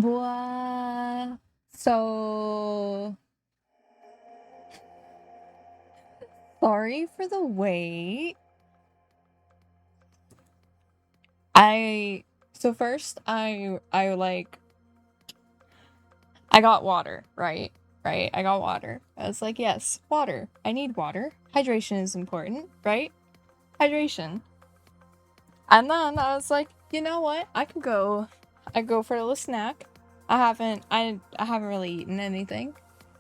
Blah. So sorry for the wait. First I got water, right? Right? I got water. I was like, yes, water. I need water. Hydration is important, right? Hydration. And then I was like, you know what? I go for a little snack. I haven't really eaten anything.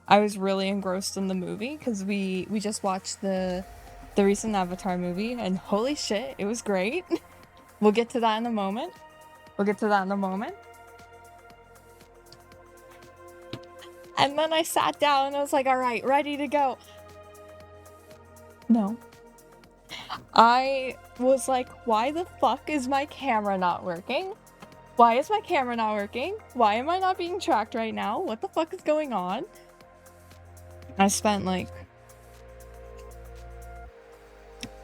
I was really engrossed in the movie because we just watched the recent Avatar movie, and holy shit, it was great. We'll get to that in a moment. And then I sat down and I was like, all right, ready to go. No. I was like, why the fuck is my camera not working? Why is my camera not working? Why am I not being tracked right now? What the fuck is going on? I spent like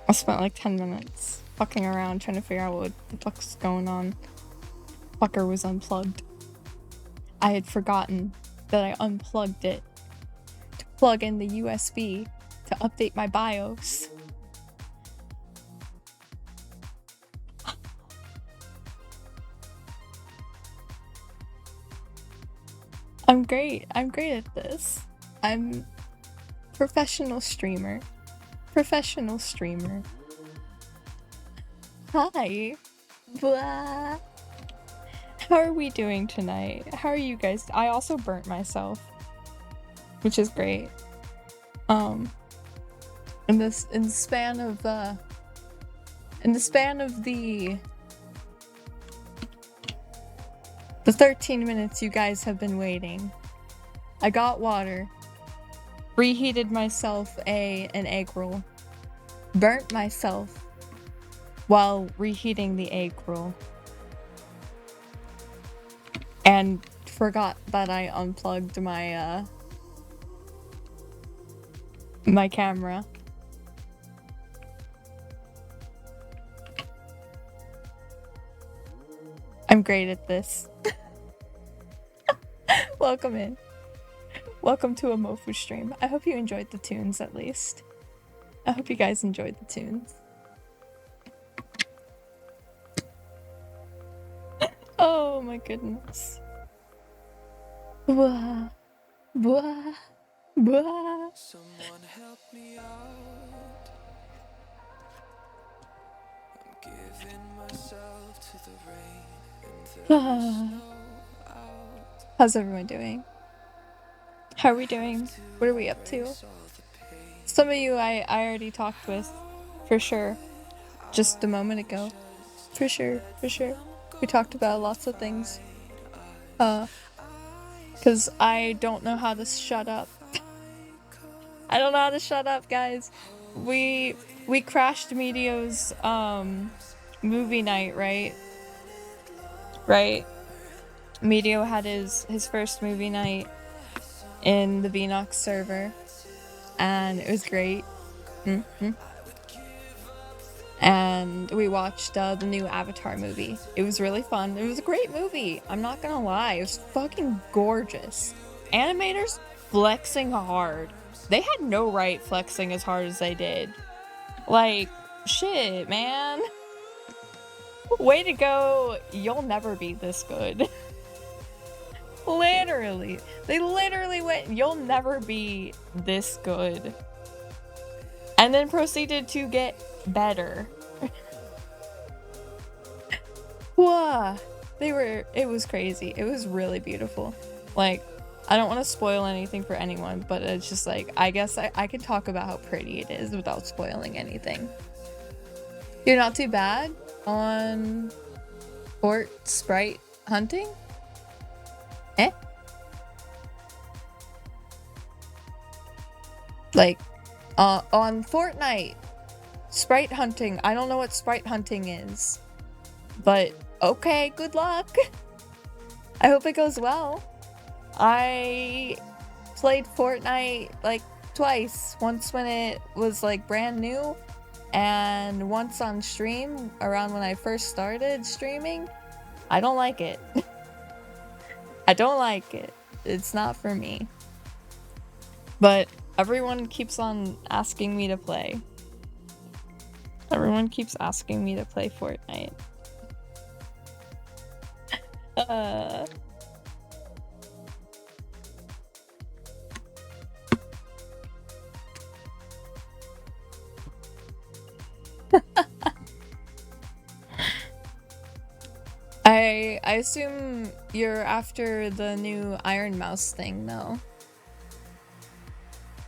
10 minutes fucking around trying to figure out what the fuck's going on. Fucker was unplugged. I had forgotten that I unplugged it to plug in the USB to update my BIOS. I'm great at this. I'm professional streamer. Hi. Blah. How are we doing tonight? How are you guys? I also burnt myself, which is great. In the span of the 13 minutes you guys have been waiting, I got water, reheated myself an egg roll, burnt myself while reheating the egg roll, and forgot that I unplugged my my camera. I'm great at this. Welcome in. Welcome to a Mofu stream. I hope you enjoyed the tunes at least. I hope you guys enjoyed the tunes. Oh my goodness. Blah. Blah. Blah. Someone help me out. I'm giving myself to the rain and there's no out. How's everyone doing? How are we doing? What are we up to? Some of you I already talked with, for sure, just a moment ago. For sure. We talked about lots of things. Cause I don't know how to shut up. I don't know how to shut up, guys. We crashed Medio's movie night, right? Right. Medio had his first movie night in the Vnox server, and it was great. And we watched the new Avatar movie. It was really fun. It was a great movie. I'm not gonna lie. It was fucking gorgeous. Animators flexing hard. They had no right flexing as hard as they did. Like, shit, man. Way to go. You'll never be this good. Literally. They literally went, you'll never be this good. And then proceeded to get better. Whoa. It was crazy. It was really beautiful. Like, I don't want to spoil anything for anyone, but it's just like, I guess I can talk about how pretty it is without spoiling anything. You're not too bad on Fort Sprite hunting? Like, on Fortnite, sprite hunting. I don't know what sprite hunting is, but okay, good luck. I hope it goes well. I played Fortnite like twice. Once when it was like brand new, and once on stream around when I first started streaming. I don't like it. I don't like it. It's not for me. But everyone keeps on asking me to play. Everyone keeps asking me to play Fortnite. I assume you're after the new Iron Mouse thing, though.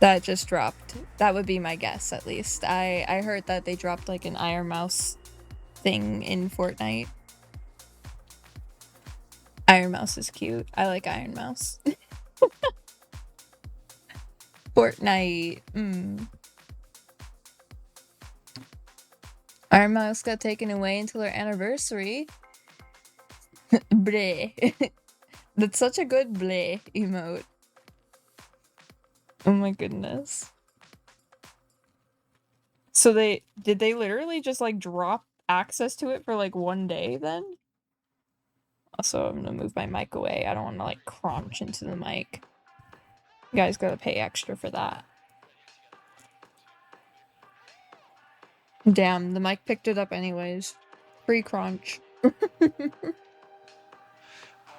That just dropped. That would be my guess, at least. I heard that they dropped like an Iron Mouse thing in Fortnite. Iron Mouse is cute. I like Iron Mouse. Fortnite. Iron Mouse got taken away until our anniversary. Bleh. That's such a good bleh emote. Oh my goodness. So did they literally just like drop access to it for like one day then? Also, I'm gonna move my mic away. I don't want to like crunch into the mic. You guys gotta pay extra for that. Damn, the mic picked it up anyways. Free crunch.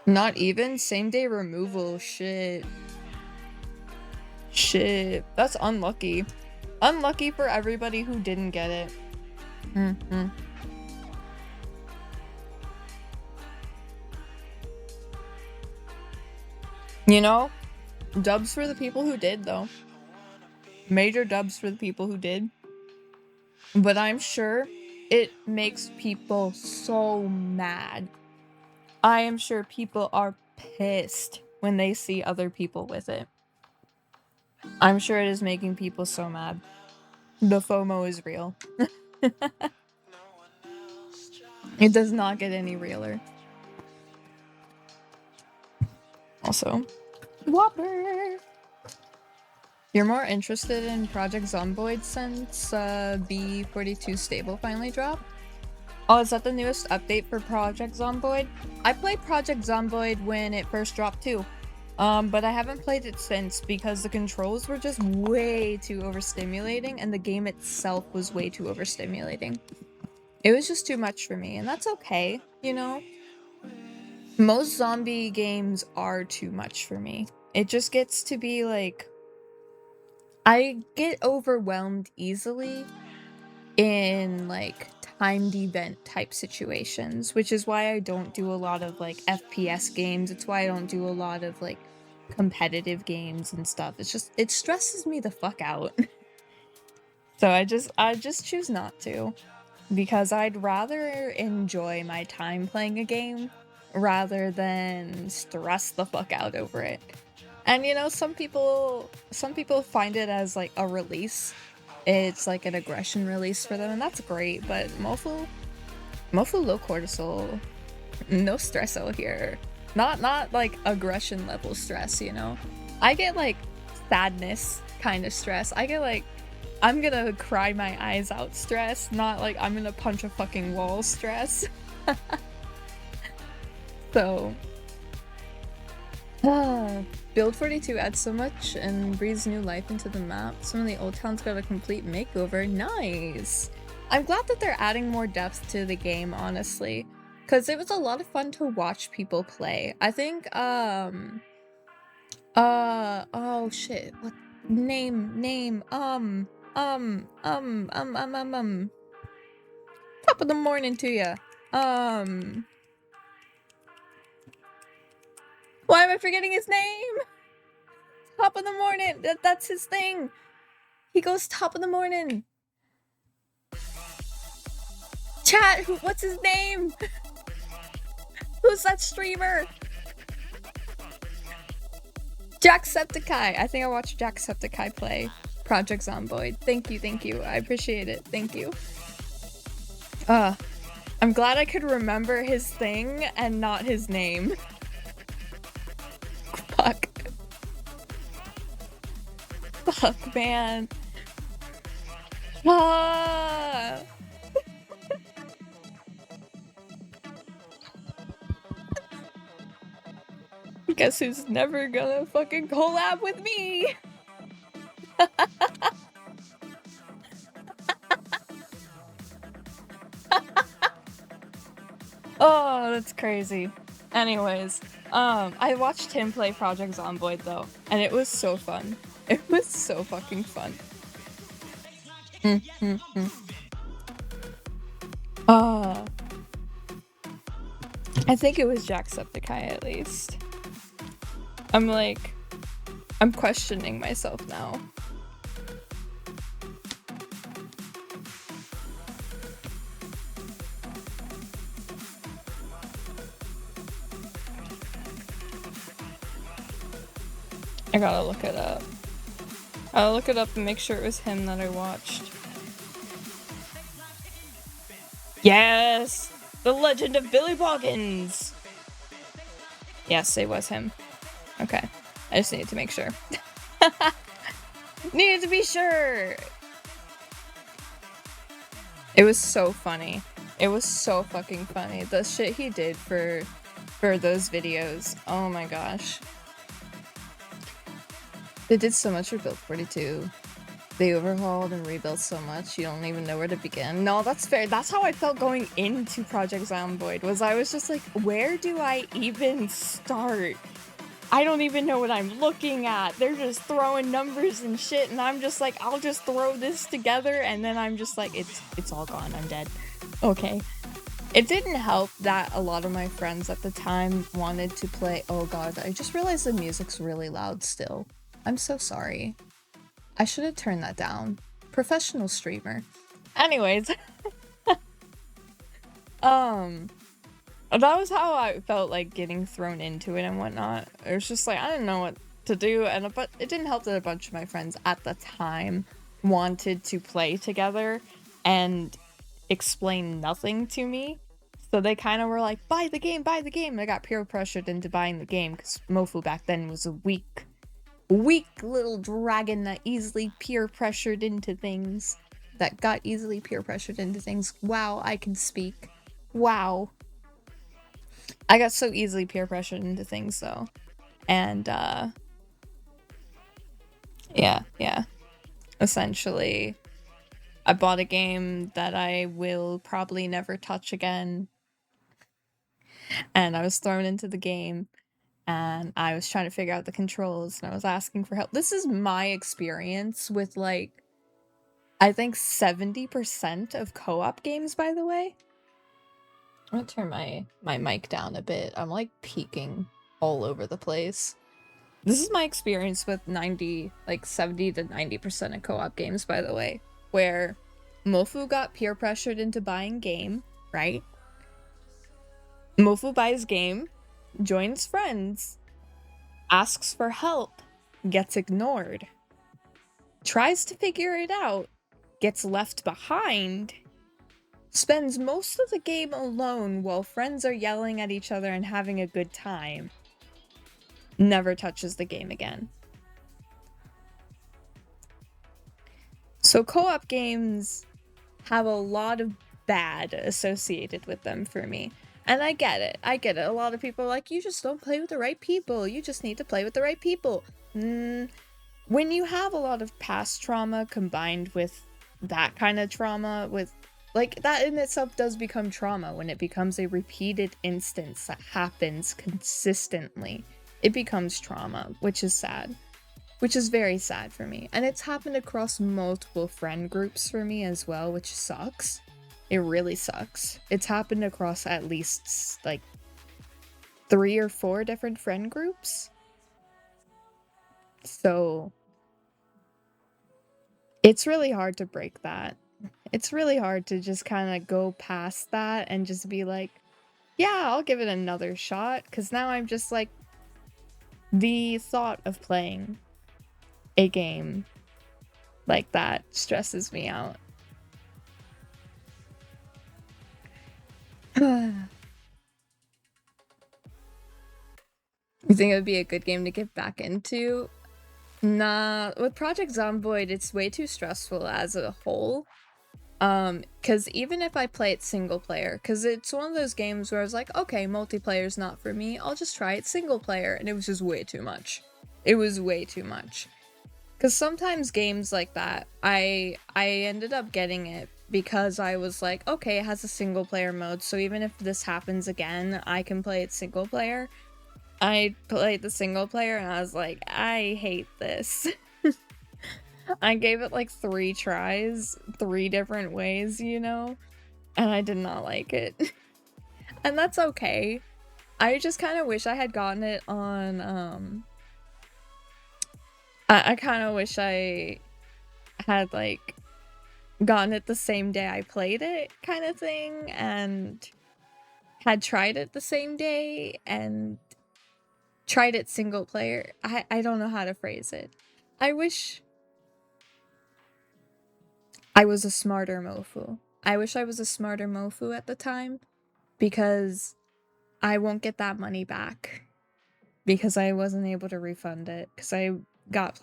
Not even? Same day removal. Shit. Shit. That's unlucky. Unlucky for everybody who didn't get it. You know, dubs for the people who did, though. Major dubs for the people who did. But I'm sure it makes people so mad. I am sure people are pissed when they see other people with it. I'm sure it is making people so mad. The FOMO is real. It does not get any realer. Also, Whopper! You're more interested in Project Zomboid since B42 Stable finally dropped? Oh, is that the newest update for Project Zomboid? I played Project Zomboid when it first dropped too. But I haven't played it since because the controls were just way too overstimulating and the game itself was way too overstimulating. It was just too much for me, and that's okay, you know? Most zombie games are too much for me. It just gets to be like... I get overwhelmed easily in like timed event type situations, which is why I don't do a lot of like FPS games. It's why I don't do a lot of like competitive games and stuff. It's just, it stresses me the fuck out. So I just choose not to, because I'd rather enjoy my time playing a game rather than stress the fuck out over it. And you know, some people find it as like a release. It's like an aggression release for them, and that's great, but Mofu low cortisol. No stresso here. Not like aggression level stress, you know? I get like sadness kind of stress. I get like I'm gonna cry my eyes out stress, not like I'm gonna punch a fucking wall stress. So Build 42 adds so much and breathes new life into the map. Some of the old towns got a complete makeover. Nice! I'm glad that they're adding more depth to the game, honestly. Because it was a lot of fun to watch people play. I think, oh shit, what? Name, top of the morning to ya. Why am I forgetting his name? Top of the morning. That's his thing. He goes top of the morning. Chat, what's his name? Who's that streamer? Jacksepticeye. I think I watched Jacksepticeye play Project Zomboid. Thank you. I appreciate it. Thank you. I'm glad I could remember his thing and not his name. Fuck. Fuck, man. Ah. Guess who's never gonna fucking collab with me? Oh, that's crazy. Anyways, I watched him play Project Zomboid though, and it was so fun. It was so fucking fun. I think it was Jacksepticeye at least. I'm questioning myself now. I gotta look it up. I'll look it up and make sure it was him that I watched. Yes! The Legend of Billy Boggins! Yes, it was him. Okay. I just needed to make sure. Needed to be sure! It was so funny. It was so fucking funny. The shit he did for those videos. Oh my gosh. They did so much for Build 42. They overhauled and rebuilt so much, you don't even know where to begin. No, that's fair. That's how I felt going into Project Zomboid, was I was just like, where do I even start? I don't even know what I'm looking at. They're just throwing numbers and shit, and I'm just like, I'll just throw this together, and then I'm just like, it's all gone, I'm dead. Okay. It didn't help that a lot of my friends at the time wanted to play. Oh god, I just realized the music's really loud still. I'm so sorry. I should have turned that down. Professional streamer. Anyways. That was how I felt like getting thrown into it and whatnot. It was just like, I didn't know what to do, but it didn't help that a bunch of my friends at the time wanted to play together and explain nothing to me. So they kind of were like, buy the game, buy the game. I got peer pressured into buying the game because Mofu back then was a weak little dragon that easily peer pressured into things. That got easily peer pressured into things. Wow, I can speak. Wow. I got so easily peer pressured into things though. And yeah. Essentially, I bought a game that I will probably never touch again. And I was thrown into the game. And I was trying to figure out the controls and I was asking for help. This is my experience with like, I think 70% of co-op games, by the way. I'm gonna turn my mic down a bit. I'm like peeking all over the place. This is my experience with 70 to 90% of co-op games, by the way, where Mofu got peer pressured into buying game, right? Mofu buys game, joins friends, asks for help, gets ignored, tries to figure it out, gets left behind, spends most of the game alone while friends are yelling at each other and having a good time, never touches the game again. So co-op games have a lot of bad associated with them for me. And I get it. A lot of people are like, you just don't play with the right people. You just need to play with the right people. When you have a lot of past trauma combined with that kind of trauma, with like that in itself does become trauma when it becomes a repeated instance that happens consistently. It becomes trauma, which is sad. Which is very sad for me. And it's happened across multiple friend groups for me as well, which sucks. It really sucks. It's happened across at least like 3 or 4 different friend groups. So it's really hard to break that. It's really hard to just kind of go past that and just be like, yeah, I'll give it another shot. Because now I'm just like, the thought of playing a game like that stresses me out. You think it would be a good game to get back into? Nah, with Project Zomboid, it's way too stressful as a whole. Because even if I play it single player, because it's one of those games where I was like, okay, multiplayer's not for me, I'll just try it single player, and it was just way too much. It was way too much. Because sometimes games like that, I ended up getting it because I was like, okay, it has a single player mode, so even if this happens again, I can play it single player. I played the single player and I was like, I hate this. I gave it like 3 tries, 3 different ways, you know? And I did not like it. And that's okay. I just kind of wish I had gotten it on, I kind of wish I had, like, gotten it the same day I played it, kind of thing, and had tried it the same day, and tried it single player. I don't know how to phrase it. I wish I was a smarter Mofu. I wish I was a smarter Mofu at the time, because I won't get that money back. Because I wasn't able to refund it, because I got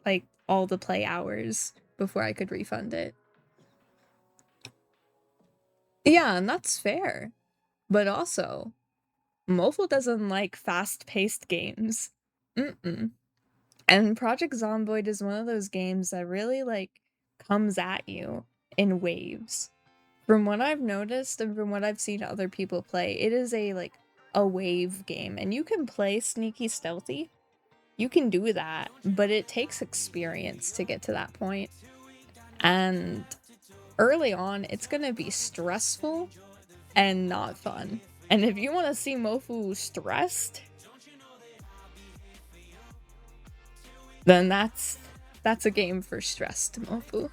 like all the play hours before I could refund it. Yeah, and that's fair. But also, Mofu doesn't like fast-paced games. Mm-mm. And Project Zomboid is one of those games that really, like, comes at you in waves. From what I've noticed and from what I've seen other people play, it is a wave game. And you can play sneaky stealthy. You can do that, but it takes experience to get to that point. And early on, it's gonna be stressful and not fun. And if you want to see Mofu stressed, then that's a game for stressed Mofu.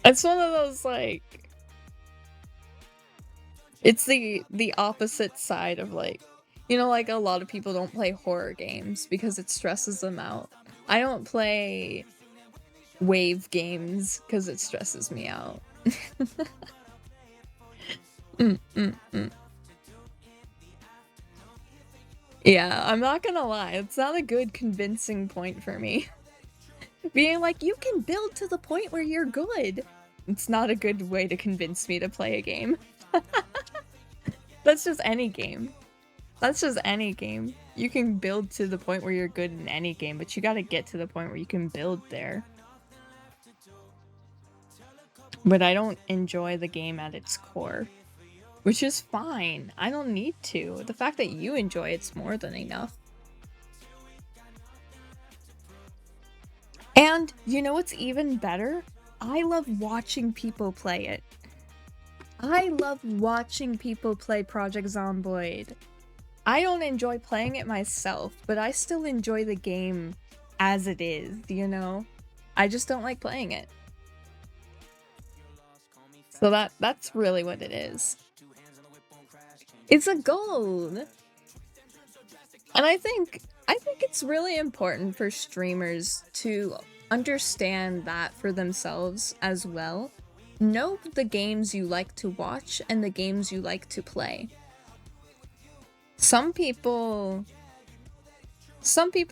It's one of those, like, it's the opposite side of, like, you know, like, a lot of people don't play horror games because it stresses them out. I don't play wave games because it stresses me out. Yeah, I'm not gonna lie, it's not a good convincing point for me. Being like, you can build to the point where you're good. It's not a good way to convince me to play a game. That's just any game. That's just any game. You can build to the point where you're good in any game, but you gotta get to the point where you can build there. But I don't enjoy the game at its core. Which is fine. I don't need to. The fact that you enjoy it's more than enough. And you know what's even better? I love watching people play it. I love watching people play Project Zomboid. I don't enjoy playing it myself, but I still enjoy the game as it is, you know? I just don't like playing it. So that's really what it is. It's a gold! And I think it's really important for streamers to understand that for themselves as well. Know the games you like to watch and the games you like to play. Some people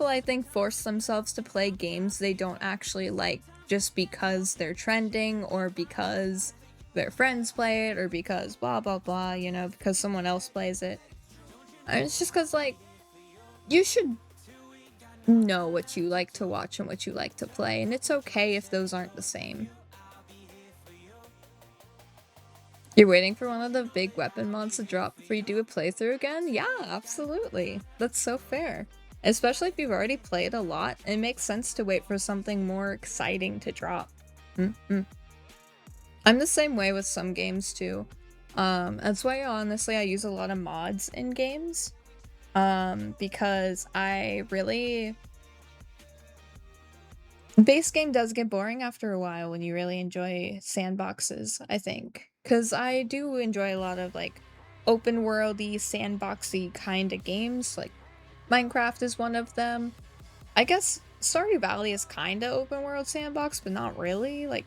I think force themselves to play games they don't actually like just because they're trending or because their friends play it or because blah blah blah, you know, because someone else plays it. And it's just because, like, you should know what you like to watch and what you like to play, and it's okay if those aren't the same. You're waiting for one of the big weapon mods to drop before you do a playthrough again? Yeah, absolutely. That's so fair. Especially if you've already played a lot, it makes sense to wait for something more exciting to drop. I'm the same way with some games too. That's why honestly I use a lot of mods in games. Because I really... Base game does get boring after a while when you really enjoy sandboxes, I think. Because I do enjoy a lot of, like, open worldy, sandboxy kind of games. Like, Minecraft is one of them. I guess Stardew Valley is kind of open world sandbox, but not really. Like,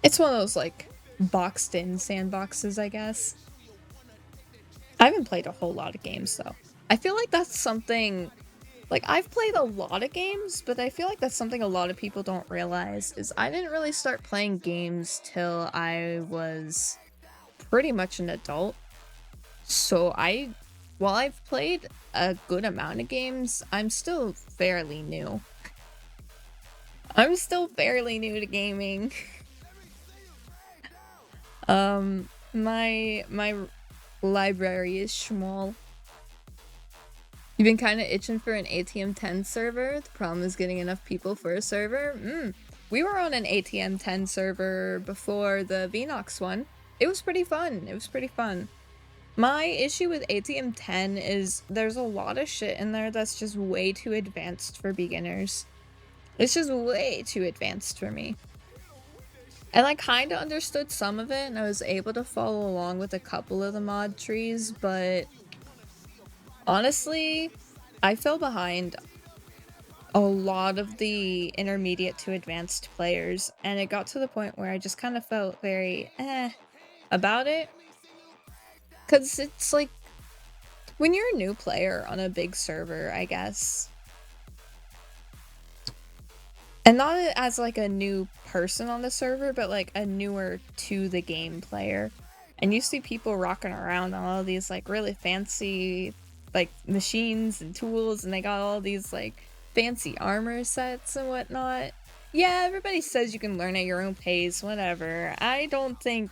it's one of those, like, boxed in sandboxes, I guess. I haven't played a whole lot of games, though. I feel like that's something Like, I've played a lot of games, but I feel like that's something a lot of people don't realize, is I didn't really start playing games till I was pretty much an adult. So while I've played a good amount of games, I'm still fairly new. I'm still fairly new to gaming. My library is small. You've been kind of itching for an ATM 10 server. The problem is getting enough people for a server. We were on an ATM 10 server before the Vnox one. It was pretty fun. It was pretty fun. My issue with ATM 10 is there's a lot of shit in there that's just way too advanced for beginners. It's just way too advanced for me. And I kind of understood some of it, and I was able to follow along with a couple of the mod trees, but honestly, I fell behind a lot of the intermediate to advanced players, and it got to the point where I just kind of felt very about it. Because it's like, when you're a new player on a big server, I guess, and not as like a new person on the server, but like a newer to the game player, and you see people rocking around on all these like really fancy like machines and tools, and they got all these like fancy armor sets and whatnot. Yeah, everybody says you can learn at your own pace, whatever. I don't think,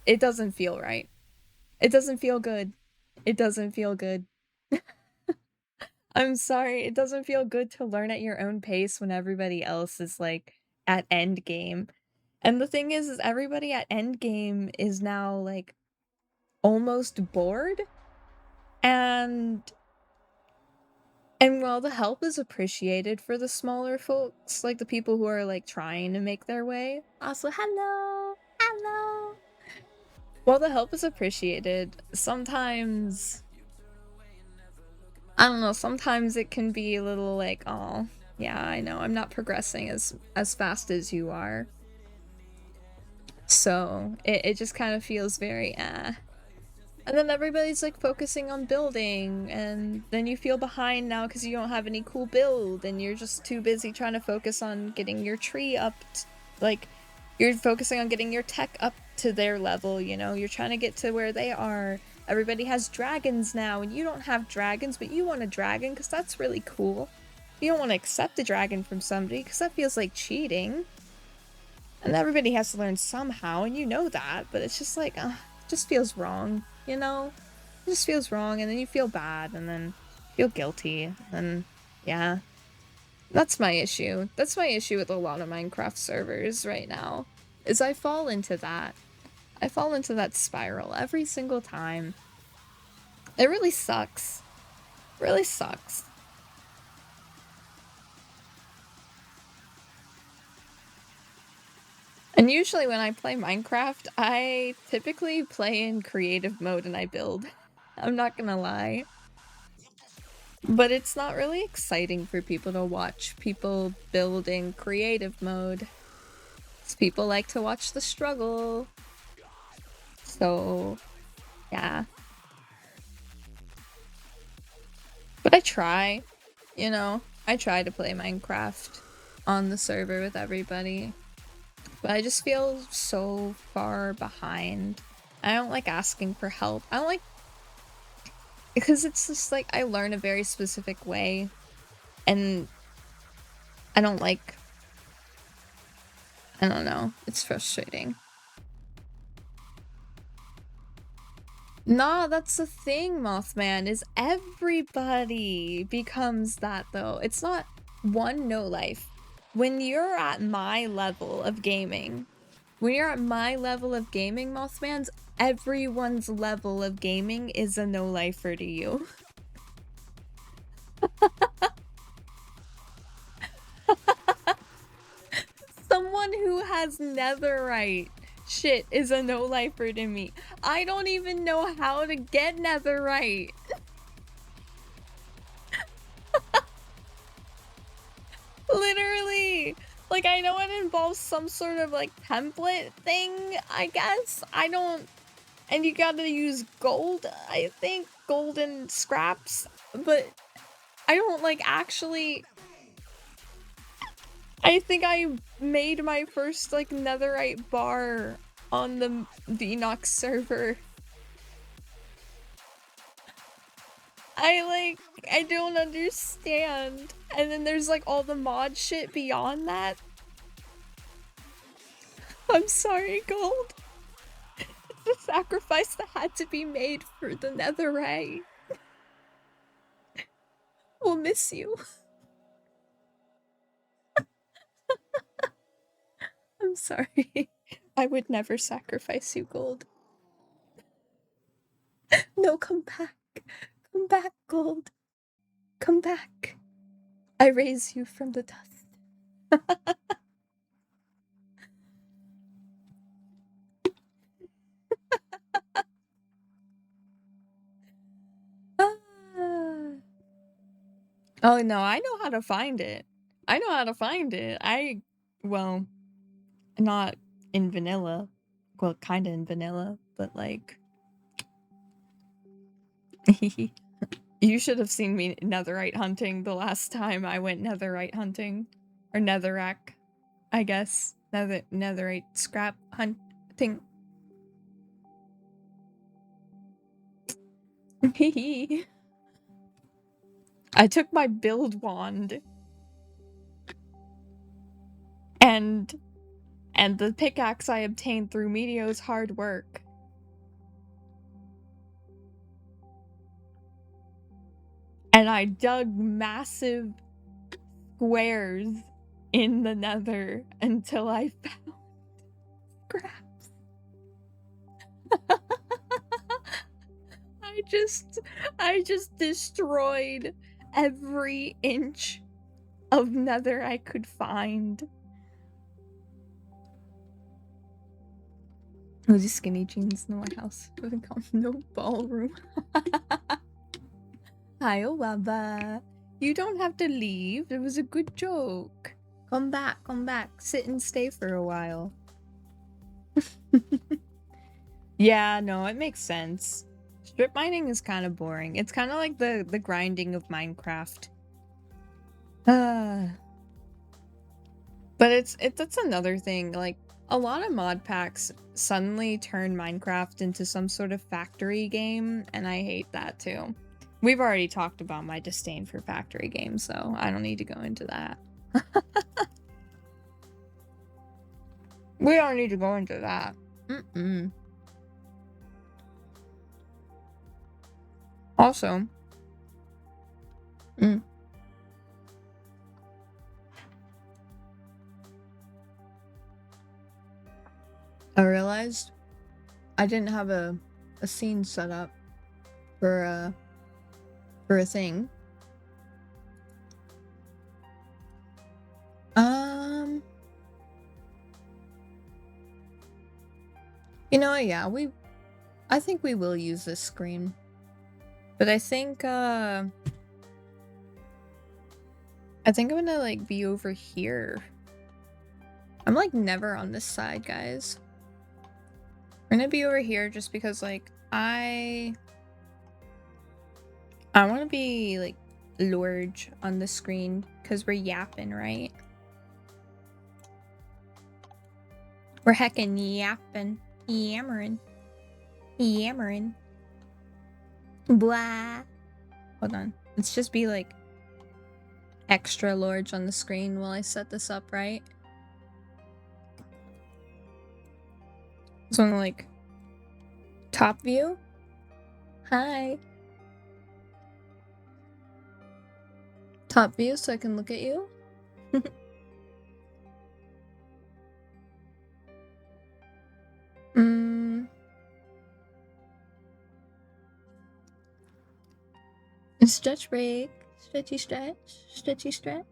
it doesn't feel right. It doesn't feel good. It doesn't feel good. I'm sorry, it doesn't feel good to learn at your own pace when everybody else is like at end game. And the thing is everybody at end game is now like almost bored, and while the help is appreciated for the smaller folks, like the people who are like trying to make their way. Also, hello. While the help is appreciated, sometimes, I don't know, sometimes it can be a little like, oh, yeah, I know, I'm not progressing as fast as you are. So it just kind of feels very And then everybody's like focusing on building, and then you feel behind now because you don't have any cool build, and you're just too busy trying to focus on getting your tree up. Like, you're focusing on getting your tech up to their level, you know? You're trying to get to where they are. Everybody has dragons now, and you don't have dragons, but you want a dragon because that's really cool. You don't want to accept a dragon from somebody because that feels like cheating. And everybody has to learn somehow, and you know that, but it's just like, it just feels wrong, you know? It just feels wrong, and then you feel bad, and then feel guilty, and yeah. That's my issue. That's my issue with a lot of Minecraft servers right now, is I fall into that. I fall into that spiral every single time. It really sucks. Really sucks. And usually when I play Minecraft, I typically play in creative mode and I build. I'm not gonna lie. But it's not really exciting for people to watch people build in creative mode. People like to watch the struggle. So, yeah. But I try, you know, I try to play Minecraft on the server with everybody. But I just feel so far behind. I don't like asking for help. I don't like, because it's just like I learn a very specific way, and I don't like, I don't know, it's frustrating. Nah, that's the thing, Mothman, is everybody becomes that though. It's not one no life. When you're at my level of gaming, Mothman's, everyone's level of gaming is a no lifer to you. Someone who has netherite shit is a no lifer to me. I don't even know how to get netherite. Literally. Like, I know it involves some sort of like template thing, I guess. I don't, and you gotta use gold, I think, golden scraps, but I don't like actually. I think I made my first like netherite bar on the Vnox server. I don't understand. And then there's like all the mod shit beyond that. I'm sorry, Gold. The sacrifice that had to be made for the netherite. We'll miss you. I'm sorry. I would never sacrifice you, Gold. No, come back. Come back, Gold. Come back. I raise you from the dust. Oh no, I know how to find it. I know how to find it. Well, not in vanilla. Well, kind of in vanilla, but like you should have seen me netherite hunting the last time I went netherite hunting. Or netherrack, I guess. Netherite scrap hunting. I took my build wand and the pickaxe I obtained through Meteo's hard work. And I dug massive squares in the nether until I found scraps. I just destroyed every inch of nether I could find. Oh, these skinny jeans in my house. No ballroom. Hi, Owaba. You don't have to leave. It was a good joke. Come back, come back. Sit and stay for a while. Yeah, no, it makes sense. Strip mining is kind of boring. It's kind of like the grinding of Minecraft. But that's another thing. Like, a lot of mod packs suddenly turn Minecraft into some sort of factory game, and I hate that too. We've already talked about my disdain for factory games, so I don't need to go into that. We don't need to go into that. Also, I realized I didn't have a scene set up for a thing. You know, yeah, I think we will use this screen. But I think I'm gonna like be over here. I'm like never on this side, guys. I'm gonna be over here just because like I want to be like large on the screen because we're yapping, right? We're heckin' yapping, yammering. Blah. Hold on. Let's just be like extra large on the screen while I set this up, right? So I'm like top view. Hi. Top view so I can look at you. Stretch break. Stretchy stretch. Stretchy stretch.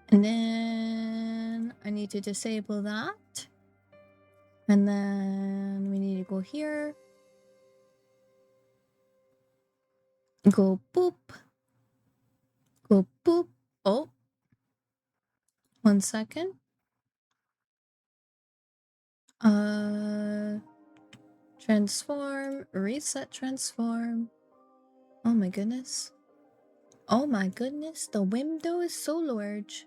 And then I need to disable that. And then we need to go here. Go boop. Go boop. Oh. 1 second. Transform. Reset transform. Oh my goodness. Oh my goodness, the window is so large.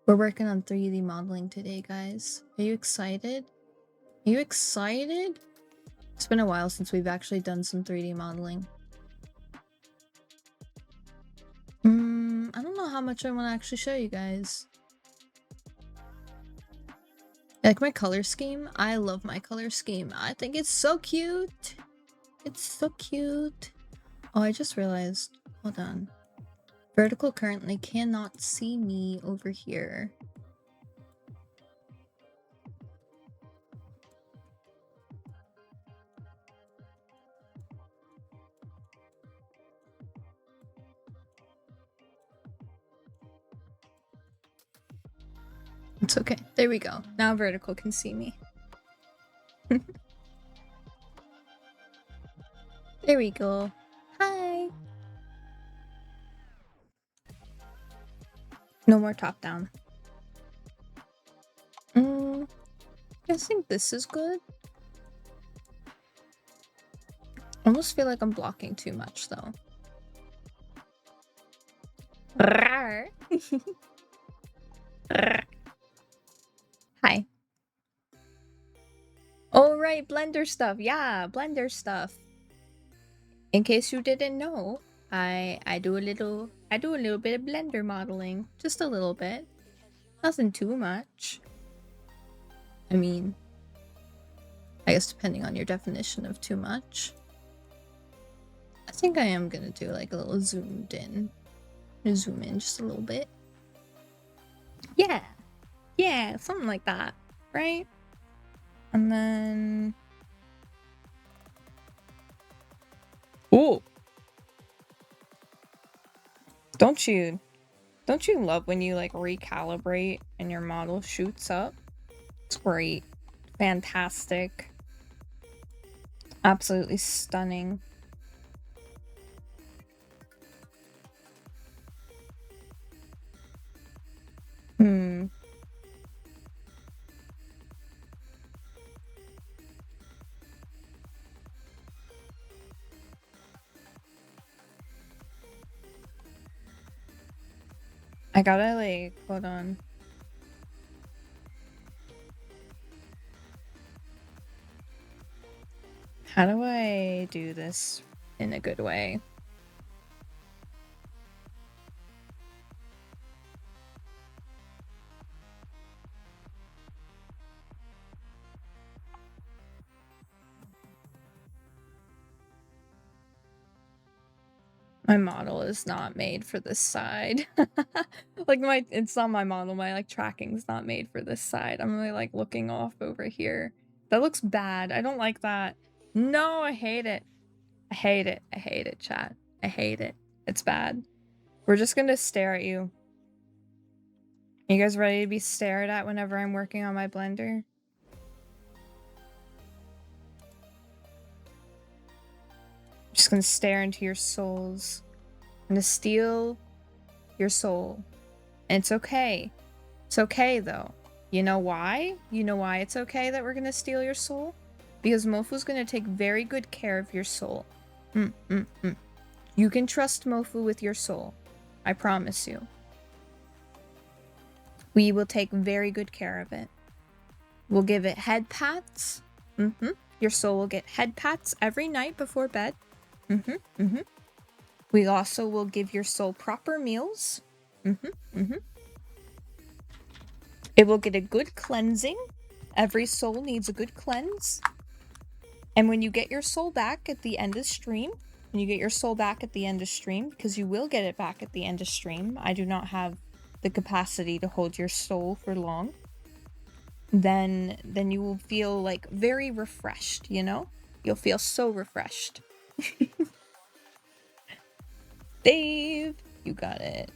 We're working on 3D modeling today, guys. Are you excited? Are you excited? It's been a while since we've actually done some 3D modeling. I don't know how much I want to actually show you guys. Like my color scheme? I love my color scheme. I think it's so cute. It's so cute. Oh, I just realized. Hold on. Vertical currently cannot see me over here. It's okay. There we go. Now Vertical can see me. There we go. Hi. No more top down. I think this is good. I almost feel like I'm blocking too much though. Hi. Oh right, Blender stuff. Yeah, Blender stuff. In case you didn't know, I do a little bit of Blender modeling, just a little bit. Nothing too much. I mean, I guess depending on your definition of too much. I think I am gonna do like a little zoomed in. Zoom in just a little bit. Yeah. Yeah, something like that, right? And then... Ooh! Don't you love when you like recalibrate and your model shoots up? It's great. Fantastic. Absolutely stunning. I gotta like, hold on. How do I do this in a good way? My model is not made for this side. Like it's not my model, my like tracking's not made for this side. I'm really like looking off over here. That looks bad. I don't like that. No, I hate it. I hate it. I hate it, chat. I hate it. It's bad. We're just gonna stare at you. You guys ready to be stared at whenever I'm working on my Blender? I'm just gonna stare into your souls. I'm gonna steal your soul. And it's okay. It's okay though. You know why? You know why it's okay that we're gonna steal your soul? Because Mofu's gonna take very good care of your soul. You can trust Mofu with your soul. I promise you. We will take very good care of it. We'll give it head pats. Your soul will get head pats every night before bed. We also will give your soul proper meals. It will get a good cleansing. Every soul needs a good cleanse. And when you get your soul back at the end of stream, because you will get it back at the end of stream, I do not have the capacity to hold your soul for long, then you will feel like very refreshed, you know? You'll feel so refreshed. Dave, you got it.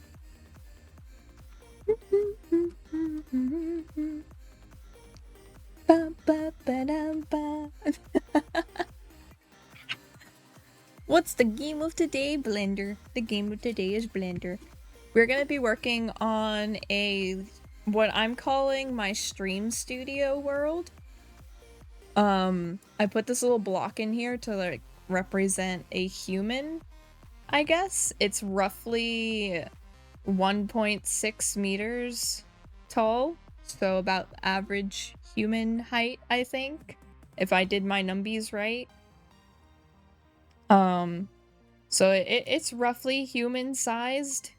What's the game of today, Blender? The game of today is Blender. We're gonna be working on what I'm calling my stream studio world. I put this little block in here to like represent a human, I guess. It's roughly 1.6 meters tall, so about average human height, I think, if I did my numbies right. So it's roughly human sized,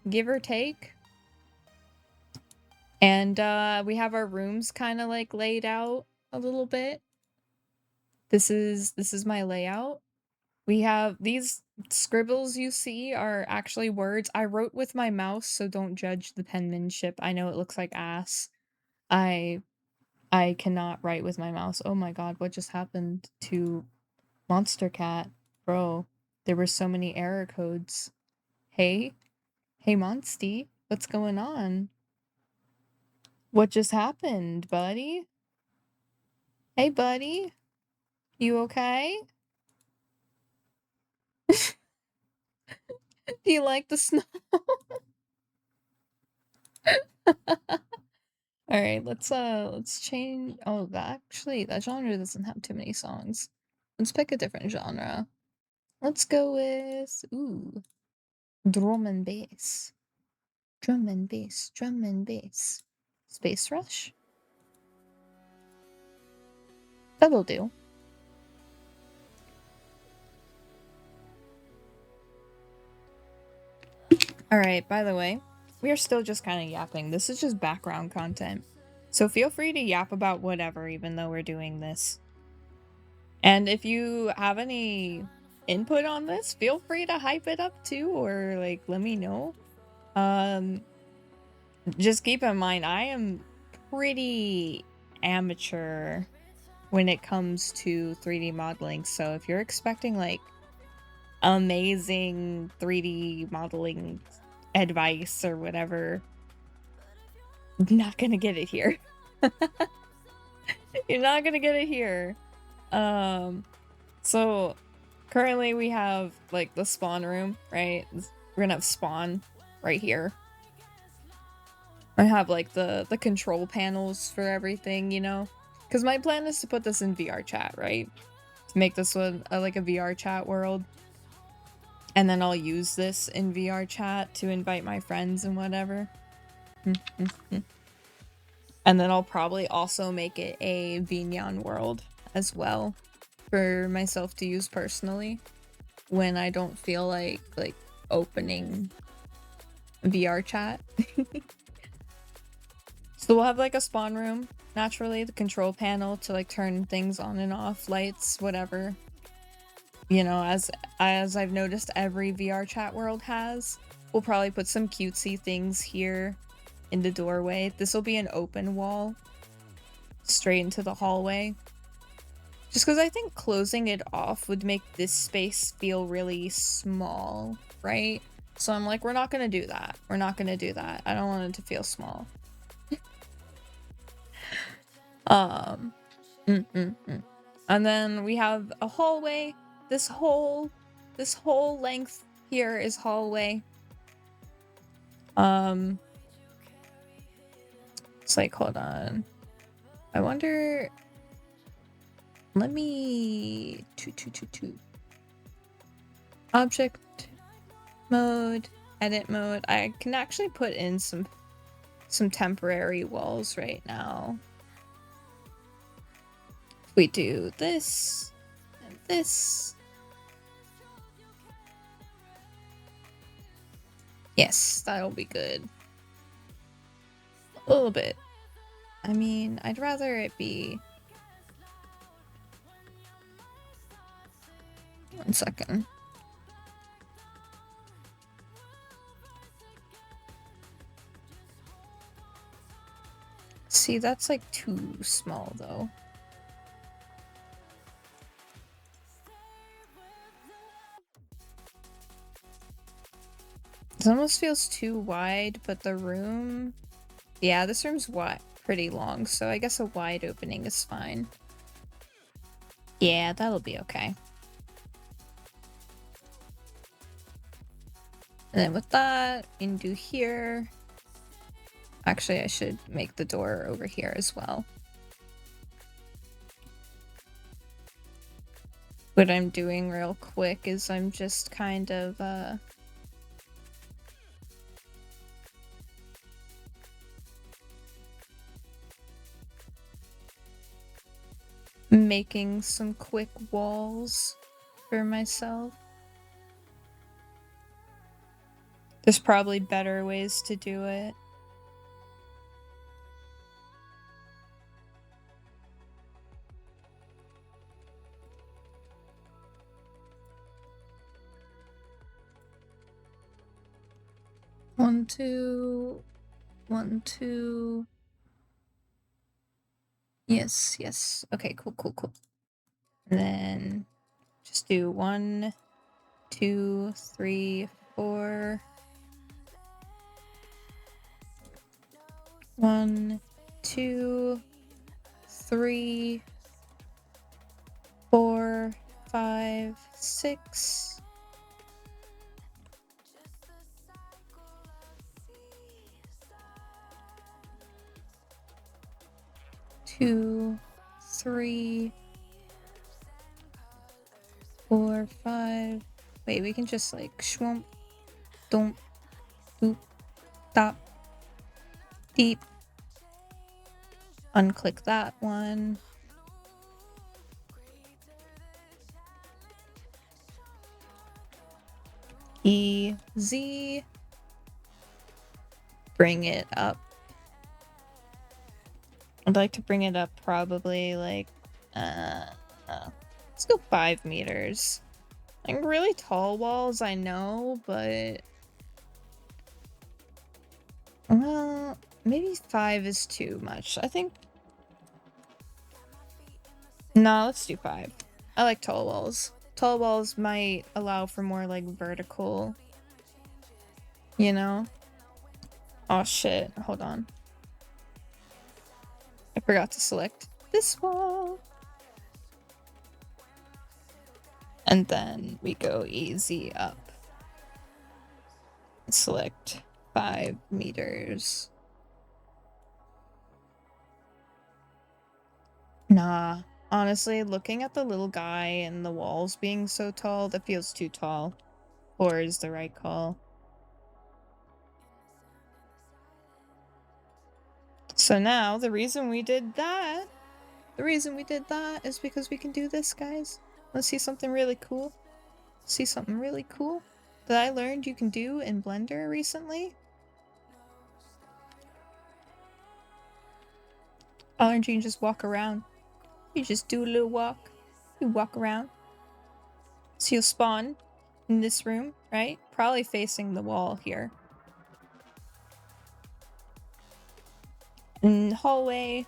give or take. And we have our rooms kind of like laid out a little bit. This is my layout. We have these scribbles you see are actually words. I wrote with my mouse, so don't judge the penmanship. I know it looks like ass. I cannot write with my mouse. Oh my god, what just happened to Monster Cat? Bro, there were so many error codes. Hey? Hey Monsty, what's going on? What just happened, buddy? Hey buddy? You okay? Do you like the snow? Alright, let's change. Oh, actually, that genre doesn't have too many songs. Let's pick a different genre. Let's go with, ooh, drum and bass. Drum and bass, drum and bass. Space Rush? That'll do. Alright, by the way, we are still just kind of yapping. This is just background content. So feel free to yap about whatever, even though we're doing this. And if you have any input on this, feel free to hype it up too, or like let me know. Just keep in mind, I am pretty amateur when it comes to 3D modeling. So if you're expecting like amazing 3D modeling advice or whatever, not gonna get it here. You're not gonna get it here. So currently we have like the spawn room, right? We're gonna have spawn right here. I have like the control panels for everything, you know? Because my plan is to put this in VR chat, right? To make this one like a VR chat world. And then I'll use this in VR chat to invite my friends and whatever. And then I'll probably also make it a Vinyan world as well for myself to use personally when I don't feel like opening VR chat. So we'll have like a spawn room, naturally, the control panel to like turn things on and off, lights, whatever. You know, as I've noticed every VR chat world has. We'll probably put some cutesy things here in the doorway. This will be an open wall straight into the hallway. Just because I think closing it off would make this space feel really small, right? So I'm like, we're not gonna do that. We're not gonna do that. I don't want it to feel small. And then we have a hallway. This whole length here is hallway. It's like, hold on. I wonder. Let me two. Object mode, edit mode. I can actually put in some temporary walls right now. If we do this and this. Yes, that'll be good. A little bit. I mean, I'd rather it be... One second. See, that's like too small though. This almost feels too wide, but the room... Yeah, this room's wide, pretty long, so I guess a wide opening is fine. Yeah, that'll be okay. And then with that, we can do here. Actually, I should make the door over here as well. What I'm doing real quick is I'm just kind of, making some quick walls for myself. There's probably better ways to do it. One, two, 1, 2. Yes, yes. Okay, cool, cool, cool. And then just do 1, 2, 3, 4. 1, 2, 3, 4, 5, 6. 2, 3, 4, 5. Wait, we can just like shwomp, don't, boop, stop, deep. Unclick that one. E, Z. Bring it up. I'd like to bring it up probably like, let's go 5 meters. Like really tall walls, I know, but well, maybe 5 is too much. I think no, let's do 5. I like tall walls. Tall walls might allow for more like vertical, you know? Oh shit, hold on. I forgot to select this wall. And then we go easy up. Select 5 meters. Nah, honestly, looking at the little guy and the walls being so tall, that feels too tall. 4 is the right call. So now, the reason we did that is because we can do this, guys. Let's see something really cool. See something really cool that I learned you can do in Blender recently. I learned you can just walk around. You just do a little walk. You walk around. So you'll spawn in this room, right? Probably facing the wall here. And hallway.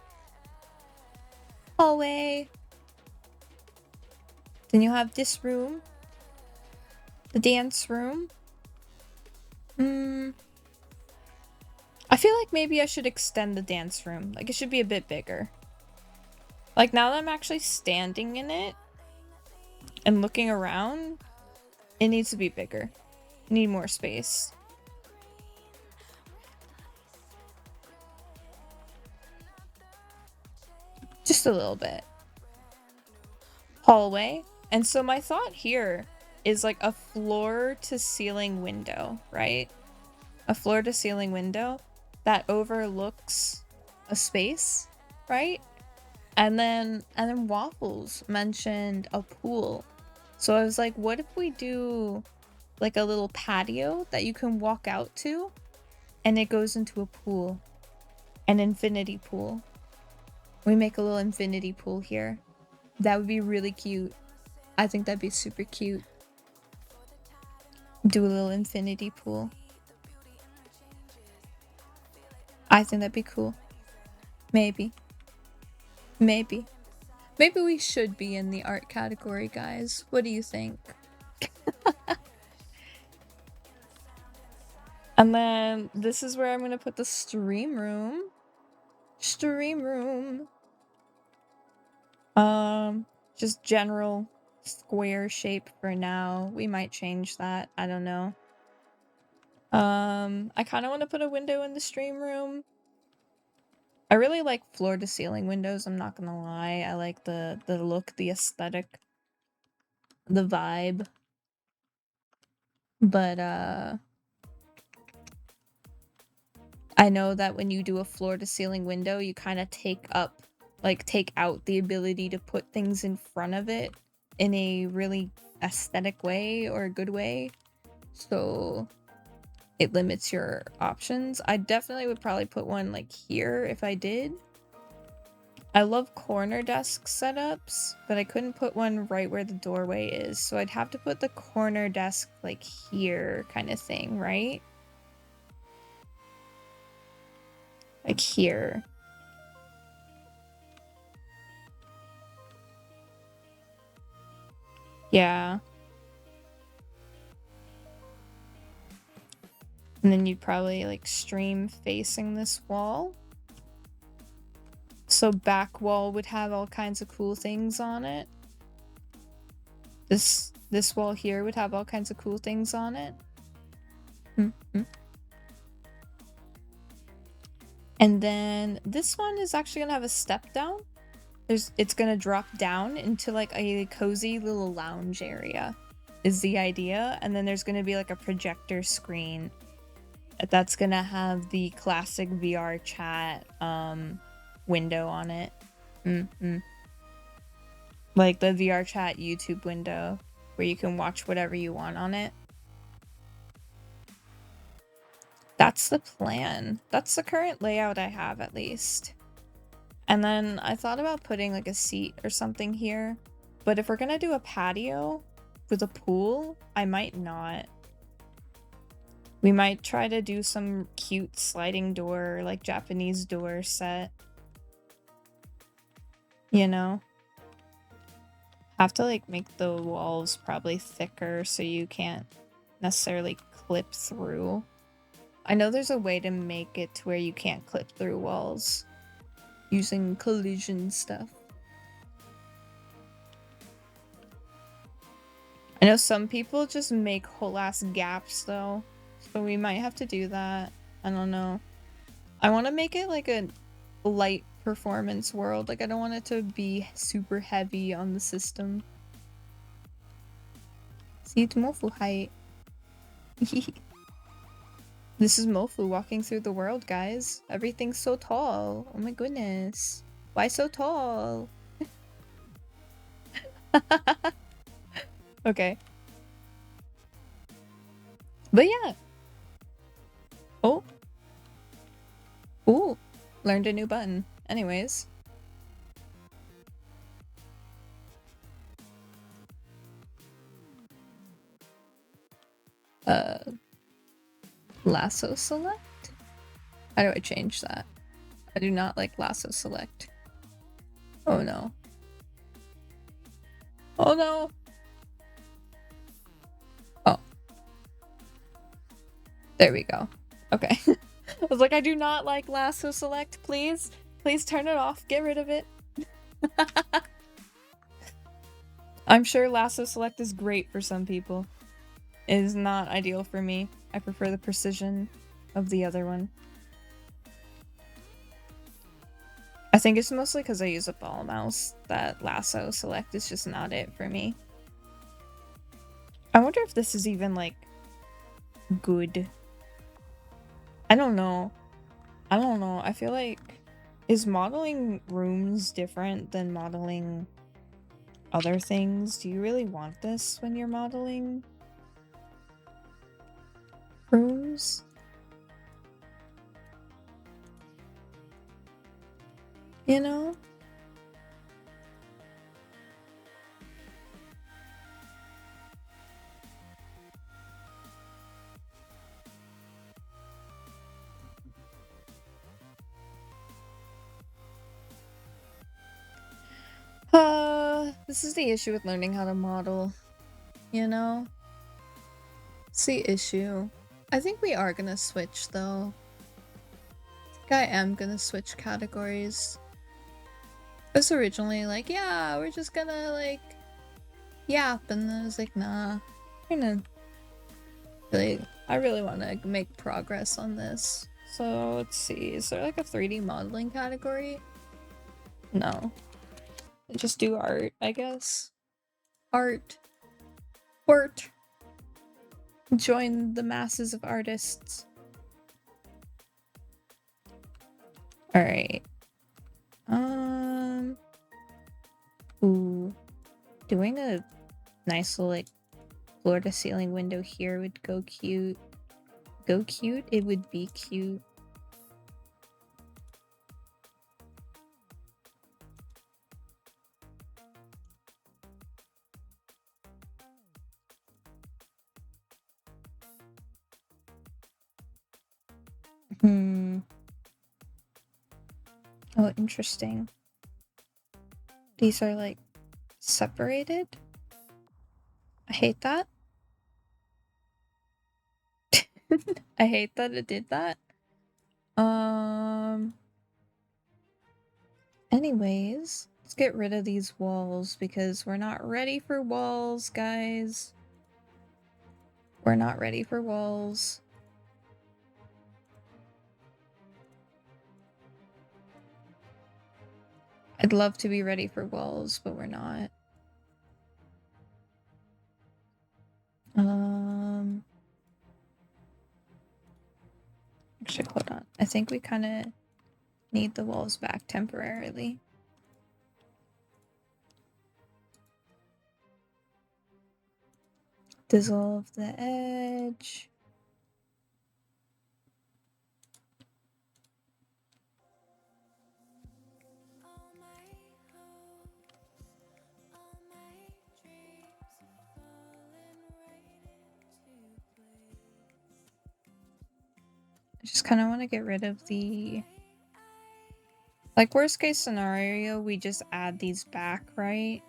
Hallway. Then you'll have this room. The dance room. I feel like maybe I should extend the dance room. Like, it should be a bit bigger. Like, now that I'm actually standing in it and looking around, it needs to be bigger. Need more space. Just a little bit. Hallway. And so my thought here is like a floor to ceiling window, right? A floor to ceiling window that overlooks a space, right? And then Waffles mentioned a pool. So I was like, what if we do like a little patio that you can walk out to and it goes into a pool, an infinity pool. We make a little infinity pool here. That would be really cute. I think that'd be super cute. Do a little infinity pool. I think that'd be cool. Maybe. Maybe. Maybe we should be in the art category, guys. What do you think? And then this is where I'm gonna put the stream room. Stream room. Just general square shape for now. We might change that. I don't know. I kind of want to put a window in the stream room. I really like floor to ceiling windows, I'm not gonna lie. I like the look, the aesthetic. the vibe. But I know that when you do a floor to ceiling window, you kind of take out the ability to put things in front of it in a really aesthetic way or a good way. So it limits your options. I definitely would probably put one like here if I did. I love corner desk setups, but I couldn't put one right where the doorway is. So I'd have to put the corner desk like here kind of thing, right? Like here. Yeah. And then you'd probably like stream facing this wall. So back wall would have all kinds of cool things on it. This wall here would have all kinds of cool things on it. Mm-hmm. And then this one is actually gonna have a step down. It's gonna drop down into like a cozy little lounge area is the idea. And then there's gonna be like a projector screen that's gonna have the classic VR chat window on it. Like the VR chat YouTube window where you can watch whatever you want on it. That's the plan. That's the current layout I have, at least. And then I thought about putting like a seat or something here. But if we're gonna do a patio with a pool, I might not. We might try to do some cute sliding door, like Japanese door set. You know? Have to like make the walls probably thicker so you can't necessarily clip through. I know there's a way to make it to where you can't clip through walls using collision stuff. I know some people just make whole ass gaps though, so we might have to do that. I don't know. I want to make it like a light performance world. Like I don't want it to be super heavy on the system. See, it's Mofu height. This is Mofu walking through the world, guys. Everything's so tall. Oh my goodness. Why so tall? Okay. But yeah. Oh. Ooh. Learned a new button. Anyways. Lasso select? How do I change that? I do not like lasso select. Oh no. Oh no! Oh. There we go. Okay. I was like, I do not like lasso select, please. Please turn it off. Get rid of it. I'm sure lasso select is great for some people. It is not ideal for me. I prefer the precision of the other one. I think it's mostly because I use a ball mouse that lasso select is just not it for me. I wonder if this is even like good. I don't know. I feel like, is modeling rooms different than modeling other things? Do you really want this when you're modeling rooms? You know? This is the issue with learning how to model, you know? It's the issue. I think we are gonna switch though. I think I am gonna switch categories. I was originally like, yeah, we're just gonna like yap, and then I was like, nah, I really want to make progress on this. So let's see, is there like a 3D modeling category? No. Just do art, I guess. Art. Support. Join the masses of artists. Alright. Ooh. Doing a nice little, like, floor to ceiling window here would go cute. Go cute? It would be cute. Oh, interesting. These are like separated. I hate that. I hate that it did that. Anyways, let's get rid of these walls because we're not ready for walls, guys. We're not ready for walls. I'd love to be ready for walls, but we're not. Actually, hold on. I think we kind of need the walls back temporarily. Dissolve the edge. I just kind of want to get rid of the... Like, worst case scenario, we just add these back, right?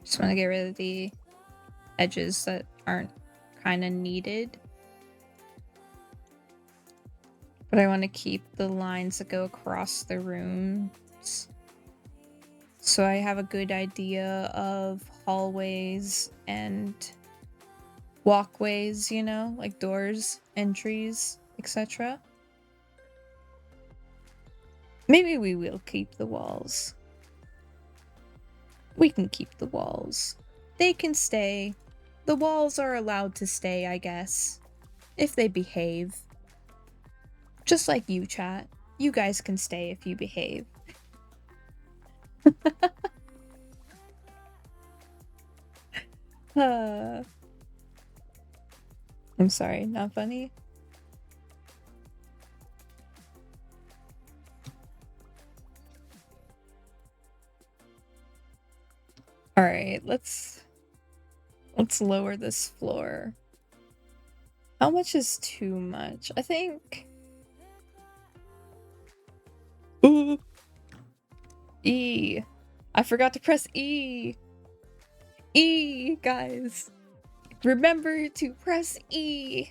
Just want to get rid of the edges that aren't kind of needed. But I want to keep the lines that go across the rooms. So I have a good idea of hallways and walkways, you know, like doors, entries, etc. Maybe we will keep the walls. We can keep the walls. They can stay. The walls are allowed to stay, I guess. If they behave. Just like you, chat. You guys can stay if you behave. I'm sorry, not funny? Alright, let's lower this floor. How much is too much? I think... Ooh! E! I forgot to press E! E, guys! Remember to press E!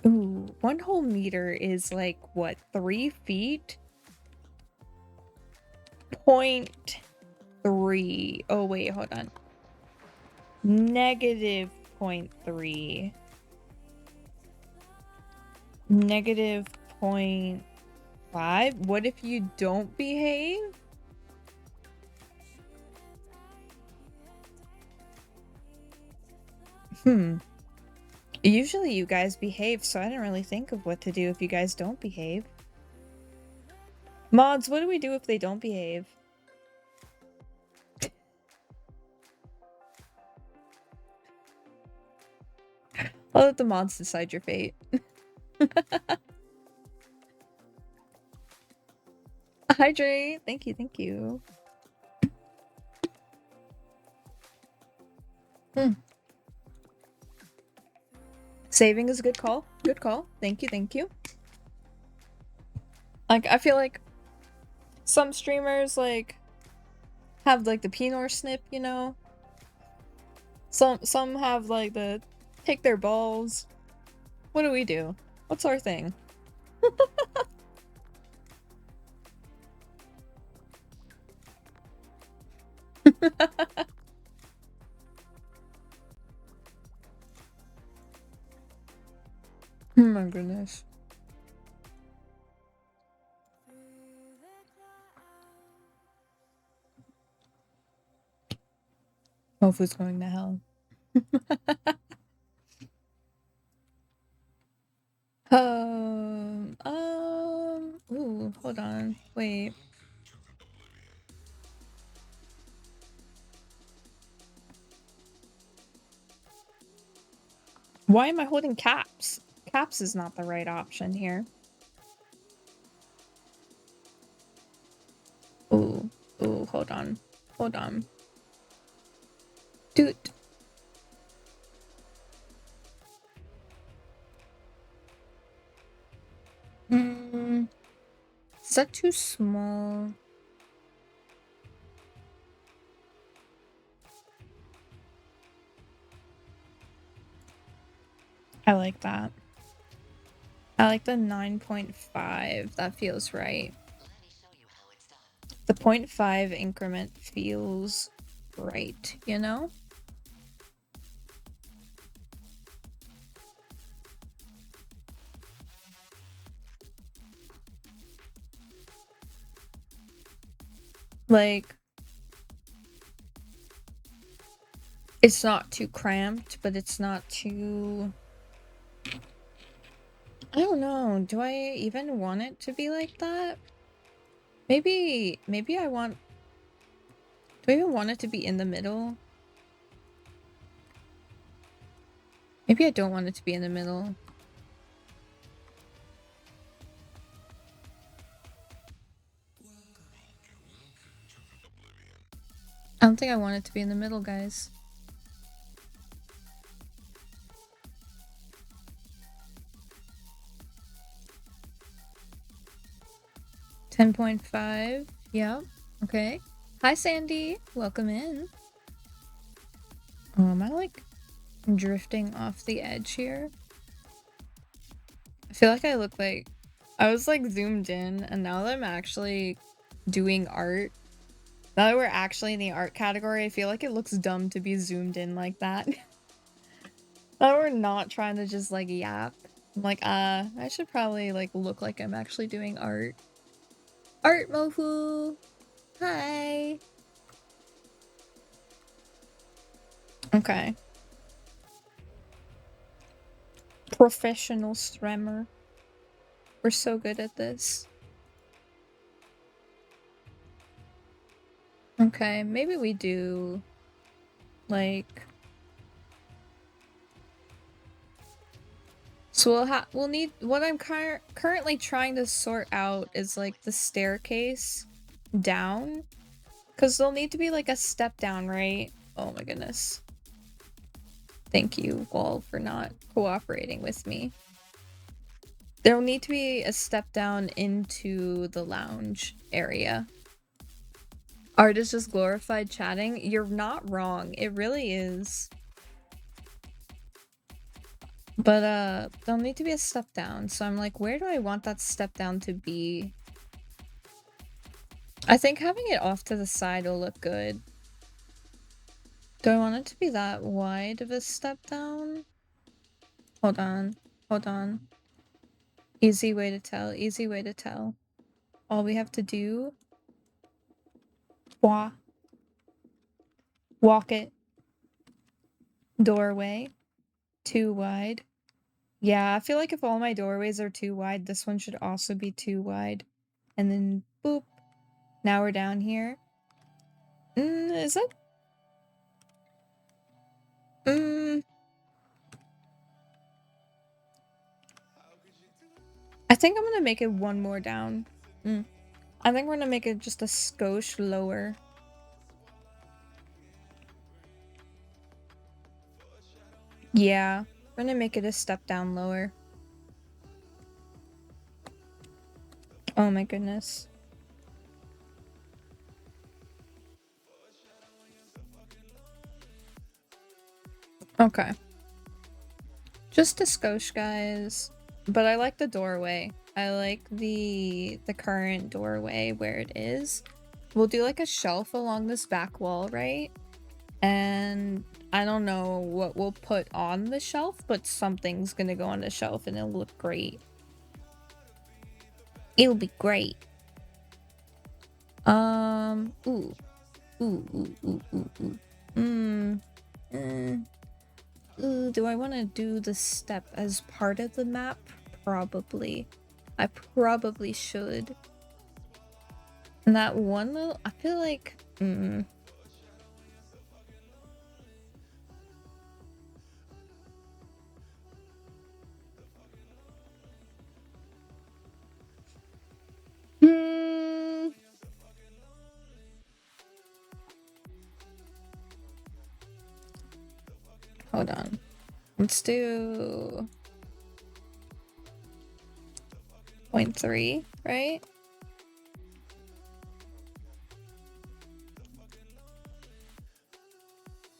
Ooh, 1 whole meter is like, what, 3 feet? .3. Oh, wait, hold on. Negative 0.3. Negative 0.5? What if you don't behave? Usually you guys behave, so I didn't really think of what to do if you guys don't behave. Mods, what do we do if they don't behave? I'll let the mods decide your fate. Hydrate! Thank you, thank you. Saving is a good call. Good call. Thank you, thank you. Like, I feel like some streamers, like, have, like, the Pinor snip, you know? Some have, like, the take their balls. What do we do? What's our thing? Oh my goodness. Mofu's going to hell. Ooh, hold on. Wait. Why am I holding caps? Caps is not the right option here. Ooh, ooh, hold on. Hold on. Dude. Is that too small? I like that. I like the 9.5. That feels right. The 0.5 increment feels right, you know? Like, it's not too cramped, but it's not too... I don't know. Do I even want it to be like that? Maybe I want... Do I even want it to be in the middle? Maybe I don't want it to be in the middle. I don't think I want it to be in the middle, guys. $10.5. Yeah. Okay. Hi, Sandy. Welcome in. Oh, am I like drifting off the edge here? I feel like I look like I was like zoomed in, and now that I'm actually doing art, now that we're actually in the art category, I feel like it looks dumb to be zoomed in like that. Now that we're not trying to just like yap. I'm like, I should probably like look like I'm actually doing art. Art Mofu! Hi! Okay. Professional strammer. We're so good at this. Okay, maybe we do like... So we'll need... What I'm currently trying to sort out is like the staircase down. Because there'll need to be like a step down, right? Oh my goodness. Thank you, Wall, for not cooperating with me. There'll need to be a step down into the lounge area. Art is just glorified chatting? You're not wrong. It really is. But, there'll need to be a step down. So I'm like, where do I want that step down to be? I think having it off to the side will look good. Do I want it to be that wide of a step down? Hold on. Hold on. Easy way to tell. Easy way to tell. All we have to do... Walk it. Doorway. Too wide. Yeah, I feel like if all my doorways are too wide, this one should also be too wide. And then, boop. Now we're down here. Is it? I think I'm gonna make it one more down. I think we're gonna make it just a skosh lower. Yeah, we're gonna make it a step down lower. Oh my goodness. Okay. Just a skosh, guys. But I like the doorway. I like the current doorway where it is. We'll do like a shelf along this back wall, right? And I don't know what we'll put on the shelf, but something's gonna go on the shelf and it'll look great. It'll be great. Ooh. Ooh. Do I want to do the step as part of the map? Probably. I probably should. And that one little, I feel like, hold on. Let's do 0.3, right?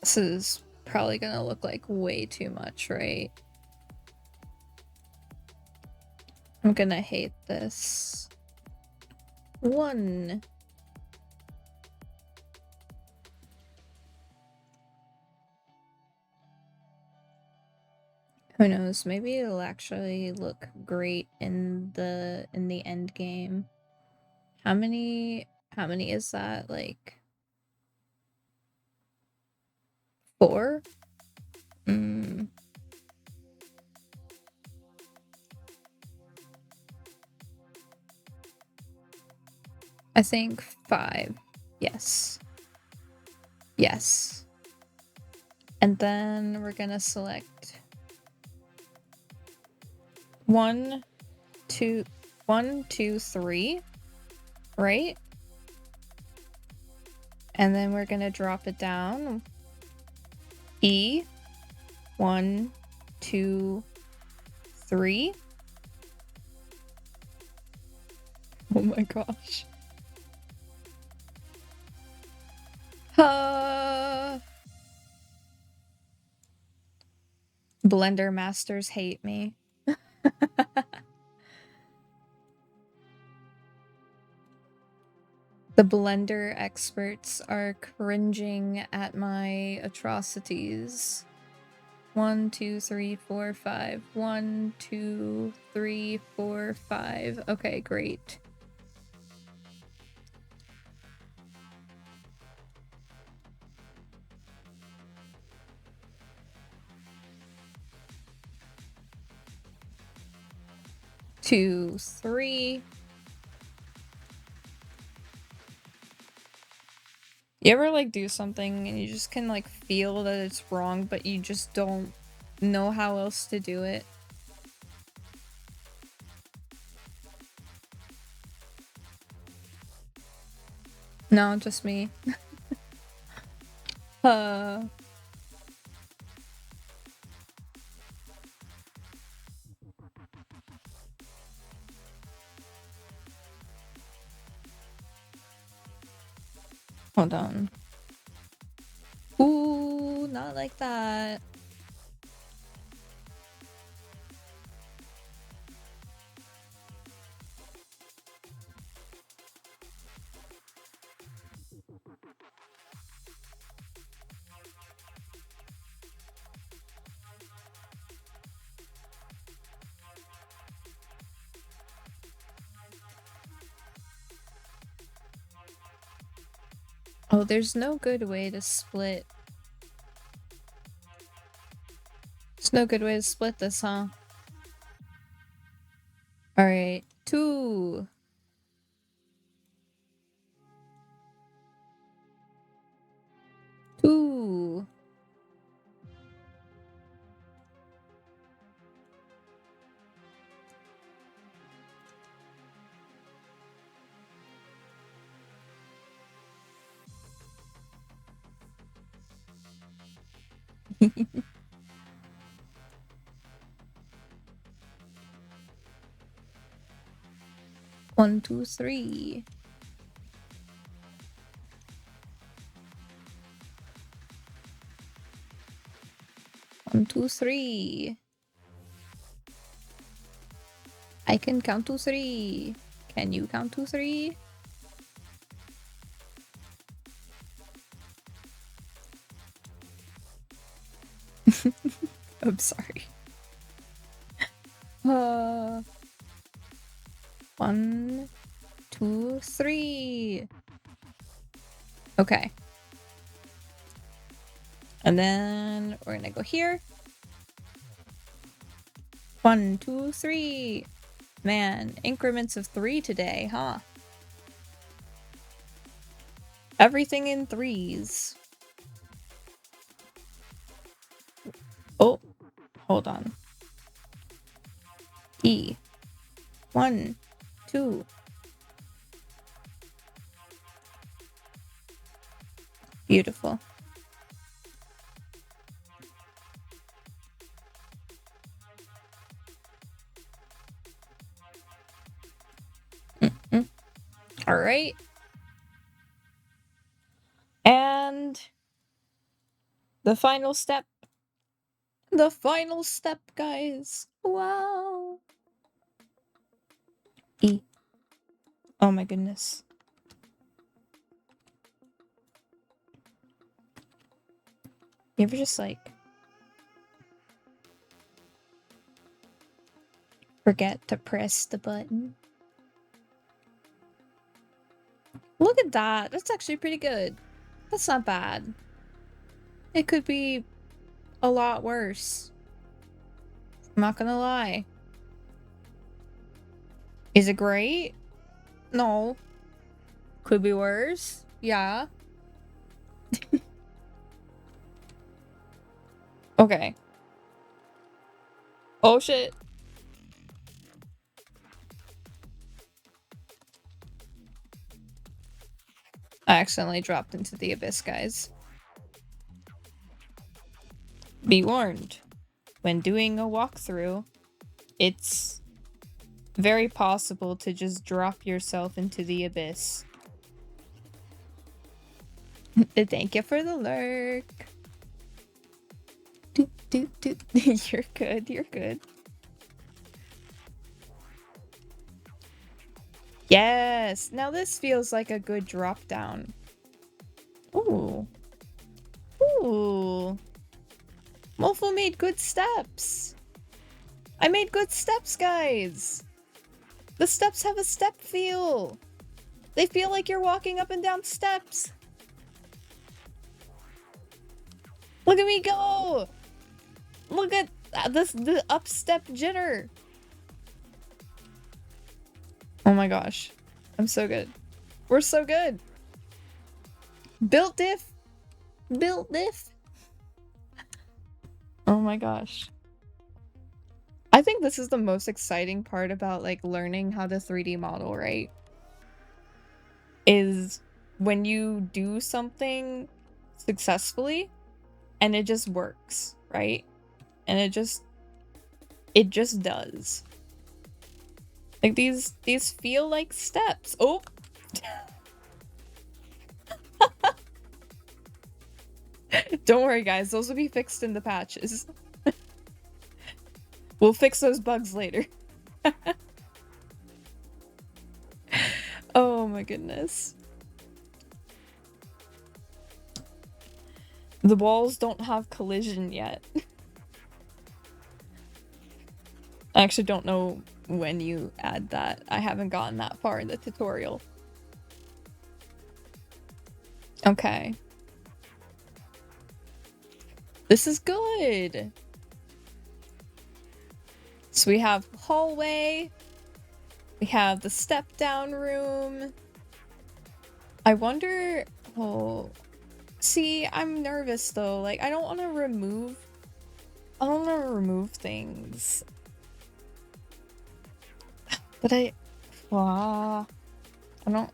This is probably gonna look like way too much, right? I'm gonna hate this. 1. Who knows? Maybe it'll actually look great in the end game. How many is that? Like 4? I think 5. Yes. Yes. And then we're gonna select 1, 2, 3, right? And then we're gonna drop it down. E, 1, 2, 3. Oh my gosh. Blender masters hate me. The Blender experts are cringing at my atrocities. 1, 2, 3, 4, 5. 1, 2, 3, 4, 5. Okay, great. Two, 3. You ever like do something and you just can like feel that it's wrong, but you just don't know how else to do it? No, just me. Hold on. Ooh, not like that. Oh, there's no good way to split. There's no good way to split this, huh? Alright, 2. 2. One, 2, 3. One, 2, 3. I can count to 3. Can you count to 3? I'm sorry. 1, 2, 3. Okay. And then we're gonna go here. 1, 2, 3. Man, increments of 3 today, huh? Everything in 3s. Oh, hold on. E. 1, 2. Beautiful. All right. And the final step. The final step, guys. Wow. E. Oh my goodness. You ever just like forget to press the button? Look at that. That's actually pretty good. That's not bad. It could be a lot worse. I'm not gonna lie. Is it great? No. Could be worse? Yeah. Okay. Oh shit. I accidentally dropped into the abyss, guys. Be warned. When doing a walkthrough, it's very possible to just drop yourself into the abyss. Thank you for the lurk. You're good, you're good. Yes! Now this feels like a good drop down. Ooh. Ooh. Mofo made good steps. I made good steps, guys. The steps have a step feel. They feel like you're walking up and down steps. Look at me go! Look at this, the up step jitter. Oh my gosh. I'm so good. We're so good. Built diff. Built diff. Oh my gosh. I think this is the most exciting part about like learning how to 3D model, right? Is when you do something successfully and it just works, right? And it just does. Like these feel like steps. Oh. Don't worry guys, those will be fixed in the patches. We'll fix those bugs later. Oh my goodness. The walls don't have collision yet. I actually don't know when you add that. I haven't gotten that far in the tutorial. Okay. This is good. So we have hallway. We have the step down room. I wonder... Oh... See, I'm nervous though. Like, I don't want to remove... I don't want to remove things. But I don't...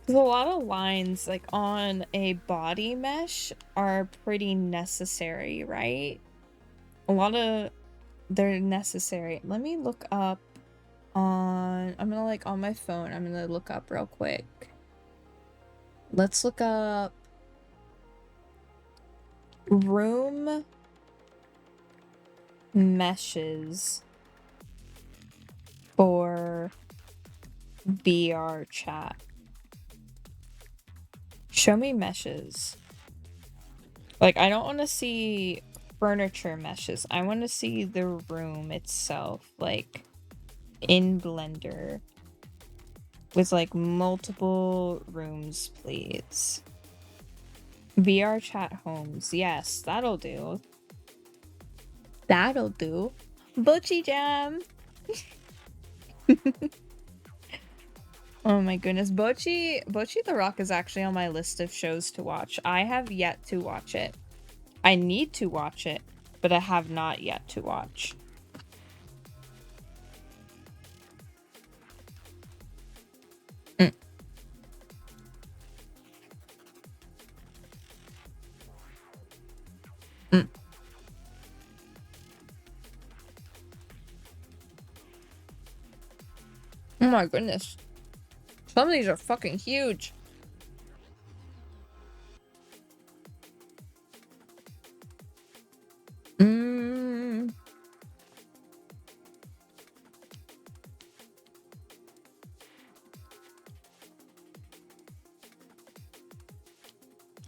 There's a lot of lines, like, on a body mesh are pretty necessary, right? A lot of... They're necessary. Let me look up on... I'm gonna, like, on my phone, I'm gonna look up real quick. Let's look up... room meshes for VR chat. Show me meshes. Like, I don't want to see furniture meshes. I want to see the room itself, like, in Blender. With, like, multiple rooms, please. VR chat homes. Yes, that'll do. That'll do. Butchie Jam! Oh my goodness. Bocchi the Rock is actually on my list of shows to watch. I have yet to watch it. I need to watch it, but I have not yet to watch. Mm. Oh my goodness. Some of these are fucking huge.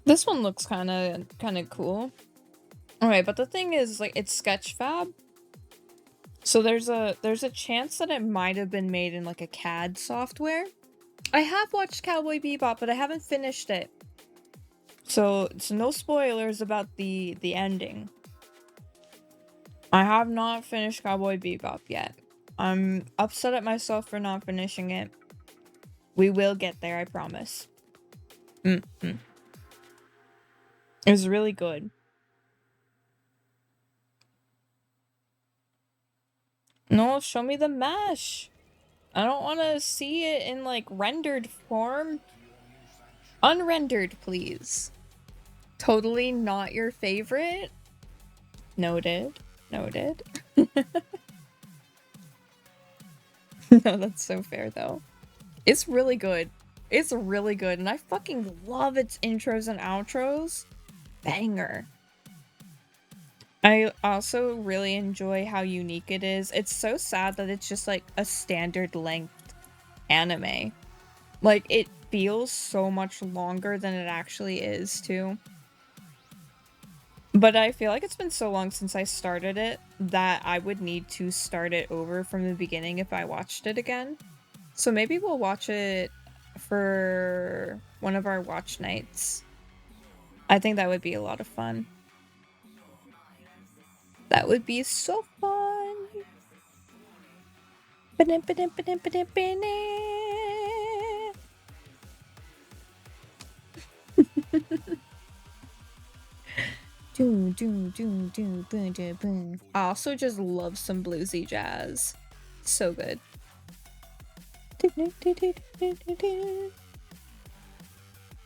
This one looks kind of cool. Alright, but the thing is, like, it's Sketchfab. So there's a chance that it might have been made in like a CAD software. I have watched Cowboy Bebop, but I haven't finished it. So no spoilers about the ending. I have not finished Cowboy Bebop yet. I'm upset at myself for not finishing it. We will get there, I promise. It was really good. No, show me the mesh. I don't want to see it in like rendered form. Unrendered, please. Totally not your favorite? Noted. Noted. No, that's so fair though. It's really good. It's really good, and I fucking love its intros and outros. Banger. I also really enjoy how unique it is. It's so sad that it's just like a standard length anime. Like, it feels so much longer than it actually is, too. But I feel like it's been so long since I started it that I would need to start it over from the beginning if I watched it again. So maybe we'll watch it for one of our watch nights. I think that would be a lot of fun. That would be so fun. I also just love some bluesy jazz. So good.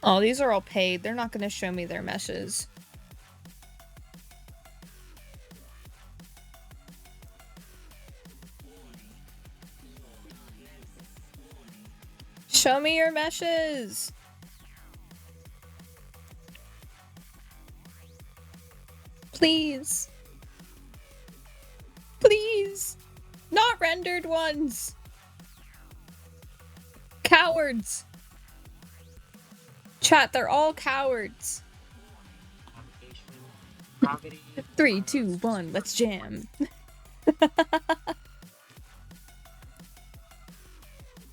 Oh, these are all paid. They're not going to show me their meshes. Show me your meshes! Please. Please. Not rendered ones. Cowards. Chat, they're all cowards. 3, 2, 1, let's jam.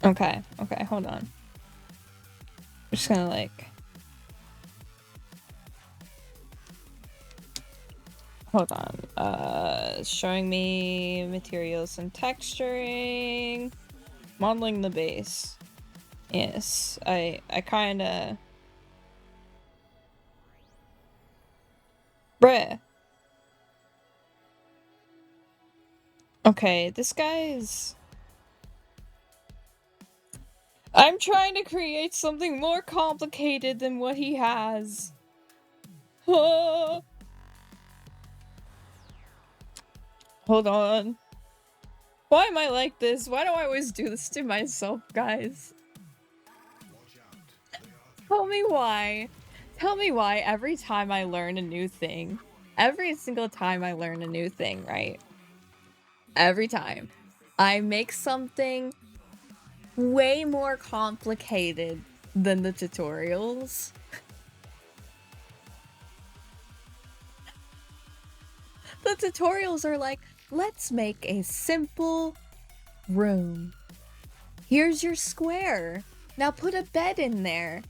Okay, hold on. I'm just gonna like... Hold on. Showing me materials and texturing. Modeling the base. Yes, I kinda... Bruh. Okay, this guy's... I'm trying to create something more complicated than what he has. Oh. Hold on. Why am I like this? Why do I always do this to myself, guys? Tell me why. Tell me why every time I learn a new thing. Every single time I learn a new thing, right? Every time. I make something way more complicated than the tutorials. The tutorials are like, let's make a simple room. Here's your square. Now put a bed in there.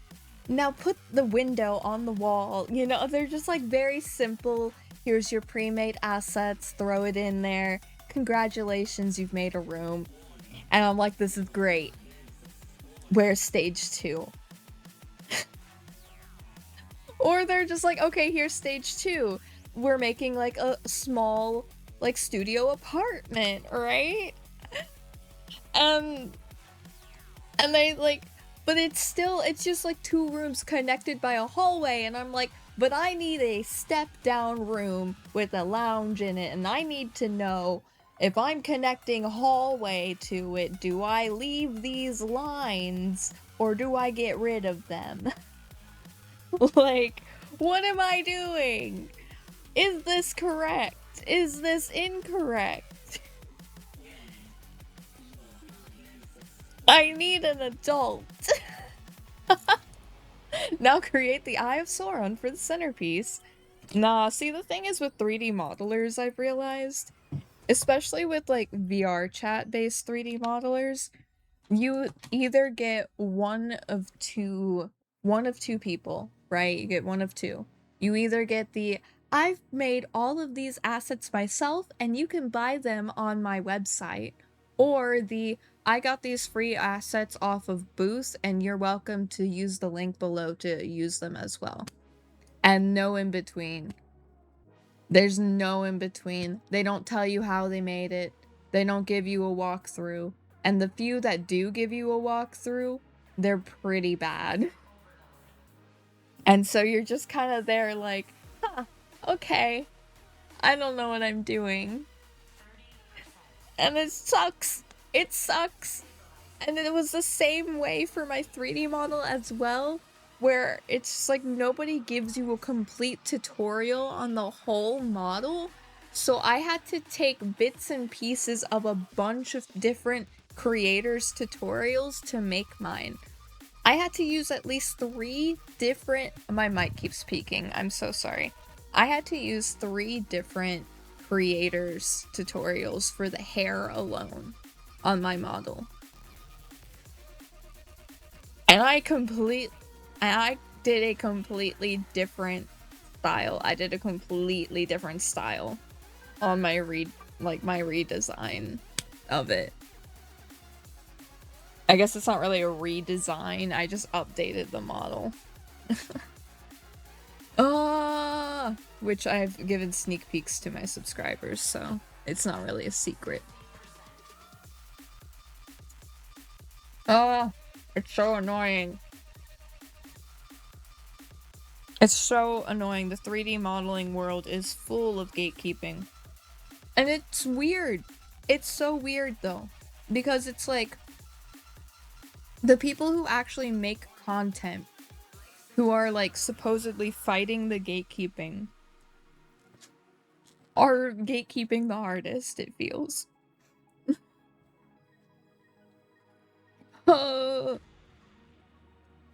Now put the window on the wall. You know, they're just like very simple. Here's your pre-made assets, throw it in there. Congratulations, you've made a room. And I'm like, this is great. Where's stage 2? Or they're just like, okay, here's stage 2. We're making like a small like studio apartment, right? And they like, but it's just like 2 rooms connected by a hallway, and I'm like, but I need a step down room with a lounge in it, and I need to know if I'm connecting hallway to it, do I leave these lines or do I get rid of them? Like, what am I doing? Is this correct? Is this incorrect? I need an adult. Now create the Eye of Sauron for the centerpiece. Nah, see, the thing is with 3D modelers, I've realized, especially with like VR chat based 3D modelers, you either get one of two people, right? You get one of two. You either get the I've made all of these assets myself and you can buy them on my website, or the I got these free assets off of Booth and you're welcome to use the link below to use them as well. And no in between. There's no in between. They don't tell you how they made it. They don't give you a walkthrough. And the few that do give you a walkthrough, they're pretty bad. And so you're just kind of there like, huh, okay, I don't know what I'm doing. And it sucks. It sucks. And it was the same way for my 3D model as well, where it's just like nobody gives you a complete tutorial on the whole model. So I had to take bits and pieces of a bunch of different creators' tutorials to make mine. I had to use at least 3 different... My mic keeps peaking. I'm so sorry. I had to use 3 different creators' tutorials for the hair alone on my model. And I did a completely different style. I did a completely different style on my redesign of it. I guess it's not really a redesign, I just updated the model. Which I've given sneak peeks to my subscribers, so it's not really a secret. It's so annoying. It's so annoying. The 3D modeling world is full of gatekeeping. And it's weird. It's so weird though. Because it's like, the people who actually make content, who are like supposedly fighting the gatekeeping, are gatekeeping the artist, it feels.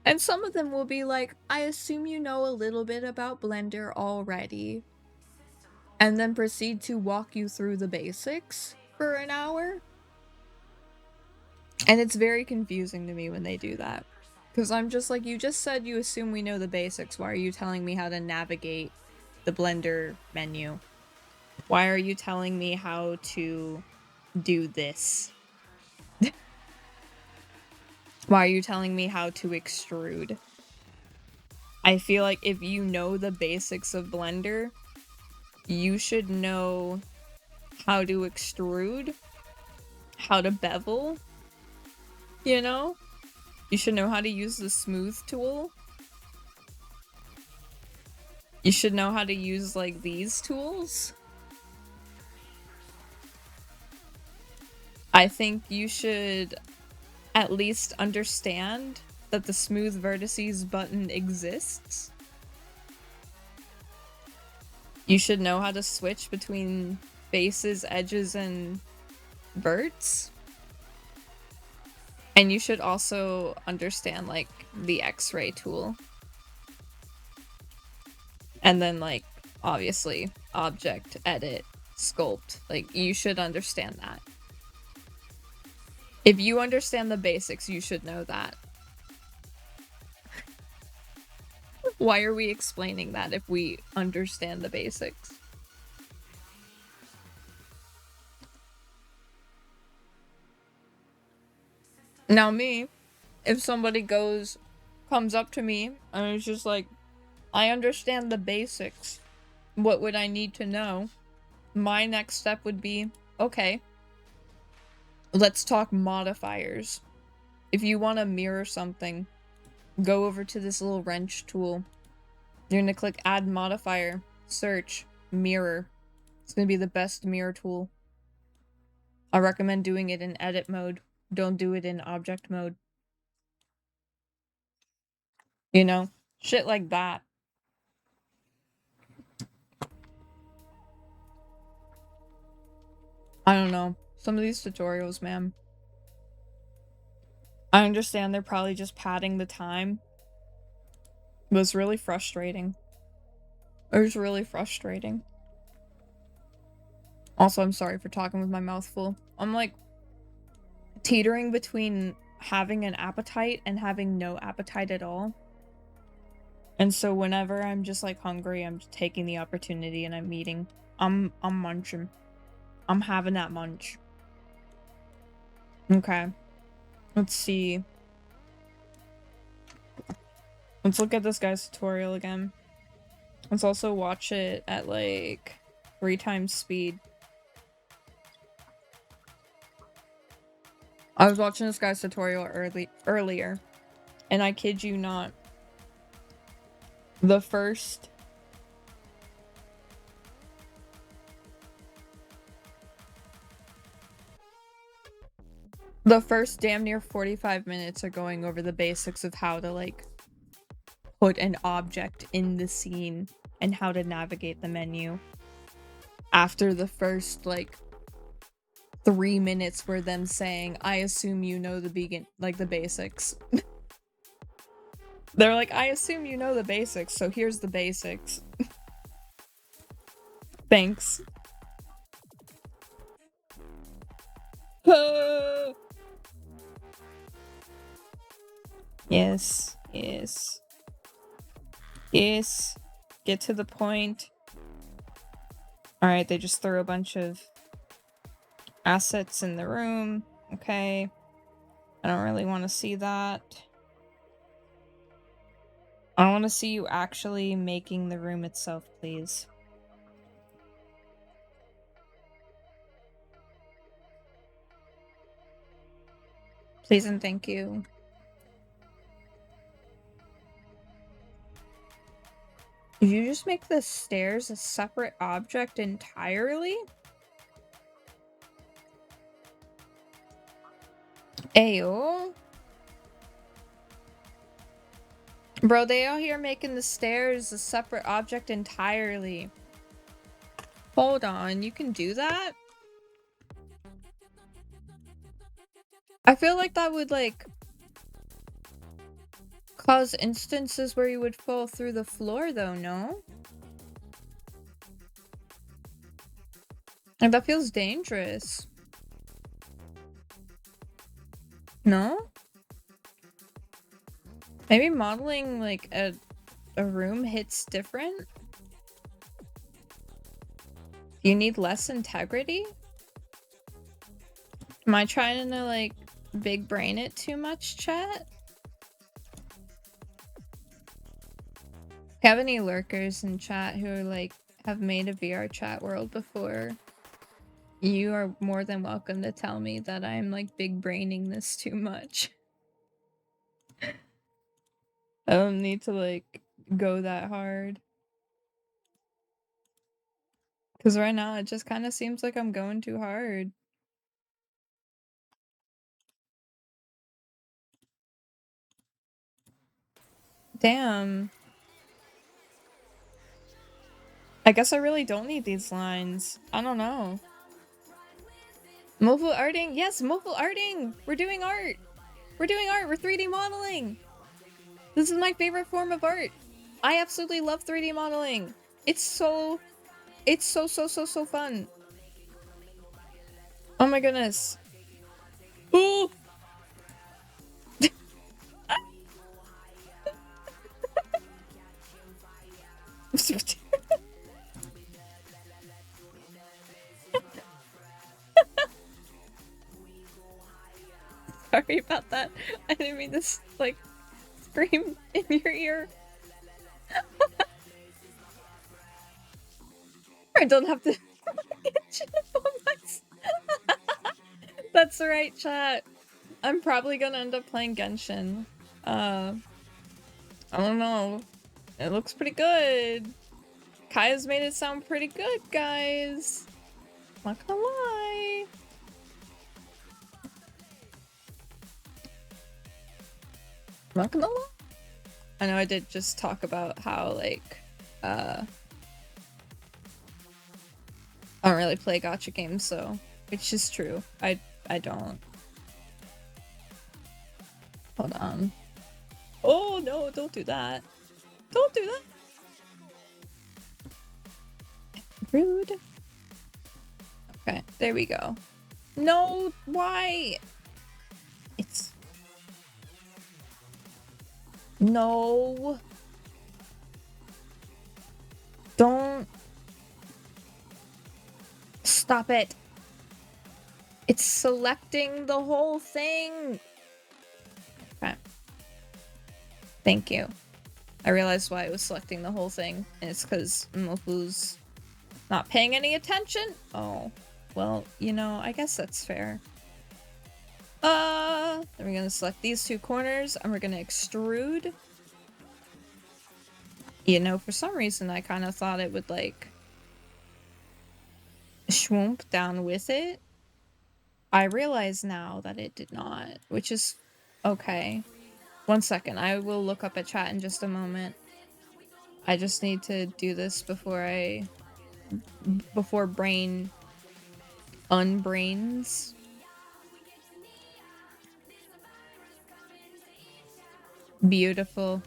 And some of them will be like, I assume you know a little bit about Blender already. And then proceed to walk you through the basics for an hour. And it's very confusing to me when they do that. Because I'm just like, you just said you assume we know the basics. Why are you telling me how to navigate the Blender menu? Why are you telling me how to do this? Why are you telling me how to extrude? I feel like if you know the basics of Blender, you should know how to extrude, how to bevel, you know? You should know how to use the smooth tool. You should know how to use, like, these tools. I think you should at least understand that the smooth vertices button exists. You should know how to switch between faces, edges, and verts. And you should also understand, like, the X-ray tool. And then, like, obviously, object, edit, sculpt. Like, you should understand that. If you understand the basics, you should know that. Why are we explaining that if we understand the basics? Now me, if somebody comes up to me and is just like, I understand the basics, what would I need to know? My next step would be, okay, let's talk modifiers. If you want to mirror something, go over to this little wrench tool. You're gonna click add modifier, search, mirror. It's gonna be the best mirror tool. I recommend doing it in edit mode. Don't do it in object mode. You know, shit like that. I don't know. Some of these tutorials, man. I understand they're probably just padding the time. But it's really frustrating. It was really frustrating. Also, I'm sorry for talking with my mouth full. I'm like teetering between having an appetite and having no appetite at all. And so whenever I'm just like hungry, I'm just taking the opportunity and I'm eating. I'm munching. I'm having that munch. Okay. Let's see. Let's look at this guy's tutorial again. Let's also watch it at like 3 times speed. I was watching this guy's tutorial earlier, and I kid you not, the first damn near 45 minutes are going over the basics of how to like put an object in the scene and how to navigate the menu. After the first like 3 minutes were them saying, I assume you know the the basics. They're like, I assume you know the basics, so here's the basics. Thanks. Yes, yes. Yes. Get to the point. Alright, they just threw a bunch of assets in the room. Okay. I don't really want to see that. I want to see you actually making the room itself, please. Please and thank you. Did you just make the stairs a separate object entirely? Ayo. Bro, they out here making the stairs a separate object entirely. Hold on, you can do that? I feel like that would, like, cause instances where you would fall through the floor, though, no? And that feels dangerous. No? Maybe modeling, like, a room hits different? You need less integrity? Am I trying to, like, big brain it too much, chat? Have any lurkers in chat who are, like, have made a VR chat world before? You are more than welcome to tell me that I'm, like, big braining this too much. I don't need to, like, go that hard. Because right now it just kind of seems like I'm going too hard. Damn. I guess I really don't need these lines. I don't know. Mobile arting? Yes, mobile arting! We're doing art! We're doing art! We're 3D modeling! This is my favorite form of art! I absolutely love 3D modeling! It's so fun! Oh my goodness. Ooh! Sorry about that. I didn't mean to, like, scream in your ear. I don't have to get shit on myself. That's right, chat. I'm probably gonna end up playing Genshin. I don't know. It looks pretty good. Kaya's made it sound pretty good, guys. Not gonna lie. Not gonna lie. I know I did just talk about how, like, I don't really play gacha games, so which is true. I don't. Hold on. Oh no, don't do that. Don't do that. Rude. Okay, there we go. No, why? It's... No. Don't. Stop it. It's selecting the whole thing. Okay. Thank you. I realized why it was selecting the whole thing, and it's because Mofu's not paying any attention. Oh, well, you know, I guess that's fair. Then we're gonna select these two corners, and we're gonna extrude. You know, for some reason, I kind of thought it would, like, swoop down with it. I realize now that it did not, which is okay. 1 second, I will look up at chat in just a moment. I just need to do this before brain unbrains. Beautiful.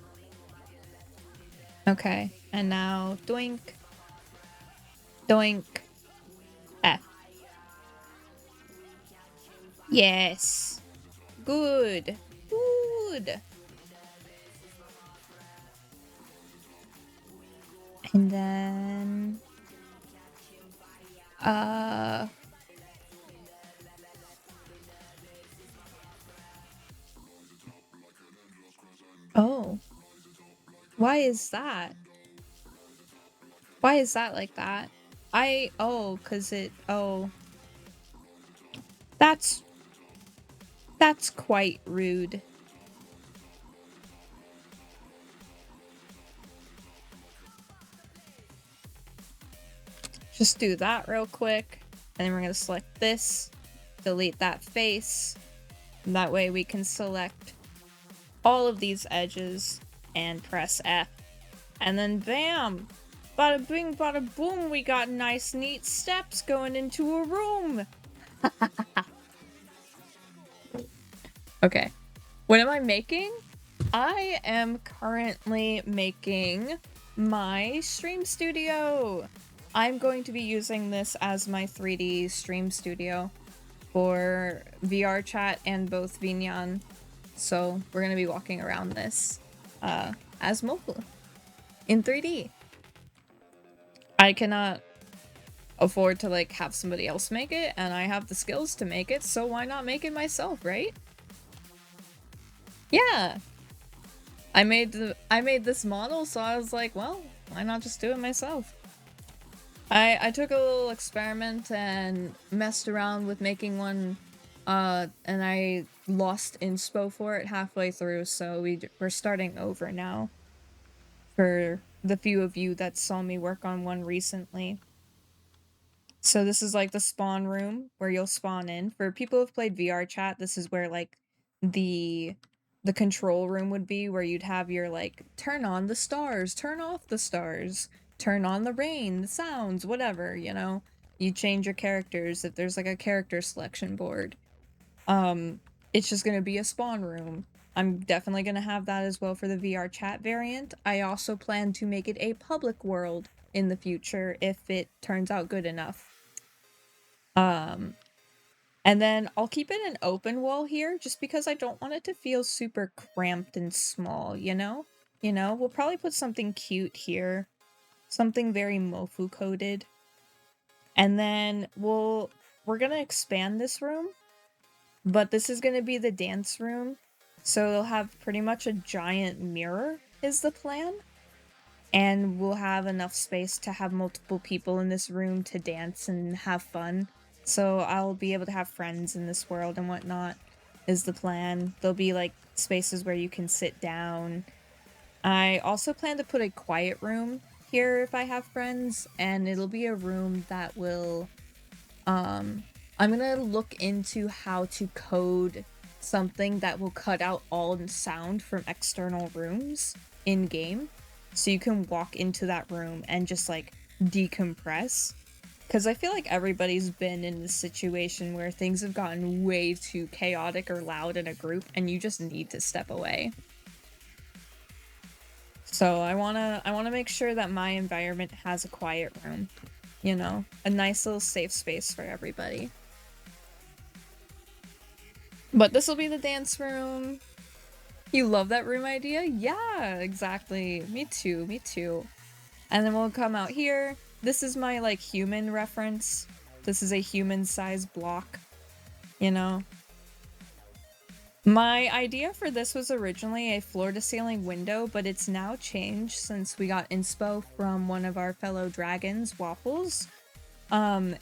Okay, and now doink. Doink. F. Yes. Good. Good. And then... Oh. Why is that? Why is that like that? Oh, 'cause it... Oh. That's quite rude. Just do that real quick. And then we're gonna select this. Delete that face. And that way we can select all of these edges and press F. And then bam! Bada bing, bada boom, we got nice neat steps going into a room! Okay. What am I making? I am currently making my stream studio! I'm going to be using this as my 3D stream studio for VR chat and both Vinyan. So we're gonna be walking around this as Mofu in 3D. I cannot afford to, like, have somebody else make it, and I have the skills to make it, so why not make it myself, right? Yeah. I made this model, so I was like, well, why not just do it myself? I took a little experiment and messed around with making one, and I lost inspo for it halfway through, so we're starting over now. For the few of you that saw me work on one recently. So this is like the spawn room where you'll spawn in. For people who've played VR chat, this is where, like, the control room would be, where you'd have your, like, turn on the stars, turn off the stars, turn on the rain, the sounds, whatever, you know? You change your characters if there's, like, a character selection board. It's just gonna be a spawn room. I'm definitely gonna have that as well for the VR chat variant. I also plan to make it a public world in the future if it turns out good enough. And then I'll keep it an open wall here just because I don't want it to feel super cramped and small, you know? You know, we'll probably put something cute here. Something very Mofu coded. And then we're gonna expand this room But this is gonna be the dance room. So it'll have pretty much a giant mirror is the plan. And we'll have enough space to have multiple people in this room to dance and have fun. So I'll be able to have friends in this world and whatnot is the plan. There'll be like spaces where you can sit down. I also plan to put a quiet room here if I have friends, and it'll be a room that will I'm gonna look into how to code something that will cut out all the sound from external rooms in game, so you can walk into that room and just like decompress. Because I feel like everybody's been in this situation where things have gotten way too chaotic or loud in a group and you just need to step away. So I wanna make sure that my environment has a quiet room. You know, a nice little safe space for everybody. But this will be the dance room. You love that room idea? Yeah, exactly. Me too, me too. And then we'll come out here. This is my, like, human reference. This is a human-sized block, you know? My idea for this was originally a floor-to-ceiling window, but it's now changed since we got inspo from one of our fellow dragons, Waffles.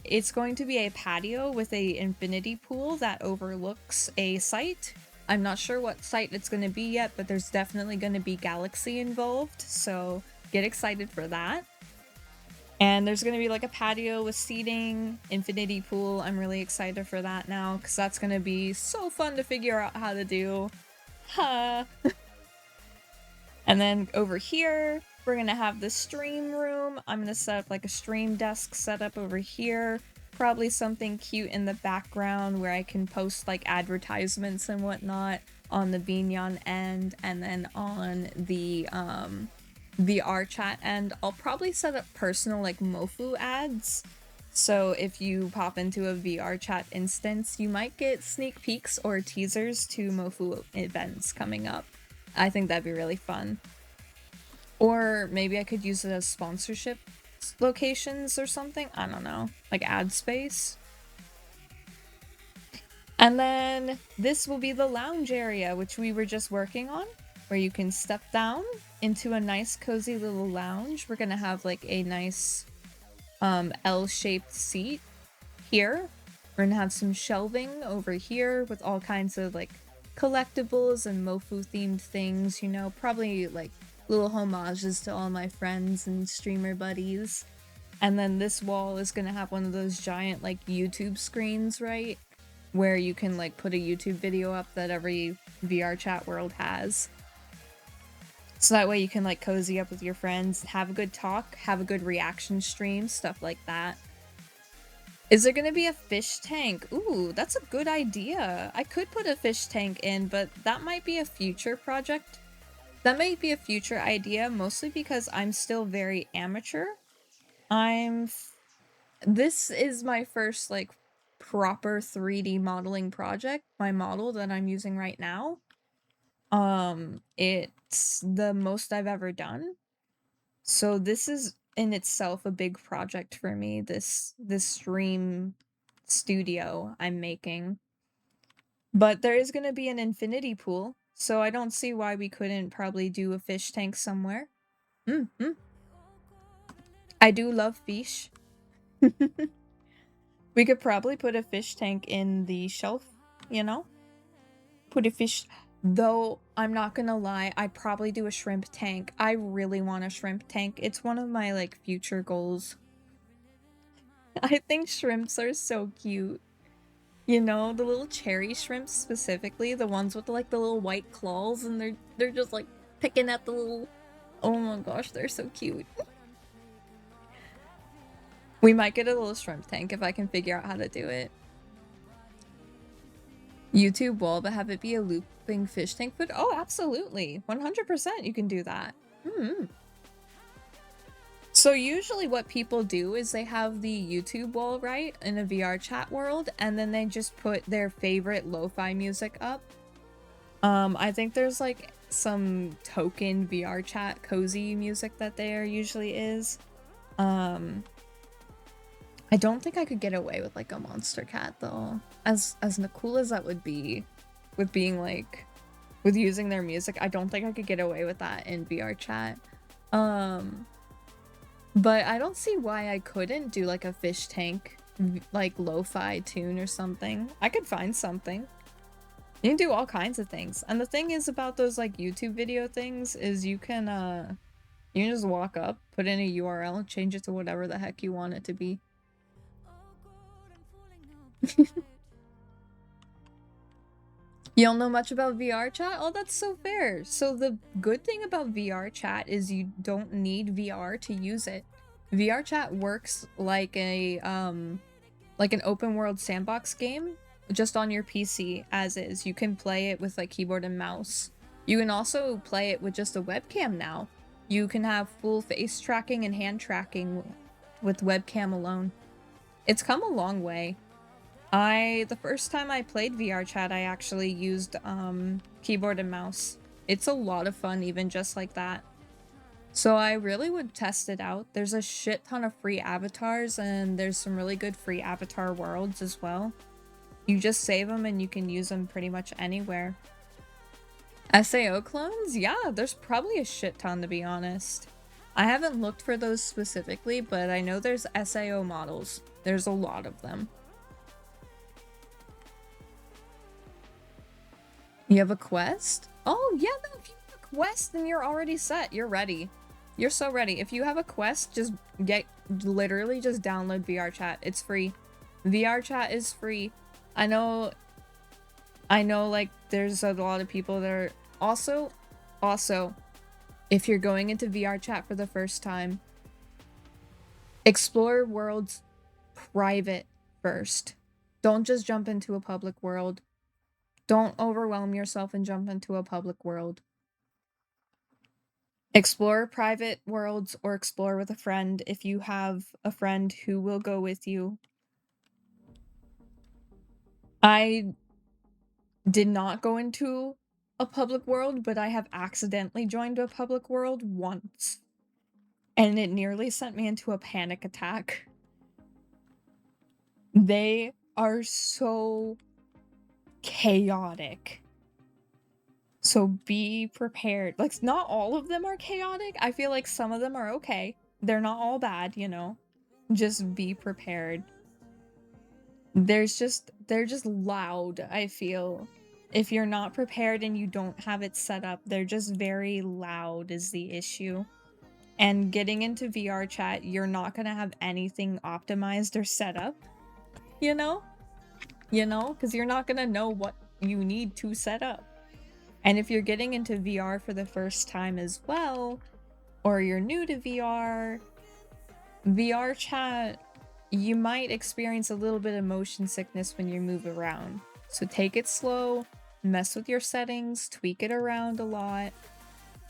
It's going to be a patio with a infinity pool that overlooks a site. I'm not sure what site it's going to be yet, but there's definitely going to be Galaxy involved, so get excited for that. And there's going to be like a patio with seating, infinity pool. I'm really excited for that now, because that's going to be so fun to figure out how to do. Ha! And then over here, we're gonna have the stream room. I'm gonna set up like a stream desk setup over here. Probably something cute in the background where I can post like advertisements and whatnot on the Vignon end, and then on the VR chat end, I'll probably set up personal like Mofu ads. So if you pop into a VR chat instance, you might get sneak peeks or teasers to Mofu events coming up. I think that'd be really fun. Or maybe I could use it as sponsorship locations or something. I don't know. Like ad space. And then this will be the lounge area, which we were just working on, where you can step down into a nice cozy little lounge. We're gonna have like a nice L-shaped seat here. We're gonna have some shelving over here with all kinds of like collectibles and Mofu themed things, you know, probably like little homages to all my friends and streamer buddies. And then this wall is gonna have one of those giant like YouTube screens, right? Where you can like put a YouTube video up that every VR chat world has. So that way you can like cozy up with your friends, have a good talk, have a good reaction stream, stuff like that. Is there gonna be a fish tank? Ooh, that's a good idea. I could put a fish tank in, but that might be a future project. That might be a future idea, mostly because I'm still very amateur. This is my first, like, proper 3D modeling project, my model that I'm using right now. It's the most I've ever done. So this is in itself a big project for me, this stream studio I'm making. But there is going to be an infinity pool, so I don't see why we couldn't probably do a fish tank somewhere. I do love fish. We could probably put a fish tank in the shelf, you know? Put a fish... Though, I'm not gonna lie, I'd probably do a shrimp tank. I really want a shrimp tank. It's one of my, like, future goals. I think shrimps are so cute. You know, the little cherry shrimps specifically, the ones with, like, the little white claws, and they're just, like, picking at the little... Oh my gosh, they're so cute. We might get a little shrimp tank if I can figure out how to do it. YouTube wall, but have it be a looping fish tank food? Oh, absolutely. 100% you can do that. So usually what people do is they have the YouTube wall, right, in a VR chat world, and then they just put their favorite lo-fi music up. I think there's like some token VR chat cozy music that there usually is. I I don't think I could get away with like a monster cat though. As cool as that would be, with being like, with using their music, I don't think I could get away with that in VR chat. But I don't see why I couldn't do like a fish tank, like lo-fi tune or something. I could find something. You can do all kinds of things. And the thing is about those like YouTube video things is you can just walk up, put in a URL, and change it to whatever the heck you want it to be. You don't know much about VR chat? Oh, that's so fair. So the good thing about VR chat is you don't need VR to use it. VR chat works like an open world sandbox game just on your PC as is. You can play it with like keyboard and mouse. You can also play it with just a webcam now. You can have full face tracking and hand tracking with webcam alone. It's come a long way. The first time I played VR chat, I actually used keyboard and mouse. It's a lot of fun even just like that. So I really would test it out. There's a shit ton of free avatars and there's some really good free avatar worlds as well. You just save them and you can use them pretty much anywhere. SAO clones? Yeah, there's probably a shit ton to be honest. I haven't looked for those specifically, but I know there's SAO models. There's a lot of them. You have a quest? Oh, yeah, no, if you have a quest, then you're already set. You're ready. You're so ready. If you have a quest, literally just download VR chat. It's free. VR chat is free. I know, like, there's a lot of people that are also, if you're going into VR chat for the first time, explore worlds private first. Don't just jump into a public world. Don't overwhelm yourself and jump into a public world. Explore private worlds or explore with a friend if you have a friend who will go with you. I did not go into a public world, but I have accidentally joined a public world once. And it nearly sent me into a panic attack. They are so chaotic. So be prepared. Like, not all of them are chaotic. I feel like some of them are okay. They're not all bad, you know? Just be prepared. They're just loud, I feel. If you're not prepared and you don't have it set up, they're just very loud is the issue. And getting into VR chat, you're not gonna have anything optimized or set up, you know? Because you're not gonna know what you need to set up. And if you're getting into VR for the first time as well, or you're new to VR chat, you might experience a little bit of motion sickness when you move around. So take it slow, mess with your settings, tweak it around a lot,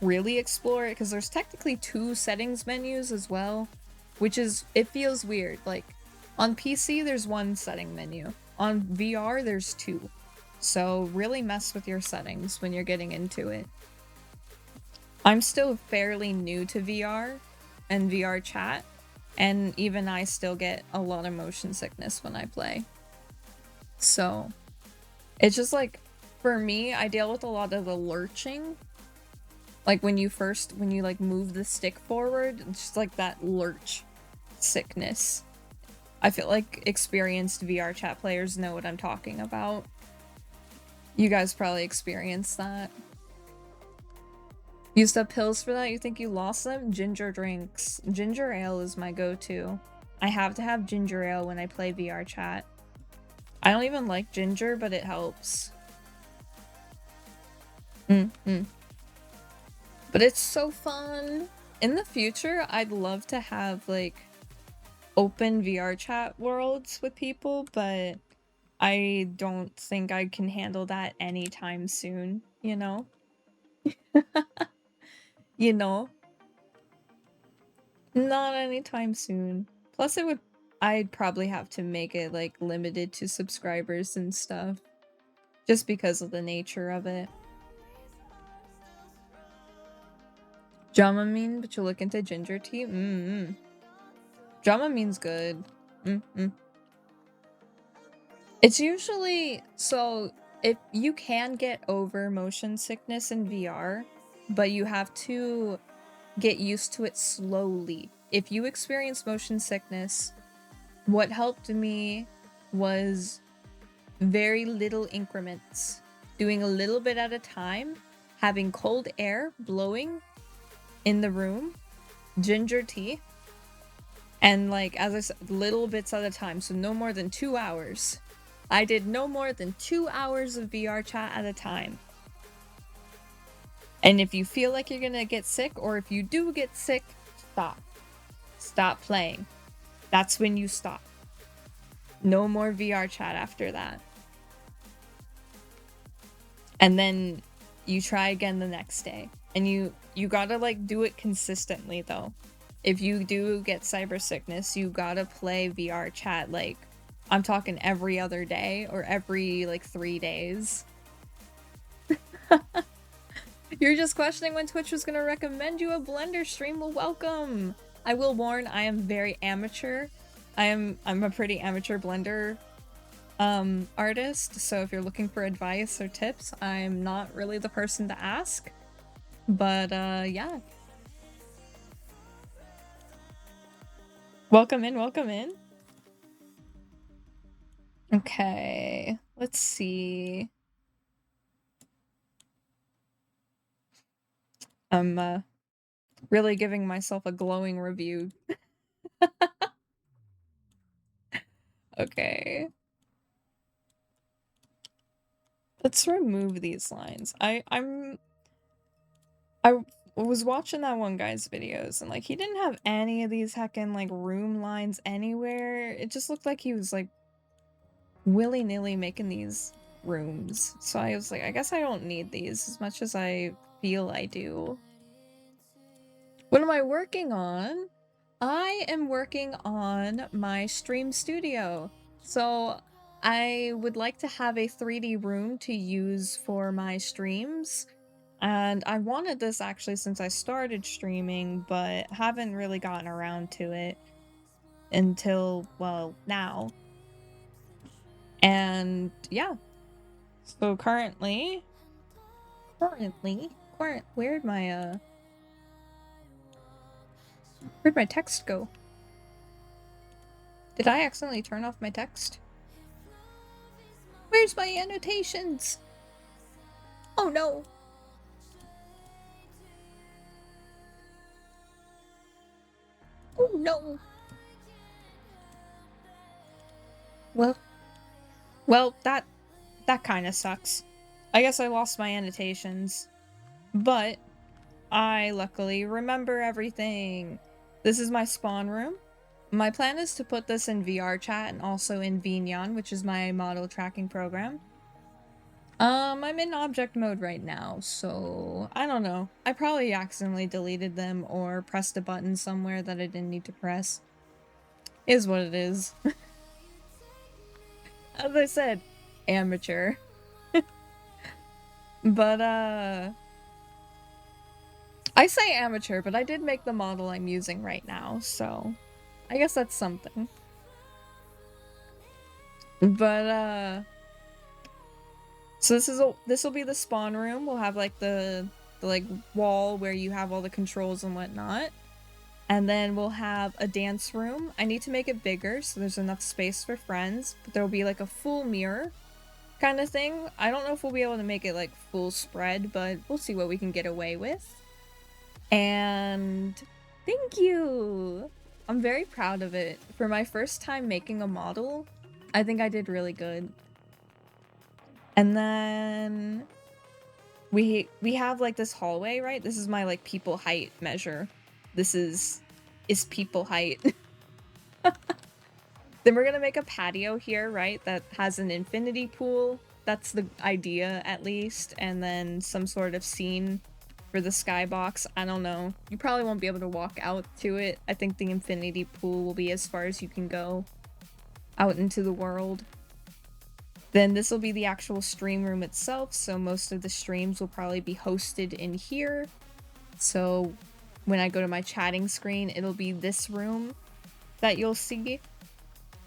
really explore it, because there's technically 2 settings menus as well, which is, it feels weird. Like, on PC, there's 1 setting menu. On VR, there's 2. So really mess with your settings when you're getting into it. I'm still fairly new to VR and VR chat, and even I still get a lot of motion sickness when I play. So it's just like, for me, I deal with a lot of the lurching. Like when you like move the stick forward, it's just like that lurch sickness. I feel like experienced VR chat players know what I'm talking about. You guys probably experienced that. Used up pills for that? You think you lost them? Ginger drinks. Ginger ale is my go-to. I have to have ginger ale when I play VR chat. I don't even like ginger, but it helps. But it's so fun. In the future, I'd love to have like open VR chat worlds with people, but I don't think I can handle that anytime soon, you know? You know? Not anytime soon. Plus I'd probably have to make it like limited to subscribers and stuff. Just because of the nature of it. Dramamine, but you look into ginger tea? Dramamine's good. It's usually, so if you can get over motion sickness in VR, but you have to get used to it slowly. If you experience motion sickness, what helped me was very little increments, doing a little bit at a time, having cold air blowing in the room, ginger tea, and like, as I said, little bits at a time, so no more than 2 hours. I did no more than 2 hours of VR chat at a time. And if you feel like you're gonna get sick, or if you do get sick, stop. Stop playing. That's when you stop. No more VR chat after that. And then you try again the next day. And you gotta like do it consistently though. If you do get cyber sickness, you gotta play VR chat like, I'm talking every other day or every like 3 days. You're just questioning when Twitch was gonna recommend you a Blender stream. Well, welcome. I will warn, I am very amateur. I'm a pretty amateur Blender artist, so if you're looking for advice or tips, I'm not really the person to ask. But yeah. Welcome in, welcome in. Okay, let's see. I'm really giving myself a glowing review. Okay. Let's remove these lines. I was watching that one guy's videos and like he didn't have any of these heckin' like room lines anywhere. It just looked like he was like willy-nilly making these rooms. So I was like, I guess I don't need these as much as I feel I do. What am I working on? I am working on my stream studio. So I would like to have a 3D room to use for my streams. And I wanted this actually since I started streaming, but haven't really gotten around to it until, well, now. And yeah. So currently, where'd my text go? Did I accidentally turn off my text? Where's my annotations? Oh no. Oh no. Well, that kind of sucks. I guess I lost my annotations, but I luckily remember everything. This is my spawn room. My plan is to put this in VR chat and also in Vignon, which is my model tracking program. I'm in object mode right now, so I don't know. I probably accidentally deleted them or pressed a button somewhere that I didn't need to press. Is what it is. As I said, amateur. But, I say amateur, but I did make the model I'm using right now, so I guess that's something. But, so this will be the spawn room. We'll have like the like wall where you have all the controls and whatnot. And then we'll have a dance room. I need to make it bigger so there's enough space for friends, but there'll be like a full mirror kind of thing. I don't know if we'll be able to make it like full spread, but we'll see what we can get away with. And thank you! I'm very proud of it. For my first time making a model, I think I did really good. And then we have like this hallway, right? This is my like people height measure. This is people height. Then we're gonna make a patio here, right? That has an infinity pool. That's the idea, at least. And then some sort of scene for the skybox. I don't know. You probably won't be able to walk out to it. I think the infinity pool will be as far as you can go out into the world. Then this will be the actual stream room itself, so most of the streams will probably be hosted in here. So when I go to my chatting screen, it'll be this room that you'll see.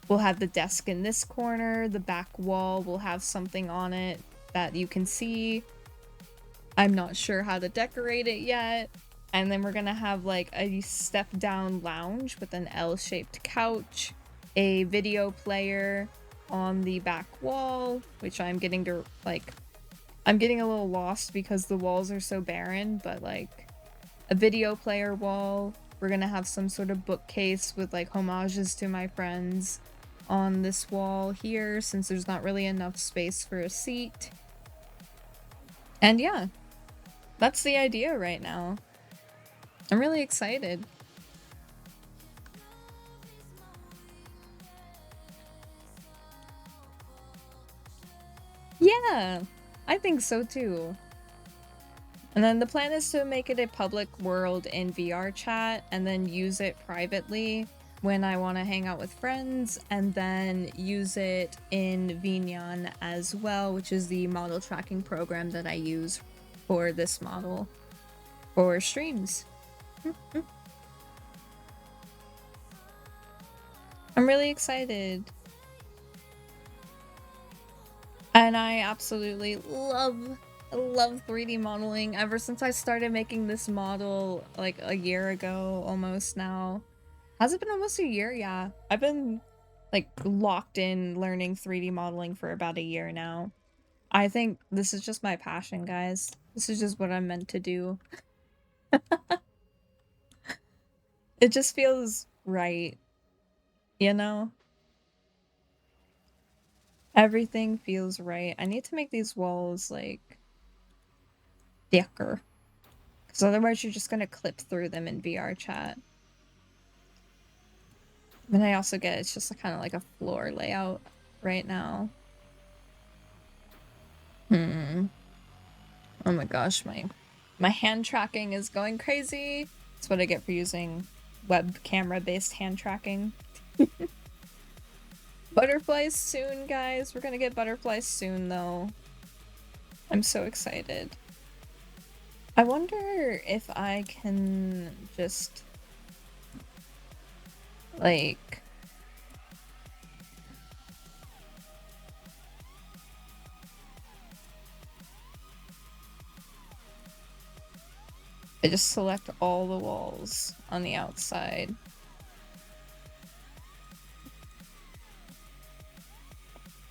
We'll have the desk in this corner, the back wall will have something on it that you can see. I'm not sure how to decorate it yet. And then we're gonna have like a step down lounge with an L-shaped couch, a video player on the back wall, which I'm getting to like, I'm getting a little lost because the walls are so barren, but like a video player wall. We're gonna have some sort of bookcase with like homages to my friends on this wall here, since there's not really enough space for a seat. And yeah, that's the idea right now. I'm really excited. Yeah, I think so too. And then the plan is to make it a public world in VR chat and then use it privately when I want to hang out with friends, and then use it in VNyan as well, which is the model tracking program that I use for this model for streams. I'm really excited. And I absolutely love 3D modeling ever since I started making this model like a year ago almost now. Has it been almost a year? Yeah. I've been like locked in learning 3D modeling for about a year now. I think this is just my passion, guys. This is just what I'm meant to do. It just feels right, you know? Everything feels right. I need to make these walls like thicker, because otherwise you're just gonna clip through them in VR chat. And I also get it's just kind of like a floor layout right now. Oh my gosh, my hand tracking is going crazy. That's what I get for using web camera based hand tracking. Butterflies soon, guys. We're gonna get butterflies soon though. I'm so excited. I wonder if I can just like I just select all the walls on the outside.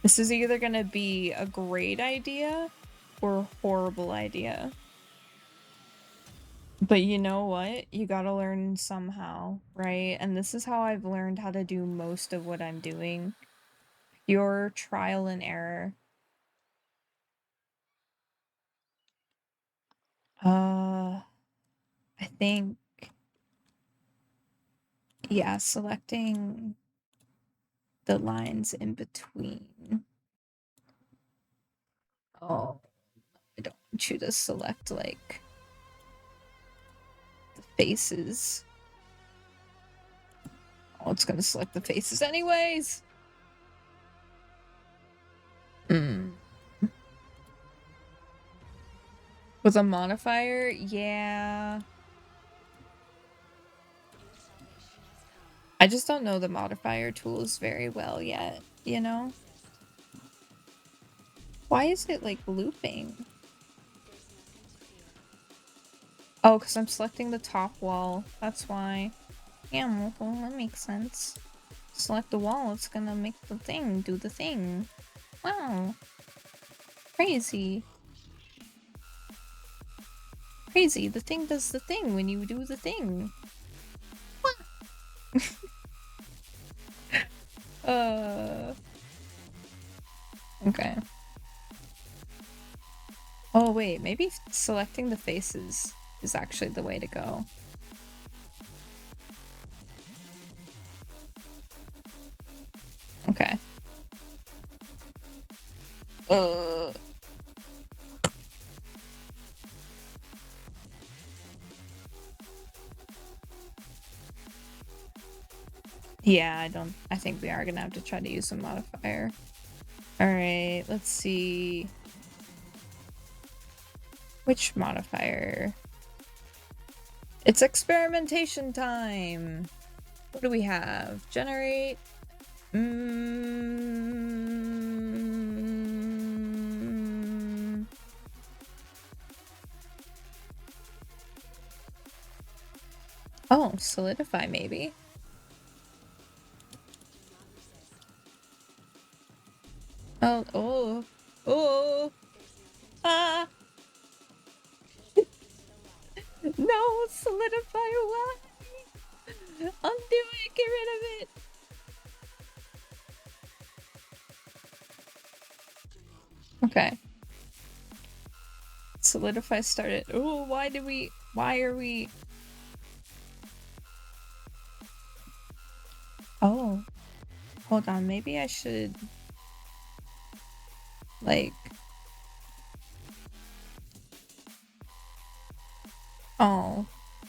This is either gonna be a great idea or a horrible idea. But you know what? You gotta learn somehow, right? And this is how I've learned how to do most of what I'm doing. Pure trial and error. I think, yeah, selecting the lines in between. Oh, I don't want you to select like the faces. Oh, it's gonna select the faces anyways. With a modifier? Yeah. I just don't know the modifier tools very well yet, you know? Why is it like looping? Oh, because I'm selecting the top wall. That's why. Yeah, well, that makes sense. Select the wall, it's gonna make the thing do the thing. Wow. Crazy. Crazy. The thing does the thing when you do the thing. What? Okay. Oh, wait. Maybe selecting the faces is actually the way to go. Okay. Yeah, I think we are gonna have to try to use a modifier. Alright, let's see. Which modifier? It's experimentation time! What do we have? Generate Oh, solidify maybe. Oh. Ah! No, solidify away! Undo it, get rid of it! Okay. Solidify started. Oh, why are we? Oh. Hold on, maybe I should... like... Oh.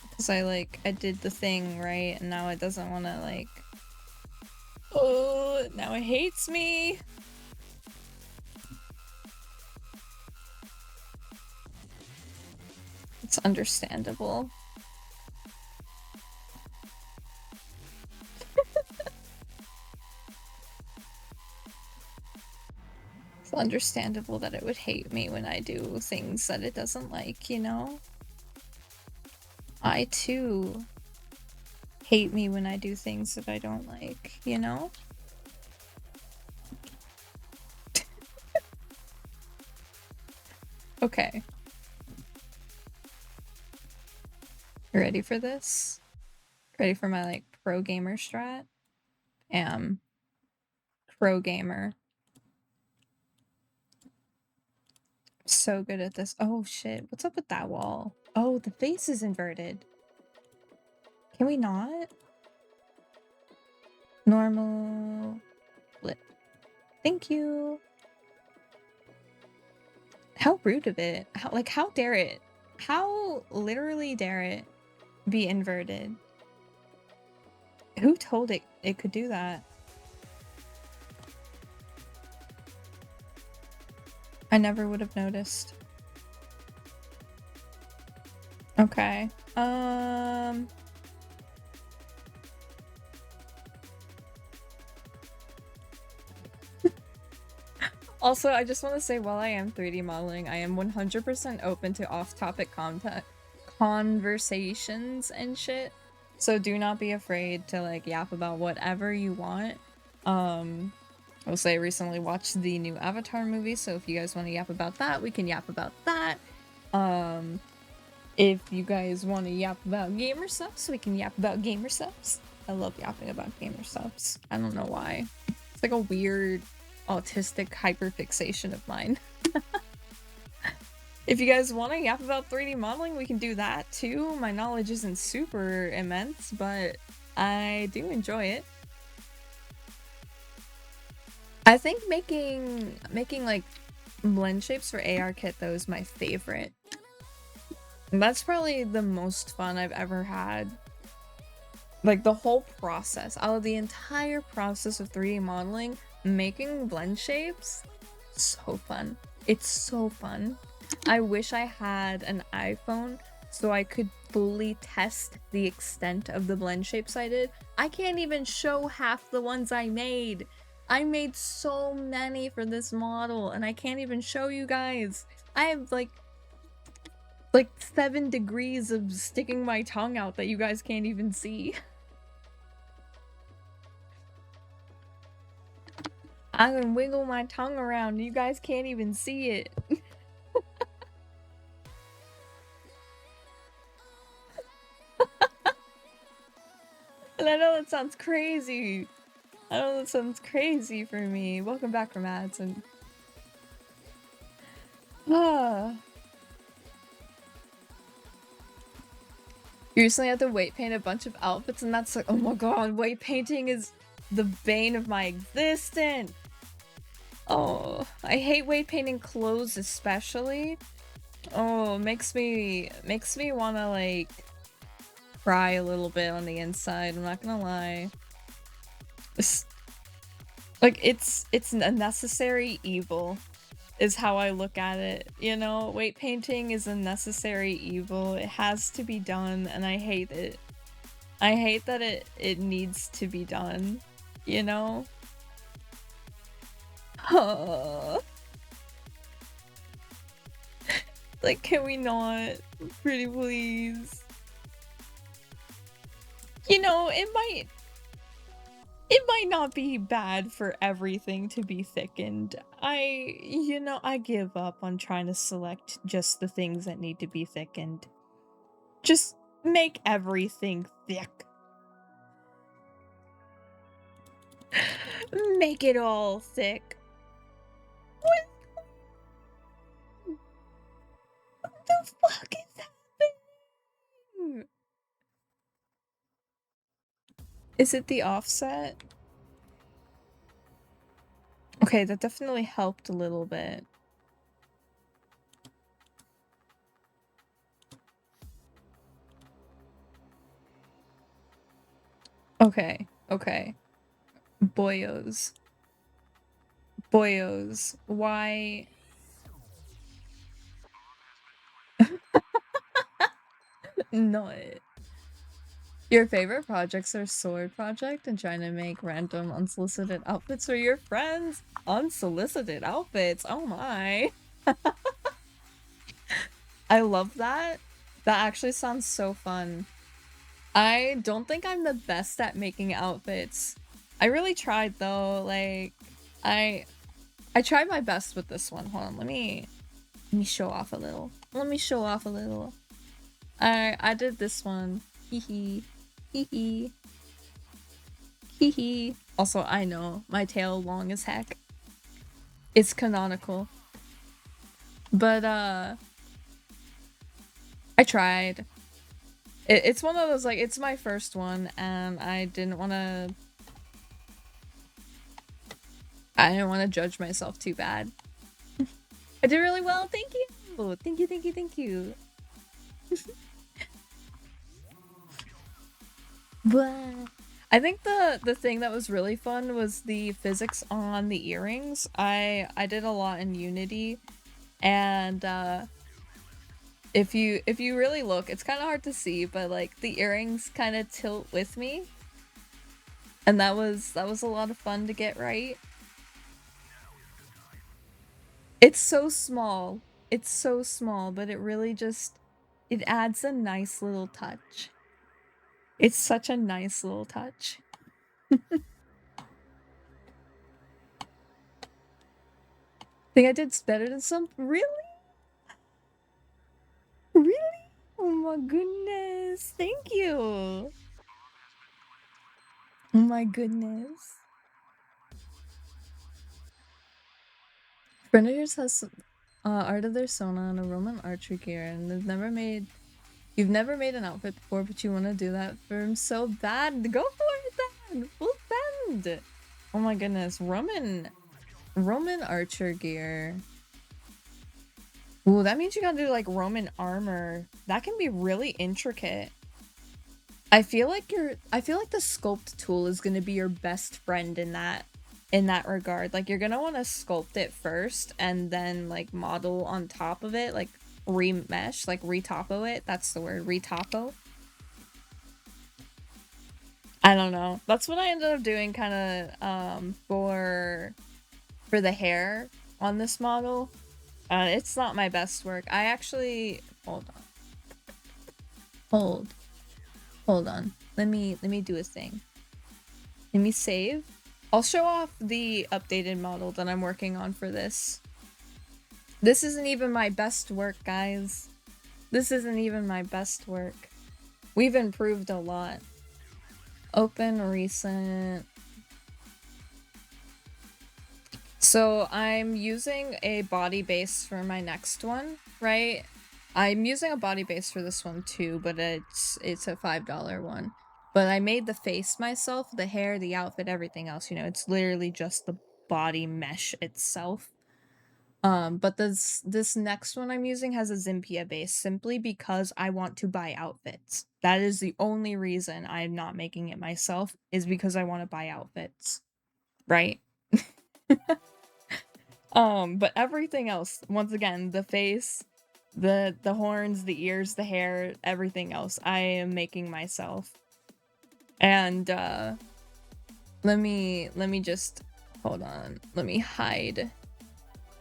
Because I did the thing, right? And now it doesn't want to, like... Oh, now it hates me! It's understandable. It's understandable that it would hate me when I do things that it doesn't like, you know? I too hate me when I do things that I don't like, you know? Okay. You ready for this? Ready for my, like, pro gamer strat? Pro gamer. So good at this. Oh shit, what's up with that wall? Oh, the face is inverted. Can we not? Normal flip. Thank you. How rude of it. How dare it? How literally dare it be inverted? Who told it could do that? I never would have noticed. Okay. Also, I just want to say, while I am 3D modeling, I am 100% open to off-topic conversations and shit. So do not be afraid to, like, yap about whatever you want. I will say I recently watched the new Avatar movie, so if you guys want to yap about that, we can yap about that. If you guys want to yap about gamer subs, we can yap about gamer subs. I love yapping about gamer subs. I don't know why. It's like a weird autistic hyperfixation of mine. If you guys want to yap about 3D modeling, we can do that too. My knowledge isn't super immense, but I do enjoy it. I think making like blend shapes for ARKit though is my favorite. That's probably the most fun I've ever had. Like the whole process, out of the entire process of 3D modeling, making blend shapes, so fun. It's so fun. I wish I had an iPhone so I could fully test the extent of the blend shapes I did. I can't even show half the ones I made. I made so many for this model and I can't even show you guys. I have like 7 degrees of sticking my tongue out that you guys can't even see. I can wiggle my tongue around and you guys can't even see it. And I know that sounds crazy. I know that sounds crazy for me. Welcome back from ads and... You recently had to weight paint a bunch of outfits and that's like, oh my god, weight painting is the bane of my existence. Oh, I hate weight painting clothes especially. Oh, makes me wanna like cry a little bit on the inside, I'm not gonna lie. Like it's a necessary evil is how I look at it, you know? Weight painting is a necessary evil. It has to be done and I hate it. I hate that it needs to be done, you know? Like, can we not? Pretty please. You know, it might not be bad for everything to be thickened. I give up on trying to select just the things that need to be thickened. Just make everything thick. Make it all thick. What the fuck is happening? Is it the offset? Okay, that definitely helped a little bit. Okay, okay. Boyos. Boyos. Why? Not. Your favorite projects are sword project and trying to make random unsolicited outfits for your friends. Unsolicited outfits. Oh my. I love that. That actually sounds so fun. I don't think I'm the best at making outfits. I really tried though. Like I tried my best with this one. Hold on, let me show off a little. Let me show off a little. I did this one. Hee hee. Hee hee. Hee hee. Also, I know my tail long as heck. It's canonical. But I tried. It's one of those, like, it's my first one and I didn't want to judge myself too bad. I did really well. Thank you. Thank you, thank you, thank you. I think the thing that was really fun was the physics on the earrings. I did a lot in Unity, and if you really look, it's kind of hard to see, but like the earrings kind of tilt with me, and that was a lot of fun to get right. It's so small. It's so small, but it really just it adds a nice little touch. It's such a nice little touch. Think I did better than some? Really? Really? Oh my goodness. Thank you. Oh my goodness. Friend of yours has art of their Sona and a Roman archer gear, and you've never made an outfit before, but you want to do that for him so bad. Go for it then. Full send. Oh my goodness. Roman archer gear. Ooh, that means you gotta do like Roman armor. That can be really intricate. I feel like the sculpt tool is gonna be your best friend in that regard. Like you're gonna want to sculpt it first and then like model on top of it, like remesh, like retopo it. That's the word, retopo. I don't know. That's what I ended up doing kind of for the hair on this model. It's not my best work. I actually hold on. Let me do a thing. Let me save. I'll show off the updated model that I'm working on for this. This isn't even my best work, guys. This isn't even my best work. We've improved a lot. Open recent. So I'm using a body base for my next one, right? I'm using a body base for this one too, but it's a $5 one. But I made the face myself, the hair, the outfit, everything else, you know, it's literally just the body mesh itself. But this next one I'm using has a Zympia base simply because I want to buy outfits. That is the only reason I'm not making it myself, is because I want to buy outfits. Right? But everything else, once again, the face, the horns, the ears, the hair, everything else, I am making myself. And let me just hold on. Let me hide.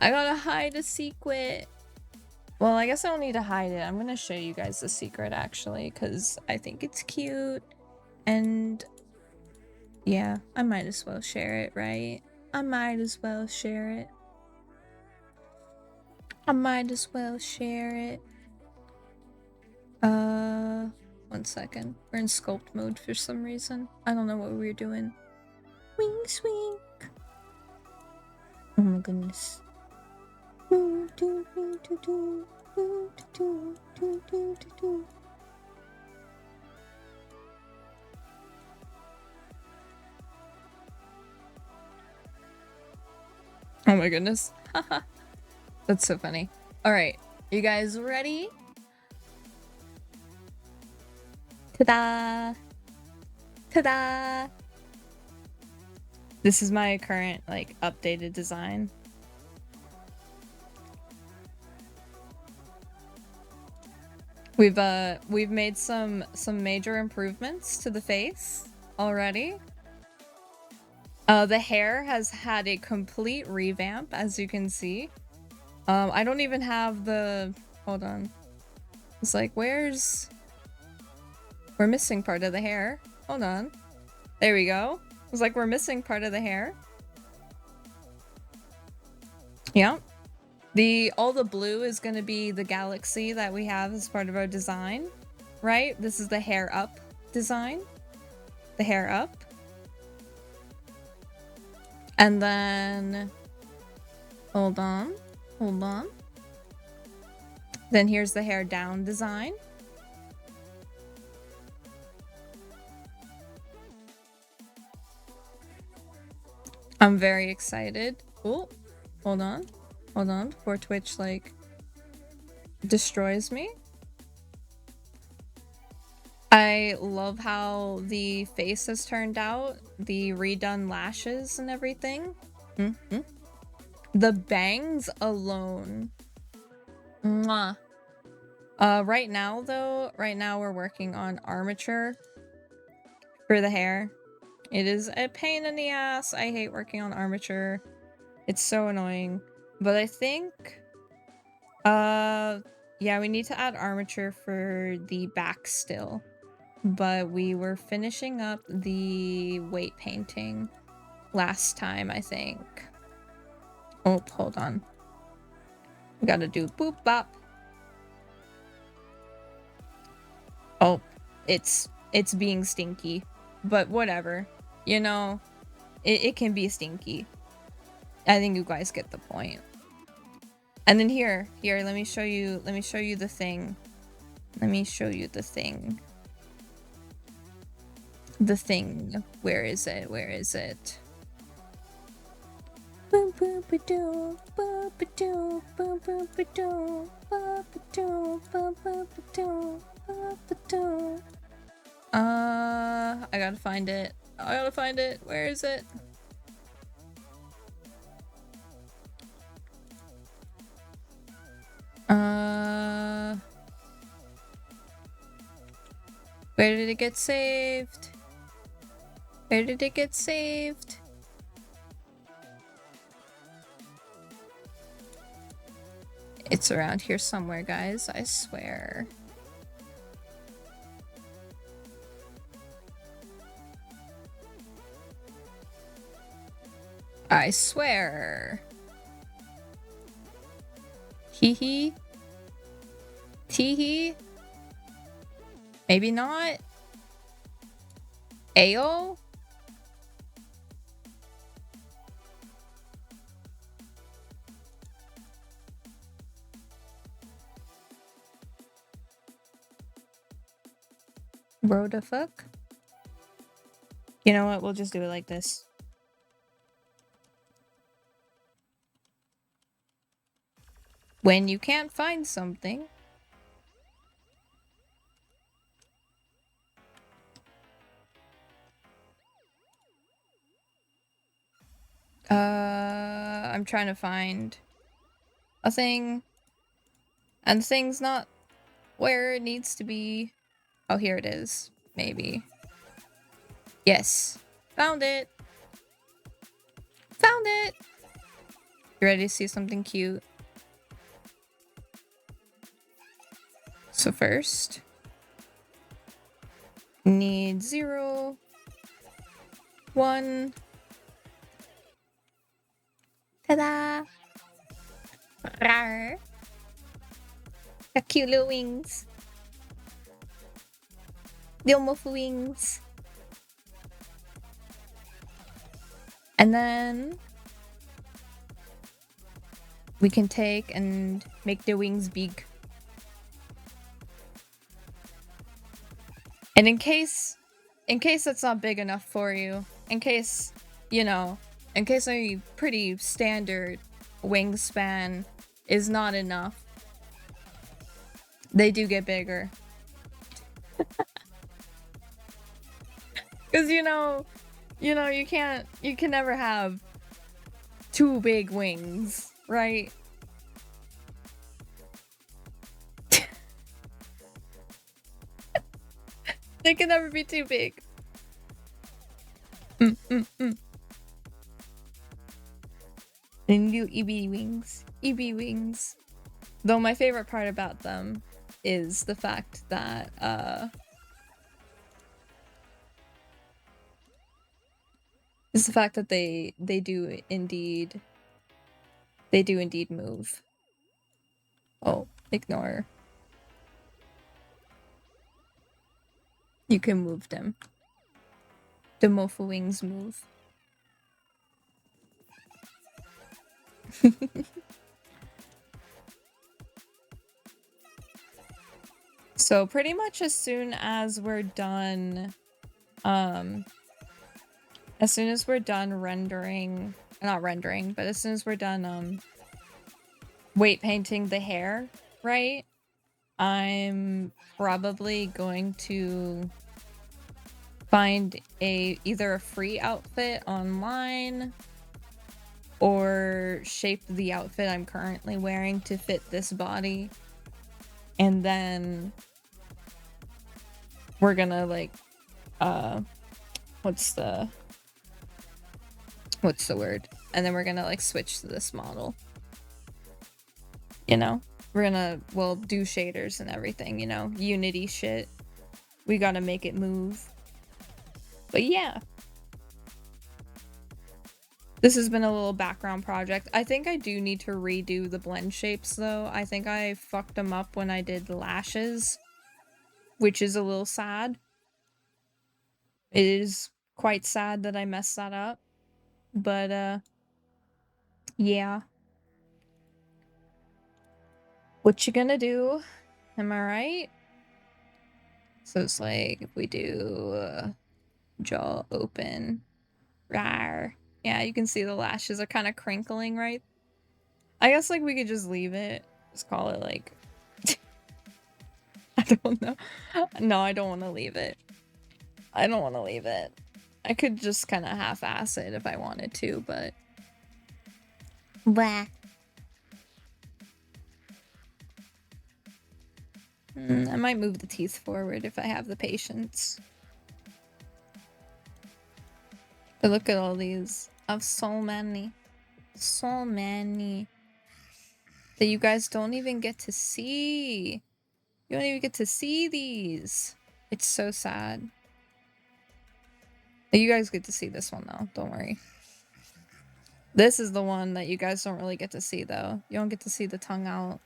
I gotta hide a secret. Well, I guess I don't need to hide it. I'm gonna show you guys the secret actually, because I think it's cute. And yeah, I might as well share it, right? I might as well share it. I might as well share it. 1 second. We're in sculpt mode for some reason. I don't know what we were doing. Wing swing. Oh my goodness. Oh my goodness. That's so funny. Alright, you guys ready? Ta-da! Ta-da! This is my current, like, updated design. We've made some major improvements to the face already. The hair has had a complete revamp, as you can see. I don't even have the... Hold on. It's like, we're missing part of the hair. Hold on. There we go. It's like we're missing part of the hair. Yeah. All the blue is gonna be the galaxy that we have as part of our design. Right? This is the hair up design. The hair up. And then... Hold on. Hold on. Then here's the hair down design. I'm very excited. Oh, hold on. Hold on before Twitch, like, destroys me. I love how the face has turned out. The redone lashes and everything. Mm-hmm. The bangs alone. Mwah. Right now, though, we're working on armature for the hair. It is a pain in the ass. I hate working on armature. It's so annoying. But I think... yeah, we need to add armature for the back still. But we were finishing up the weight painting last time, I think. Oh, hold on. We gotta do boop bop. Oh, it's being stinky. But whatever. You know, it can be stinky. I think you guys get the point. And then here, let me show you the thing. Let me show you the thing. The thing. Where is it? Where is it? I gotta find it. I gotta find it. Where is it? Where did it get saved? Where did it get saved? It's around here somewhere, guys. I swear. I swear. Hee hee. Tee hee. Maybe not. Ayo? Bro, the fuck? You know what? We'll just do it like this. When you can't find something. I'm trying to find a thing. And the thing's not where it needs to be. Oh, here it is. Maybe. Yes. Found it. Found it! You ready to see something cute? So first, need 0, 1. Ta-da! Rawr. Got cute little wings. Little muff wings. And then we can take and make the wings big. And in case that's not big enough for you, in case, you know, in case a pretty standard wingspan is not enough, they do get bigger. Because you can never have too big wings, right? They can never be too big. The new EB wings. EB wings. Though my favorite part about them is the fact that they do indeed move. Oh, ignore. You can move them. The Mofu wings move. So pretty much as soon as we're done rendering, not rendering, but as soon as we're done weight painting the hair, right? I'm probably going to find either a free outfit online or shape the outfit I'm currently wearing to fit this body. And then we're gonna like what's the word? And then we're gonna like switch to this model. You know? We're gonna, well, do shaders and everything, you know? Unity shit. We gotta make it move. But yeah. This has been a little background project. I think I do need to redo the blend shapes though. I think I fucked them up when I did the lashes, which is a little sad. It is quite sad that I messed that up. But yeah. What you gonna do? Am I right? So it's like if we do jaw open. Rawr. Yeah, you can see the lashes are kind of crinkling, right? I guess like we could just leave it. Just call it like I don't know. No, I don't want to leave it. I don't want to leave it. I could just kind of half-ass it if I wanted to, but blah. I might move the teeth forward if I have the patience. But look at all these. I have so many. So many. That you guys don't even get to see. You don't even get to see these. It's so sad. You guys get to see this one though. Don't worry. This is the one that you guys don't really get to see though. You don't get to see the tongue out.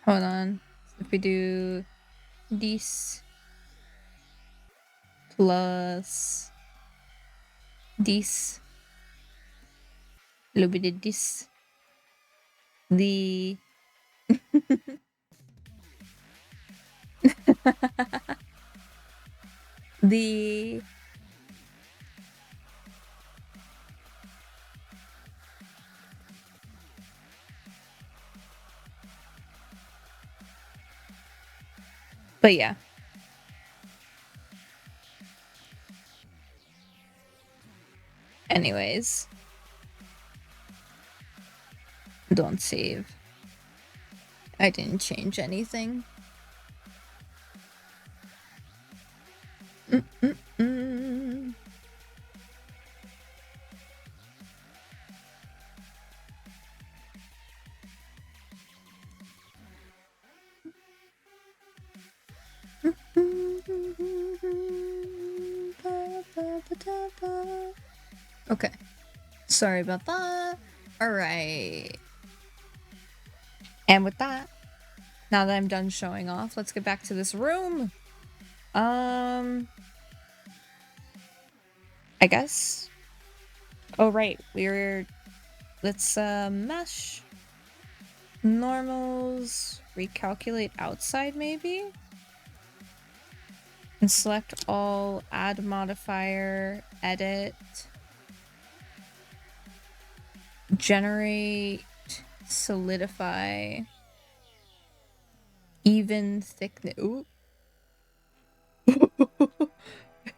Hold on. If we do this plus this, a little bit of this, the the but yeah. Anyways. Don't save. I didn't change anything. Mm. Okay. Sorry about that. Alright. And with that, now that I'm done showing off, let's get back to this room. I guess. Oh, right. Let's, mesh. Normals. Recalculate outside, maybe? And select all, add modifier, edit. Generate, solidify. Even thickness. Ooh.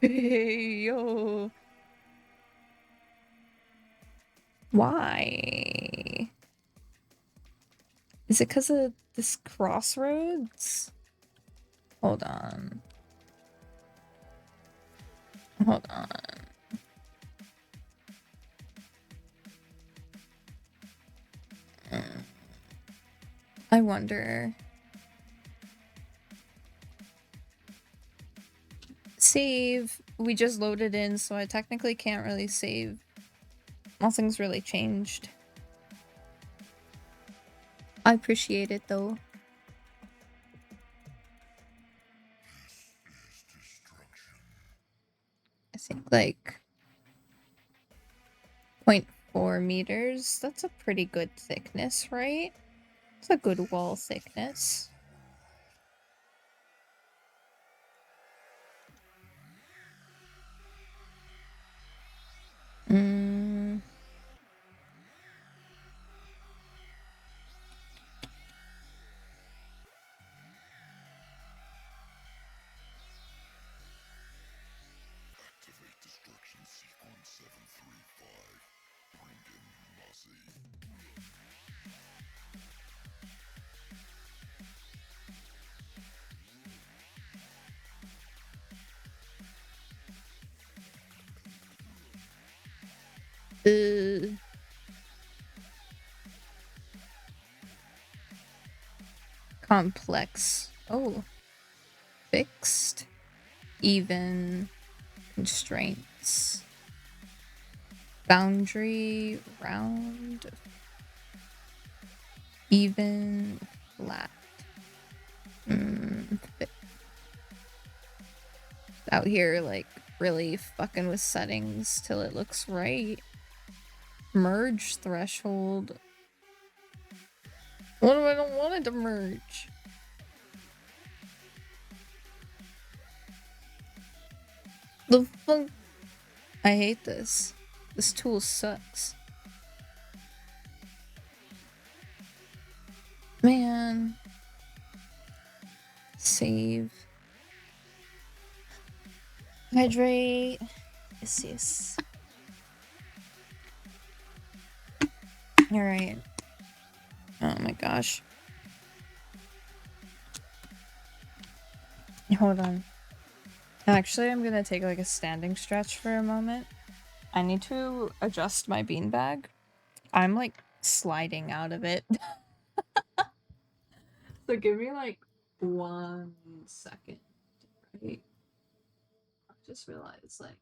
Hey, yo. Why? Is it because of this crossroads? Hold on. Hold on. I wonder. Save. We just loaded in, so I technically can't really save. Nothing's really changed. I appreciate it though. I think like 0.4 meters. That's a pretty good thickness, right? It's a good wall thickness. Complex. Oh. Fixed. Even. Constraints. Boundary. Round. Even. Flat. Out here, like, really fucking with settings till it looks right. Merge threshold. What if I don't want it to merge? The fuck? I hate this. This tool sucks. Man. Save. Hydrate. Yes. Alright. Oh my gosh. Hold on. Actually, I'm gonna take like a standing stretch for a moment. I need to adjust my beanbag. I'm like sliding out of it. So give me like 1 second. Right? I just realized like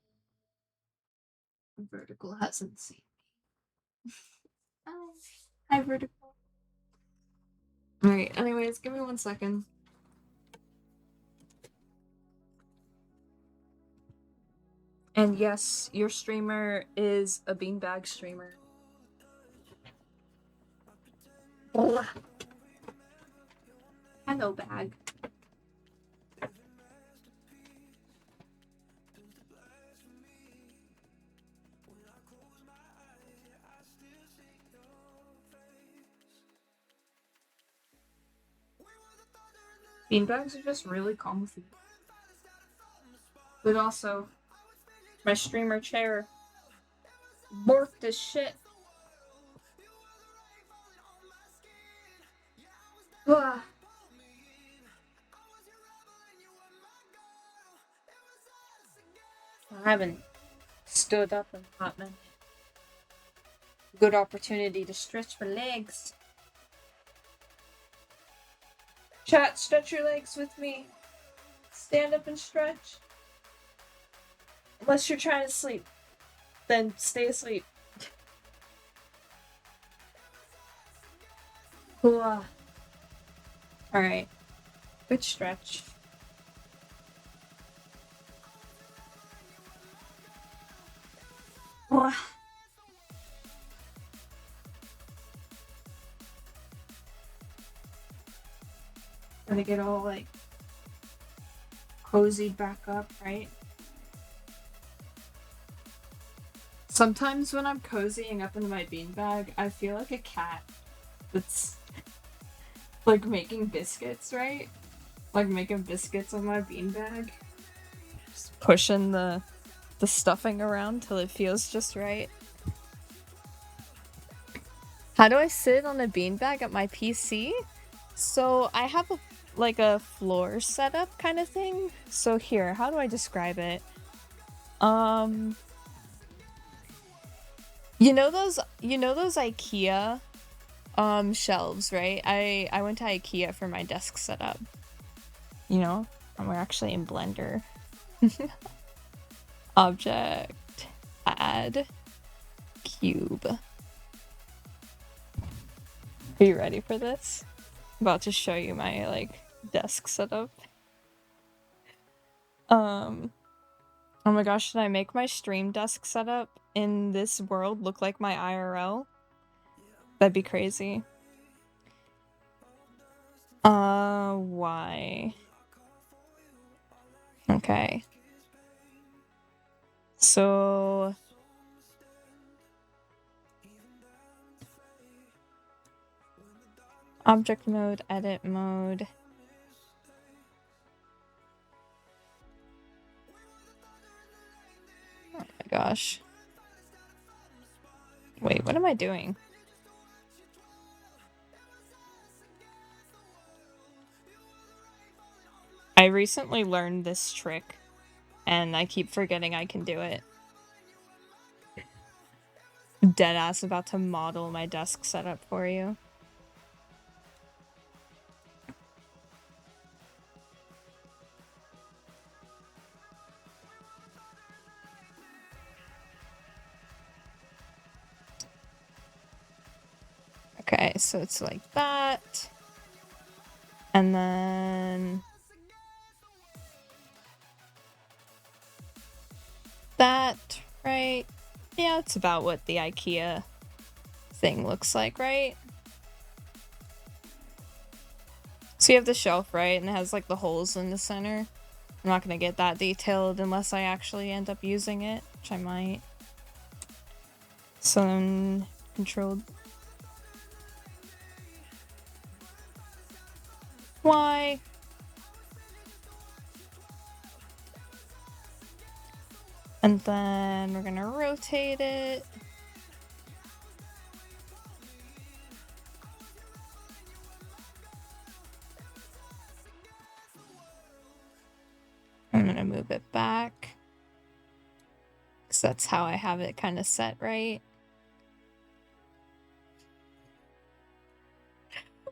vertical hasn't seen me. Oh, hi vertical. Alright, anyways, give me 1 second. And yes, your streamer is a beanbag streamer. Oh. Hello, bag. Beanbags are just really comfy. But also, my streamer chair morphed as shit. Ugh. I haven't stood up in a hot minute. Good opportunity to stretch my legs. Chat, stretch your legs with me. Stand up and stretch. Unless you're trying to sleep, then stay asleep. Alright. Good stretch. Gonna get all like cozied back up, right? Sometimes when I'm cozying up into my beanbag, I feel like a cat that's like making biscuits, right? Like making biscuits on my beanbag. Just pushing the stuffing around till it feels just right. How do I sit on a beanbag at my PC? So I have a floor setup kind of thing. So here, how do I describe it? You know those IKEA shelves, right? I went to IKEA for my desk setup. You know, and we're actually in Blender. Object, add, cube. Are you ready for this? I'm about to show you my like desk setup. Oh my gosh, should I make my stream desk setup in this world look like my IRL? That'd be crazy. Why? Okay. So object mode, edit mode. Oh my gosh. Wait, what am I doing? I recently learned this trick, and I keep forgetting I can do it. Deadass about to model my desk setup for you. Okay, so it's like that. And then that, right? Yeah, it's about what the IKEA thing looks like, right? So you have the shelf, right? And it has like the holes in the center. I'm not gonna get that detailed unless I actually end up using it, which I might. So then controlled Y. And then we're gonna rotate it. I'm gonna move it back. Because that's how I have it kind of set, right?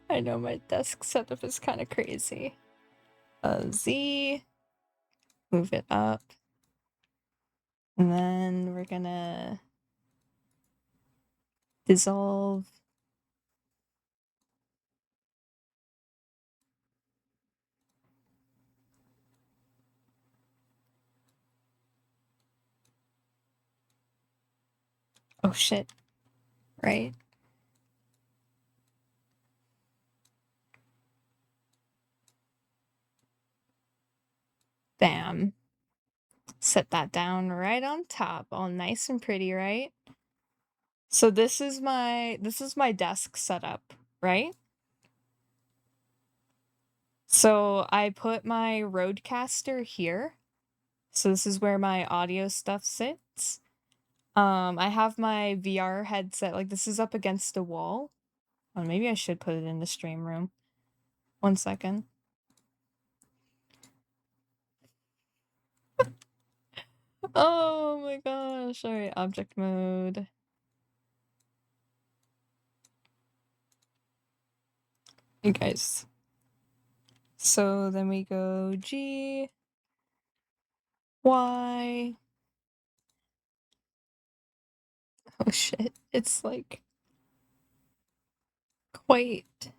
I know my desk setup is kind of crazy. Z. Move it up. And then we're gonna dissolve. Oh shit. Right? Bam. Set that down right on top, all nice and pretty, right? So this is my desk setup, right? So I put my Rodecaster here. So this is where my audio stuff sits. I have my VR headset, like this is up against a wall. Oh, maybe I should put it in the stream room. 1 second. Oh my gosh. Alright, object mode. You guys. So then we go G, Y. Oh shit. It's like quite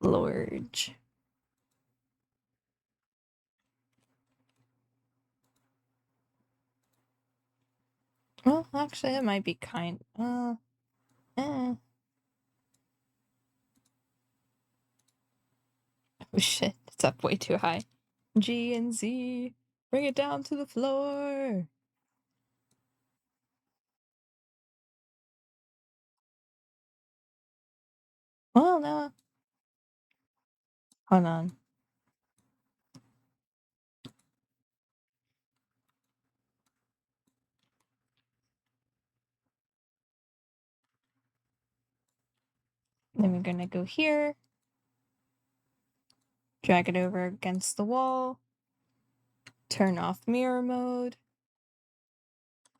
large. Well, actually, it might be kind. Eh. Oh shit, it's up way too high. G and Z, bring it down to the floor. Well, no. Hold on. Then we're gonna go here. Drag it over against the wall. Turn off mirror mode.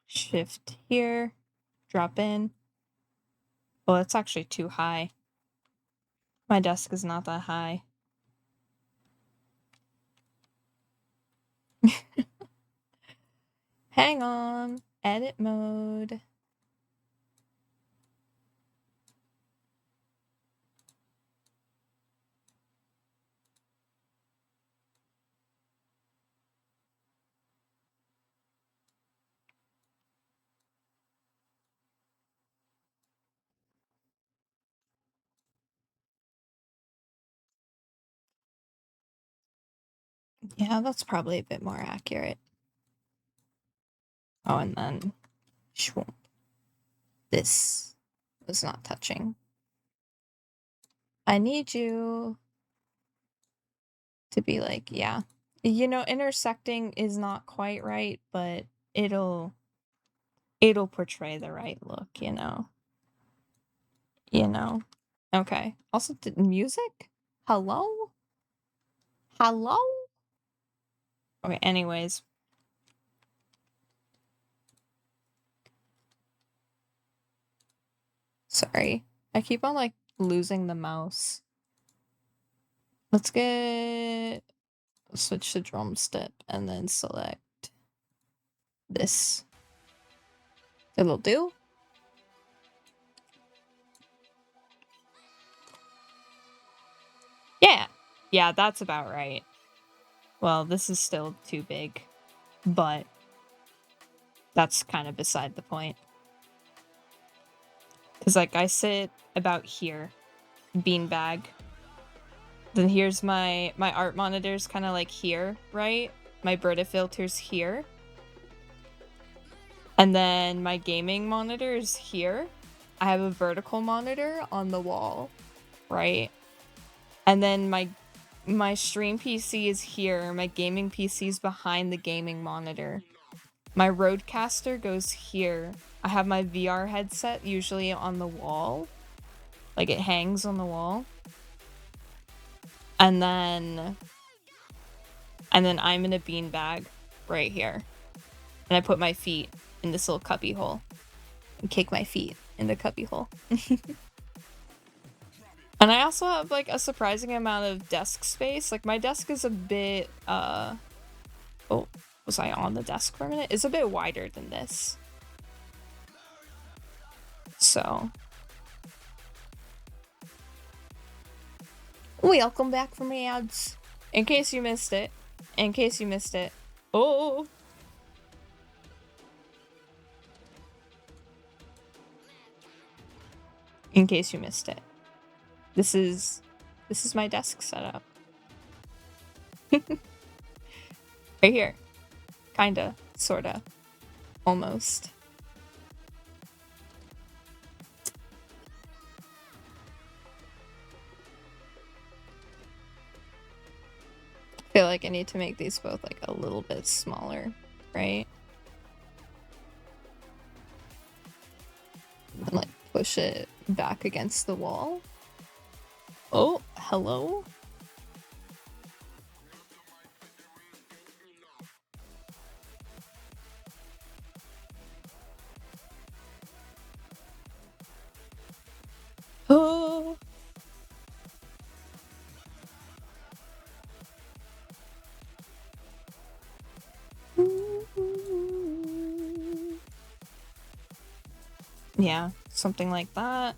Shift here. Drop in. Well, it's actually too high. My desk is not that high. Hang on. Edit mode. Yeah, that's probably a bit more accurate. Oh, and then shwoomp. This was not touching. I need you to be like, yeah. You know, intersecting is not quite right, but it'll portray the right look, you know. You know. Okay. Also, music? Hello? Hello? Okay, anyways. Sorry. I keep on, like, losing the mouse. Let's switch to drum step and then select this. It'll do. Yeah. Yeah, that's about right. Well, this is still too big, but that's kind of beside the point. Because, like, I sit about here, beanbag. Then here's my art monitors kind of like here, right? My Brita filter's here. And then my gaming monitor is here. I have a vertical monitor on the wall, right? And then my stream PC is here. My gaming PC is behind the gaming monitor. My Rodecaster goes here. I have my VR headset usually on the wall. Like it hangs on the wall. And then I'm in a beanbag right here. And I put my feet in this little cubby hole. And kick my feet in the cubby hole. And I also have like a surprising amount of desk space. Like my desk is a bit oh, was I on the desk for a minute? It's a bit wider than this. So welcome back from ads. In case you missed it. Oh. In case you missed it. This is my desk setup. Right here. Kinda. Sorta. Almost. I feel like I need to make these both like a little bit smaller, right? And like push it back against the wall. Oh, hello? Yeah, something like that.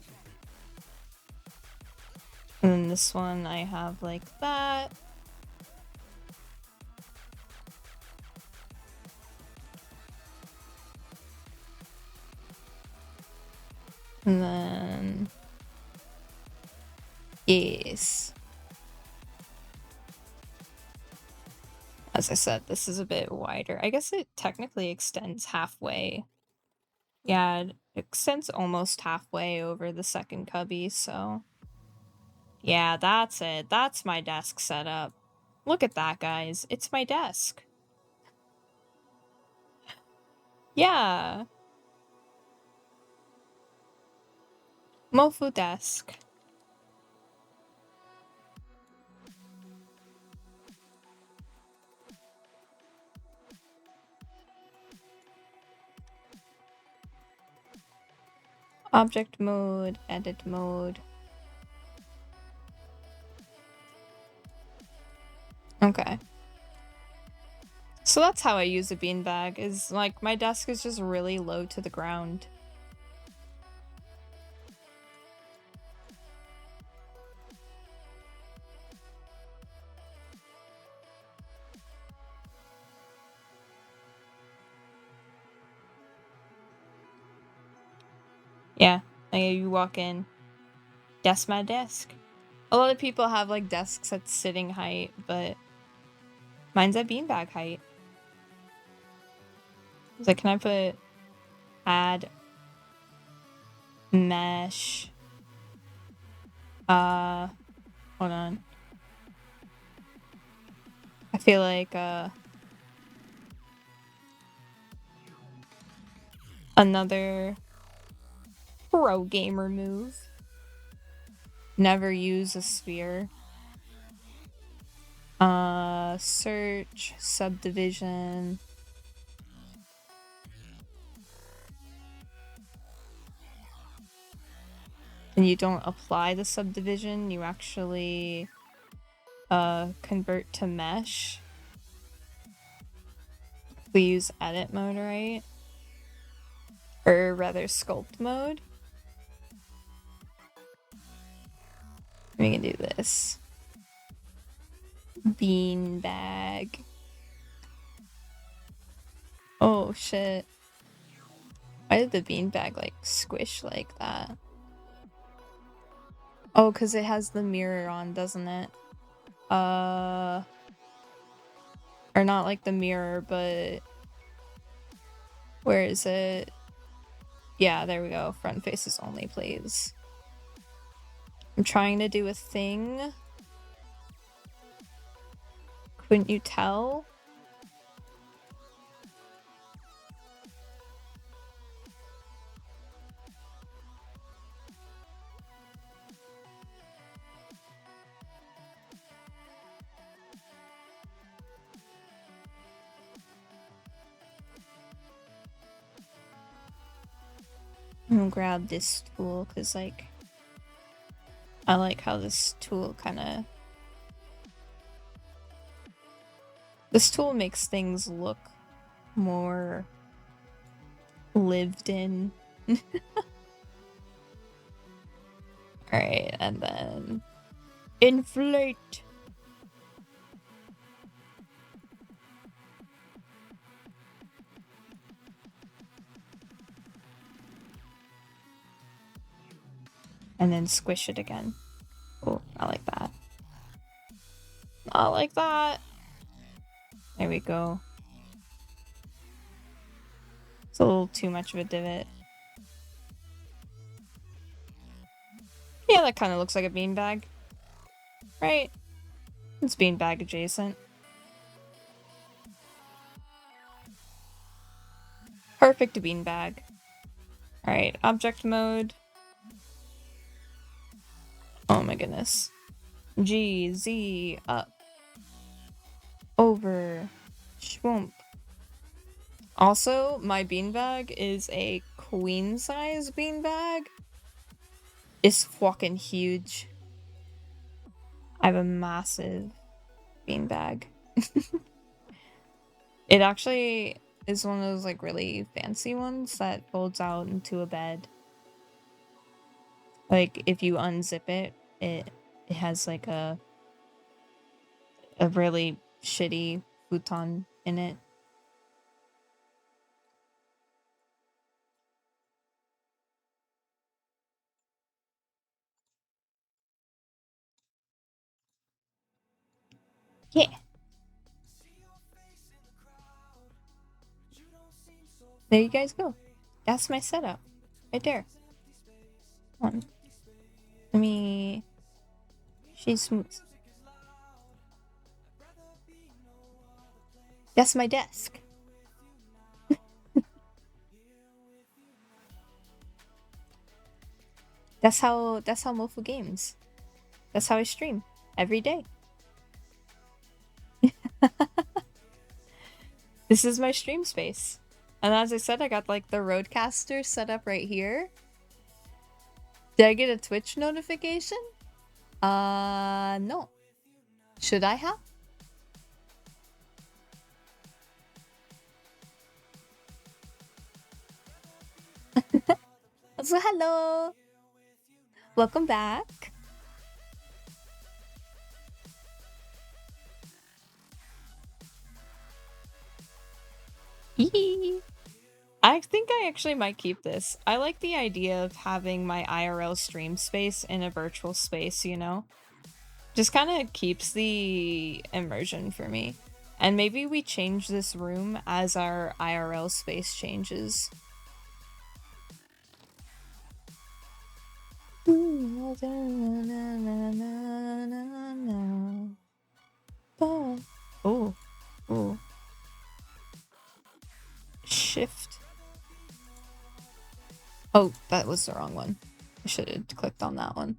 And then this one I have like that. And then... yes. As I said, this is a bit wider. I guess it technically extends halfway. Yeah, it extends almost halfway over the second cubby, so... yeah, that's it. That's my desk setup. Look at that, guys. It's my desk. Yeah. Mofu desk. Object mode, edit mode. Okay. So that's how I use a beanbag, is like my desk is just really low to the ground. Yeah, like you walk in, that's my desk. A lot of people have like desks at sitting height, but mine's at beanbag height. It's like, can I put add mesh? Hold on. I feel like another pro gamer move. Never use a sphere. Search, subdivision. And you don't apply the subdivision, you actually convert to mesh. We use edit mode, right? Or rather sculpt mode. We can do this. Beanbag. Oh shit. Why did the beanbag like squish like that? Oh, because it has the mirror on, doesn't it? Or not like the mirror, but where is it? Yeah, there we go. Front faces only, please. I'm trying to do a thing. Couldn't you tell? I'm gonna grab this tool because, like, I like how this tool kind of... this tool makes things look more lived in. Alright, and then... inflate! And then squish it again. Oh, I like that. I like that! There we go. It's a little too much of a divot. Yeah, that kind of looks like a beanbag. Right? It's beanbag adjacent. Perfect beanbag. Alright, object mode. Oh my goodness. G, Z, up. Over. Schwump. Also, my beanbag is a queen size beanbag. It's fucking huge. I have a massive beanbag. It actually is one of those like really fancy ones that folds out into a bed. Like if you unzip it, it has like a really shitty futon in it. Yeah. There you guys go. That's my setup. Right there. Let me... She's smooth. That's my desk. That's how Mofu games. That's how I stream every day. This is my stream space. And as I said, I got like the Rodecaster set up right here. Did I get a Twitch notification? No. Should I have? So hello. Welcome back. I think I actually might keep this. I like the idea of having my IRL stream space in a virtual space, you know? Just kind of keeps the immersion for me. And maybe we change this room as our IRL space changes. Oh. Oh. Shift. Oh, that was the wrong one. I should have clicked on that one.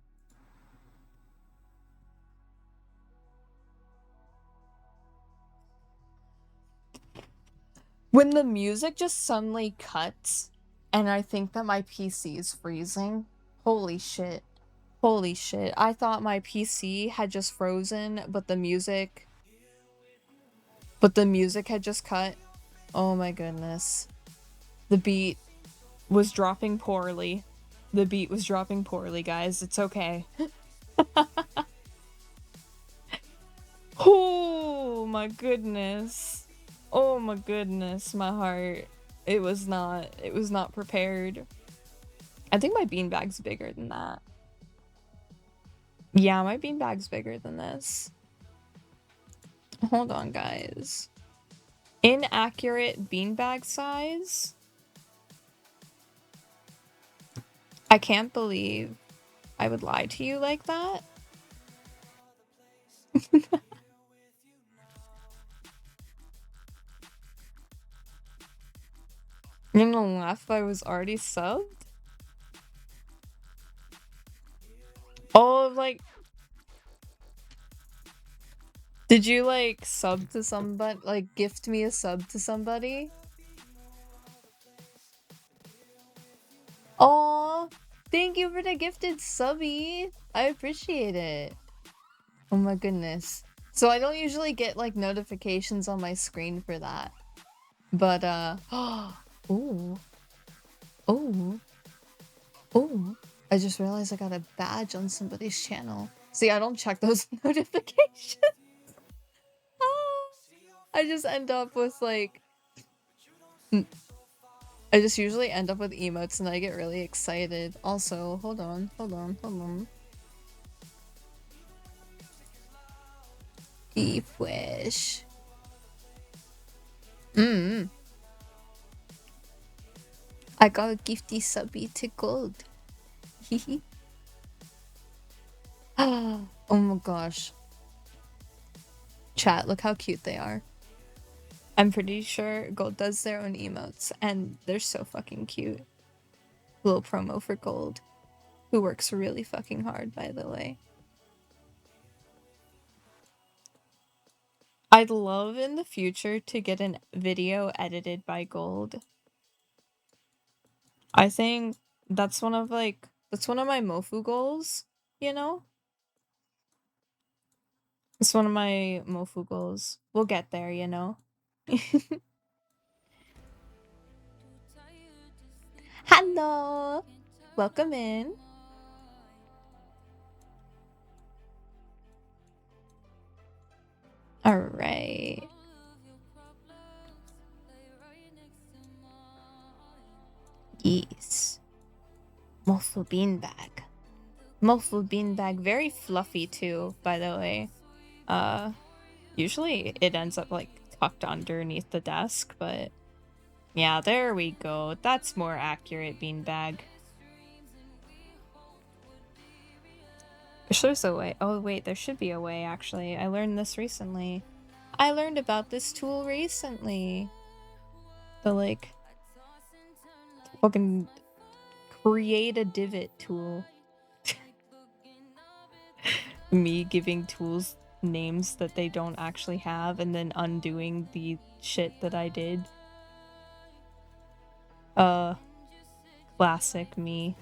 When the music just suddenly cuts and I think that my PC is freezing, holy shit. Holy shit. I thought my PC had just frozen, but the music had just cut. Oh my goodness. The beat was dropping poorly. The beat was dropping poorly, guys. It's okay. Oh my goodness. Oh my goodness, my heart. It was not prepared. I think my beanbag's bigger than that. Yeah, my beanbag's bigger than this. Hold on, guys. Inaccurate beanbag size? I can't believe I would lie to you like that. You're gonna laugh if I was already subbed? Oh, like... Did you, like, sub to somebody? Like, gift me a sub to somebody? Aw, thank you for the gifted subby. I appreciate it. Oh my goodness. So I don't usually get like notifications on my screen for that. But ooh. Ooh. Ooh. I just realized I got a badge on somebody's channel. See, I don't check those notifications. I just end up with like I just usually end up with emotes and I get really excited. Also, hold on. Deep wish. I got a gifty subby to gold. Hehe. Oh my gosh. Chat, look how cute they are. I'm pretty sure Gold does their own emotes, and they're so fucking cute. Little promo for Gold, who works really fucking hard, by the way. I'd love in the future to get a video edited by Gold. I think that's one of my Mofu goals, you know? It's one of my Mofu goals. We'll get there, you know? Hello! Welcome in. Alright. Yes. Muffle beanbag. Muffle beanbag. Very fluffy too, by the way. Usually it ends up like tucked underneath the desk, but yeah, there we go. That's more accurate, beanbag. Wish there's a way. Oh wait, there should be a way actually. I learned this recently. I learned about this tool recently. The like fucking create a divot tool. Me giving tools names that they don't actually have and then undoing the shit that I did. Classic me.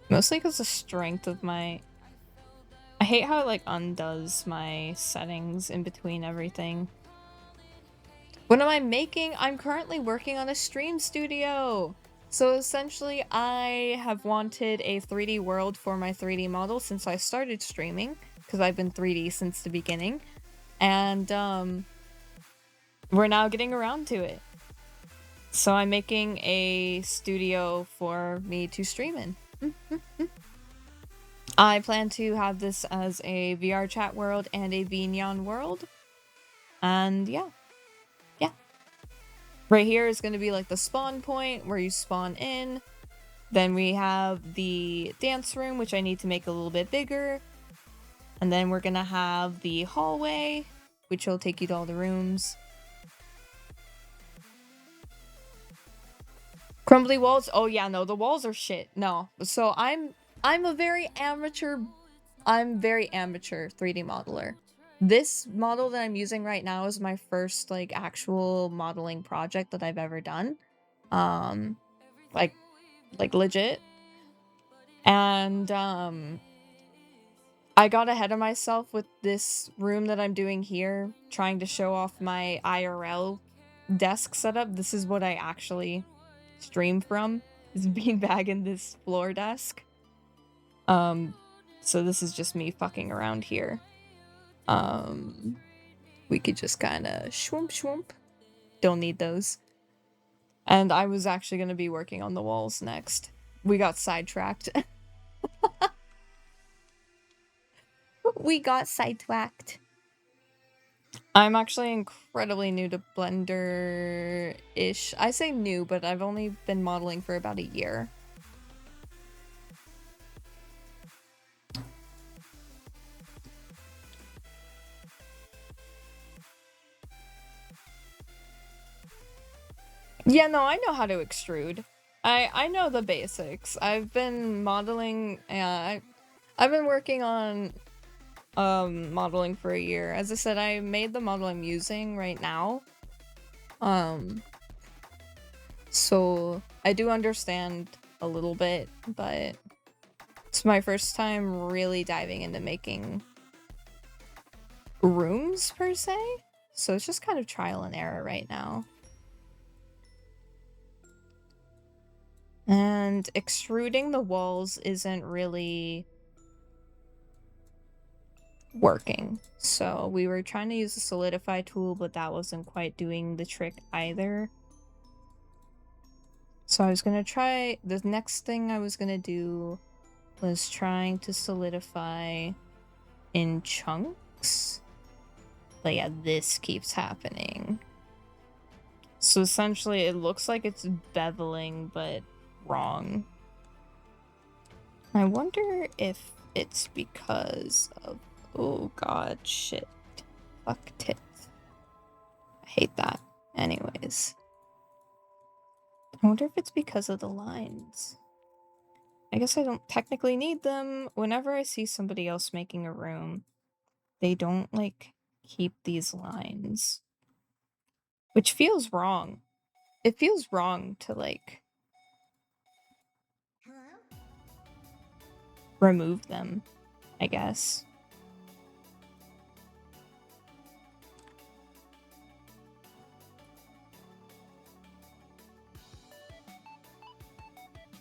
Mostly because the strength of my... I hate how it like undoes my settings in between everything. What am I making? I'm currently working on a stream studio! So essentially I have wanted a 3D world for my 3D model since I started streaming, because I've been 3D since the beginning. And we're now getting around to it. So I'm making a studio for me to stream in. I plan to have this as a VR chat world and a VNyan world. And yeah. Yeah. Right here is going to be like the spawn point where you spawn in. Then we have the dance room, which I need to make a little bit bigger. And then we're going to have the hallway, which will take you to all the rooms. Crumbly walls? Oh yeah, no, the walls are shit. No. So I'm a very amateur 3D modeler. This model that I'm using right now is my first like actual modeling project that I've ever done. Like legit. And I got ahead of myself with this room that I'm doing here, trying to show off my IRL desk setup. This is what I actually stream from, is beanbag in this floor desk. So this is just me fucking around here. We could just kind of shwoomp shwoomp. Don't need those. And I was actually going to be working on the walls next. We got sidetracked. We got sidetracked. I'm actually incredibly new to Blender-ish. I say new, but I've only been modeling for about a year. Yeah, no, I know how to extrude. I know the basics. I've been modeling, I've been working on modeling for a year. As I said, I made the model I'm using right now. So I do understand a little bit, but it's my first time really diving into making rooms per se. So it's just kind of trial and error right now. And extruding the walls isn't really working. So we were trying to use the solidify tool, but that wasn't quite doing the trick either. So I was gonna try, the next thing I was gonna do was trying to solidify in chunks. But yeah, this keeps happening. So essentially it looks like it's beveling, but wrong. I wonder if it's because of... Oh god, shit. Fuck tits. I hate that. Anyways. I wonder if it's because of the lines. I guess I don't technically need them. Whenever I see somebody else making a room, they don't, like, keep these lines. Which feels wrong. It feels wrong to, like... remove them, I guess.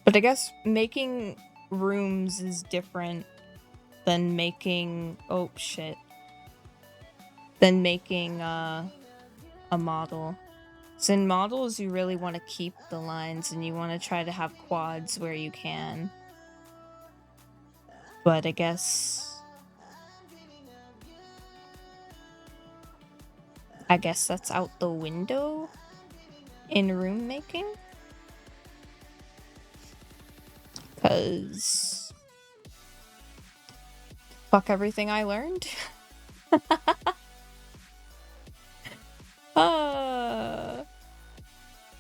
But I guess making rooms is different than making than making a model. So in models you really want to keep the lines and you want to try to have quads where you can. But I guess that's out the window in room making. 'Cause fuck everything I learned.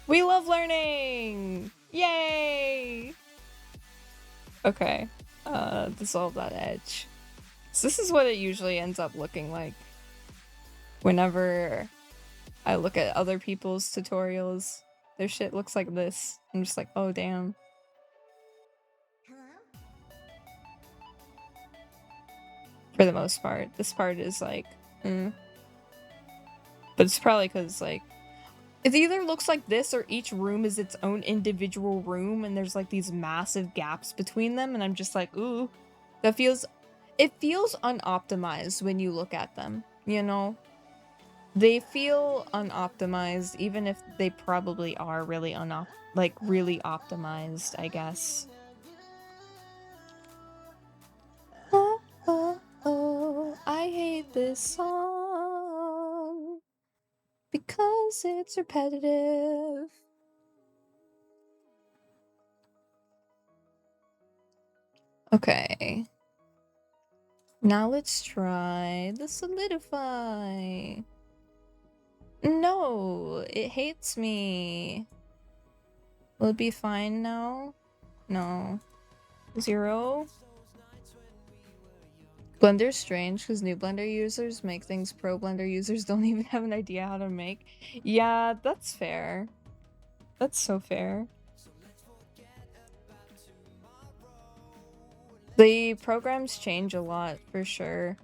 We love learning! Yay! Okay. Dissolve that edge. So this is what it usually ends up looking like whenever I look at other people's tutorials. Their shit looks like this. I'm just like, oh damn. For the most part. This part is like, But it's probably because, like, it either looks like this or each room is its own individual room and there's like these massive gaps between them and I'm just like, ooh. It feels unoptimized when you look at them, you know? They feel unoptimized even if they probably are really really optimized, I guess. Oh, oh, oh, I hate this song because it's repetitive. Okay. Now let's try the solidify. No, it hates me. Will it be fine now? No. 0? Blender's strange because new Blender users make things pro Blender users don't even have an idea how to make. Yeah, that's fair. That's so fair. The programs change a lot, for sure.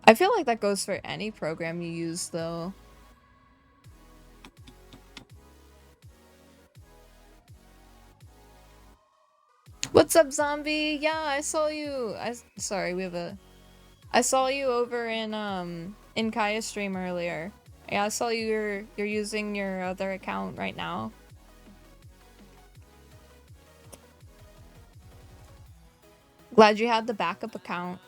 I feel like that goes for any program you use, though. What's up, zombie? Yeah, I saw you. Sorry, we have a... I saw you over in Kaya's stream earlier. Yeah, I saw you're using your other account right now. Glad you had the backup account.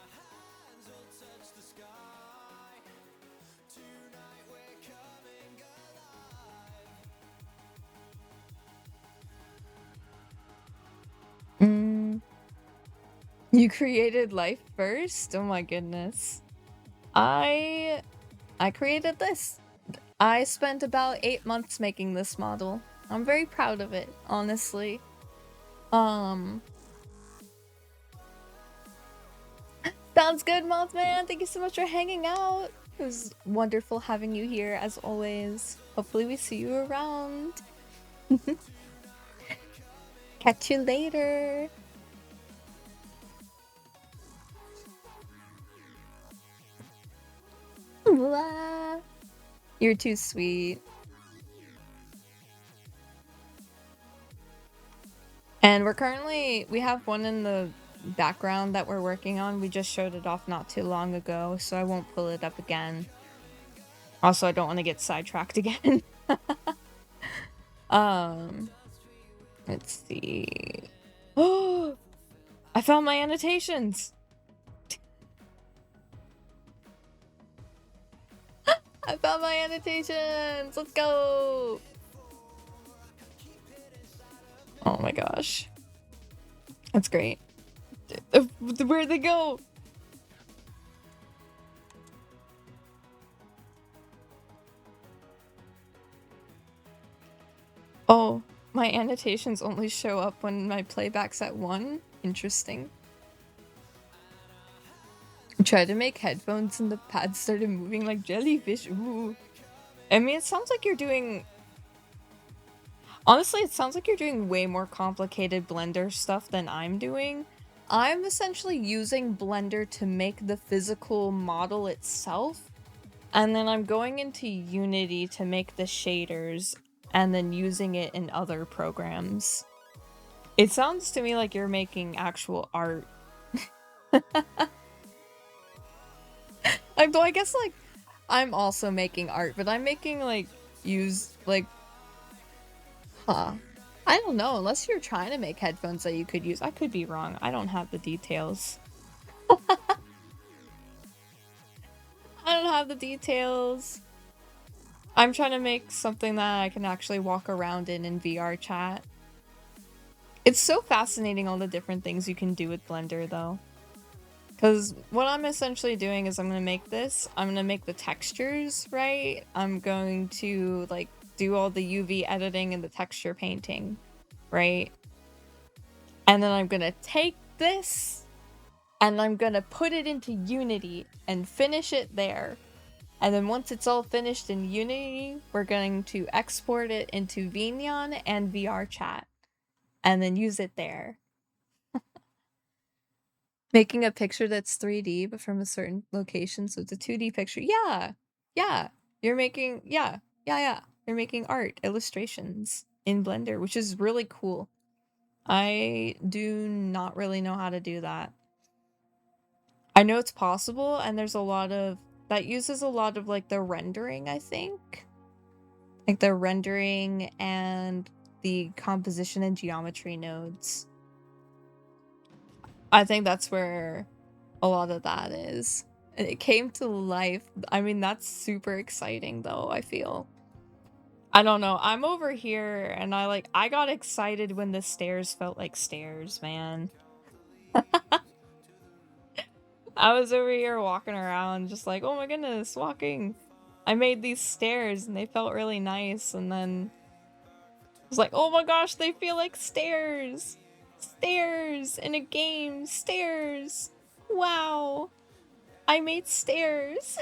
You created life first? Oh my goodness. I created this. I spent about 8 months making this model. I'm very proud of it, honestly. Sounds good, Mothman. Thank you so much for hanging out. It was wonderful having you here, as always. Hopefully we see you around. Catch you later. Blah. You're too sweet. And we have one in the background that we're working on. We just showed it off not too long ago, so I won't pull it up again. Also, I don't want to get sidetracked again. Let's see. Oh, I found my annotations. I found my annotations. Let's go. Oh my gosh. That's great. Where'd they go? Oh, my annotations only show up when my playback's at 1? Interesting. I tried to make headphones and the pad started moving like jellyfish. Ooh. I mean, it sounds like you're doing... Honestly, it sounds like you're doing way more complicated Blender stuff than I'm doing. I'm essentially using Blender to make the physical model itself, and then I'm going into Unity to make the shaders, and then using it in other programs. It sounds to me like you're making actual art. Though I guess like I'm also making art, but I'm making like huh. I don't know, unless you're trying to make headphones that you could use. I could be wrong. I don't have the details. I don't have the details. I'm trying to make something that I can actually walk around in VR chat. It's so fascinating all the different things you can do with Blender though. Because what I'm essentially doing is I'm going to make this. I'm going to make the textures, right? I'm going to like do all the UV editing and the texture painting, right? And then I'm going to take this and I'm going to put it into Unity and finish it there. And then once it's all finished in Unity, we're going to export it into Vignon and VR chat and then use it there. Making a picture that's 3D but from a certain location, so it's a 2D picture. Yeah. Yeah. You're making You're making art, illustrations in Blender, which is really cool. I do not really know how to do that. I know it's possible, and there's a lot of that uses a lot of like the rendering, I think. Like the rendering and the composition and geometry nodes. I think that's where a lot of that is. And it came to life. I mean, that's super exciting though, I feel. I don't know. I'm over here and I got excited when the stairs felt like stairs, man. I was over here walking around just like, oh my goodness, walking. I made these stairs and they felt really nice, and then I was like, oh my gosh, they feel like stairs. Stairs in a game. Stairs. Wow. I made stairs.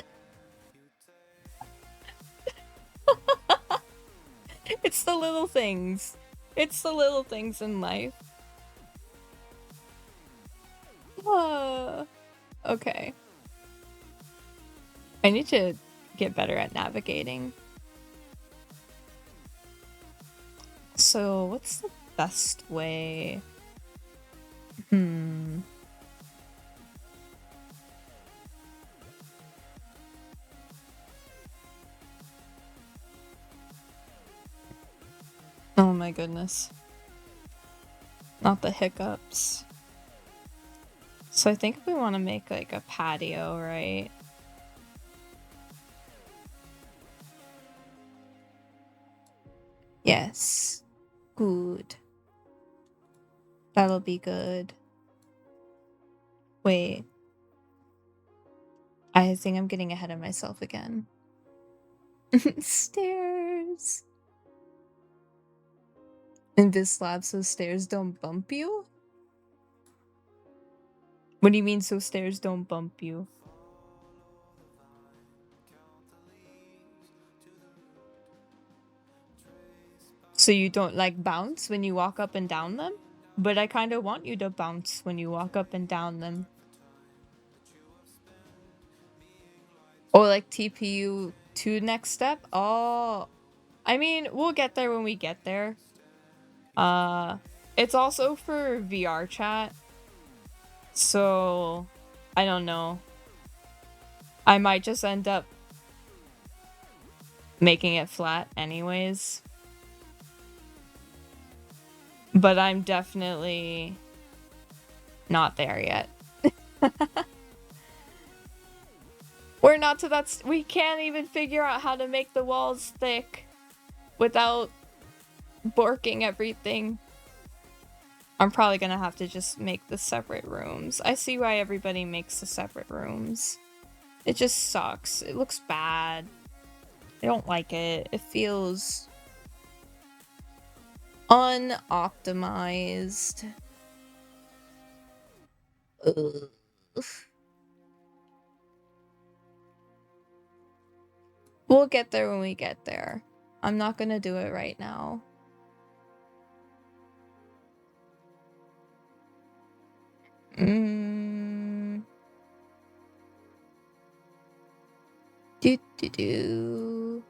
It's the little things. It's the little things in life. Okay. I need to get better at navigating. So, what's the best way? Oh my goodness. Not the hiccups. So I think we want to make like a patio, right? Yes. Good. That'll be good. Wait. I think I'm getting ahead of myself again. Stairs. In this slab so stairs don't bump you? What do you mean so stairs don't bump you? So you don't like bounce when you walk up and down them? But I kind of want you to bounce when you walk up and down them. Or like TPU to next step? Oh, I mean, we'll get there when we get there. It's also for VR chat. So, I don't know. I might just end up making it flat anyways. But I'm definitely not there yet. We're not to that we can't even figure out how to make the walls thick without borking everything. I'm probably gonna have to just make the separate rooms. I see why everybody makes the separate rooms. It just sucks. It looks bad. I don't like it. It feels unoptimized. Ugh. We'll get there when we get there. I'm not gonna do it right now. Do.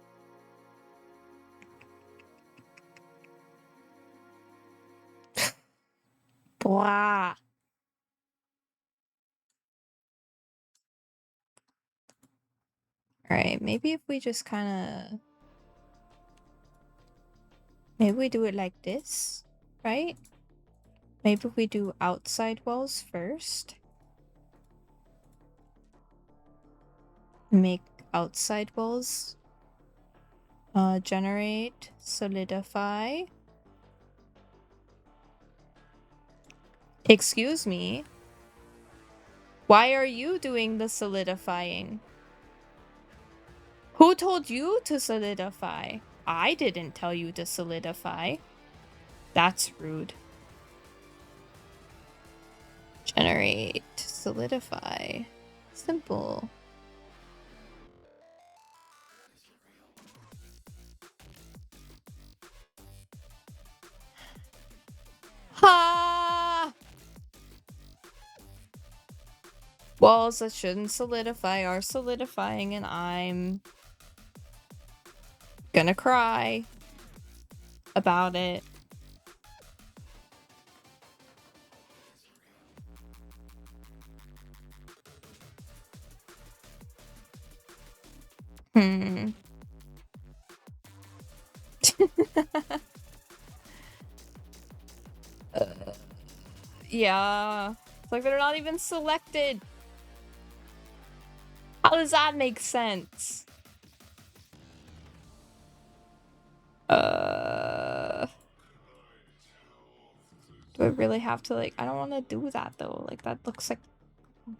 Blah. Alright, maybe if we just kind of... Maybe we do it like this, right? Maybe we do outside walls first. Make outside walls. Generate, solidify. Excuse me. Why are you doing the solidifying? Who told you to solidify? I didn't tell you to solidify. That's rude. Generate, solidify. Simple. Ha! Walls that shouldn't solidify are solidifying, and I'm gonna cry about it. Yeah. It's like they're not even selected. How does that make sense? Do I really have to, like, I don't want to do that though. Like, that looks like...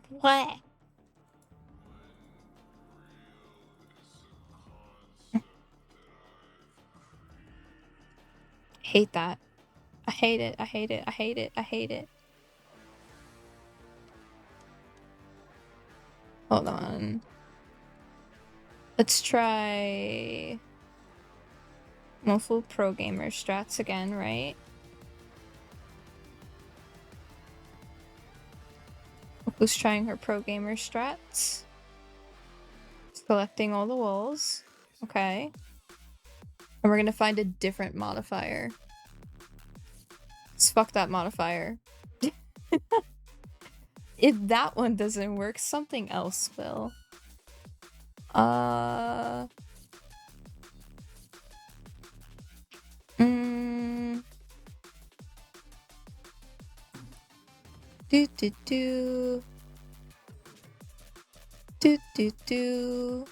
What? Hate that. I hate it. I hate it. I hate it. I hate it. Hold on. Let's try... Moful Pro Gamer strats again, right? Who's trying her Pro Gamer strats? Selecting all the walls. Okay. And we're gonna find a different modifier. Let's fuck that modifier. If that one doesn't work, something else will. Do do do. Do do do.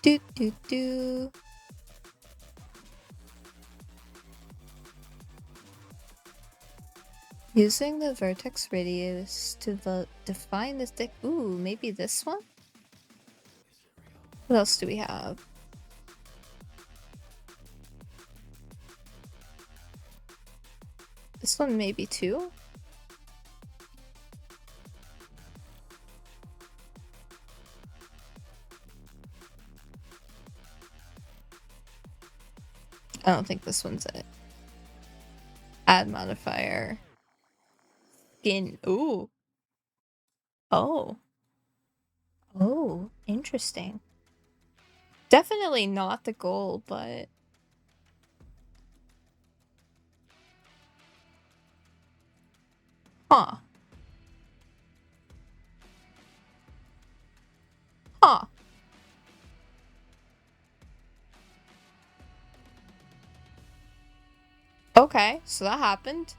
Do do do. Using the vertex radius to define this deck. Ooh, maybe this one? What else do we have? This one maybe too? I don't think this one's it. Add modifier. Skin. Ooh. Oh. Oh, interesting. Definitely not the goal, but... Huh. Huh. Okay, so that happened.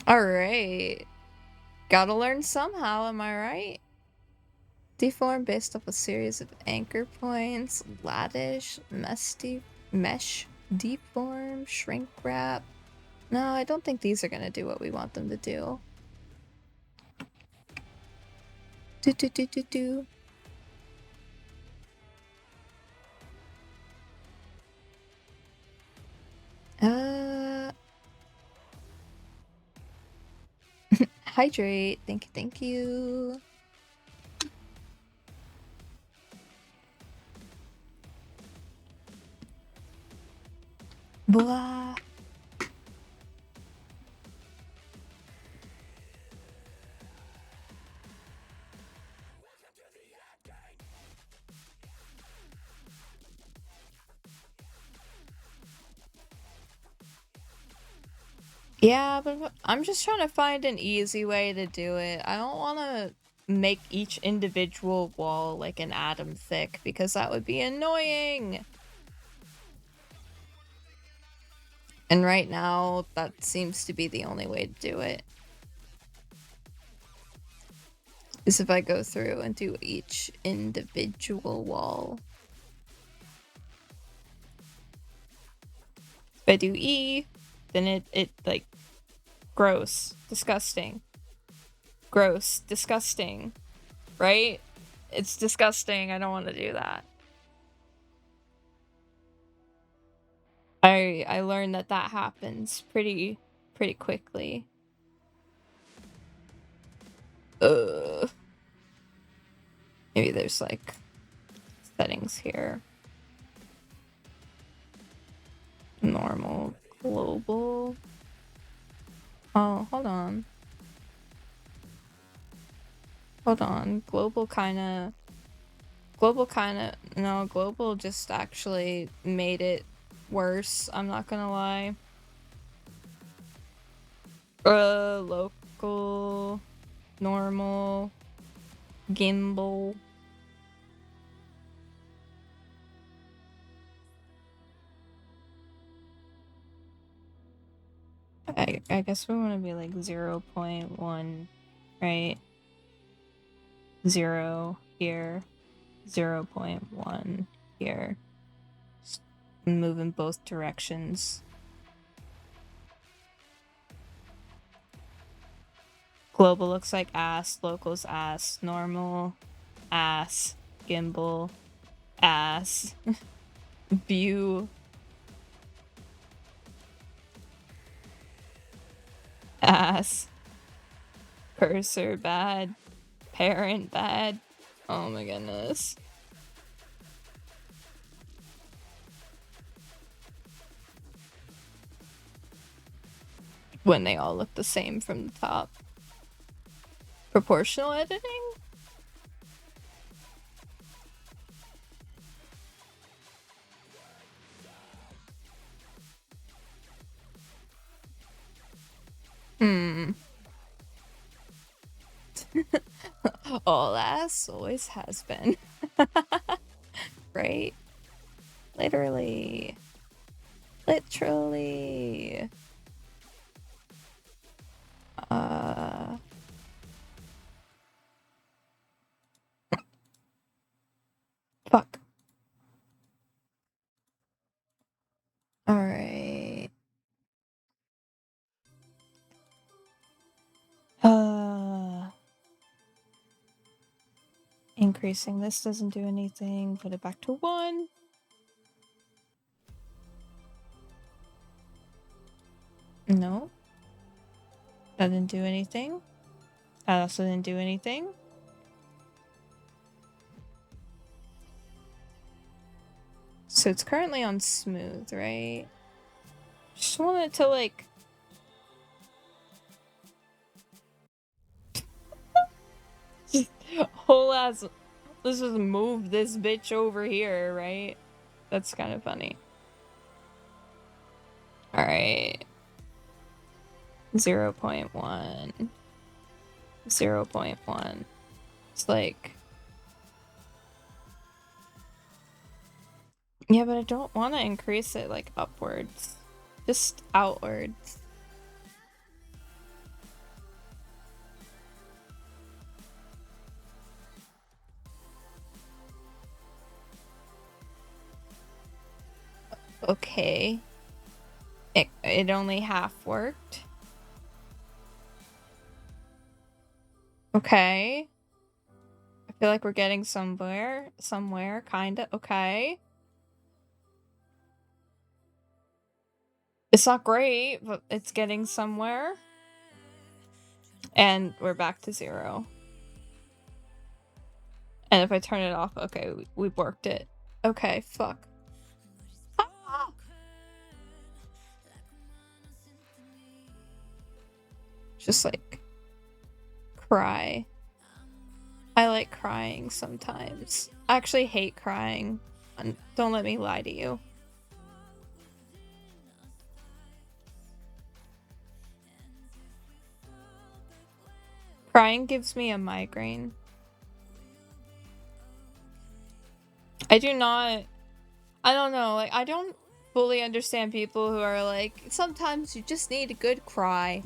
Alright. Gotta learn somehow, am I right? Deform based off a series of anchor points, lattice, mesh, deform, shrink wrap. No, I don't think these are gonna do what we want them to do. Do do do do do. Hydrate. Thank you, thank you. Blah. Yeah, but I'm just trying to find an easy way to do it. I don't want to make each individual wall like an atom thick because that would be annoying. And right now, that seems to be the only way to do it. Is if I go through and do each individual wall. If I do E, then it like, gross, disgusting. Gross, disgusting, right? It's disgusting. I don't want to do that. I learned that happens pretty quickly. Maybe there's like settings here. Normal, global. Oh, hold on. Global no, global just actually made it worse. I'm not gonna lie. Local, normal, gimbal. I guess we want to be like 0.1, right? 0 here, 0.1 here. Just move in both directions. Global looks like ass, local's ass, normal, ass, gimbal, ass, view, ass, cursor bad, parent bad. Oh my goodness. When they all look the same from the top. Proportional editing? All ass always has been. Right? Literally. Fuck. Alright. Increasing this doesn't do anything. Put it back to 1. No. That didn't do anything. That also didn't do anything. So it's currently on smooth, right? Just want it to like... whole ass... Let's just move this bitch over here, right? That's kind of funny. Alright. 0.1. 0.1. It's like... Yeah, but I don't want to increase it like upwards. Just outwards. Okay. It only half worked. Okay. I feel like we're getting somewhere, kinda. Okay. It's not great, but it's getting somewhere. And we're back to 0. And if I turn it off, okay, we've worked it. Okay, fuck. Ah! Just like cry. I like crying sometimes. I actually hate crying. Don't let me lie to you. Crying gives me a migraine. I do not... I don't know, like, I don't fully understand people who are like, sometimes you just need a good cry.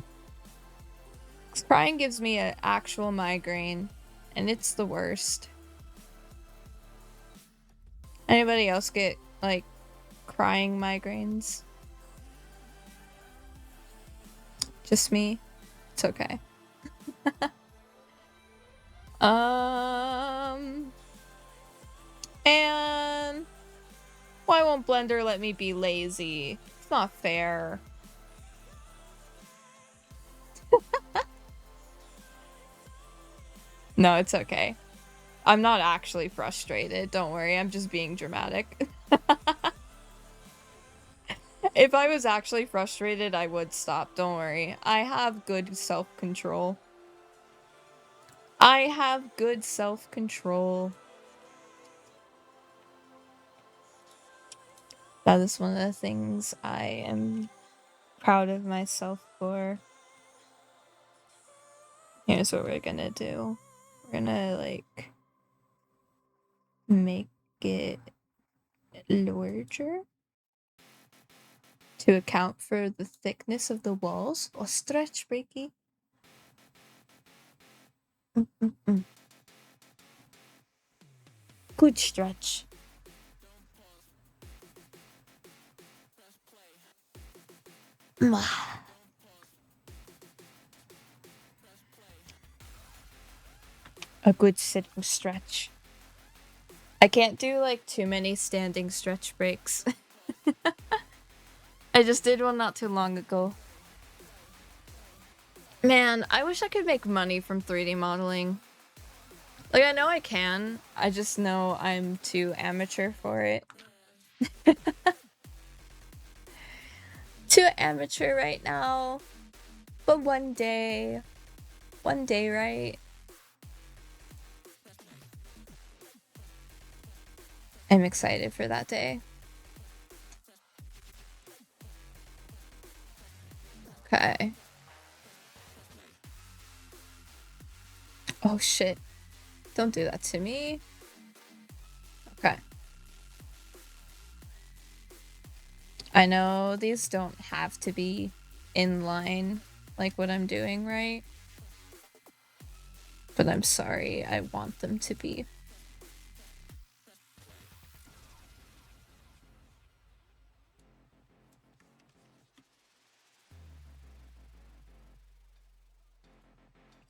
Crying gives me an actual migraine, and it's the worst. Anybody else get, like, crying migraines? Just me? It's okay. And why won't Blender let me be lazy? It's not fair. No, it's okay. I'm not actually frustrated. Don't worry, I'm just being dramatic. If I was actually frustrated, I would stop. Don't worry. I have good self-control. I have good self-control. That is one of the things I am proud of myself for. Here's what we're gonna do. We're gonna, like, make it larger to account for the thickness of the walls. Oh, stretch, breaky. Good stretch. A good sitting stretch. I can't do, like, too many standing stretch breaks. I just did one not too long ago. Man, I wish I could make money from 3D modeling. Like, I know I can. I just know I'm too amateur for it. Too amateur right now. But one day, right? I'm excited for that day. Okay. Oh shit. Don't do that to me. Okay. I know these don't have to be in line like what I'm doing, right? But I'm sorry, I want them to be.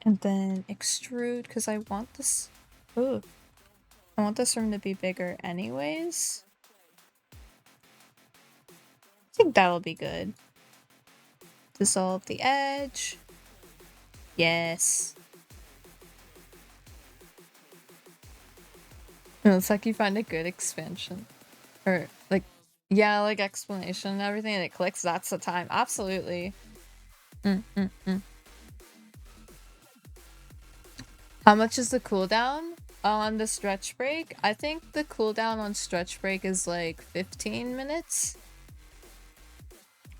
And then extrude, because I want this... Ooh. I want this room to be bigger anyways. I think that'll be good. Dissolve the edge. Yes. It looks like you find a good expansion. Or, like, yeah, like explanation and everything, and it clicks, that's the time. Absolutely. How much is the cooldown on the stretch break? I think the cooldown on stretch break is like 15 minutes.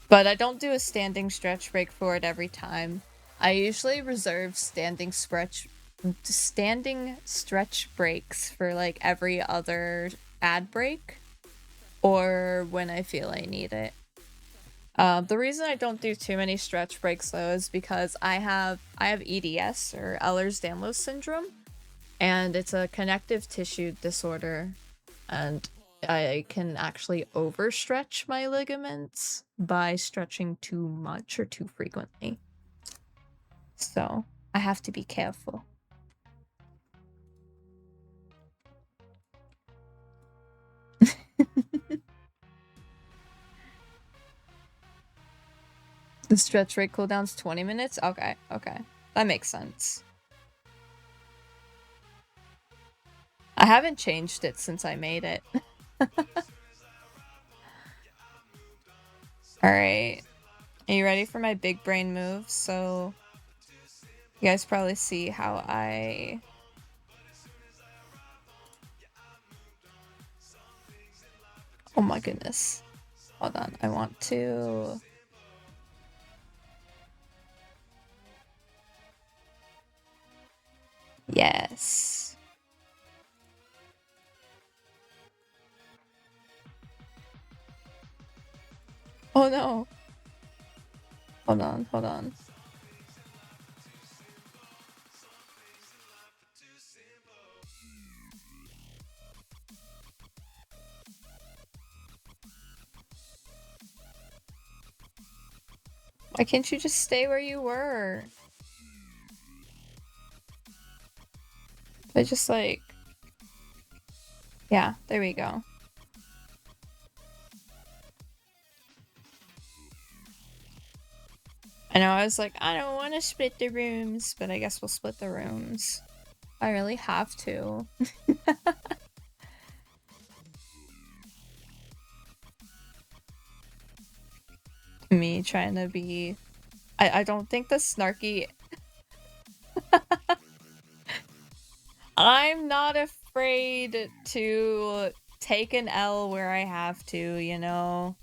But I don't do a standing stretch break for it every time. I usually reserve standing stretch breaks for like every other ad break or when I feel I need it. The reason I don't do too many stretch breaks though is because I have EDS or Ehlers-Danlos syndrome, and it's a connective tissue disorder, and I can actually overstretch my ligaments by stretching too much or too frequently. So I have to be careful. The stretch rate cooldown's 20 minutes? Okay, okay. That makes sense. I haven't changed it since I made it. Alright. Are you ready for my big brain move? So you guys probably see how I... Oh my goodness. Hold on, I want to... Yes. Oh no. Hold on, hold on. Why can't you just stay where you were? I just like... Yeah, there we go. I know, I was like, I don't want to split the rooms, but I guess we'll split the rooms. I really have to. Me trying to be... I don't think the snarky... I'm not afraid to take an L where I have to, you know?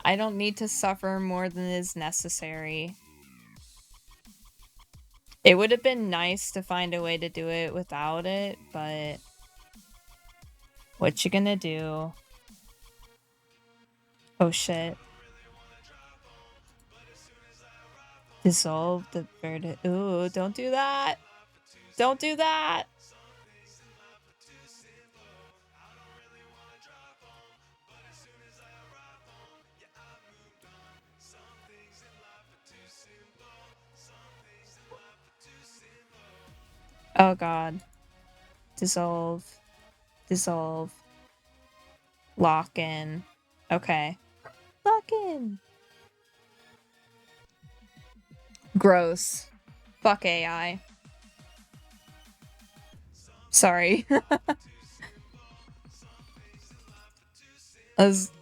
I don't need to suffer more than is necessary. It would have been nice to find a way to do it without it, but... What you gonna do? Oh shit. Dissolve the bird. Ooh, don't do that! Don't do that! Oh god. Dissolve. Dissolve. Lock in. Okay. Lock in! Gross. Fuck AI. Sorry. As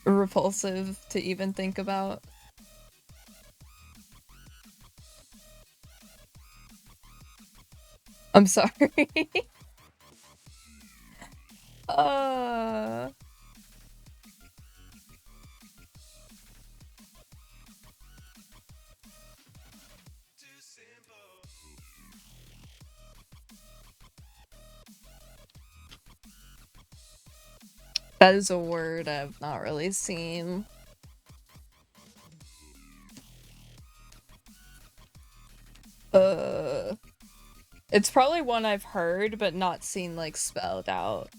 repulsive to even think about. I'm sorry. uh... That is a word I've not really seen. It's probably one I've heard, but not seen, like, spelled out.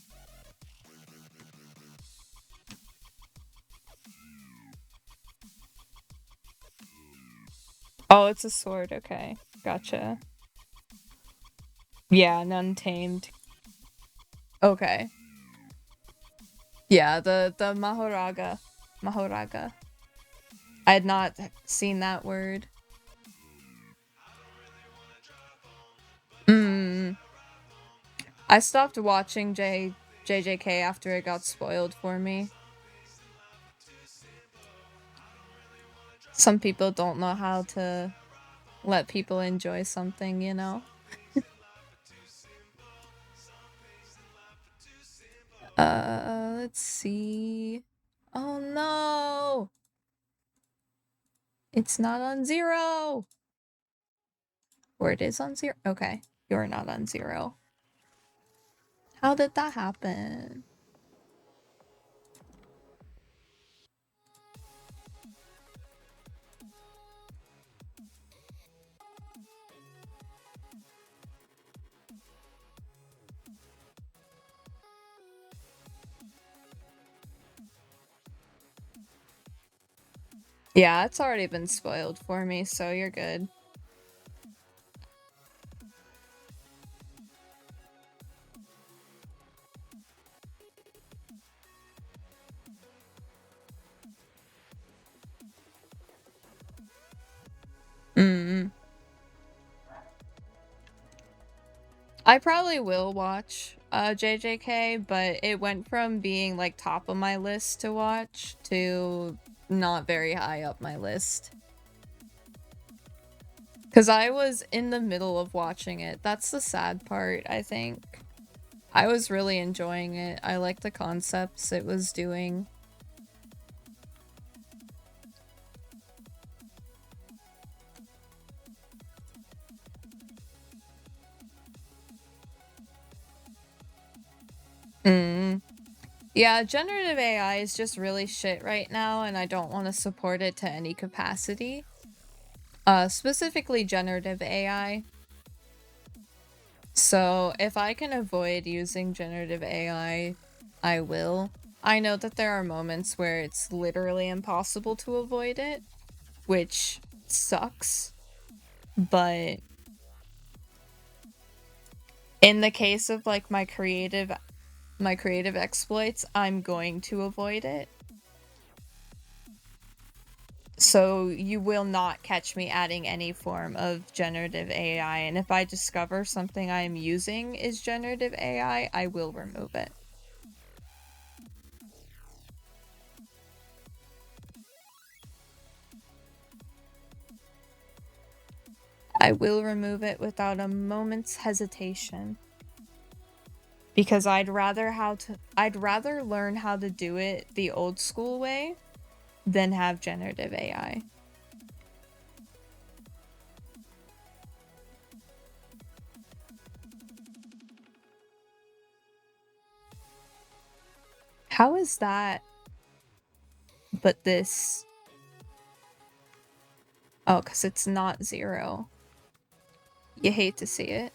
Oh, it's a sword, okay. Gotcha. Yeah, an untamed. Okay. Yeah, the Mahoraga. Mahoraga. I had not seen that word. I stopped watching JJK after it got spoiled for me. Some people don't know how to let people enjoy something, you know? Let's see. Oh no! It's not on 0! Or it is on 0? Okay, you're not on 0. How did that happen? Yeah, it's already been spoiled for me, so you're good. I probably will watch JJK, but it went from being like top of my list to watch to not very high up my list. Because I was in the middle of watching it. That's the sad part, I think. I was really enjoying it. I liked the concepts it was doing. Yeah, generative AI is just really shit right now, and I don't want to support it to any capacity. Specifically generative AI. So if I can avoid using generative AI, I will. I know that there are moments where it's literally impossible to avoid it, which sucks. But in the case of like my creative exploits, I'm going to avoid it. So you will not catch me adding any form of generative AI, and if I discover something I am using is generative AI, I will remove it. I will remove it without a moment's hesitation. Because I'd rather learn how to do it the old school way than have generative AI. How is that? But this... Oh, because it's not 0. You hate to see it.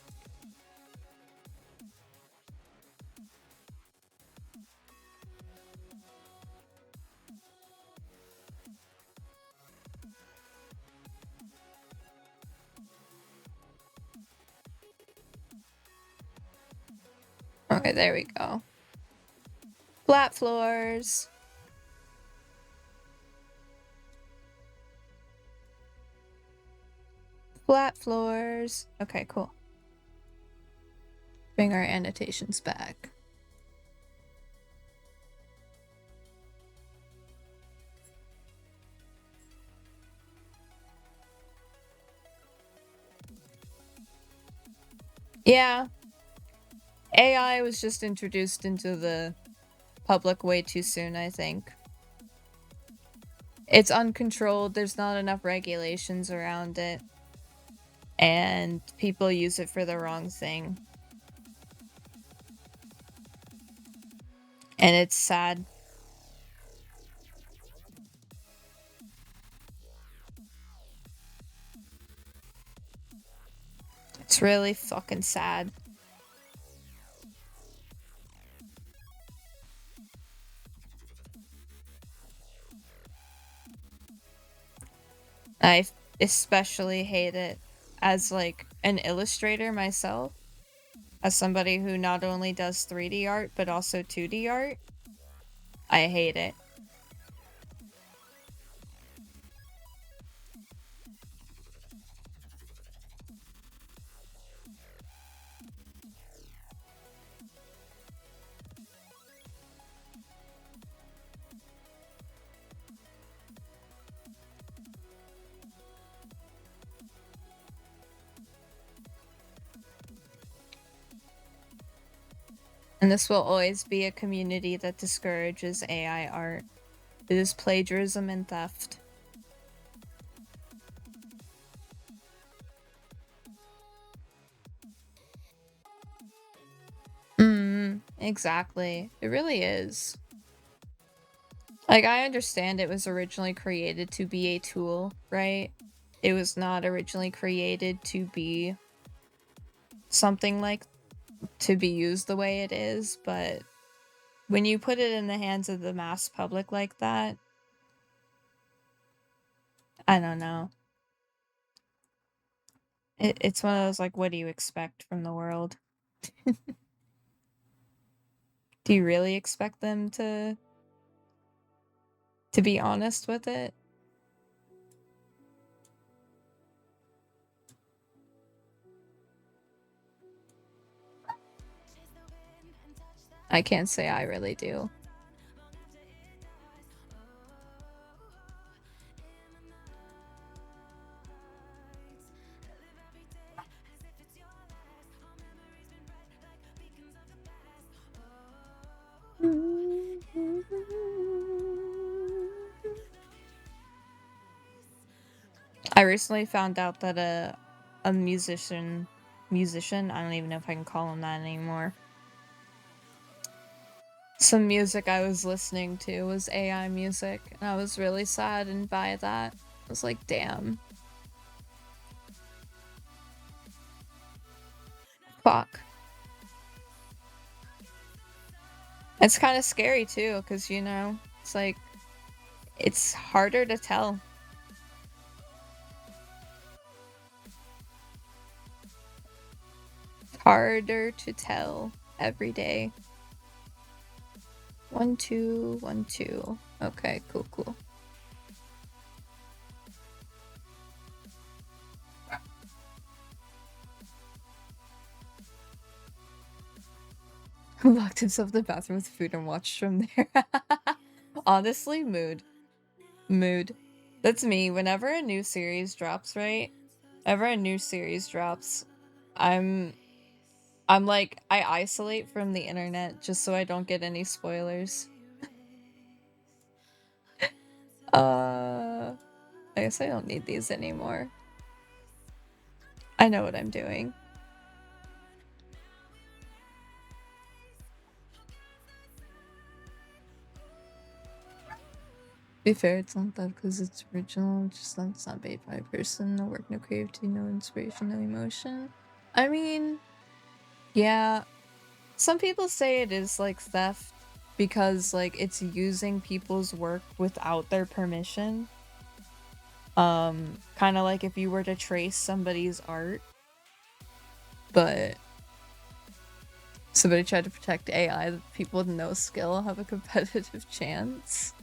Okay, there we go. Flat floors. Flat floors. Okay, cool. Bring our annotations back. Yeah. AI was just introduced into the public way too soon, I think. It's uncontrolled, there's not enough regulations around it, and people use it for the wrong thing. And it's sad. It's really fucking sad. I especially hate it as like an illustrator myself, as somebody who not only does 3D art but also 2D art. I hate it. And this will always be a community that discourages AI art. It is plagiarism and theft. Exactly. It really is. Like, I understand it was originally created to be a tool, right? It was not originally created to be something like to be used the way it is, but when you put it in the hands of the mass public like that, I don't know. It's one of those, like, what do you expect from the world? Do you really expect them to be honest with it? I can't say I really do. I recently found out that a musician, I don't even know if I can call him that anymore. Some music I was listening to was AI music, and I was really saddened by that. I was like, damn. Fuck. It's kind of scary too, because, you know, it's like, it's harder to tell. Harder to tell every day. 1 2 1 2. Okay, cool. Locked himself in the bathroom with food and watched from there. Honestly, mood. That's me. Whenever a new series drops, right? Whenever a new series drops, I'm like, I isolate from the internet just so I don't get any spoilers. I guess I don't need these anymore. I know what I'm doing. To be fair, it's not that because it's original, just that it's not made by a person, no work, no creativity, no inspiration, no emotion. I mean, yeah, some people say it is like theft because like it's using people's work without their permission. Kind of like if you were to trace somebody's art, but somebody tried to protect AI, that people with no skill have a competitive chance.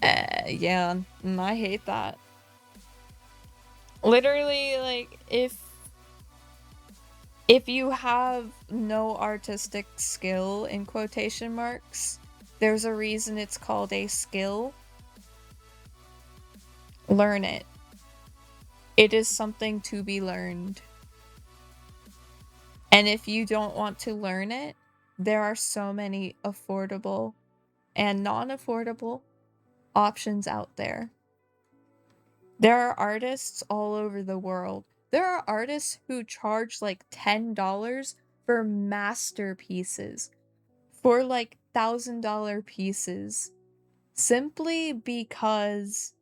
Yeah, I hate that. Literally, like, if you have no artistic skill, in quotation marks, there's a reason it's called a skill. Learn it. It is something to be learned. And if you don't want to learn it, there are so many affordable and non-affordable options out there. There are artists all over the world. There are artists who charge like $10 for masterpieces, for like $1,000 pieces, simply because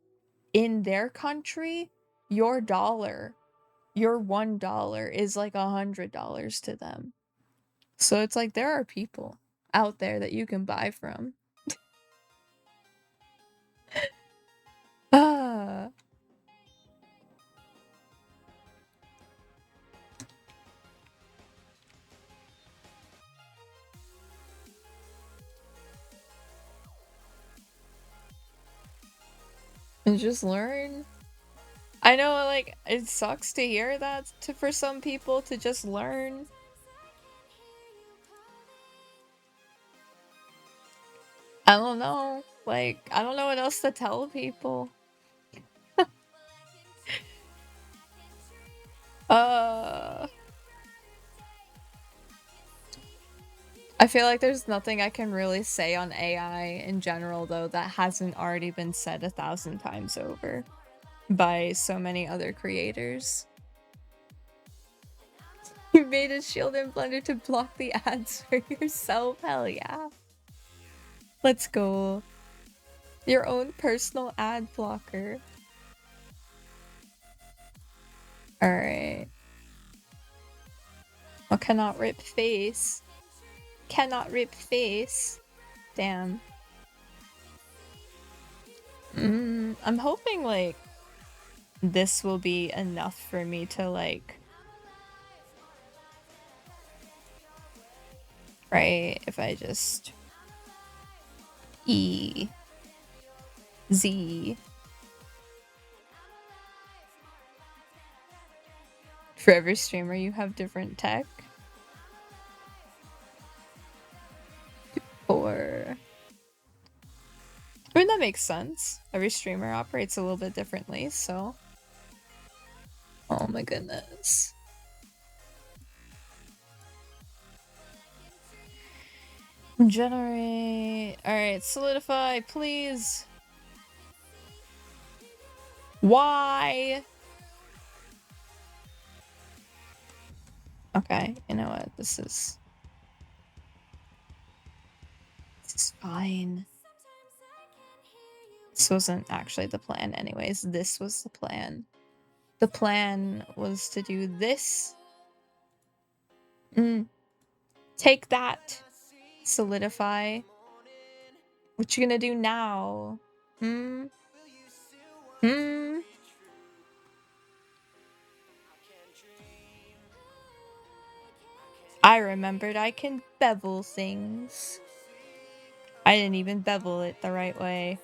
in their country, your dollar, your $1 is like $100 to them. So it's like there are people out there that you can buy from. Ah. And just learn. I know, like, it sucks to hear that for some people to just learn. I don't know. Like, I don't know what else to tell people. I feel like there's nothing I can really say on AI in general, though, that hasn't already been said 1,000 times over by so many other creators. You made a shield in Blender to block the ads for yourself? Hell yeah. Let's go. Your own personal ad blocker. Alright. Oh, cannot rip face. Cannot rip face. Damn. I'm hoping, like, this will be enough for me to, like... Right, if I just... E... Z... For every streamer, you have different tech. Or... I mean, that makes sense. Every streamer operates a little bit differently, so... Oh my goodness. Generate... Alright, solidify, please! Why? Okay, you know what? This is... It's fine. This wasn't actually the plan anyways. This was the plan. The plan was to do this. Take that. Solidify. What you gonna do now? I remembered I can bevel things. I didn't even bevel it the right way.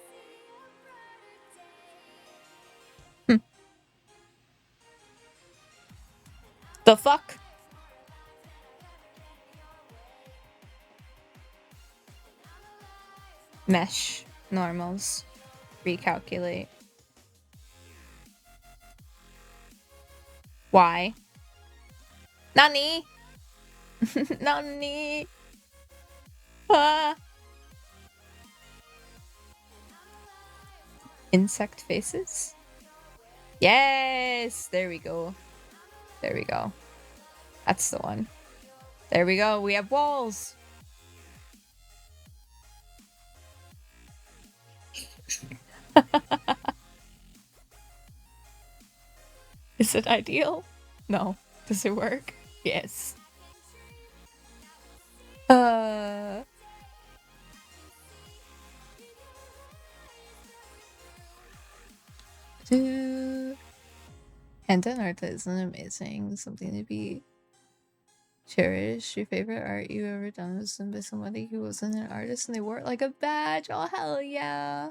The fuck? Mesh. Normals. Recalculate. Why? Nani? Nani? Ah! Insect faces? Yes! There we go. There we go. That's the one. There we go. We have walls. Is it ideal? No. Does it work? Yes. Hand-done art is an amazing, something to be cherished. Your favorite art you ever done was done by somebody who wasn't an artist and they wore it like a badge. Oh, hell yeah.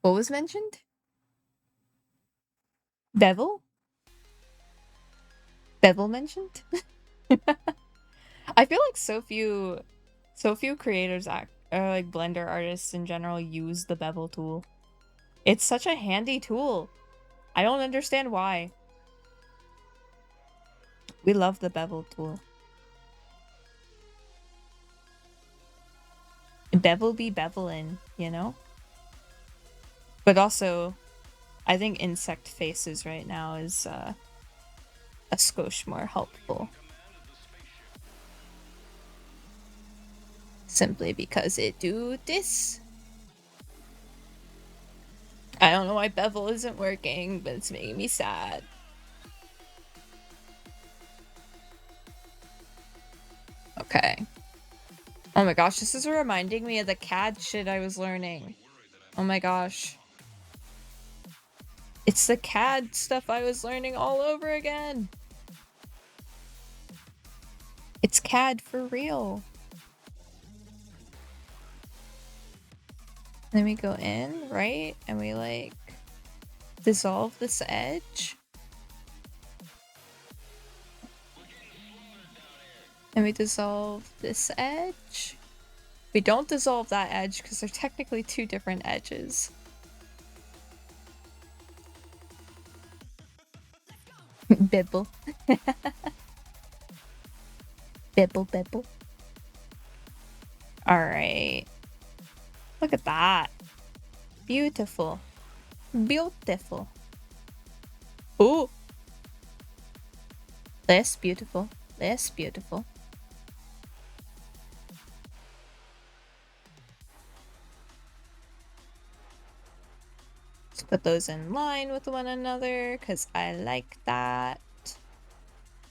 What was mentioned? Bevel? Bevel mentioned? I feel like so few creators like Blender artists in general use the bevel tool. It's such a handy tool. I don't understand why. We love the bevel tool. Bevel be bevelin', you know? But also, I think insect faces right now is a skosh more helpful. Simply because it do this. I don't know why bevel isn't working, but it's making me sad. Okay. Oh my gosh, this is reminding me of the CAD shit I was learning. Oh my gosh. It's the CAD stuff I was learning all over again. It's CAD for real. Then we go in, right? And we like dissolve this edge. And we dissolve this edge. We don't dissolve that edge because they're technically two different edges. Bibble. Bibble, bibble. Alright. Look at that. Beautiful. Beautiful. Ooh. Less beautiful. Less beautiful. Let's put those in line with one another because I like that.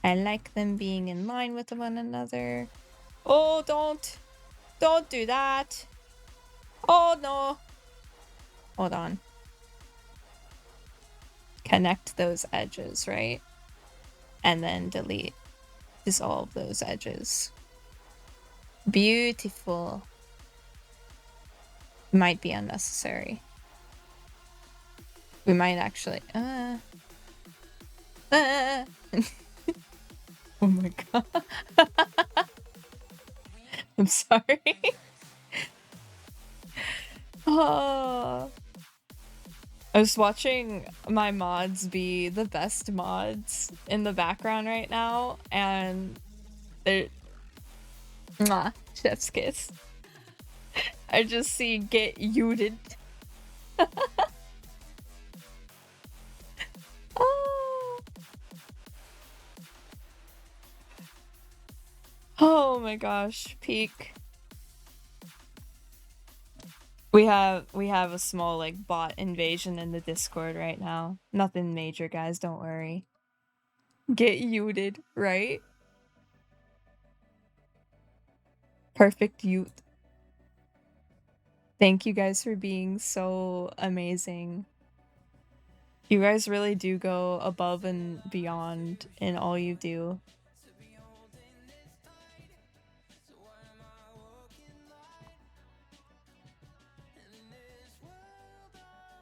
I like them being in line with one another. Oh, don't do that. Oh no. Hold on. Connect those edges, right? And then delete. Dissolve those edges. Beautiful. Might be unnecessary. We might actually oh my god. I'm sorry. Oh. I was watching my mods be the best mods in the background right now, and they're mwah, chef's kiss. I just see get yooted. Oh my gosh, peak. We have a small like bot invasion in the Discord right now. Nothing major, guys, don't worry. Get muted, right? Perfect youth. Thank you guys for being so amazing. You guys really do go above and beyond in all you do.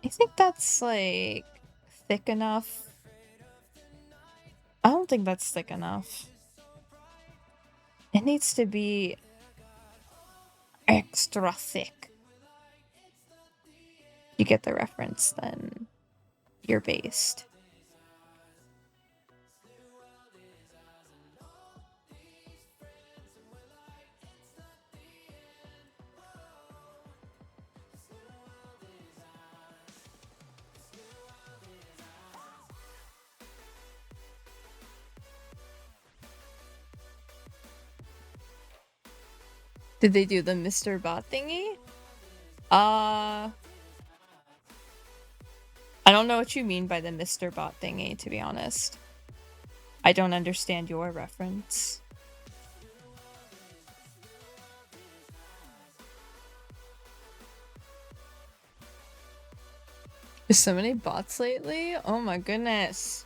I think that's like thick enough. I don't think that's thick enough. It needs to be extra thick. You get the reference, then you're based. Did they do the Mr. Bot thingy? I don't know what you mean by the Mr. Bot thingy, to be honest. I don't understand your reference. There's so many bots lately? Oh my goodness.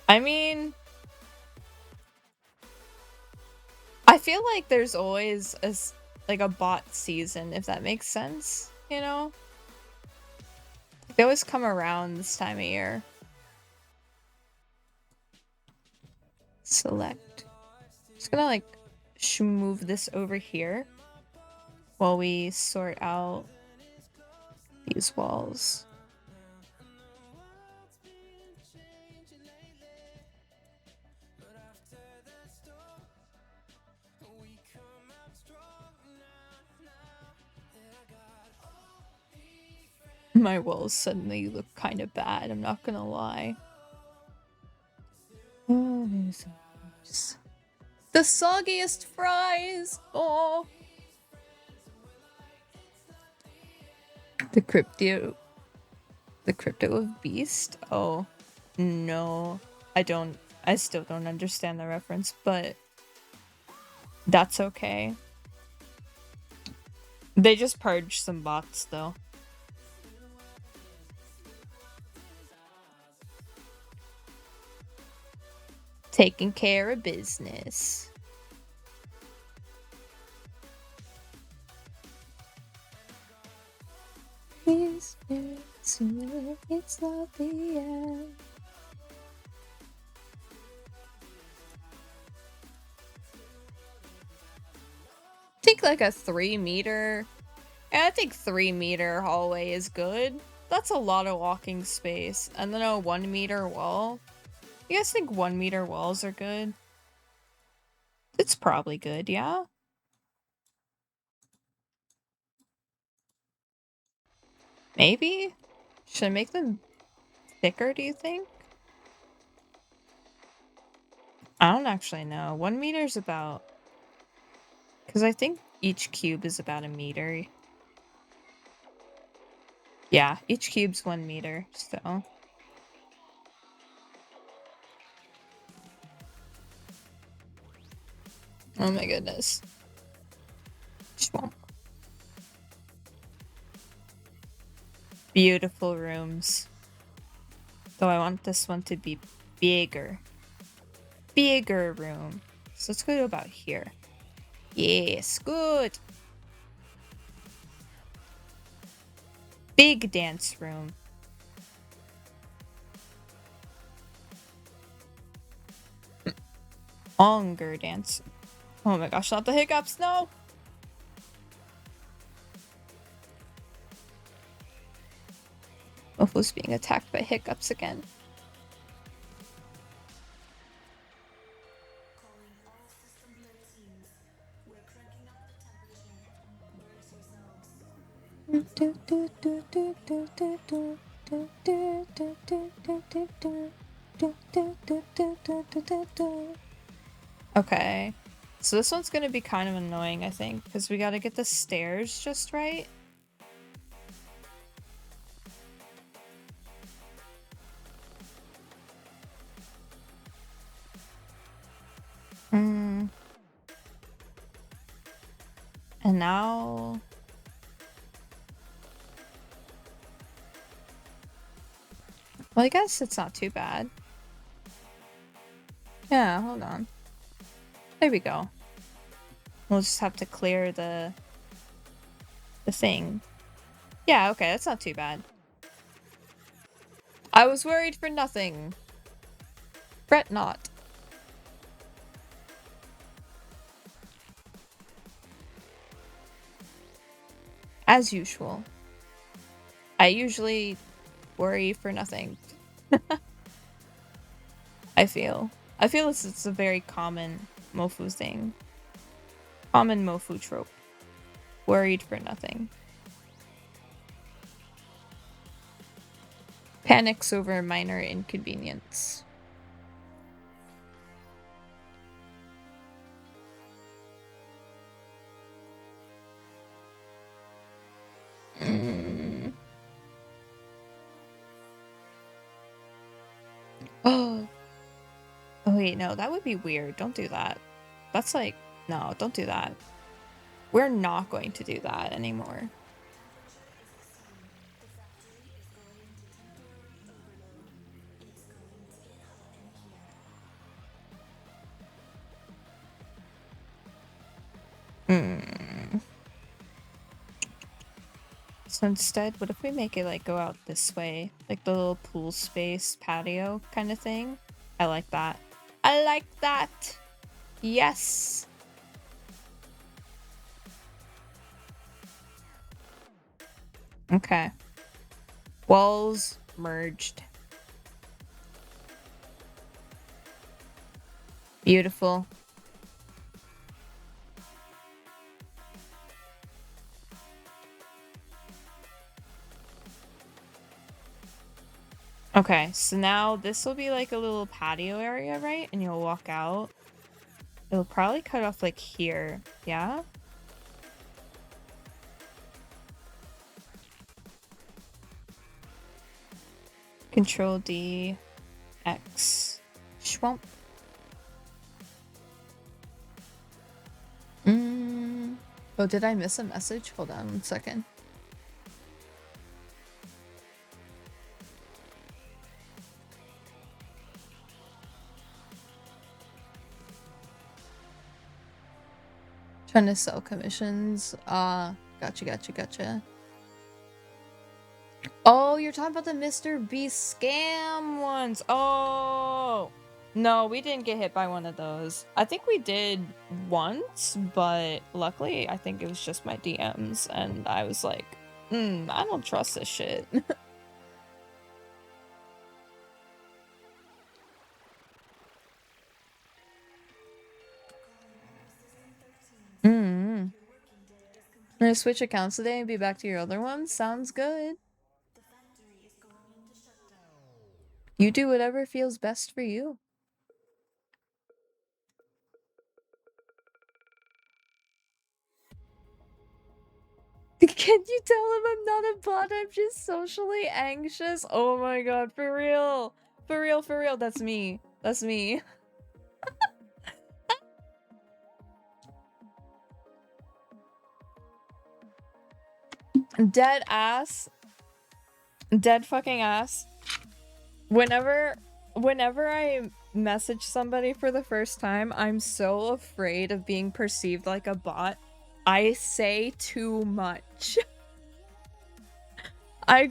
I mean, I feel like there's always like a bot season, if that makes sense, you know? They always come around this time of year. Select. Just gonna like move this over here while we sort out these walls. My walls suddenly look kind of bad, I'm not gonna lie. Oh, the soggiest fries! Oh! The crypto of beast? Oh, no. I still don't understand the reference, but that's okay. They just purged some bots, though. Taking care of business. It's not the end. I think like a 3 meter. Yeah, I think 3 meter hallway is good. That's a lot of walking space. And then a 1 meter wall. You guys think 1 meter walls are good? It's probably good, yeah? Maybe? Should I make them thicker, do you think? I don't actually know. 1 meter's about... Because I think each cube is about a meter. Yeah, each cube's 1 meter, so... Oh my goodness. Swamp. Beautiful rooms. Though I want this one to be bigger. Bigger room. So let's go to about here. Yes, good. Big dance room. Longer dance. Oh my gosh, not the hiccups, no! Waffle's being attacked by hiccups again. Okay. So this one's gonna be kind of annoying, I think, because we gotta get the stairs just right. And now... Well, I guess it's not too bad. Yeah, hold on. There we go. We'll just have to clear the thing. Yeah, okay, that's not too bad. I was worried for nothing. Fret not. As usual. I usually worry for nothing. I feel it's a very common Mofu thing. Common Mofu trope. Worried for nothing. Panics over minor inconvenience. Oh. Oh wait, no, that would be weird. Don't do that. That's like, no, don't do that. We're not going to do that anymore. So instead, what if we make it like go out this way? Like the little pool space patio kind of thing? I like that. I like that! Yes! Okay. Walls merged. Beautiful. Okay, so now this will be like a little patio area, right? And you'll walk out. It'll probably cut off like here, yeah? Control D, X, swamp. Oh, did I miss a message? Hold on 1 second. Trying to sell commissions. Gotcha. Oh, you're talking about the Mr. Beast scam ones. Oh, no, we didn't get hit by one of those. I think we did once, but luckily, I think it was just my DMs, and I was like, I don't trust this shit. I'm gonna switch accounts today and be back to your other one. Sounds good. You do whatever feels best for you. Can you tell him I'm not a bot? I'm just socially anxious. Oh my god, for real. For real. That's me. That's me. Dead ass. Dead fucking ass. Whenever I message somebody for the first time, I'm so afraid of being perceived like a bot. I say too much. I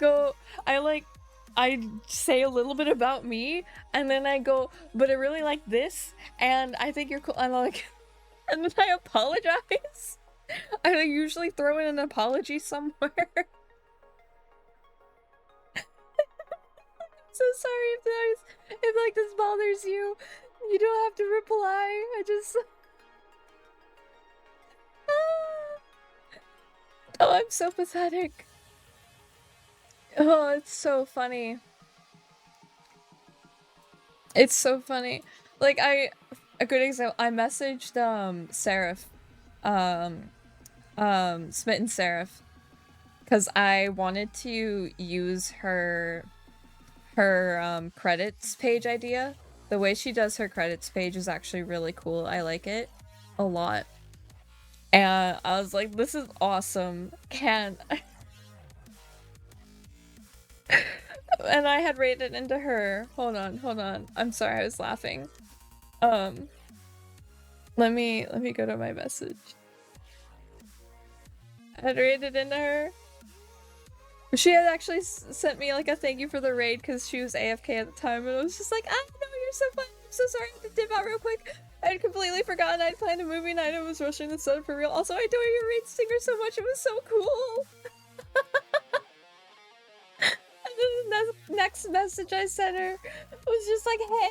say a little bit about me, and then I go, but I really like this, and I think you're cool, and I'm like, and then I apologize. I usually throw in an apology somewhere. So sorry if like this bothers you. You don't have to reply. I just oh, I'm so pathetic. Oh, it's so funny. It's so funny. Like a good example, I messaged Seraph, Smitten Seraph, because I wanted to use her credits page idea. The way she does her credits page is actually really cool. I like it a lot. And I was like, this is awesome. And I had rated into her. Hold on. I'm sorry, I was laughing. Let me go to my message. I had rated into her. She had actually sent me like a thank you for the raid because she was AFK at the time, and I was just like, I know, you're so funny. I'm so sorry I had to dip out real quick. I had completely forgotten I'd planned a movie night. I was rushing the sun for real. Also, I adore your raid stinger so much. It was so cool. And then the next message I sent her was just like, hey,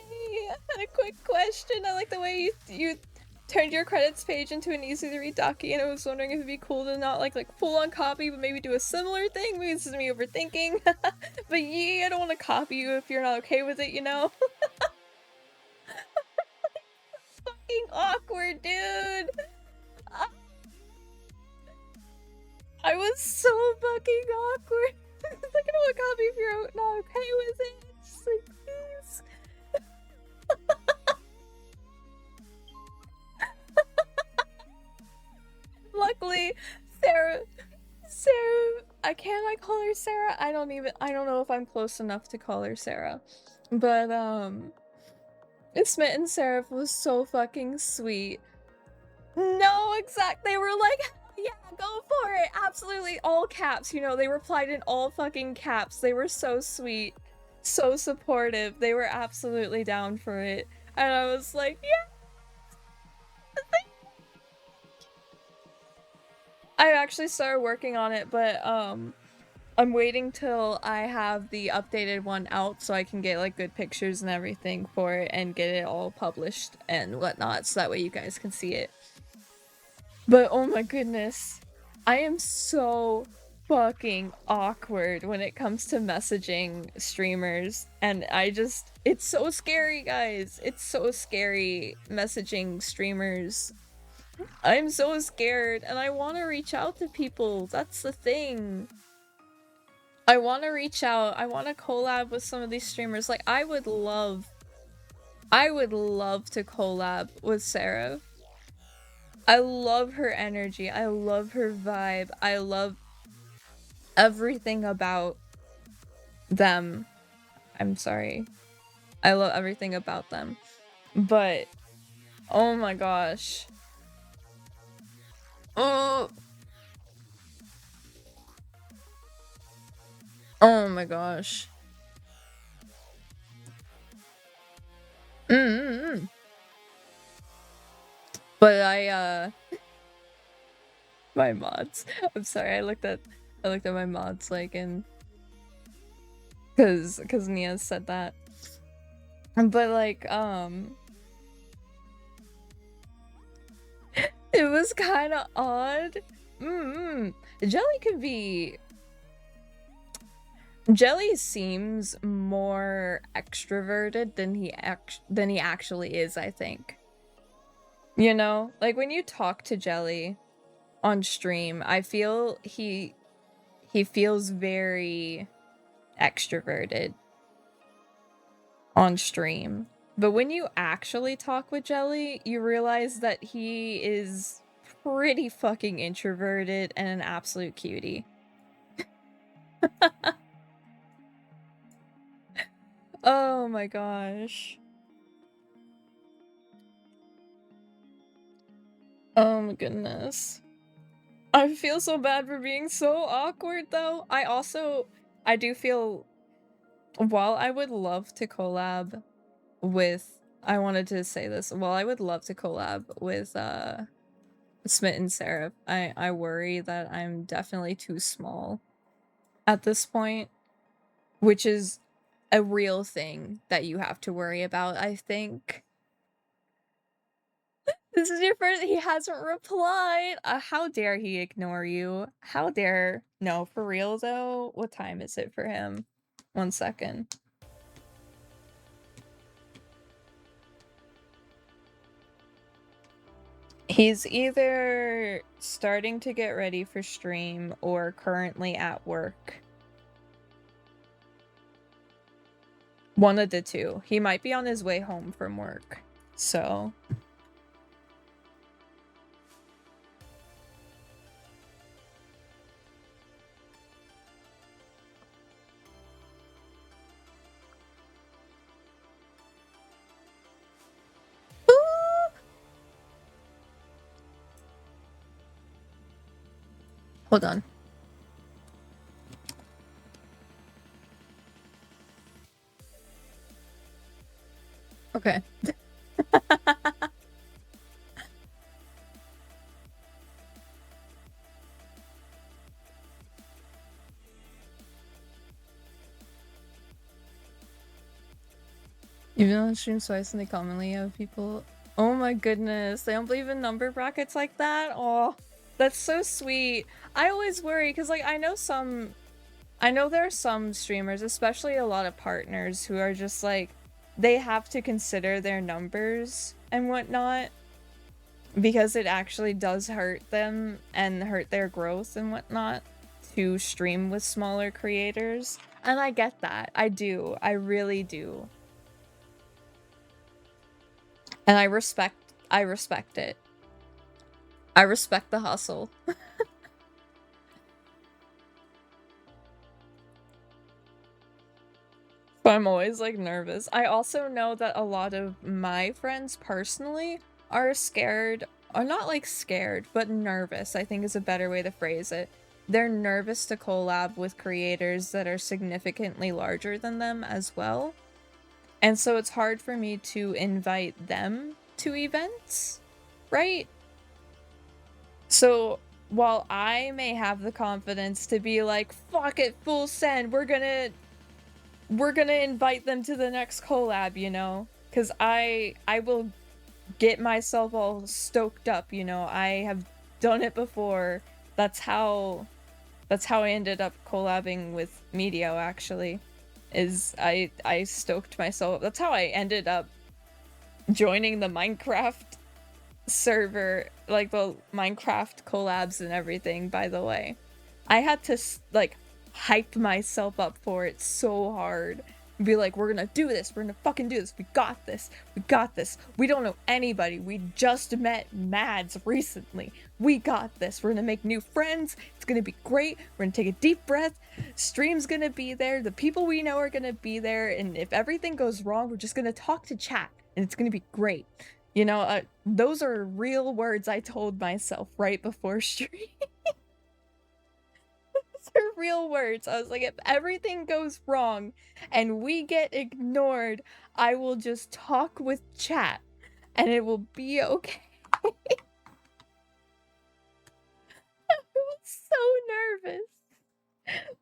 I had a quick question. I like the way you turned your credits page into an easy to read docu, and I was wondering if it'd be cool to not like full on copy, but maybe do a similar thing. Maybe this is me overthinking. But yeah, I don't want to copy you if you're not okay with it, you know? Fucking awkward, dude. I was so fucking awkward. I don't want to copy if you're not okay with it. Just like, please. Luckily, Sarah, can I call her Sarah? I don't know if I'm close enough to call her Sarah. But, Smitten Seraph was so fucking sweet. No, exactly. They were like, yeah, go for it. Absolutely. All caps, you know, they replied in all fucking caps. They were so sweet, so supportive. They were absolutely down for it. And I was like, yeah. I actually started working on it, but I'm waiting till I have the updated one out so I can get like good pictures and everything for it and get it all published and whatnot, so that way you guys can see it. But oh my goodness, I am so fucking awkward when it comes to messaging streamers, and it's so scary, guys. It's so scary messaging streamers. I'm so scared, and I want to reach out to people. That's the thing. I want to reach out. I want to collab with some of these streamers. Like, I would love to collab with Sarah. I love her energy. I love her vibe. I love everything about them. I'm sorry. I love everything about them. But, oh my gosh. Oh. Oh my gosh. But my mods. I'm sorry, I looked at my mods like and cause Nia said that. But like it was kind of odd. Jelly seems more extroverted than he actually is, I think. You know, like when you talk to Jelly on stream, I feel he feels very extroverted on stream. But when you actually talk with Jelly, you realize that he is pretty fucking introverted and an absolute cutie. Oh my gosh. Oh my goodness. I feel so bad for being so awkward though. I do feel, while I would love to collab with, I wanted to say this, while I would love to collab with Smitten Seraph, I worry that I'm definitely too small at this point, which is a real thing that you have to worry about, I think. This is your first. He hasn't replied. How dare he ignore you? How dare? No, for real though. What time is it for him? 1 second. He's either starting to get ready for stream or currently at work. One of the two. He might be on his way home from work. So... Hold on. Okay. Even on stream twice and they commonly have people... Oh my goodness, they don't believe in number brackets like that? Oh, that's so sweet. I always worry, because like I know there are some streamers, especially a lot of partners, who are just like, they have to consider their numbers and whatnot, because it actually does hurt them and hurt their growth and whatnot to stream with smaller creators. And I get that. I do. I really do. And I respect it. I respect the hustle. But I'm always like nervous. I also know that a lot of my friends personally are scared, or not like scared, but nervous, I think is a better way to phrase it. They're nervous to collab with creators that are significantly larger than them as well. And so it's hard for me to invite them to events, right? So while I may have the confidence to be like, fuck it, full send, we're gonna invite them to the next collab, you know? Because I will get myself all stoked up, you know? I have done it before. That's how I ended up collabing with Medio, actually. Is I stoked myself up. That's how I ended up joining the Minecraft server, like the Minecraft collabs and everything, by the way. I had to like hype myself up for it so hard. Be like, we're gonna do this, we're gonna fucking do this, we got this, we got this. We don't know anybody, we just met Mads recently. We got this, we're gonna make new friends, it's gonna be great, we're gonna take a deep breath, stream's gonna be there, the people we know are gonna be there, and if everything goes wrong, we're just gonna talk to chat, and it's gonna be great. You know, those are real words I told myself right before stream. Are real words. I was like, if everything goes wrong and we get ignored, I will just talk with chat and it will be okay. I was so nervous.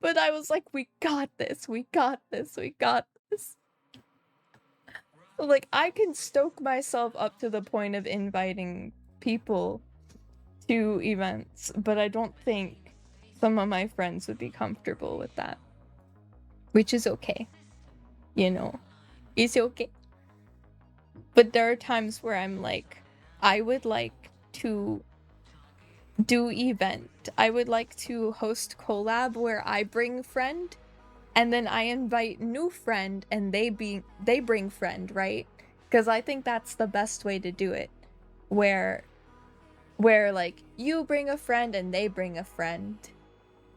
But I was like, we got this, we got this, we got this. Like, I can stoke myself up to the point of inviting people to events, but I don't think some of my friends would be comfortable with that. Which is okay. You know, it's okay. But there are times where I'm like, I would like to do event. I would like to host collab where I bring friend and then I invite new friend and they bring friend, right? Because I think that's the best way to do it. Where like you bring a friend and they bring a friend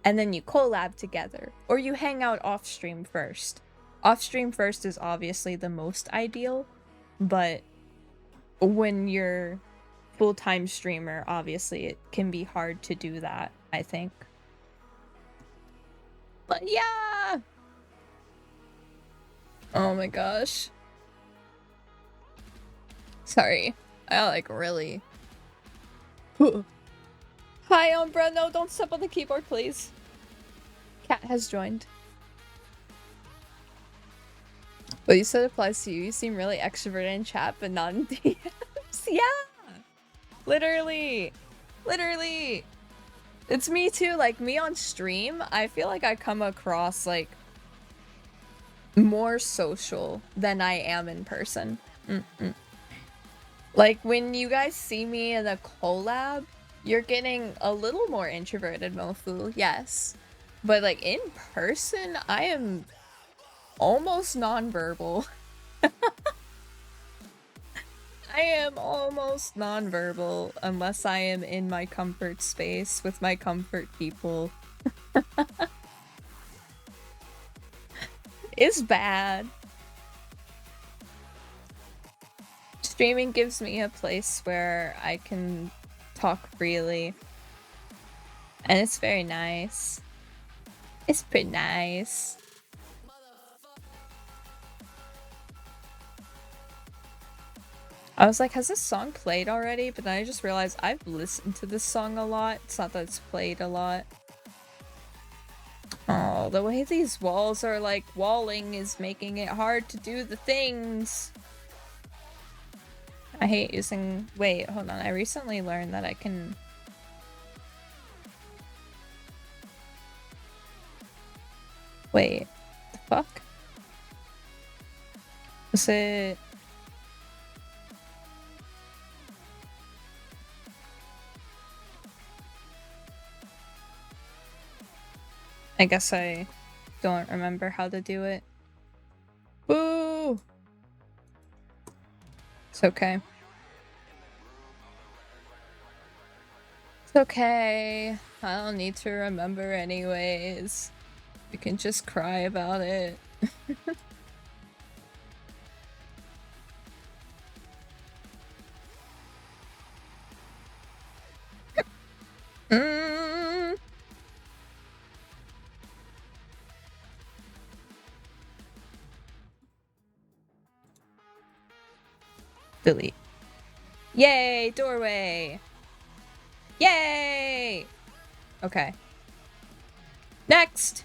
and then you collab together, or you hang out off stream first. Off stream first is obviously the most ideal, but when you're full-time streamer, obviously it can be hard to do that, I think. But yeah! Oh my gosh. Sorry. I like really... Hi, Umbra. No, don't step on the keyboard, please. Cat has joined. What you said applies to you. You seem really extroverted in chat, but not in DMs. Yeah! Literally. Literally. It's me too. Like, me on stream, I feel like I come across, like, more social than I am in person. Like, when you guys see me in a collab, you're getting a little more introverted, Mofu, yes. But, like, in person, I am almost nonverbal. I am almost nonverbal unless I am in my comfort space with my comfort people. It's bad. Streaming gives me a place where I can talk freely. And it's very nice. It's pretty nice. I was like, has this song played already? But then I just realized I've listened to this song a lot. It's not that it's played a lot. Oh, the way these walls are like walling is making it hard to do the things. I hate using... Wait, hold on. I recently learned that I can... Wait, the fuck? Is it... I guess I don't remember how to do it. Boo! It's okay. It's okay. I don't need to remember anyways. You can just cry about it. Delete. Yay! Doorway! Yay! Okay. Next!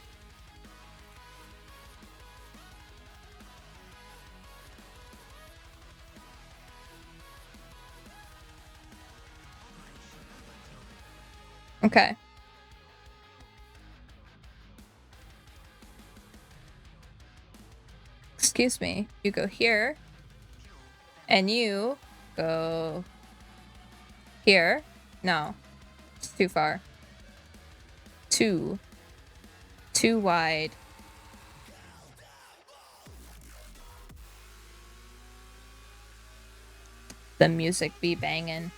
Okay. Excuse me. You go here. And you go here. No. It's too far. Too wide. The music be banging.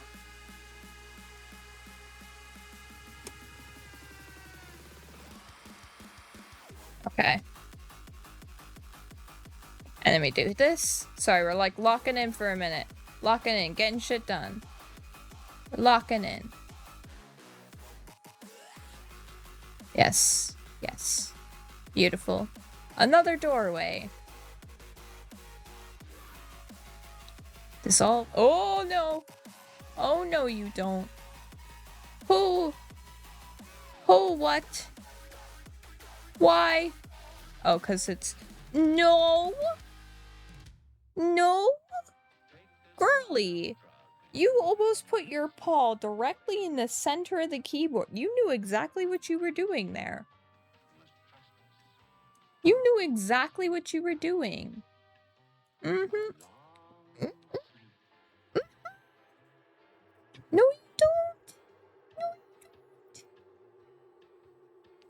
Okay. And then we do this. Sorry, we're like locking in for a minute. Locking in, getting shit done. We're locking in. Yes. Yes. Beautiful. Another doorway. This all... Oh, no. Oh, no, you don't. Who? Who, what? Why? Oh, because it's... No! No! Girly! You almost put your paw directly in the center of the keyboard. You knew exactly what you were doing there. You knew exactly what you were doing. Mm-hmm. No, you don't. No, you don't.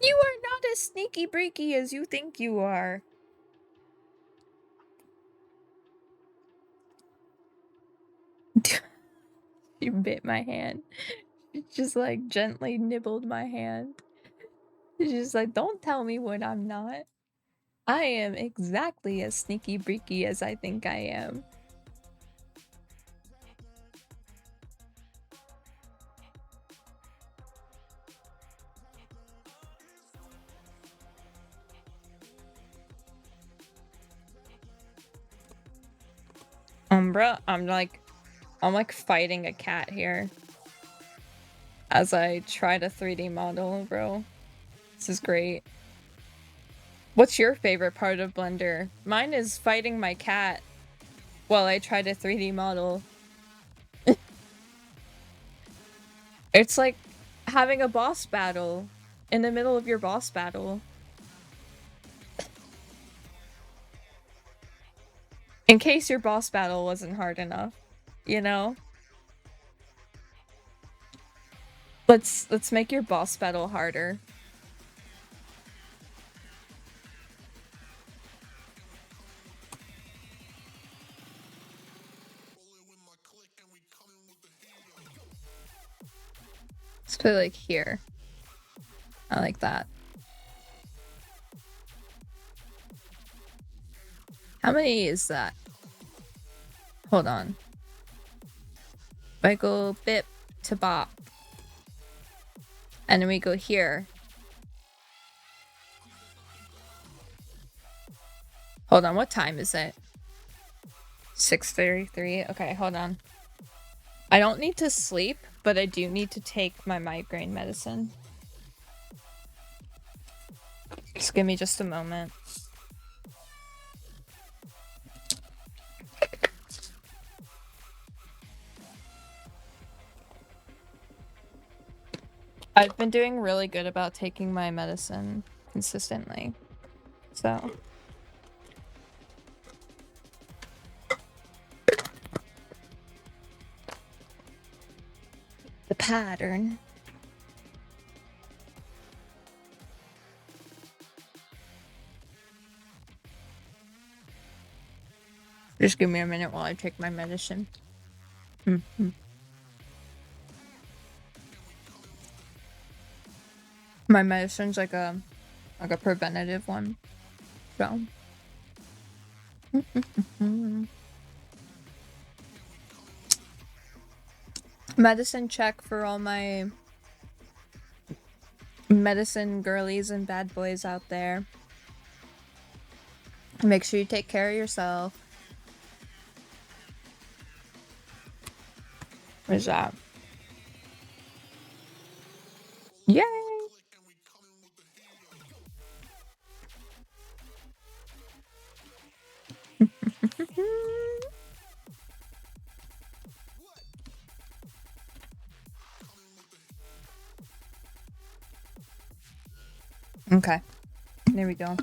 You are not as sneaky breaky as you think you are. You bit my hand. She just like gently nibbled my hand. She's just like, don't tell me what I'm not. I am exactly as sneaky breaky as I think I am. Bruh, I'm like fighting a cat here. As I try to 3D model, bro. This is great. What's your favorite part of Blender? Mine is fighting my cat while I try to 3D model. It's like having a boss battle in the middle of your boss battle. In case your boss battle wasn't hard enough. you know? Let's make your boss battle harder. Let's put it like here. I like that. How many is that? Hold on. If I go bip to bop. And then we go here. Hold on, what time is it? 6:33. Okay, hold on. I don't need to sleep, but I do need to take my migraine medicine. Just give me just a moment. I've been doing really good about taking my medicine consistently. So the pattern. Just give me a minute while I take my medicine. My medicine's like a preventative one. So medicine check for all my medicine girlies and bad boys out there. Make sure you take care of yourself. What is that? Yay! Okay. There we go.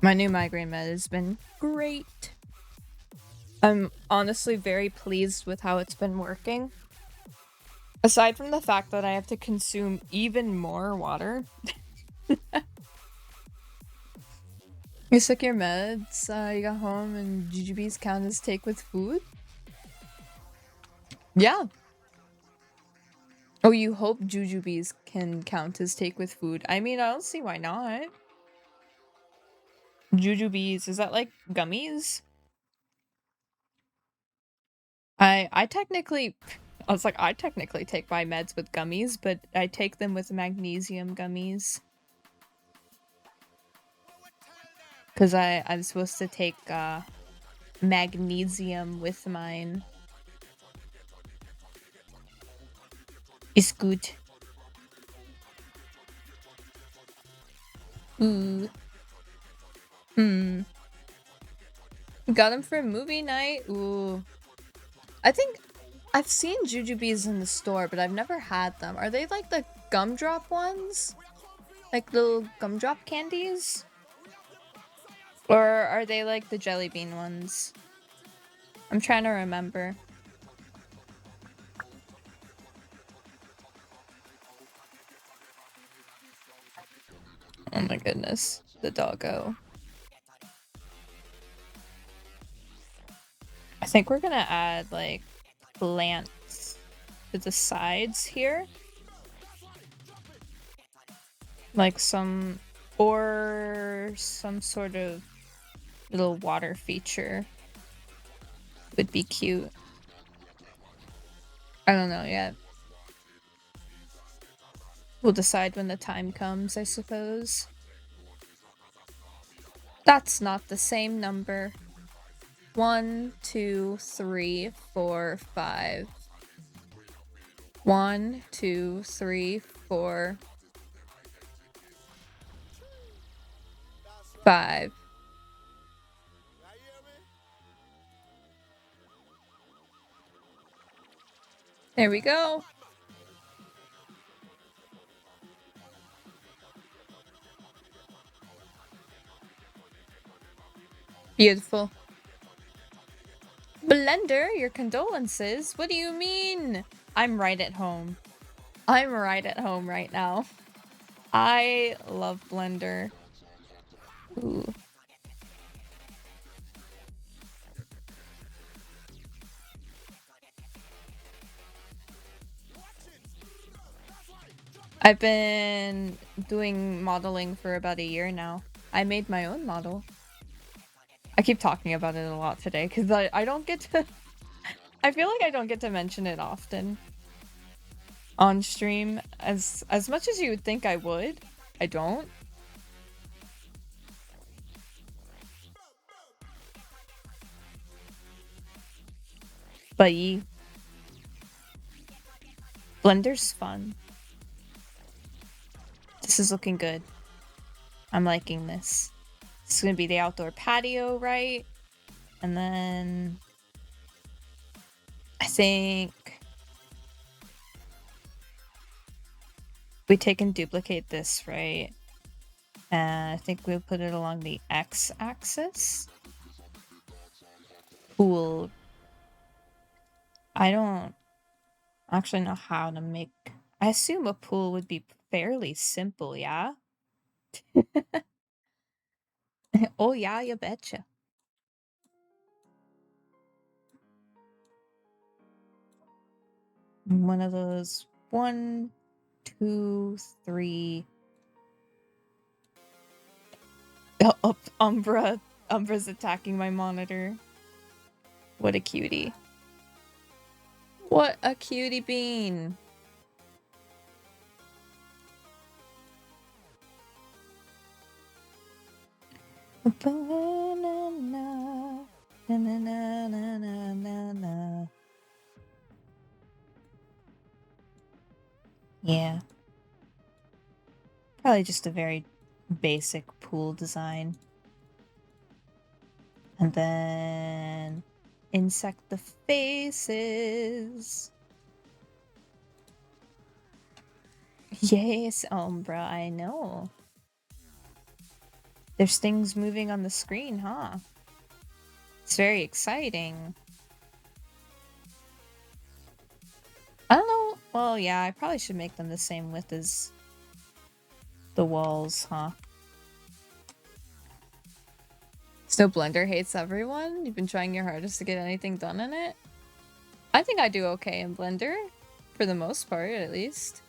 My new migraine med has been great. I'm honestly very pleased with how it's been working. Aside from the fact that I have to consume even more water. You took your meds, you got home, and jujubes count as take with food? Yeah. Oh, you hope jujubes can count as take with food. I mean, I don't see why not. Jujubes, is that like gummies? I technically I technically take my meds with gummies, but I take them with magnesium gummies. Cause I'm supposed to take magnesium with mine. It's good. Ooh. Got them for movie night. Ooh. I think I've seen jujubes in the store, but I've never had them. Are they like the gumdrop ones? Like little gumdrop candies? Or are they like the jelly bean ones? I'm trying to remember. Oh my goodness. The doggo. I think we're gonna add like plants to the sides here. Like some sort of little water feature would be cute. I don't know yet. We'll decide when the time comes, I suppose. That's not the same number. 1, 2, 3, 4, 5. 1, 2, 3, 4, 5. There we go. Beautiful. Blender, your condolences? What do you mean? I'm right at home. I'm right at home right now. I love Blender. Ooh. I've been doing modeling for about a year now. I made my own model. I keep talking about it a lot today because I don't get to... I feel like I don't get to mention it often on stream as much as you would think I would. I don't. But Blender's fun. This is looking good. I'm liking this. This is gonna be the outdoor patio, right? And then I think we take and duplicate this, right? And I think we'll put it along the x-axis. Pool. I don't actually know how to make... I assume a pool would be fairly simple, yeah? Oh yeah, you betcha. One of those. 1, 2, 3. Oh, Umbra's attacking my monitor. What a cutie. What a cutie bean. Yeah. Probably just a very basic pool design. And then insect the faces. Yes, Umbra, I know. There's things moving on the screen, huh? It's very exciting. I don't know. Well, yeah, I probably should make them the same width as the walls, huh? So Blender hates everyone? You've been trying your hardest to get anything done in it? I think I do okay in Blender. For the most part, at least.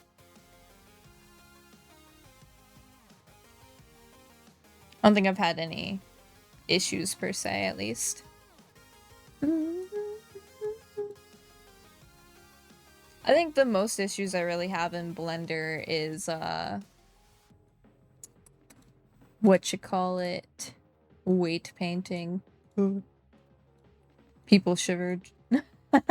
I don't think I've had any issues per se, at least. I think the most issues I really have in Blender is, what you call it? Weight painting. People shivered. 3D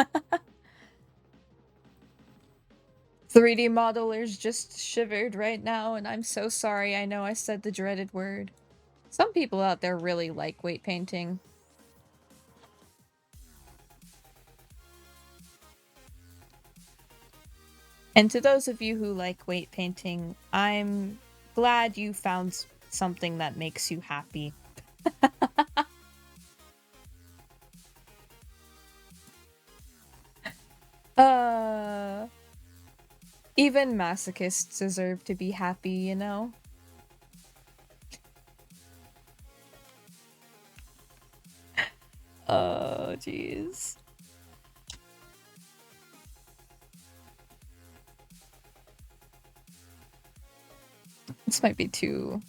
modelers just shivered right now, and I'm so sorry. I know I said the dreaded word. Some people out there really like weight painting. And to those of you who like weight painting, I'm glad you found something that makes you happy. Even masochists deserve to be happy, you know? Oh, jeez. This might be too...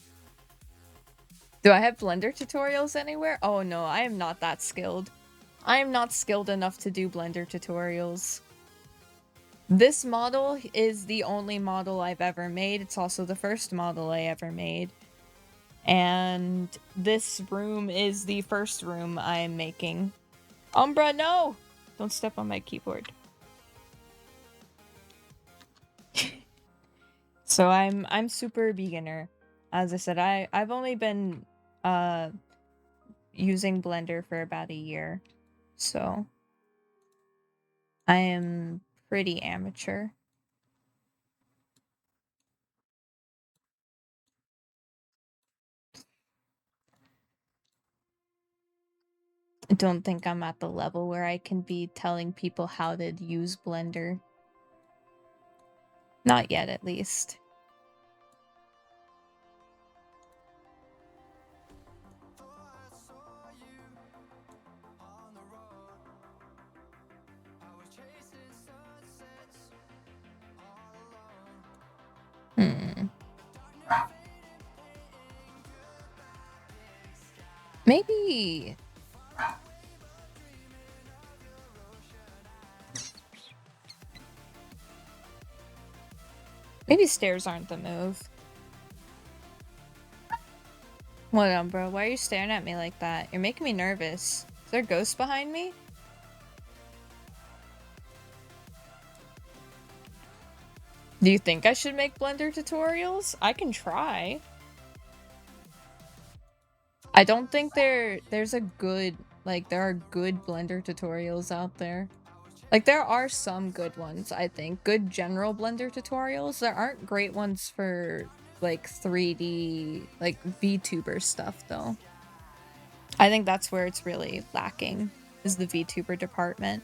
Do I have Blender tutorials anywhere? Oh no, I am not that skilled. I am not skilled enough to do Blender tutorials. This model is the only model I've ever made. It's also the first model I ever made. And this room is the first room I'm making. Umbra, no! Don't step on my keyboard. So I'm super beginner. As I said, I've only been using Blender for about a year. So I am pretty amateur. I don't think I'm at the level where I can be telling people how to use Blender. Not yet, at least. Hmm. Maybe... Maybe stairs aren't the move. What up, bro? Why are you staring at me like that? You're making me nervous. Is there ghosts behind me? Do you think I should make Blender tutorials? I can try. I don't think there's a good, like, there are good Blender tutorials out there. Like, there are some good ones, I think. Good general Blender tutorials. There aren't great ones for, like, 3D, like, VTuber stuff, though. I think that's where it's really lacking, is the VTuber department.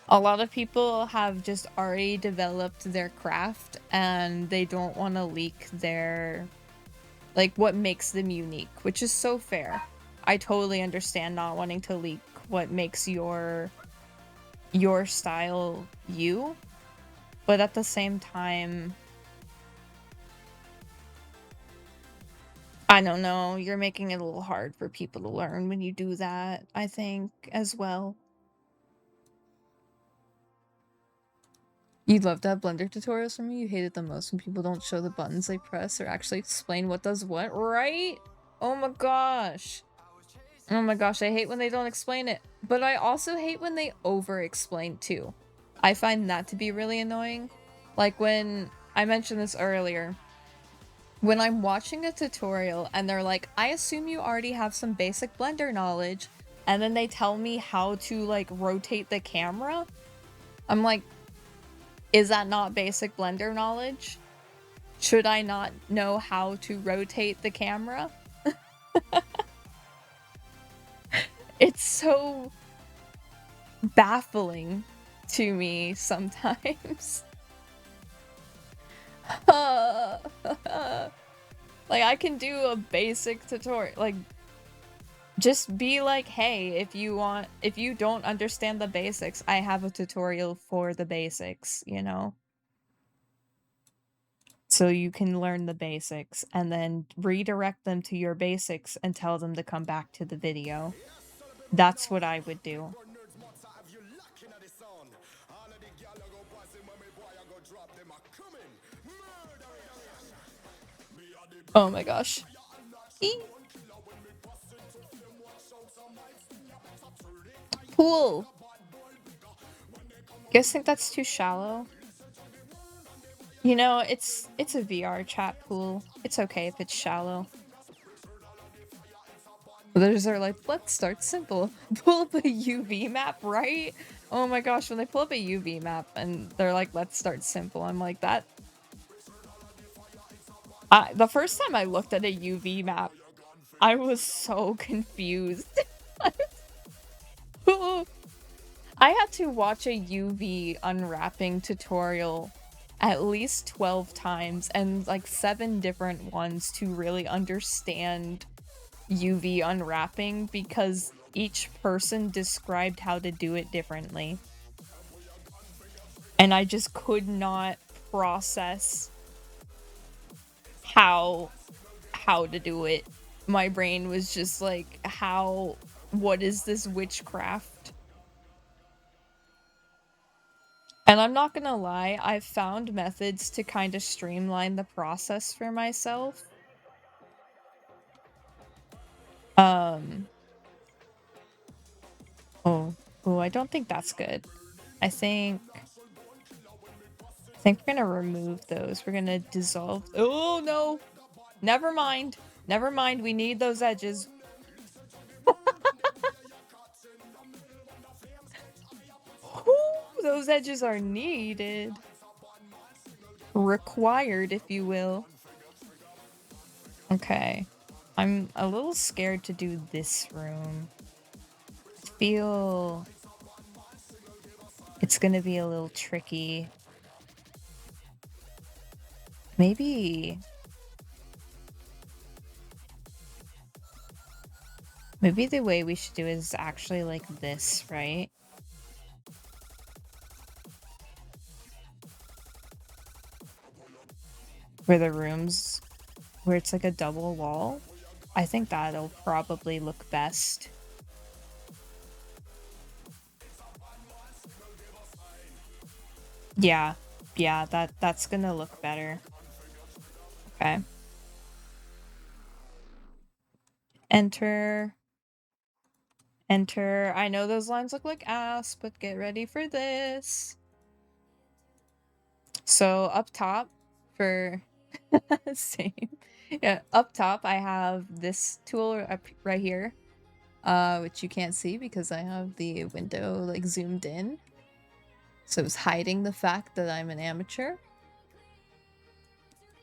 A lot of people have just already developed their craft, and they don't want to leak their, like, what makes them unique, which is so fair. I totally understand not wanting to leak what makes your style you, but at the same time, I don't know, you're making it a little hard for people to learn when you do that, I think, as well. You'd love to have Blender tutorials from me. You hate it the most when people don't show the buttons they press or actually explain what does what, right? Oh my gosh. Oh my gosh, I hate when they don't explain it. But I also hate when they over-explain too. I find that to be really annoying. Like when, I mentioned this earlier, when I'm watching a tutorial and they're like, I assume you already have some basic Blender knowledge, and then they tell me how to, like, rotate the camera, I'm like, is that not basic Blender knowledge? Should I not know how to rotate the camera? It's so baffling to me sometimes. Like, I can do a basic tutorial, like, just be like, hey, if you don't understand the basics, I have a tutorial for the basics, you know? So you can learn the basics and then redirect them to your basics and tell them to come back to the video. That's what I would do. Oh my gosh. Pool. You guys think that's too shallow? You know, it's a VR chat pool. It's okay if it's shallow. Others are like, let's start simple. Pull up a UV map, right? Oh my gosh, when they pull up a UV map and they're like, let's start simple, I'm like, that... the first time I looked at a UV map, I was so confused. I had to watch a UV unwrapping tutorial at least 12 times and like 7 different ones to really understand UV unwrapping because each person described how to do it differently. And I just could not process how to do it. My brain was just like, what is this witchcraft? And I'm not gonna lie, I've found methods to kind of streamline the process for myself. Oh, I don't think that's good. I think we're gonna remove those. We're gonna dissolve. Oh no! Never mind. Never mind. We need those edges. Those edges are needed. Required, if you will. Okay. I'm a little scared to do this room. feel it's gonna be a little tricky. Maybe the way we should do it is actually like this, right? Where the rooms, where it's like a double wall. I think that'll probably look best. Yeah, that's gonna look better. Okay. Enter. Enter. I know those lines look like ass, but get ready for this. So up top for same. Yeah, up top I have this tool up right here. Which you can't see because I have the window like zoomed in. So it's hiding the fact that I'm an amateur.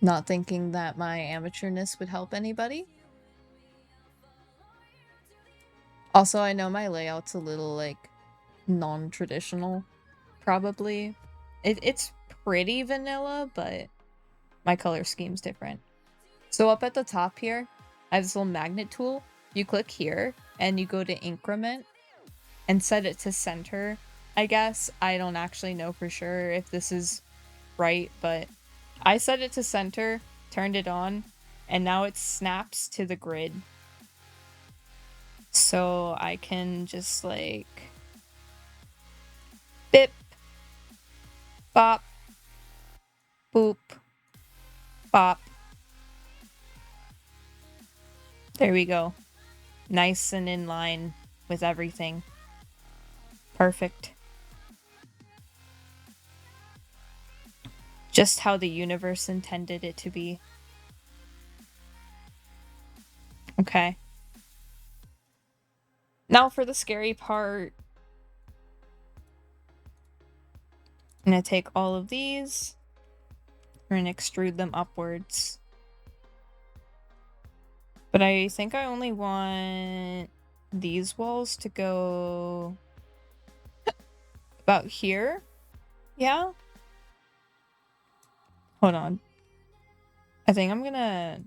Not thinking that my amateurness would help anybody. Also, I know my layout's a little like non-traditional, probably. It's pretty vanilla, but my color scheme's different. So up at the top here, I have this little magnet tool. You click here and you go to increment and set it to center. I guess I don't actually know for sure if this is right, but I set it to center, turned it on, and now it snaps to the grid. So I can just like bip, bop, boop, bop. There we go. Nice and in line with everything. Perfect. Just how the universe intended it to be. Okay. Now for the scary part. I'm gonna take all of these. We're gonna extrude them upwards. But I think I only want these walls to go about here. Yeah? Hold on. I think I'm gonna...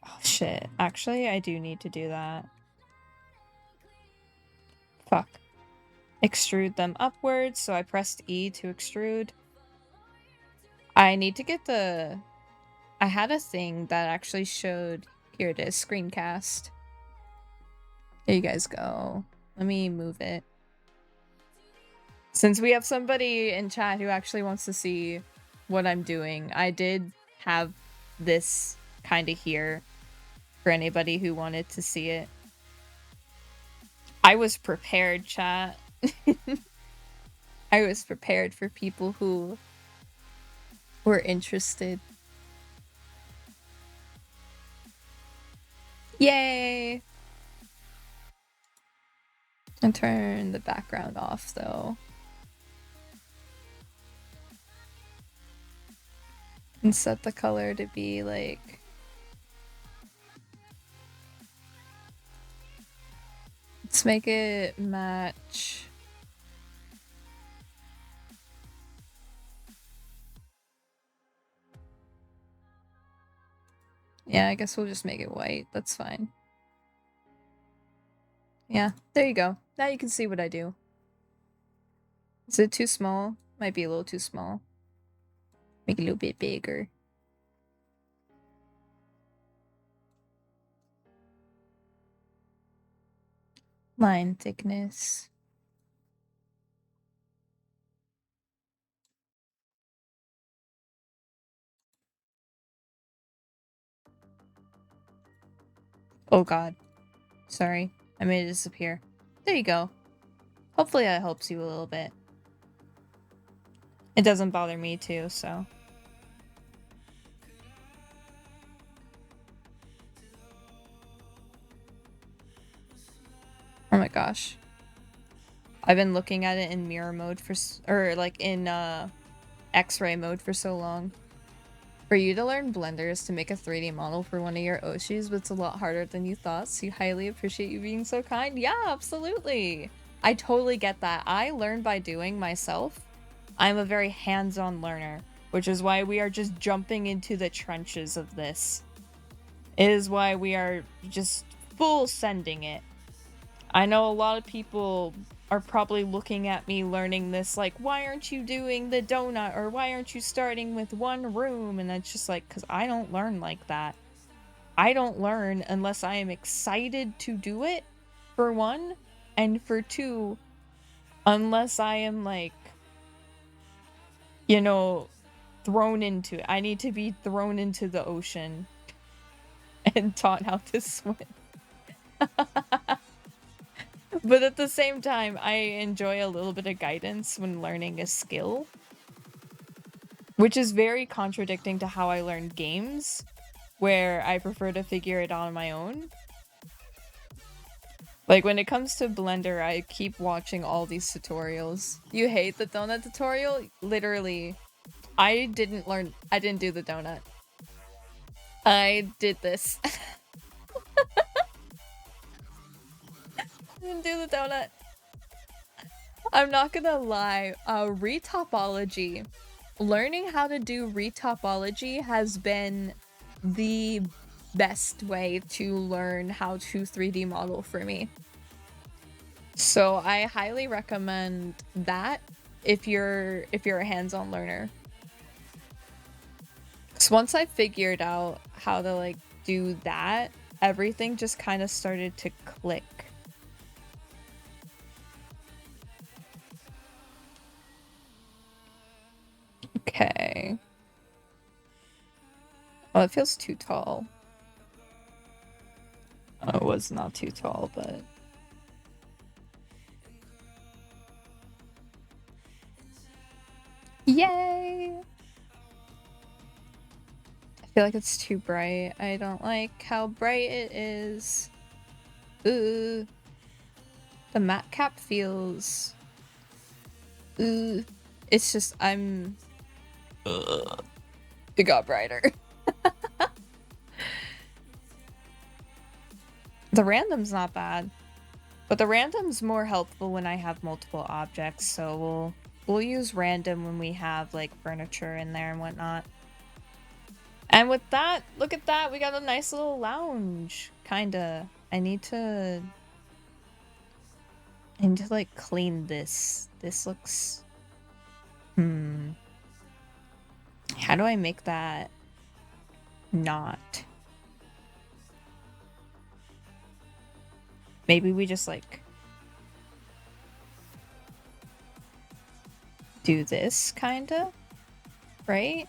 Oh, shit. Actually, I do need to do that. Fuck. Extrude them upwards, so I pressed E to extrude. I need to get the... I had a thing that actually showed... Here it is, screencast. There you guys go. Let me move it. Since we have somebody in chat who actually wants to see what I'm doing, I did have this kind of here for anybody who wanted to see it. I was prepared, chat. I was prepared for people who were interested. Yay! And turn the background off, though. And set the color to be like... Let's make it match... Yeah, I guess we'll just make it white. That's fine. Yeah, there you go. Now you can see what I do. Is it too small? Might be a little too small. Make it a little bit bigger. Line thickness. Oh god. Sorry. I made it disappear. There you go. Hopefully that helps you a little bit. It doesn't bother me too, so... Oh my gosh. I've been looking at it in mirror mode for... Or like in X-ray mode for so long. For you to learn Blender is to make a 3D model for one of your Oshis, but it's a lot harder than you thought, so you highly appreciate you being so kind. Yeah, absolutely. I totally get that. I learn by doing myself. I'm a very hands-on learner, which is why we are just jumping into the trenches of this. It is why we are just full sending it. I know a lot of people are probably looking at me learning this like, why aren't you doing the donut, or why aren't you starting with one room? And it's just like, because I don't learn like that. I don't learn unless I am excited to do it, for one, and for two, unless I am like, you know, thrown into it. I need to be thrown into the ocean and taught how to swim. But at the same time, I enjoy a little bit of guidance when learning a skill, which is very contradicting to how I learn games, where I prefer to figure it out on my own. Like when it comes to Blender, I keep watching all these tutorials. You hate the donut tutorial? Literally, I didn't do the donut. I did this. I didn't do the donut. I'm not gonna lie, retopology. Learning how to do retopology has been the best way to learn how to 3D model for me. So I highly recommend that if you're a hands-on learner. So once I figured out how to like do that, everything just kind of started to click. Okay. Oh, it feels too tall. Oh, it was not too tall, but... Yay! I feel like it's too bright. I don't like how bright it is. Ooh. The matte cap feels... Ooh. It's just, I'm... Ugh. It got brighter. The random's not bad. But the random's more helpful when I have multiple objects, so we'll use random when we have like furniture in there and whatnot. And with that, look at that, we got a nice little lounge. Kinda. I need to like clean this. This looks... How do I make that not? Maybe we just like do this kinda, right?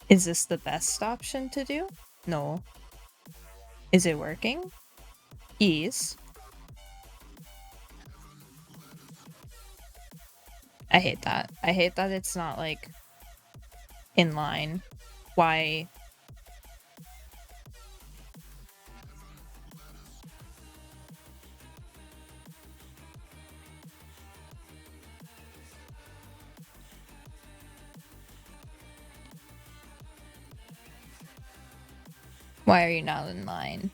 Is this the best option to do? No. Is it working? Yes. I hate that. I hate that it's not like in line. Why? Why are you not in line?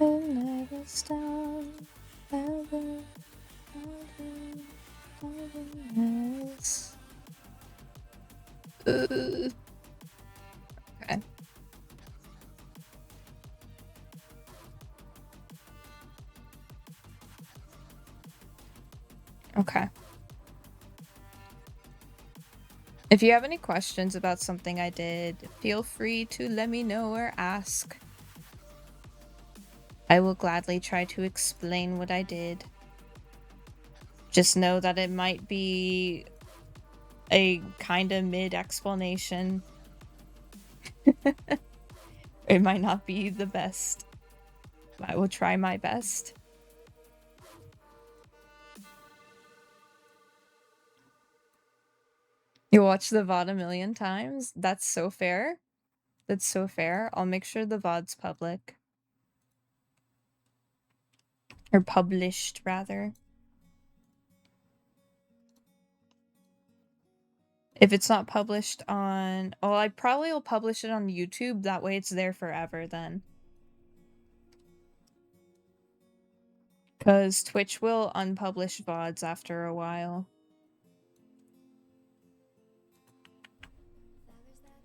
I'll never stop, ever, Okay. Okay. If you have any questions about something I did, feel free to let me know or ask. I will gladly try to explain what I did. Just know that it might be a kind of mid-explanation. It might not be the best. I will try my best. You watch the VOD a million times? That's so fair. That's so fair. I'll make sure the VOD's public. Or published, rather. If it's not published on... Oh, I probably will publish it on YouTube. That way it's there forever then. Because Twitch will unpublish VODs after a while.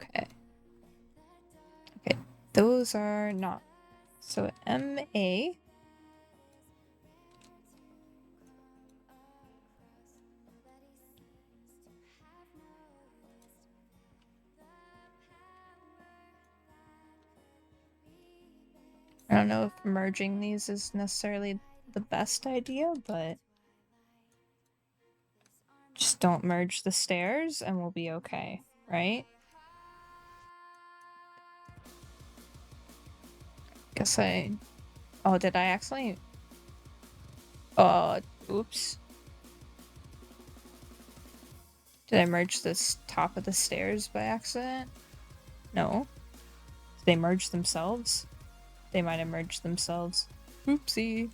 Okay. Okay, those are not. So MA. I don't know if merging these is necessarily the best idea, but just don't merge the stairs and we'll be okay, right? Guess I... Oh, did I accidentally... Oops. Did I merge this top of the stairs by accident? No. Did they merge themselves? They might have merged themselves. Oopsie.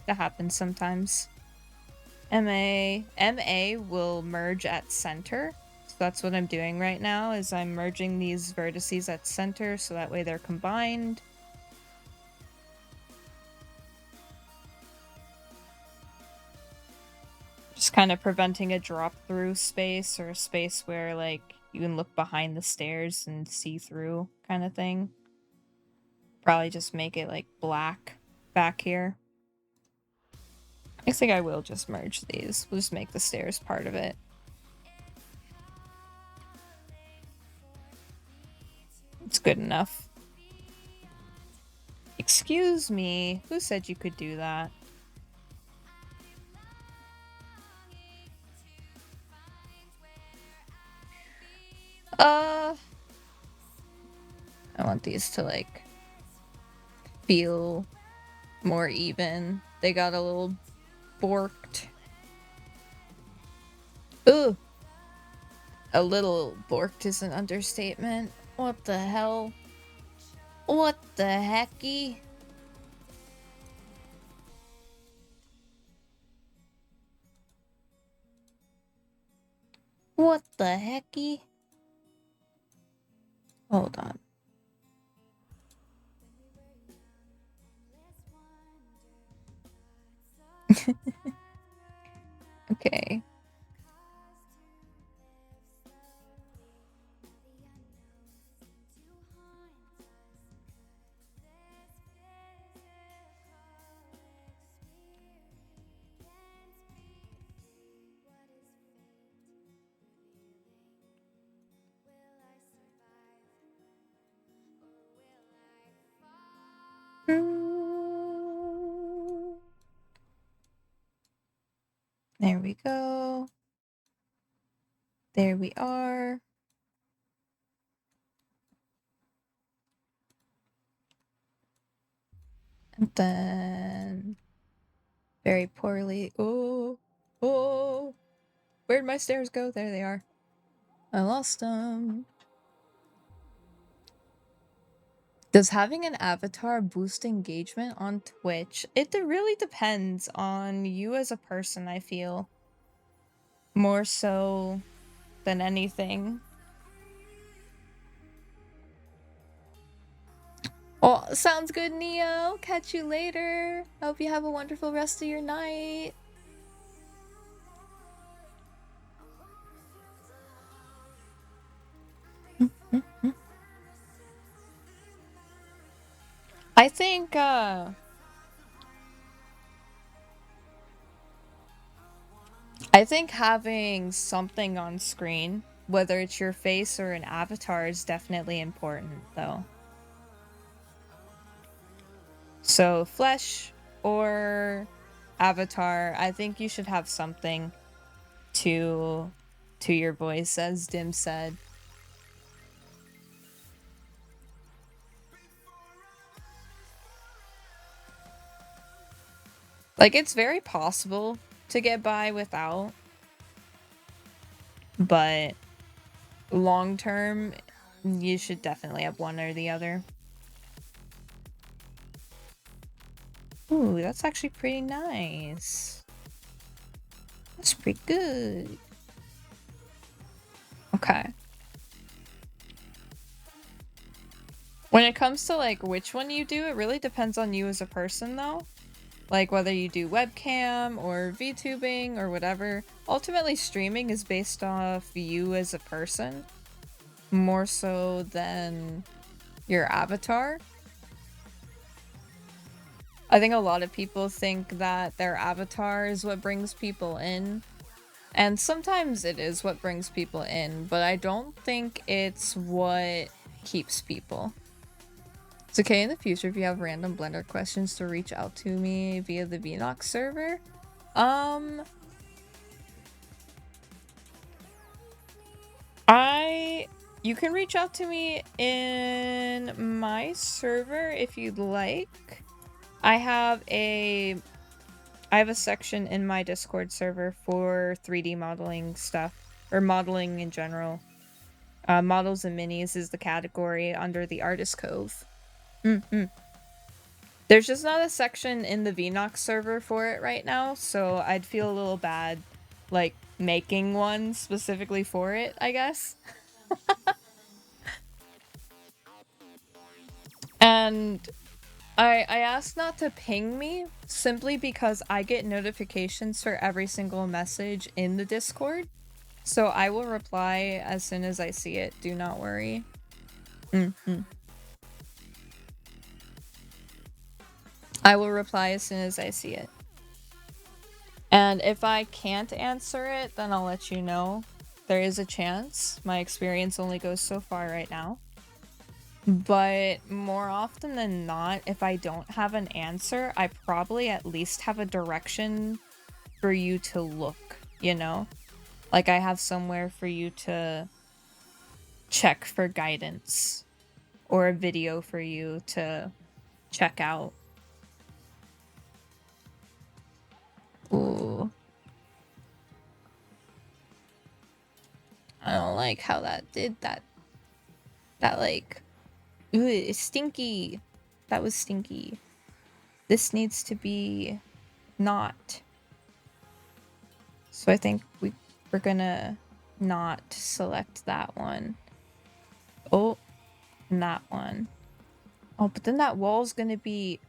That happens sometimes. MA will merge at center. So that's what I'm doing right now, is I'm merging these vertices at center so that way they're combined. Just kind of preventing a drop through space, or a space where like you can look behind the stairs and see through kind of thing. Probably just make it like black back here. I think I will just merge these. We'll just make the stairs part of it. It's good enough. Excuse me, who said you could do that? I want these to like feel more even. They got a little borked. Ooh! A little borked is an understatement. What the hell? What the hecky? What the hecky? Hold on. Okay. There we go. There we are. And then very poorly. Oh, oh, where'd my stairs go? There they are. I lost them. Does having an avatar boost engagement on Twitch? It really depends on you as a person, I feel. More so than anything. Oh, sounds good, Neo. Catch you later. I hope you have a wonderful rest of your night. I think, having something on screen, whether it's your face or an avatar, is definitely important, though. So, flesh or avatar, I think you should have something to your voice, as Dim said. Like, it's very possible to get by without, but long term, you should definitely have one or the other. Ooh, that's actually pretty nice. That's pretty good. Okay. When it comes to like which one you do, it really depends on you as a person though. Like whether you do webcam or VTubing or whatever. Ultimately, streaming is based off you as a person more so than your avatar. I think a lot of people think that their avatar is what brings people in. And sometimes it is what brings people in, but I don't think it's what keeps people. It's okay in the future if you have random Blender questions to reach out to me via the VNOX server. You can reach out to me in my server if you'd like. I have a section in my Discord server for 3D modeling stuff, or modeling in general. Models and minis is the category under the Artist Cove. There's just not a section in the VNOX server for it right now, so I'd feel a little bad, like, making one specifically for it, I guess. And I asked not to ping me simply because I get notifications for every single message in the Discord. So I will reply as soon as I see it. Do not worry. I will reply as soon as I see it. And if I can't answer it, then I'll let you know. There is a chance. My experience only goes so far right now. But more often than not, if I don't have an answer, I probably at least have a direction for you to look, you know? Like I have somewhere for you to check for guidance or a video for you to check out. Ooh. I don't like how that did that. That like, ooh, it's stinky. That was stinky. This needs to be not. So I think we're gonna not select that one. Oh, and that one. Oh, but then that wall's gonna be...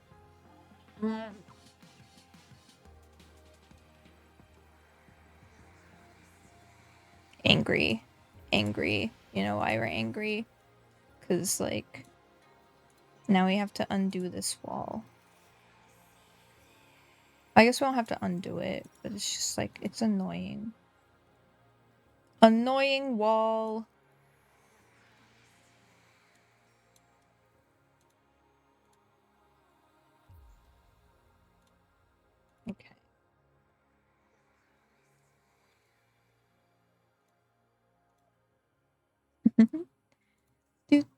angry. Angry. You know why we're angry? Because, like, now we have to undo this wall. I guess we don't have to undo it, but it's just, like, it's annoying. Annoying wall. Okay.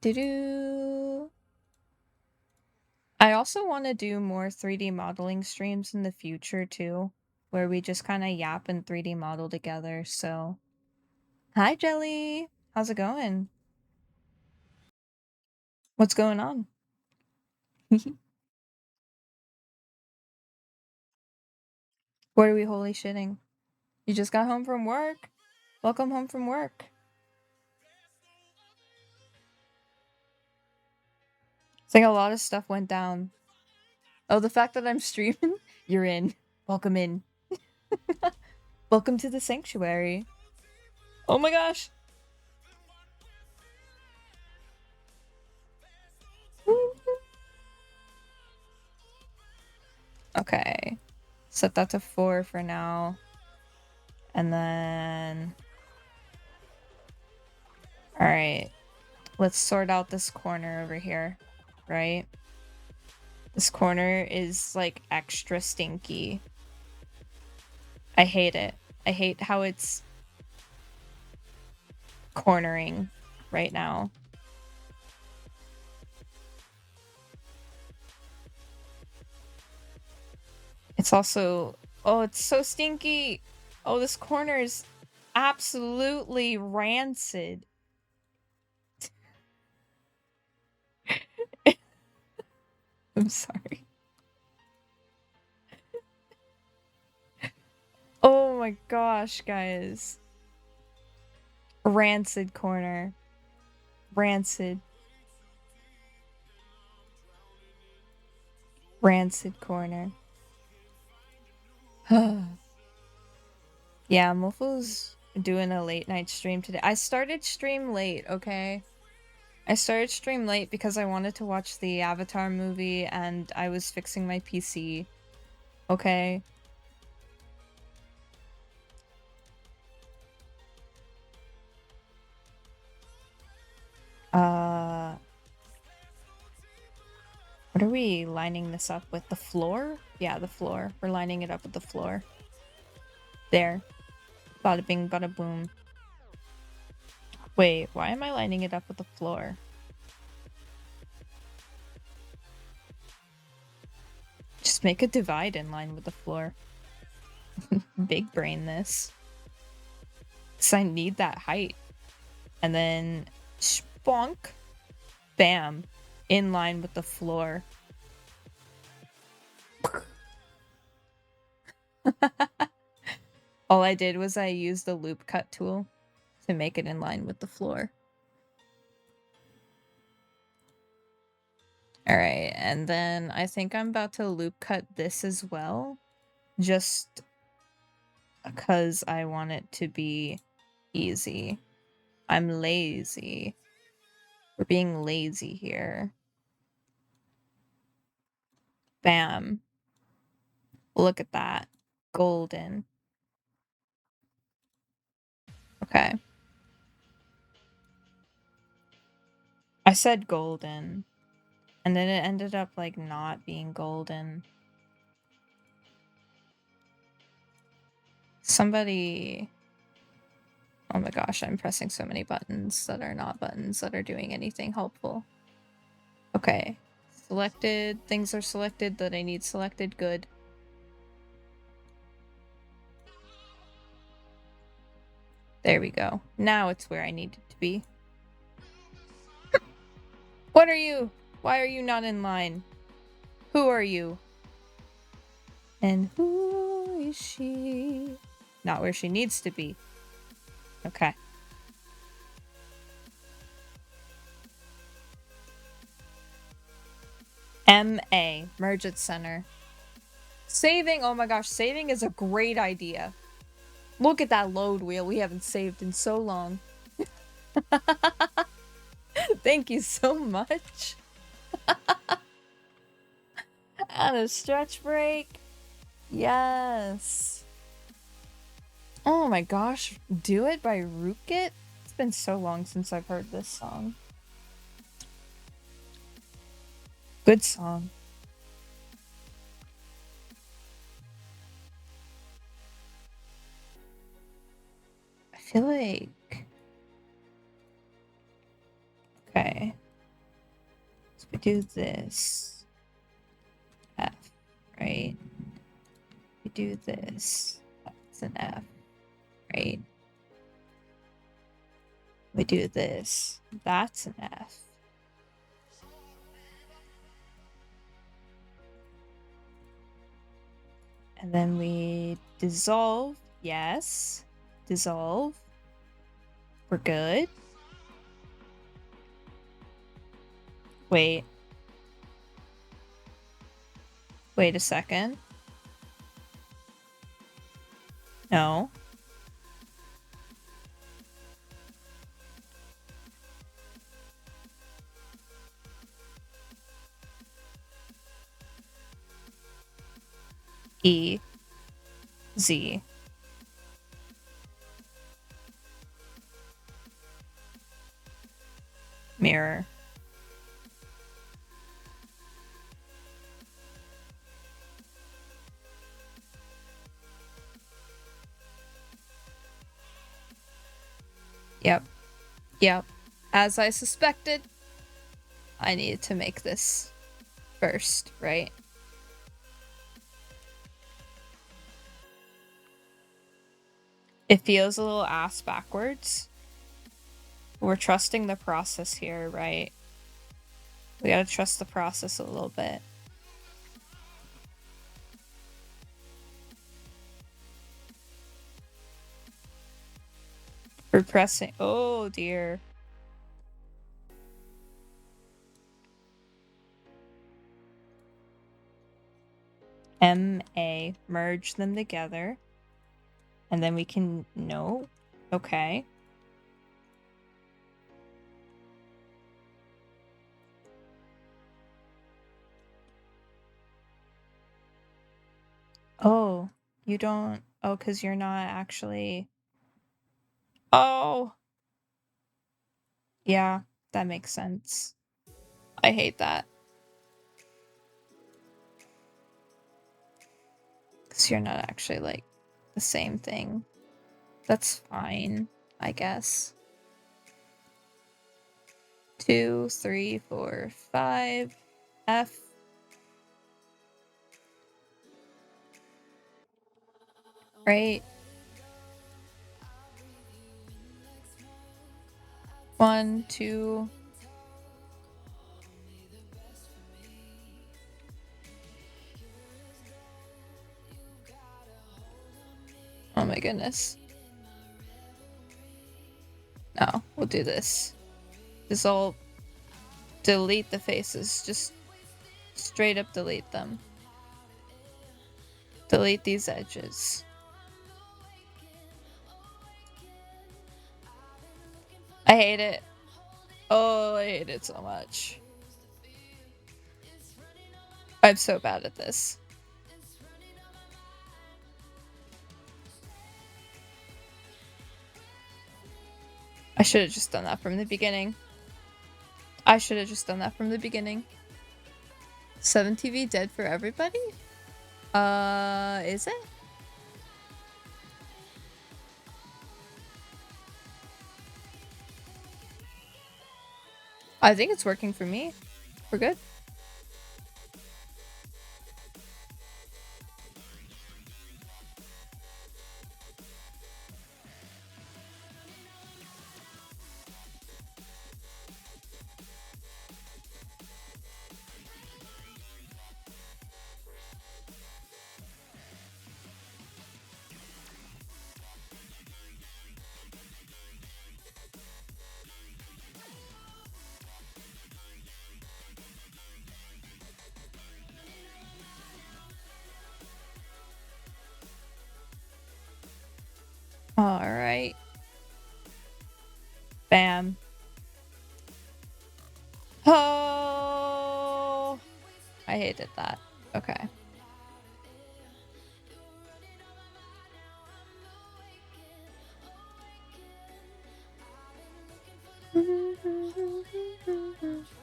Do. I also want to do more 3D modeling streams in the future too, where we just kind of yap and 3D model together. So, hi Jelly, how's it going? What's going on? What are we holy shitting? You just got home from work? Welcome home from work. It's like a lot of stuff went down. Oh, the fact that I'm streaming? You're in. Welcome in. Welcome to the sanctuary. Oh my gosh. Okay. Set that to 4 for now. And then... Alright. Let's sort out this corner over here. Right? This corner is, like, extra stinky. I hate it. I hate how it's cornering right now. It's also... Oh, it's so stinky! Oh, this corner is absolutely rancid. I'm sorry. Oh my gosh, guys. Rancid corner. Rancid. Rancid corner. Yeah, Mofo's doing a late night stream today. I started stream late, okay? I started stream late because I wanted to watch the Avatar movie and I was fixing my PC. Okay? What are we lining this up with? The floor? Yeah, the floor. We're lining it up with the floor. There. Bada bing, bada boom. Wait, why am I lining it up with the floor? Just make a divide in line with the floor. Big brain this. Because I need that height. And then sponk. Bam. In line with the floor. All I did was I used the loop cut tool to make it in line with the floor. Alright, and then I think I'm about to loop cut this as well. Just because I want it to be easy. I'm lazy. We're being lazy here. Bam. Look at that. Golden. Okay. I said golden. And then it ended up, like, not being golden. Somebody... Oh my gosh, I'm pressing so many buttons that are not buttons that are doing anything helpful. Okay. Selected. Things are selected that I need selected. Good. There we go. Now it's where I need it to be. What are you? Why are you not in line? Who are you? And who is she? Not where she needs to be. Okay. MA. Merge at center. Saving. Oh my gosh. Saving is a great idea. Look at that load wheel. We haven't saved in so long. Thank you so much. And a stretch break. Yes. Oh my gosh. Do It by Rookit? It's been so long since I've heard this song. Good song. I feel like... Okay. So we do this. F, right? We do this. That's an F, right? We do this. That's an F. And then we dissolve. Yes. Dissolve. We're good. Wait. Wait a second. No. E. Z. Mirror. Yep. Yep. As I suspected, I needed to make this first, right? It feels a little ass backwards. We're trusting the process here, right? We gotta trust the process a little bit. We're pressing. Oh dear. MA. Merge them together. And then we can... No. Okay. Oh. You don't... Oh, because you're not actually... Oh! Yeah, that makes sense. I hate that. Because you're not actually, like, the same thing. That's fine, I guess. 2, 3, 4, 5. F. Right? 1, 2. Oh my goodness. No, we'll do this. This will delete the faces. Just straight up delete them. Delete these edges. I hate it. Oh, I hate it so much. I'm so bad at this. I should have just done that from the beginning. I should have just done that from the beginning. 7TV dead for everybody? Is it? I think it's working for me. We're good. All right. Bam. Oh, I hated that. Okay.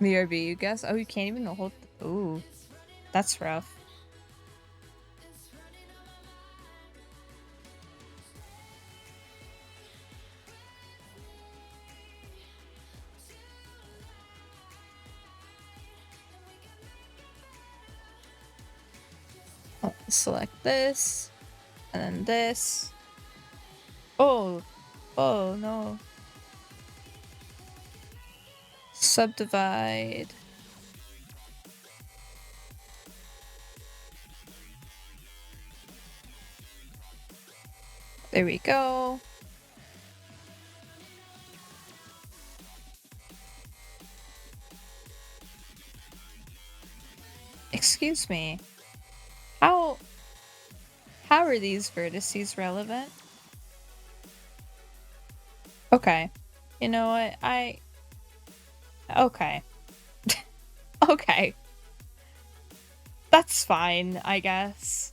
BRB, you guess? Oh, you can't even hold. Ooh, that's rough. I'll select this, and then this. Oh, oh no. Subdivide. There we go. Excuse me. How are these vertices relevant? Okay. You know what? Okay. Okay. That's fine, I guess.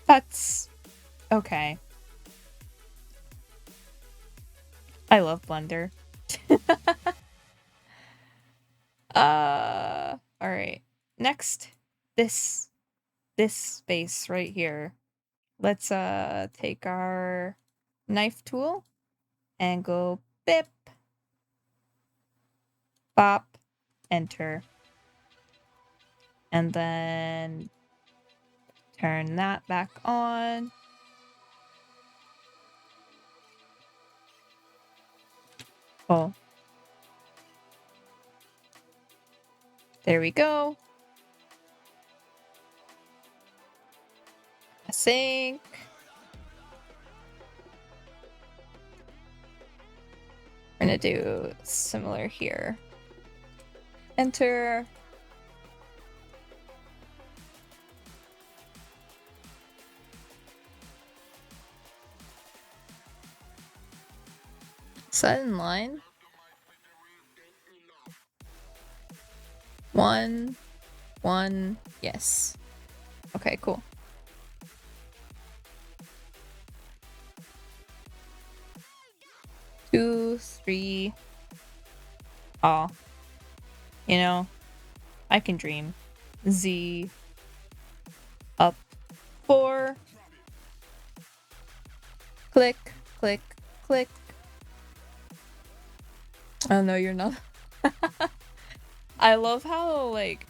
That's okay. I love Blender. All right. Next, this space right here. Let's take our knife tool and go bip, bop, enter. And then Turn that back on. Oh. There we go. A sink. We're gonna do similar here. Enter. Is that in line? 1, 1, yes. Okay, cool. Two, 3. Aw. You know, I can dream. Z. Up. 4. Click, click, click. Oh no, you're not. I love how, like,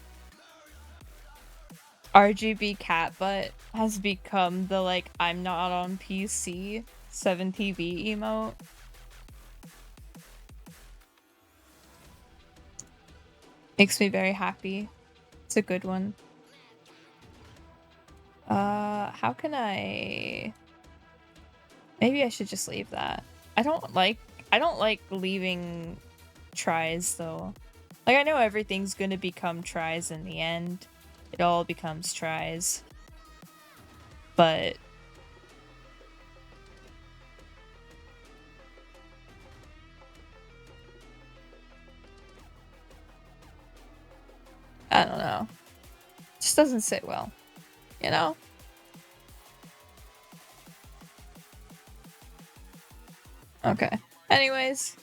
RGB cat butt has become the, like, I'm not on PC 7TV emote. Makes me very happy. It's a good one. How can I... Maybe I should just leave that. I don't like leaving tries though. Like, I know everything's gonna become tries in the end. It all becomes tries. But I don't know. It just doesn't sit well, you know? Okay. Anyways,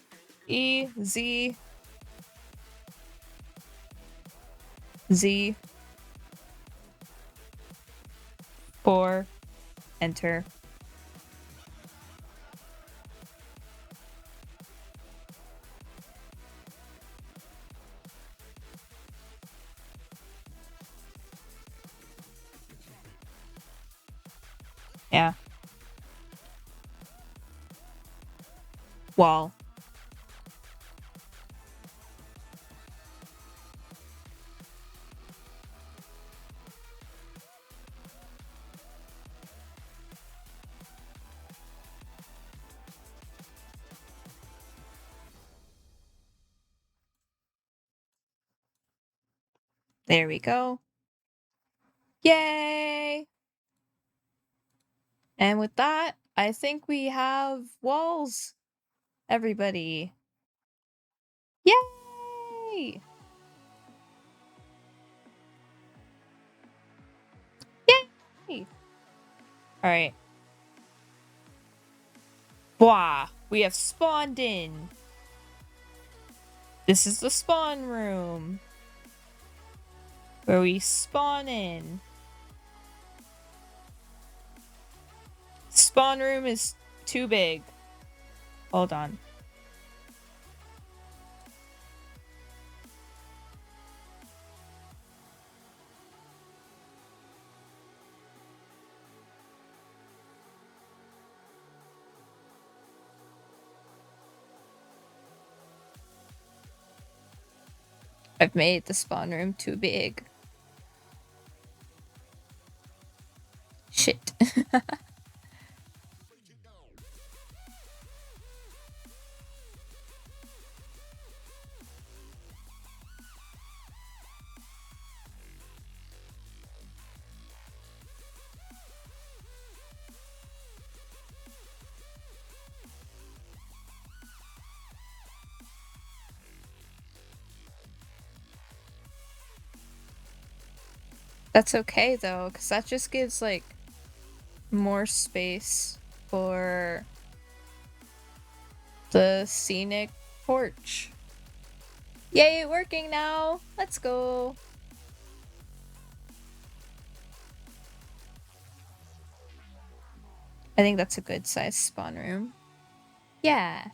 E, Z, Z, 4, enter. Yeah. Wall. There we go. Yay! And with that, I think we have walls. Everybody. Yay! Yay! Alright. Wow, we have spawned in. This is the spawn room. Where we spawn in. Spawn room is too big. Hold on. I've made the spawn room too big. Shit. That's okay though, because that just gives like more space for the scenic porch. Yay, working now! Let's go! I think that's a good size spawn room. Yeah.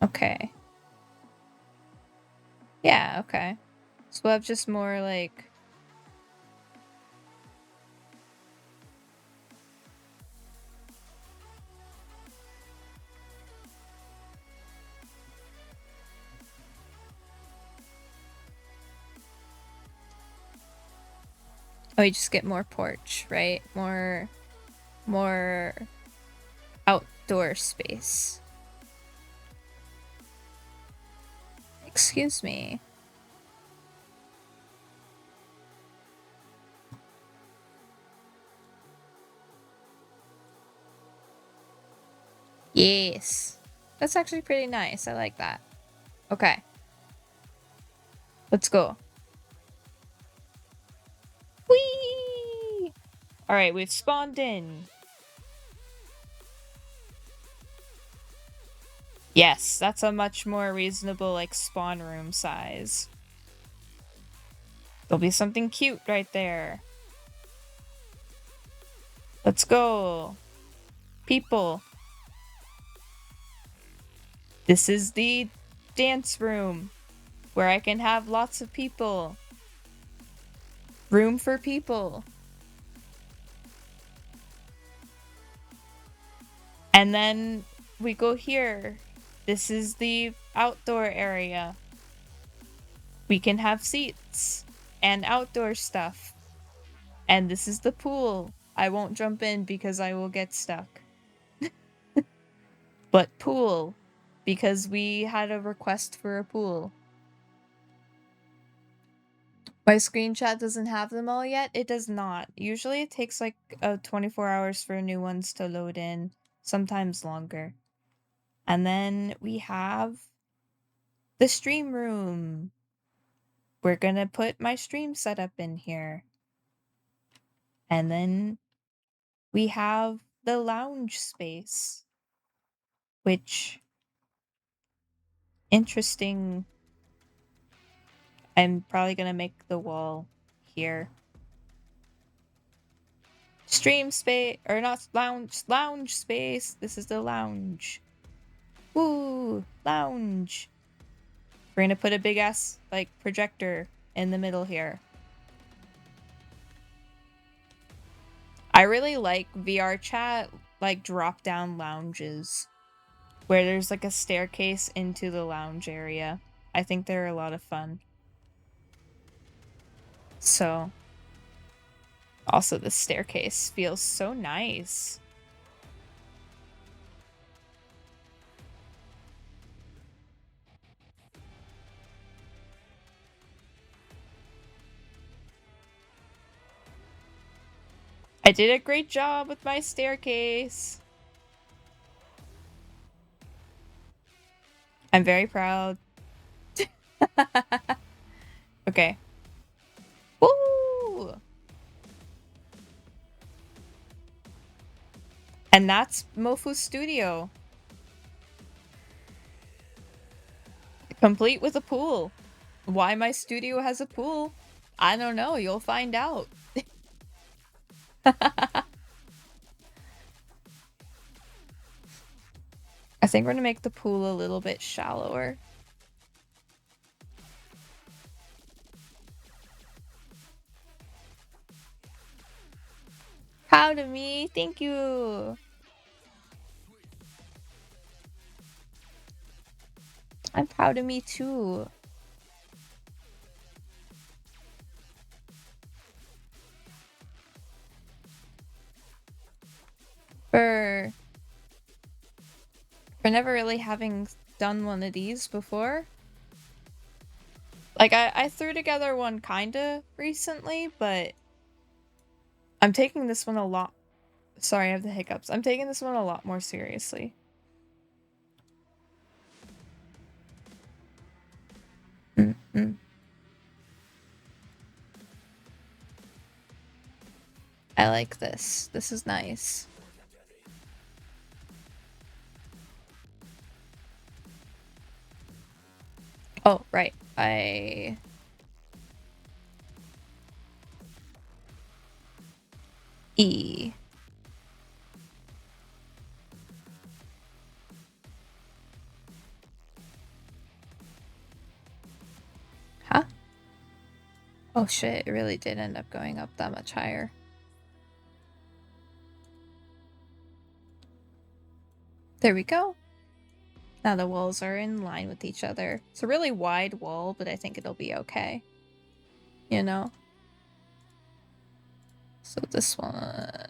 Okay. Yeah, okay. So we'll have just more like... Oh, you just get more porch, right? More outdoor space. Excuse me. Yes. That's actually pretty nice. I like that. Okay. Let's go. Whee! Alright, we've spawned in. Yes, that's a much more reasonable, like, spawn room size. There'll be something cute right there. Let's go. People. This is the dance room where I can have lots of people. Room for people. And then we go here. This is the outdoor area. We can have seats and outdoor stuff. And this is the pool. I won't jump in because I will get stuck. But pool, because we had a request for a pool. My screen chat doesn't have them all yet. It does not. Usually it takes like 24 hours for new ones to load in, sometimes longer. And then we have the stream room. We're gonna put my stream setup in here. And then we have the lounge space, which, interesting. I'm probably gonna make the wall here. Stream space, or not lounge space. This is the lounge. Woo, lounge. We're gonna put a big ass, like, projector in the middle here. I really like VR chat, like, drop down lounges where there's like a staircase into the lounge area. I think they're a lot of fun. So, also the staircase feels so nice. I did a great job with my staircase. I'm very proud. Okay. Woo! And that's Mofu Studio. Complete with a pool. Why my studio has a pool? I don't know. You'll find out. I think we're gonna make the pool a little bit shallower. Proud of me. Thank you. I'm proud of me too. For never really having done one of these before. Like, I threw together one kinda recently, but I'm taking this one a lot... Sorry, I have the hiccups. I'm taking this one a lot more seriously. Mm-hmm. I like this. This is nice. Oh, right. E. Oh shit, it really did end up going up that much higher. There we go. Now the walls are in line with each other. It's a really wide wall, but I think it'll be okay. You know? So this one...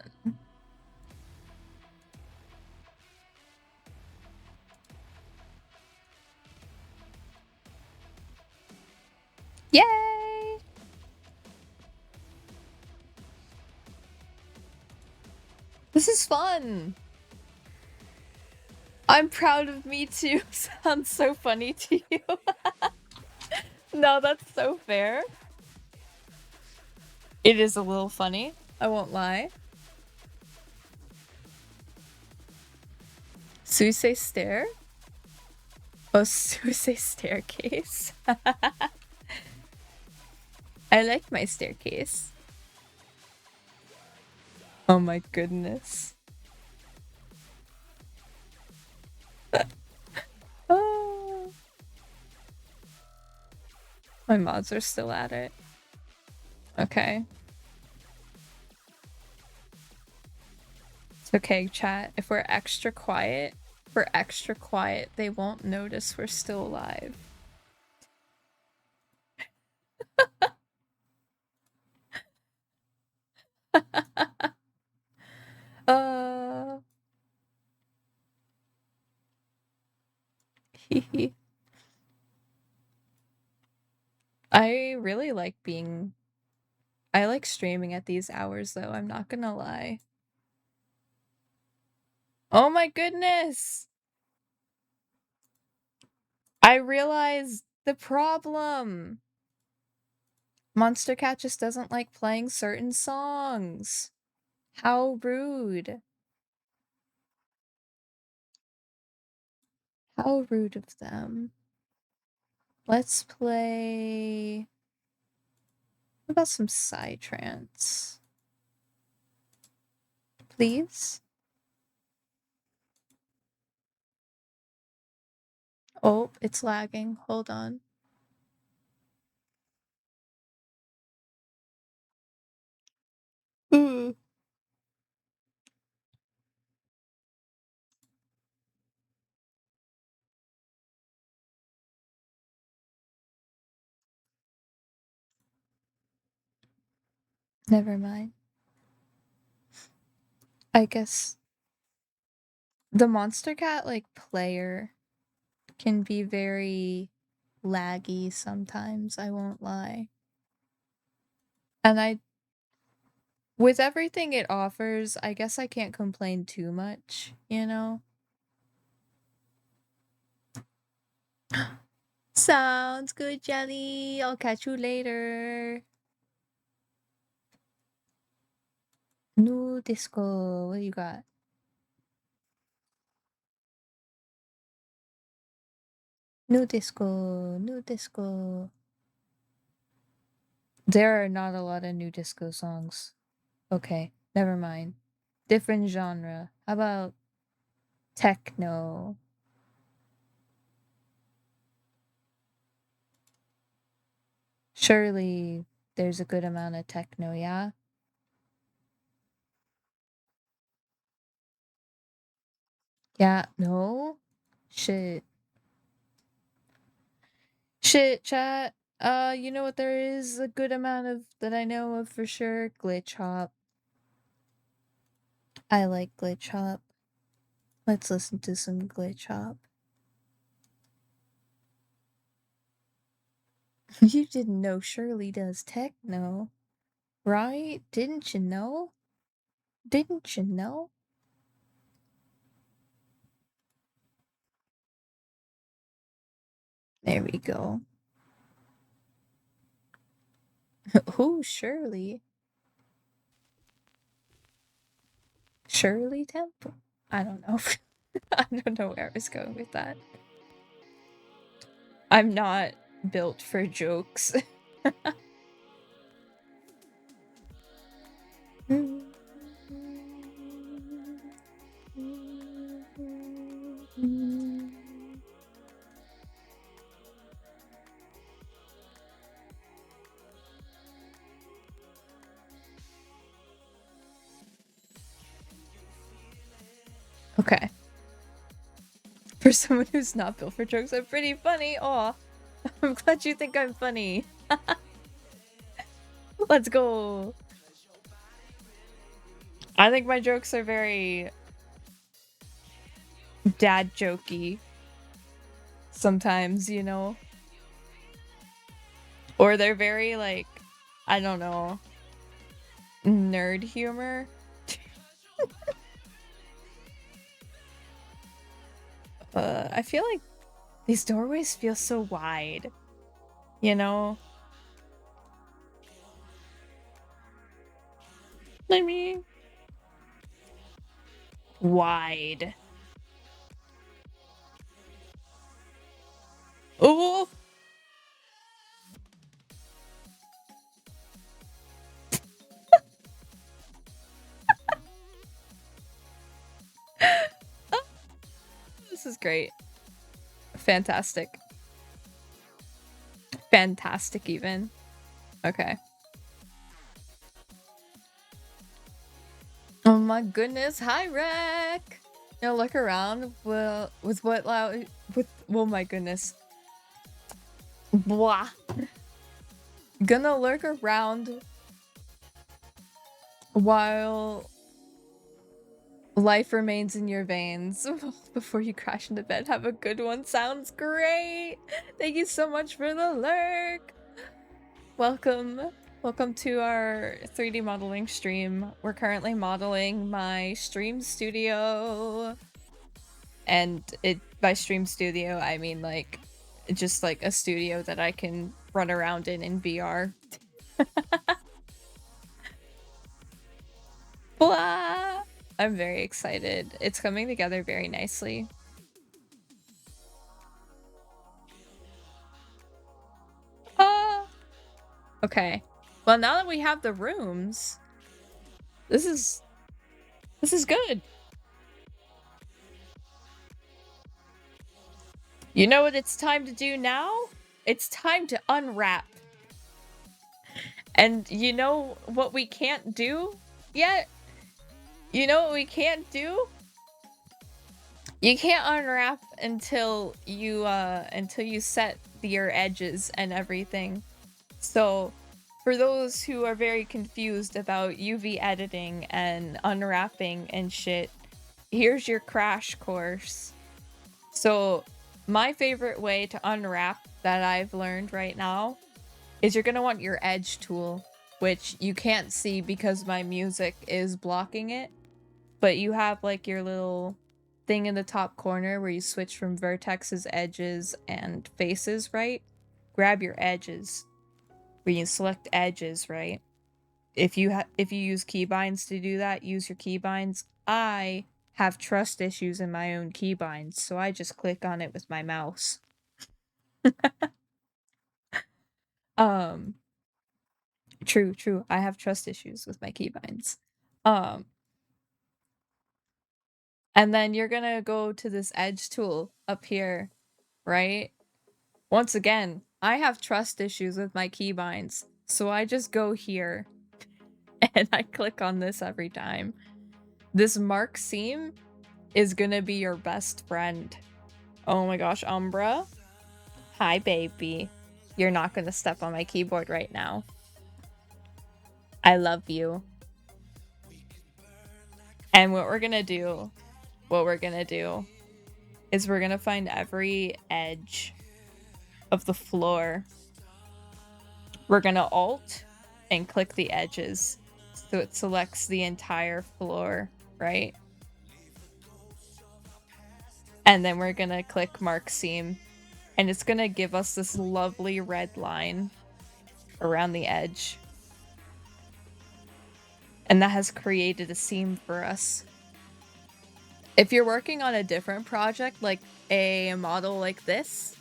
Yay! This is fun! I'm proud of me too. Sounds so funny to you. No, that's so fair. It is a little funny. I won't lie. Suse stair? Oh, Suse staircase. I like my staircase. Oh my goodness. Oh. My mods are still at it. Okay. It's okay, chat. If we're extra quiet, they won't notice we're still alive. I really like being... I like streaming at these hours, though. I'm not gonna lie. Oh my goodness! I realized the problem! Monster Cat just doesn't like playing certain songs. How rude. How rude of them. Let's play... What about some Psytrance? Please? Oh, it's lagging. Hold on. Ooh. Never mind. I guess the Monster Cat, like, player can be very laggy sometimes, I won't lie. And with everything it offers, I guess I can't complain too much, you know? Sounds good, Jelly. I'll catch you later. New disco. What do you got? New disco. New disco. There are not a lot of new disco songs. Okay, never mind. Different genre. How about techno? Surely there's a good amount of techno, yeah? Yeah, no? Shit. Shit, chat. You know what there is a good amount of that I know of for sure? Glitch hop. I like glitch hop. Let's listen to some glitch hop. You didn't know Shirley does techno, right? Didn't you know? Didn't you know? There we go. Who, Shirley? Shirley Temple? I don't know. I don't know where I was going with that. I'm not built for jokes. Okay. For someone who's not built for jokes, I'm pretty funny. Aw. I'm glad you think I'm funny. Let's go. I think my jokes are very dad jokey sometimes, you know? Or they're very like, I don't know, nerd humor. I feel like these doorways feel so wide, you know? I mean, wide. Oh! This is great. Fantastic. Fantastic, even. Okay. Oh my goodness. Hi, Rec! Now look around. Well, with what loud? With. Oh my goodness. Blah. Gonna lurk around while life remains in your veins before you crash into bed. Have a good one. Sounds great. Thank you so much for the lurk. Welcome. Welcome to our 3D modeling stream. We're currently modeling my stream studio. And by stream studio, I mean like just like a studio that I can run around in VR. Blah! I'm very excited. It's coming together very nicely. Ah! Okay. Well, now that we have the rooms, this is good. You know what it's time to do now? It's time to unwrap. And you know what we can't do yet? You know what we can't do? You can't unwrap until you set your edges and everything. So for those who are very confused about UV editing and unwrapping and shit, here's your crash course. So my favorite way to unwrap that I've learned right now is you're gonna want your edge tool, which you can't see because my music is blocking it, but you have like your little thing in the top corner where you switch from vertexes, edges, and faces, right? Grab your edges. Where you select edges, right? If you use keybinds to do that, use your keybinds. I have trust issues in my own keybinds, so I just click on it with my mouse. True. I have trust issues with my keybinds. And then you're gonna go to this edge tool up here, right? Once again, I have trust issues with my keybinds, so I just go here and I click on this every time. This mark seam is gonna be your best friend. Oh my gosh, Umbra. Hi, baby. You're not gonna step on my keyboard right now. I love you. And what we're gonna do is we're gonna find every edge of the floor. We're gonna Alt and click the edges so it selects the entire floor, right? And then we're gonna click Mark Seam, and it's gonna give us this lovely red line around the edge. And that has created a seam for us. If you're working on a different project, like a model like this,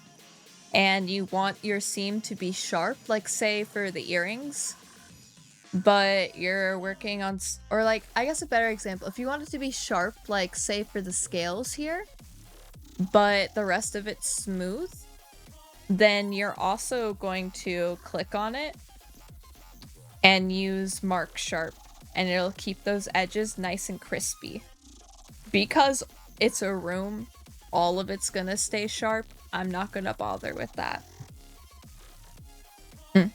and you want your seam to be sharp, like say for the earrings, but you're working on, or like, I guess a better example, if you want it to be sharp, like say for the scales here, but the rest of it's smooth, then you're also going to click on it and use Mark Sharp, and it'll keep those edges nice and crispy. Because it's a room, all of it's gonna stay sharp, I'm not gonna bother with that. And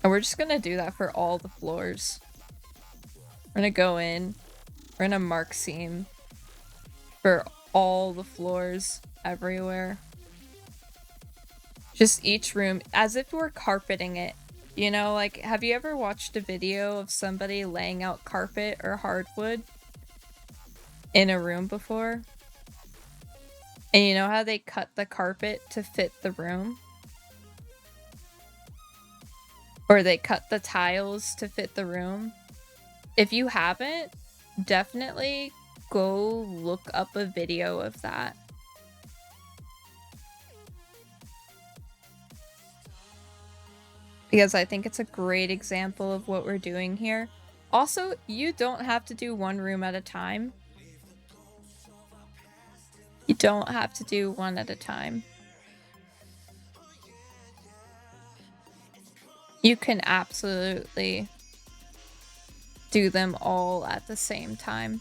we're just gonna do that for all the floors. We're gonna go in, we're gonna mark seam for all the floors everywhere. Just each room, as if we're carpeting it. You know, like, have you ever watched a video of somebody laying out carpet or hardwood in a room before? And you know how they cut the carpet to fit the room? Or they cut the tiles to fit the room? If you haven't, definitely go look up a video of that. Because I think it's a great example of what we're doing here. Also, you don't have to do one room at a time. You don't have to do one at a time. You can absolutely do them all at the same time.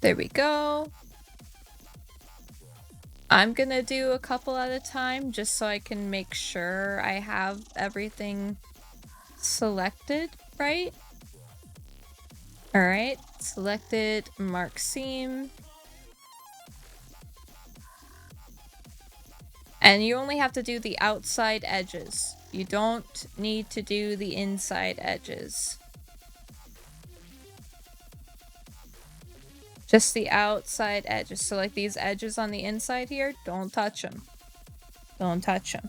There we go. I'm gonna do a couple at a time just so I can make sure I have everything selected right. Alright, selected, mark seam. And you only have to do the outside edges. You don't need to do the inside edges. Just the outside edges. So like these edges on the inside here, don't touch them. Don't touch them.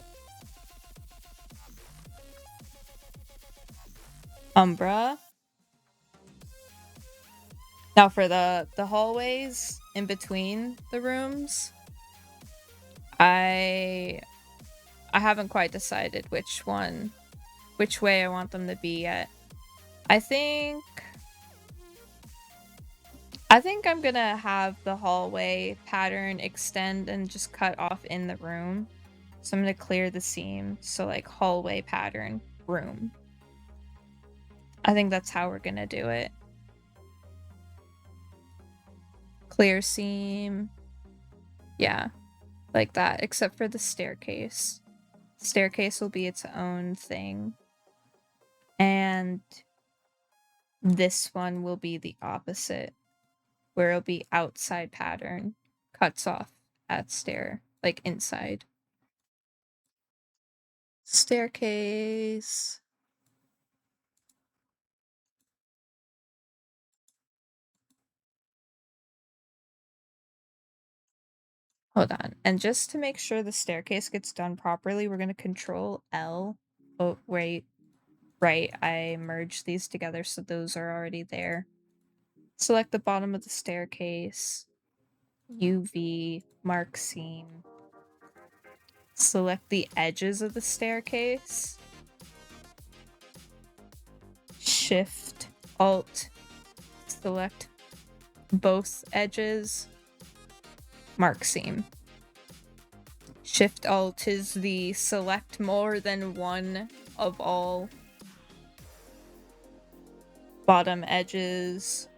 Umbra. Now for the hallways in between the rooms, I haven't quite decided which way I want them to be yet. I think I'm gonna have the hallway pattern extend and just cut off in the room. So I'm gonna clear the seam. So like hallway pattern, room. I think that's how we're gonna do it. Clear seam. Yeah, like that, except for the staircase. Staircase will be its own thing. And this one will be the opposite, where it'll be outside pattern, cuts off at stair, like inside. Staircase. Hold on. And just to make sure the staircase gets done properly, we're going to control L. Oh, wait. Right, I merged these together, so those are already there. Select the bottom of the staircase. UV, mark seam. Select the edges of the staircase. Shift, Alt, select both edges. Mark seam. Shift Alt is the select more than one of all bottom edges.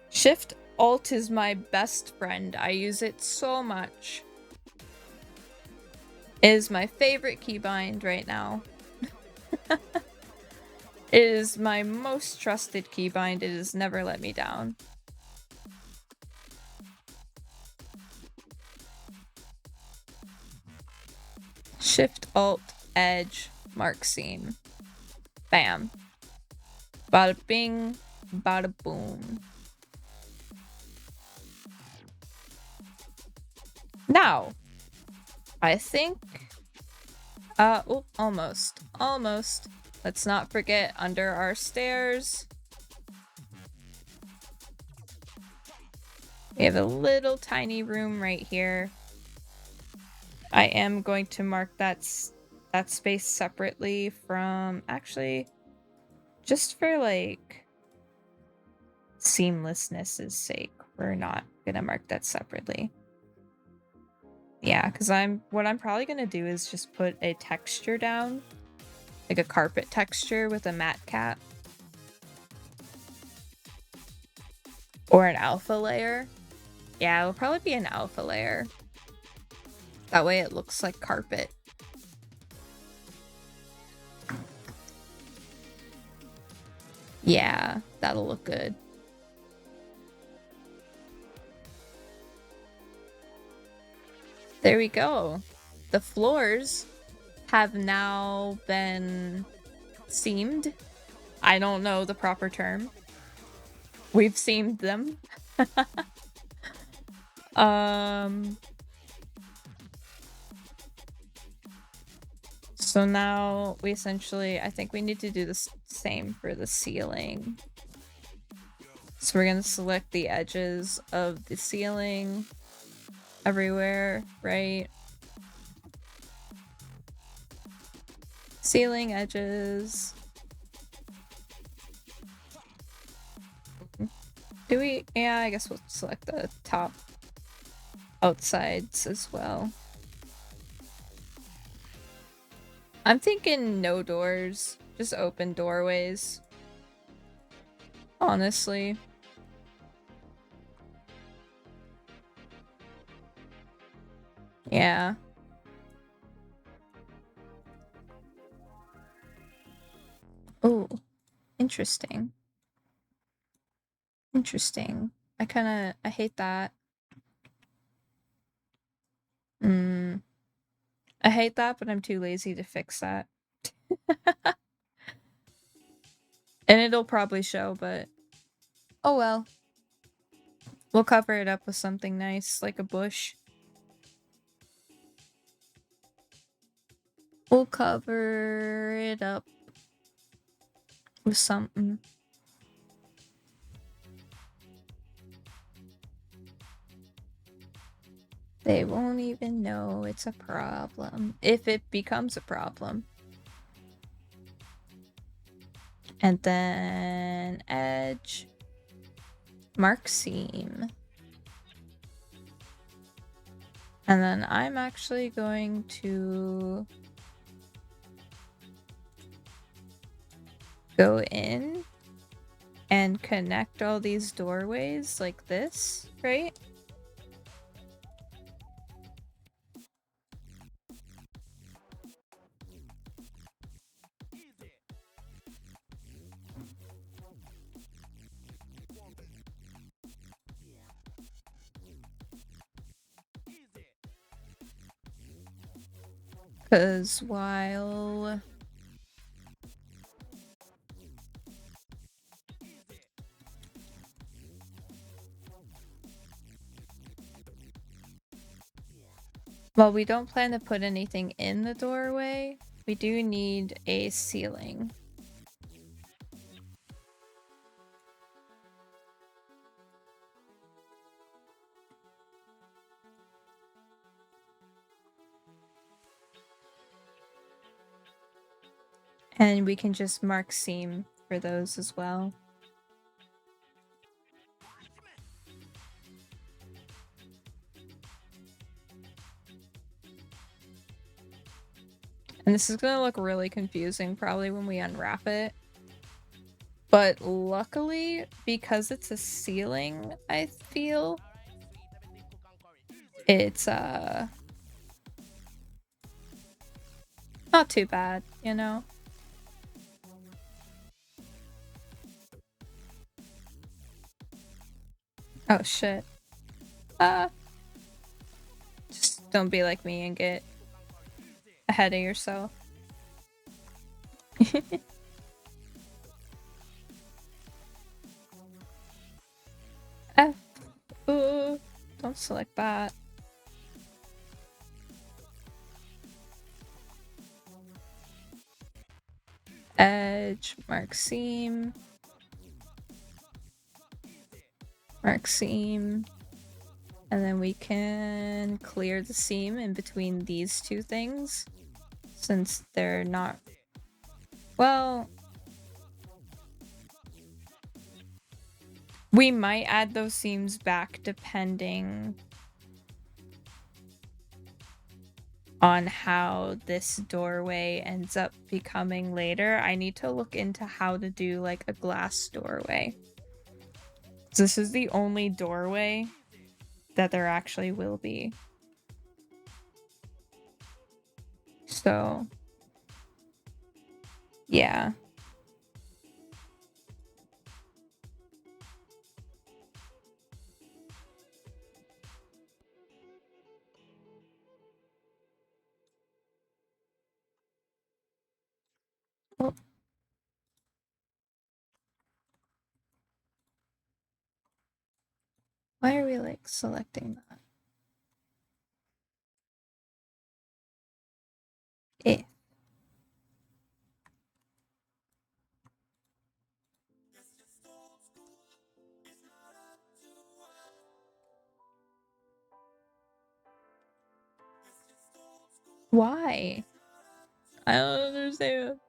Shift Alt is my best friend. I use it so much. It is my favorite keybind right now. It is my most trusted keybind. It has never let me down. Shift Alt Edge mark seam. Bam. Bada bing, bada boom. Now, I think oh, almost. Let's not forget under our stairs. We have a little tiny room right here. I am going to mark that that space separately from, actually, just for like seamlessness' sake, we're not gonna mark that separately. Yeah, because what I'm probably gonna do is just put a texture down, like a carpet texture with a matte cap. Or an alpha layer. Yeah, it'll probably be an alpha layer. That way it looks like carpet. Yeah, that'll look good. There we go. The floors have now been seamed. I don't know the proper term. We've seamed them. So now we essentially, I think we need to do the same for the ceiling. So we're gonna select the edges of the ceiling everywhere, right? Ceiling edges. Do we? Yeah, I guess we'll select the top outsides as well. I'm thinking no doors, just open doorways. Honestly. Yeah. Oh, interesting. Interesting. I hate that. I hate that, but I'm too lazy to fix that. And it'll probably show, but oh well. We'll cover it up with something nice, like a bush. We'll cover it up with something. They won't even know it's a problem, if it becomes a problem. And then edge, mark seam. And then I'm actually going to go in and connect all these doorways like this, right? Because while we don't plan to put anything in the doorway, we do need a ceiling. And we can just mark seam for those as well. And this is gonna look really confusing probably when we unwrap it. But luckily, because it's a ceiling, I feel it's not too bad, you know? Oh shit. Just don't be like me and get ahead of yourself. F. Ooh, don't select that. Edge, mark seam. Mark seam. And then we can clear the seam in between these two things. since they're not... Well... We might add those seams back depending on how this doorway ends up becoming later. I need to look into how to do like a glass doorway. This is the only doorway that there actually will be. So, yeah. Oh. Why are we like selecting that? Eh. Why? I don't understand.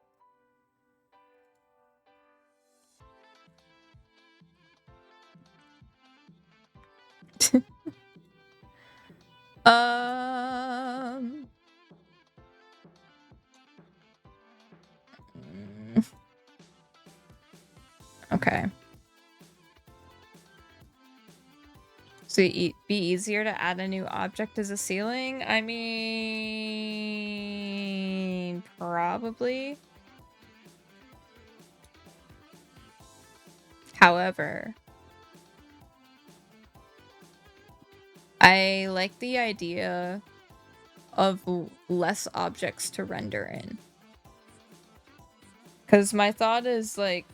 Um. Okay. So be easier to add a new object as a ceiling? I mean, probably. However, I like the idea of less objects to render in. Because my thought is like,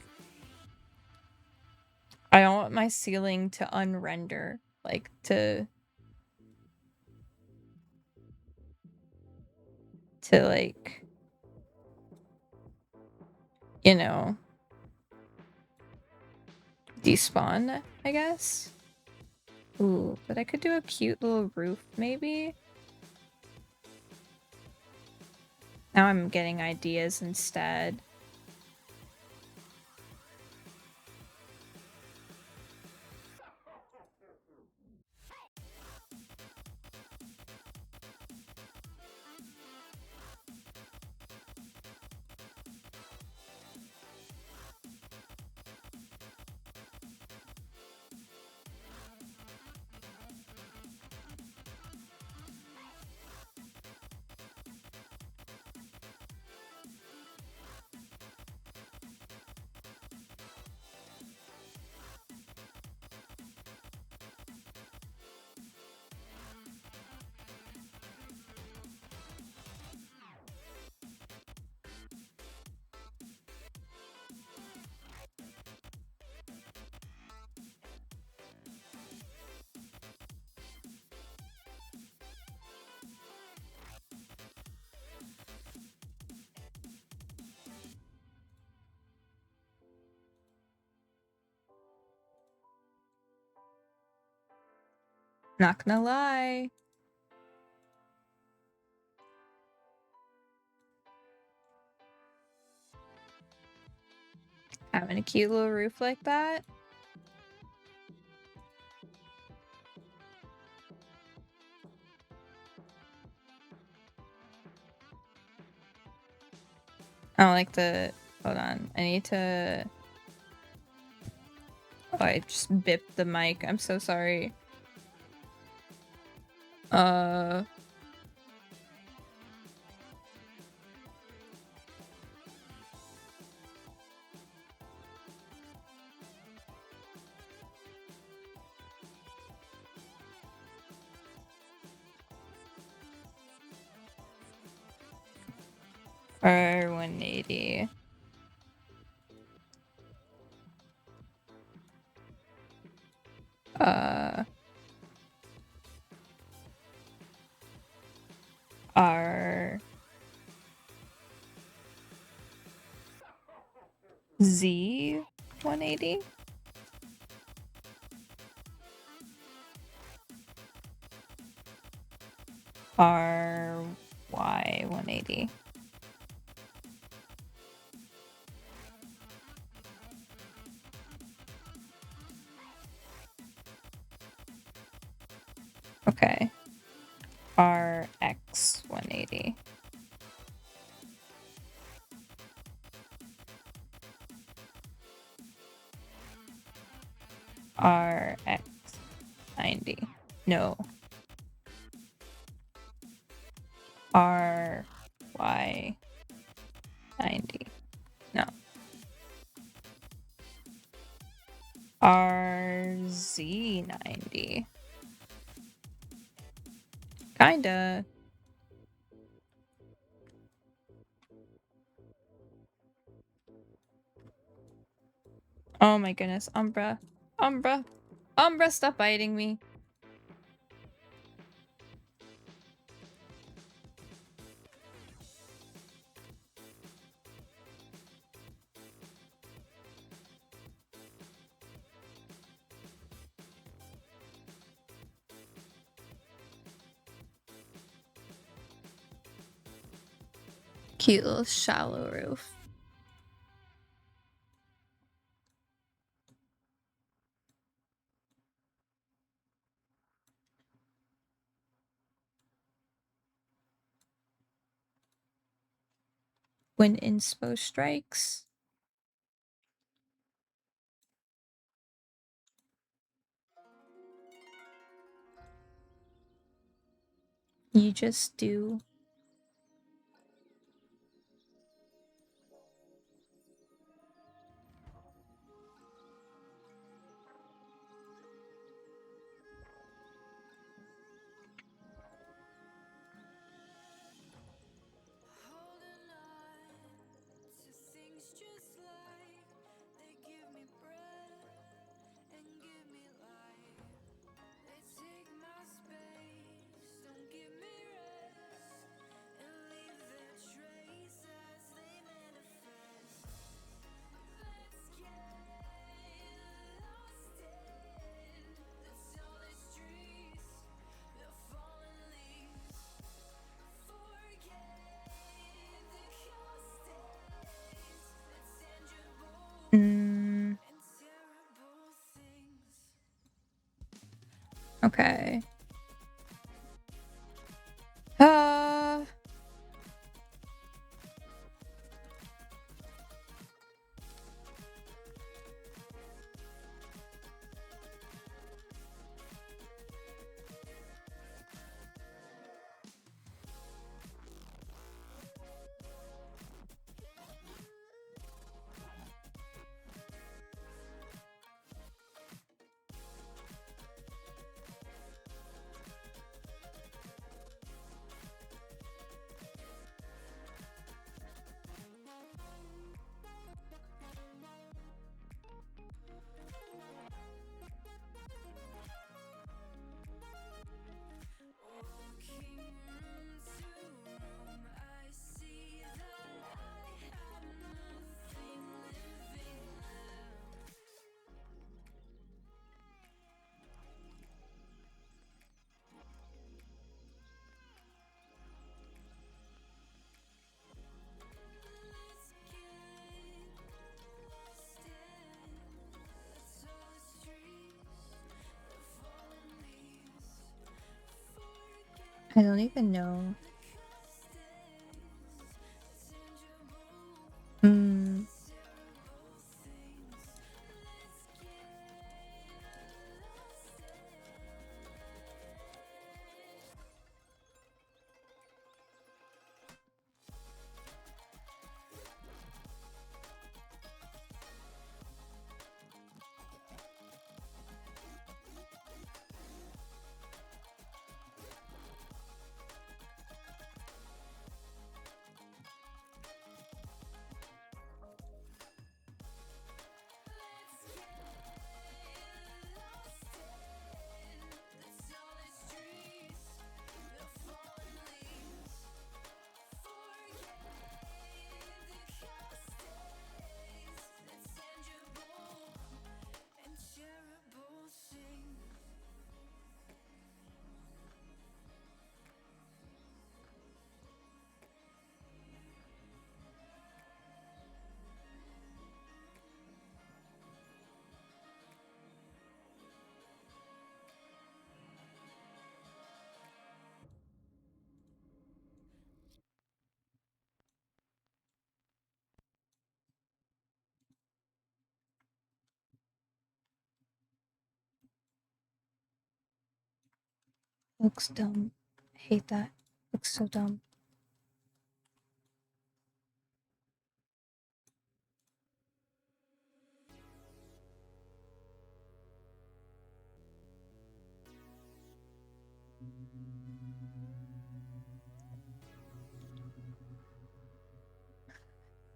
I don't want my ceiling to unrender, like to like, you know, despawn, I guess. Ooh, but I could do a cute little roof, maybe? Now I'm getting ideas instead. Not gonna lie. Having a cute little roof like that. I don't like the... Hold on. I need to... Oh, I just bipped the mic. I'm so sorry. R180. R... Z 180? RY 180. Okay. RX 180. RX 90. No. RY 90. No. RZ 90. Kinda. Oh my goodness, Umbra. Umbra. Umbra, stop biting me. Cute little shallow roof. When inspo strikes. You just do. Holding on to things just like they give me breath and give me life. They take my space, don't give me rest, and leave their trace as they manifest. Let's get lost in the tallest trees, the fallen leaves. Okay. I don't even know. Looks dumb. I hate that. Looks so dumb.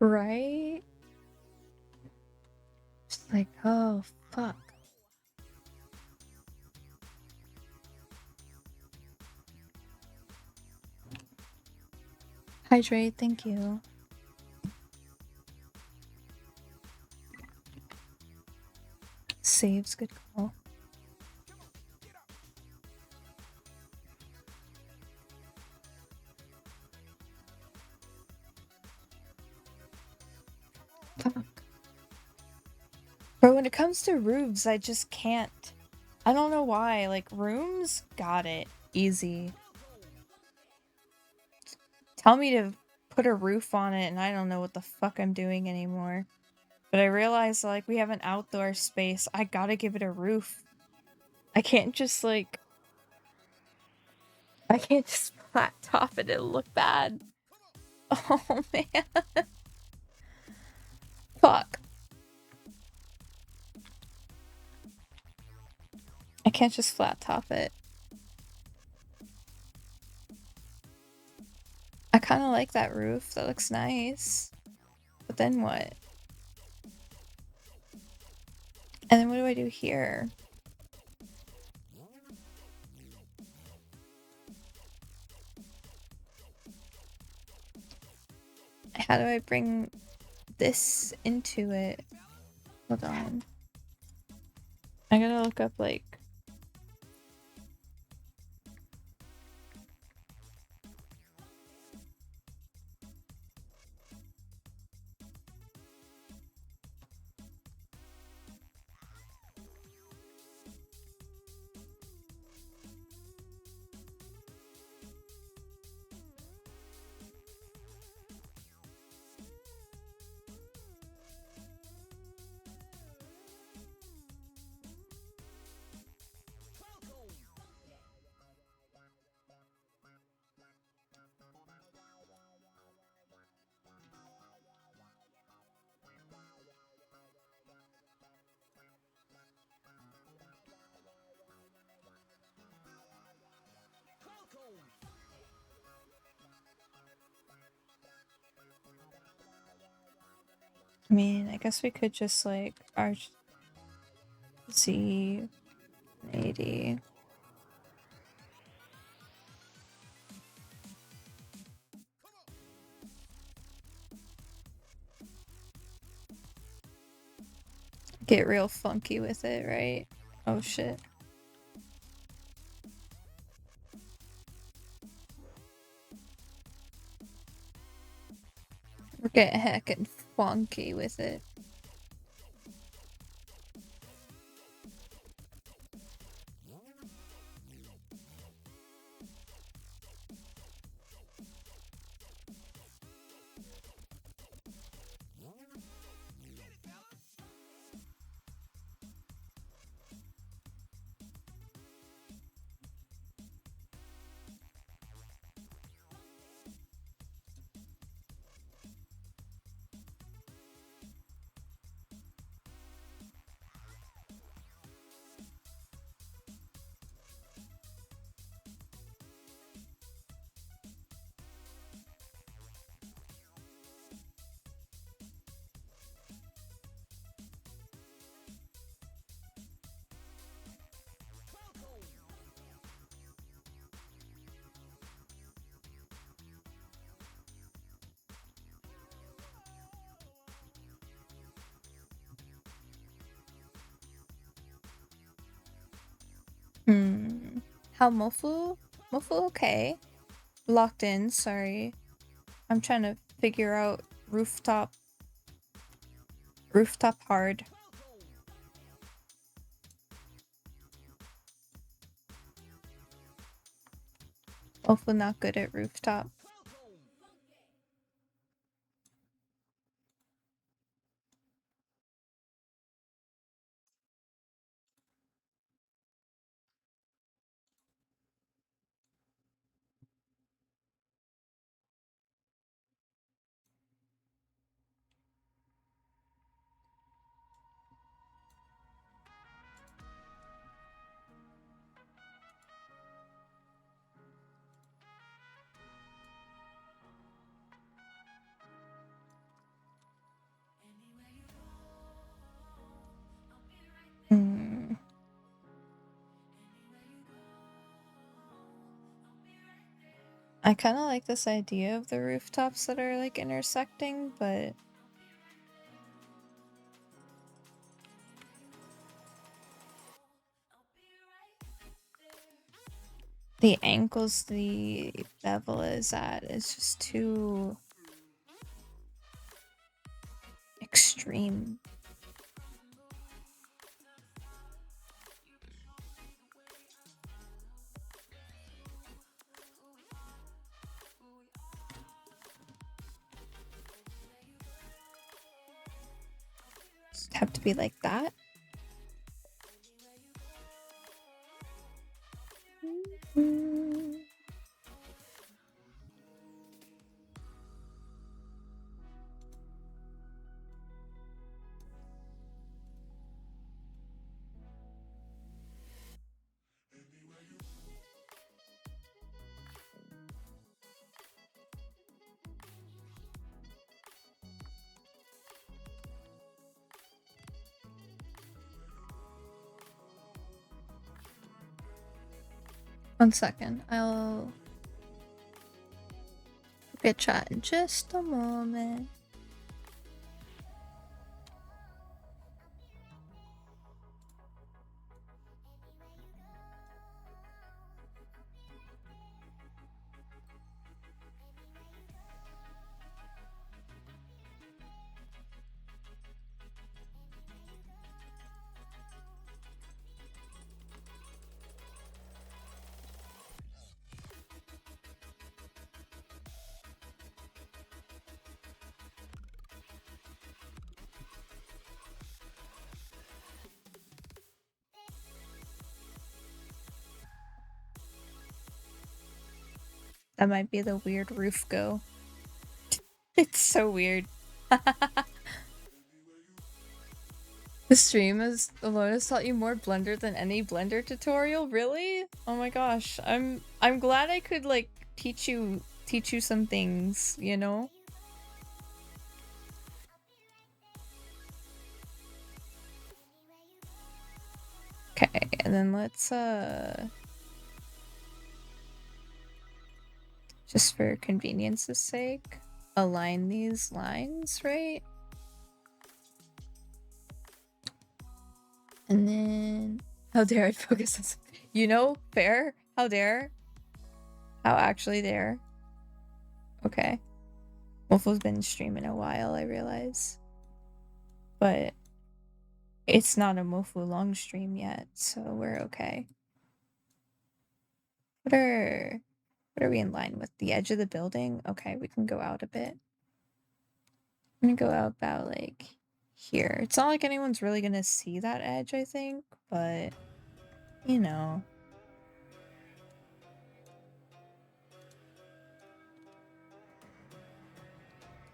Right? Just like, oh, fuck. Hydrate, thank you. Saves, good call. Fuck. But when it comes to roofs, I just can't. I don't know why. Like, rooms, got it. Easy. Tell me to put a roof on it and I don't know what the fuck I'm doing anymore. But I realized, like, we have an outdoor space. I gotta give it a roof. I can't just, like... I can't just flat top it. It'll look bad. Oh, man. Fuck. I can't just flat top it. I kind of like that roof. That looks nice. But then what? And then what do I do here? How do I bring this into it? Hold on. I gotta look up, like... I mean, I guess we could just, like, RC 80. Get real funky with it, right? Oh shit. We're getting heckin' funky with it. How Mofu? Mofu okay. Locked in, sorry. I'm trying to figure out rooftop. Rooftop hard. Mofu not good at rooftop. I kind of like this idea of the rooftops that are like intersecting, but the angles the bevel is at is just too extreme. Does it have to be like that? Mm. One second, I'll get chat in just a moment. That might be the weird roof go. It's so weird. The stream is Lotus taught you more Blender than any Blender tutorial? Really? Oh my gosh. I'm glad I could like teach you some things, you know? Okay, and then let's just for convenience's sake, align these lines, right? And then how dare I focus on something? You know, fair? How dare? How actually dare? Okay. Wolfo's been streaming a while, I realize. But it's not a Mofu long stream yet, so we're okay. What are we in line with? The edge of the building? Okay, we can go out a bit. I'm gonna go out about like here. It's not like anyone's really gonna see that edge, I think, but you know.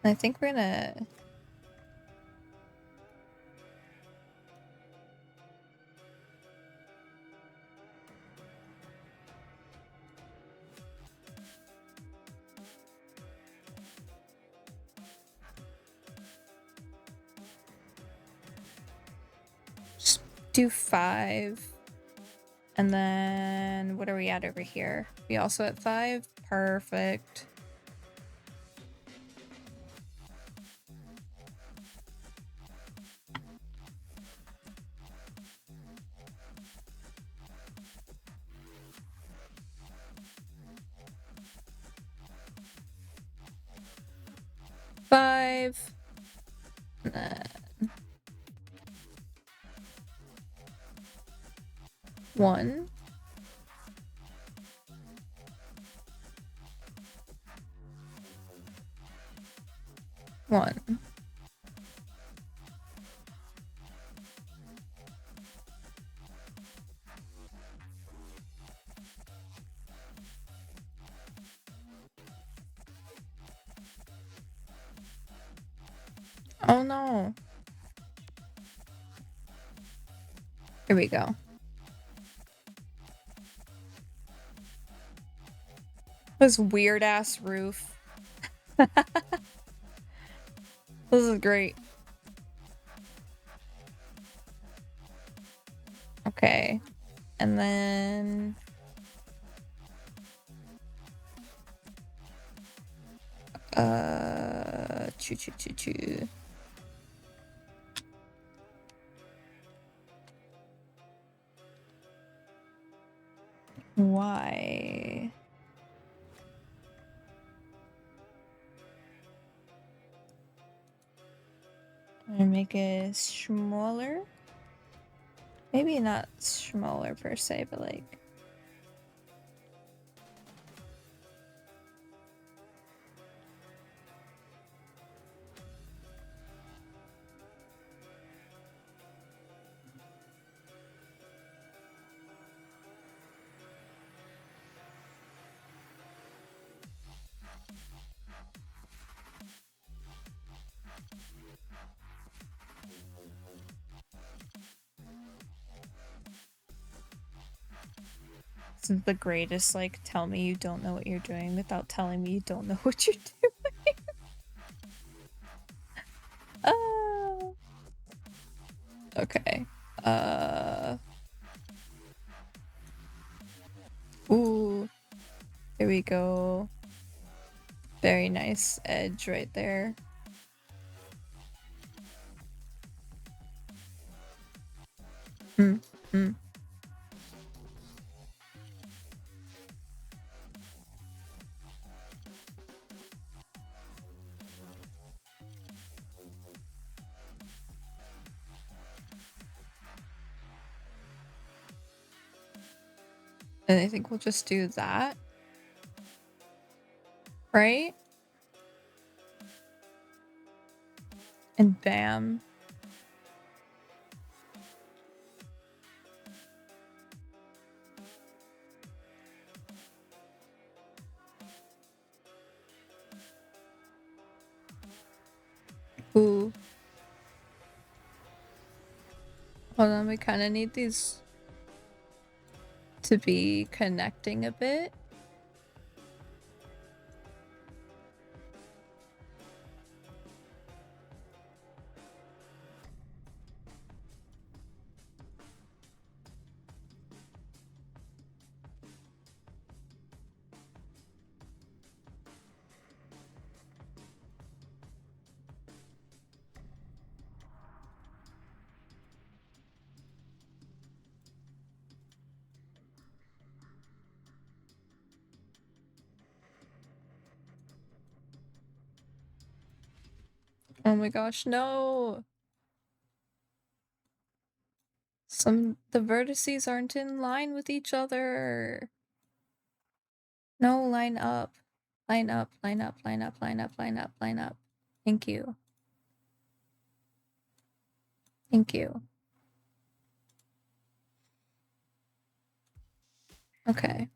I think we're gonna just do 5. And then what are we at over here? We also at 5? Perfect. Five. And then 1. 1. Oh no. Here we go. This weird ass roof. This is great. Okay. And then Choo choo choo choo. Why? I'm gonna make it smaller. Maybe not smaller per se, but like. This is the greatest, like, tell me you don't know what you're doing without telling me you don't know what you're doing. Okay. Ooh. Here we go. Very nice edge right there. And I think we'll just do that. Right? And bam. Ooh. Hold on, we kind of need these to be connecting a bit. Oh my gosh, no! The vertices aren't in line with each other. No, line up. Line up, line up, line up, line up, line up, line up. Thank you. Thank you. Okay.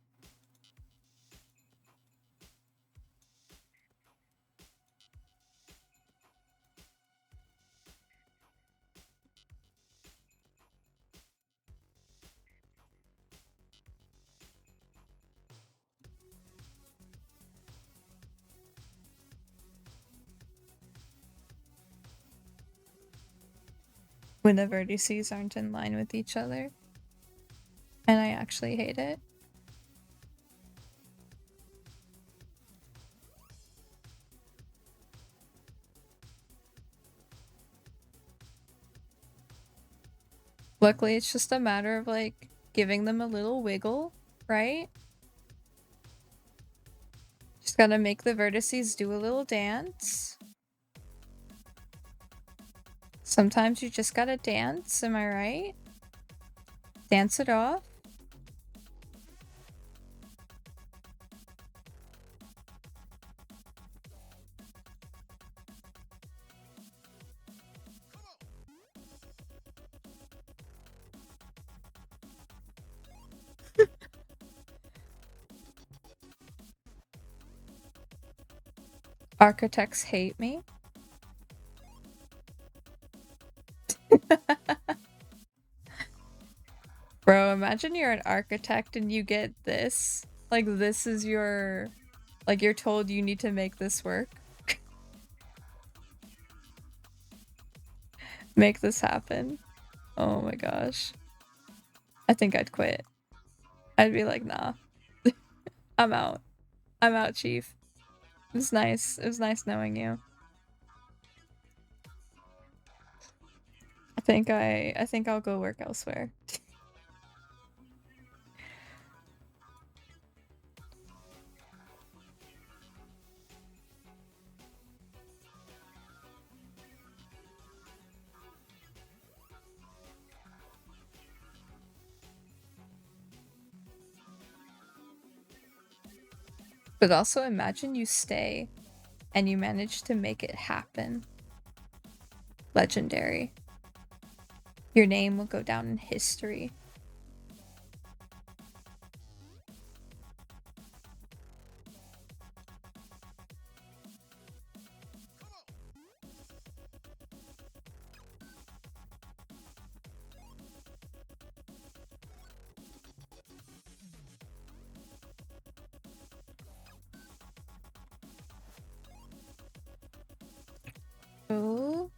When the vertices aren't in line with each other. And I actually hate it. Luckily, it's just a matter of, like, giving them a little wiggle, right? Just gotta make the vertices do a little dance. Sometimes you just gotta dance, am I right? Dance it off. Architects hate me. Bro, imagine you're an architect and you get this. Like, this is your... Like, you're told you need to make this work. Make this happen. Oh my gosh. I think I'd quit. I'd be like, nah. I'm out. I'm out, chief. It was nice. It was nice knowing you. I think I'll go work elsewhere. But also imagine you stay and you manage to make it happen. Legendary. Your name will go down in history. Oh,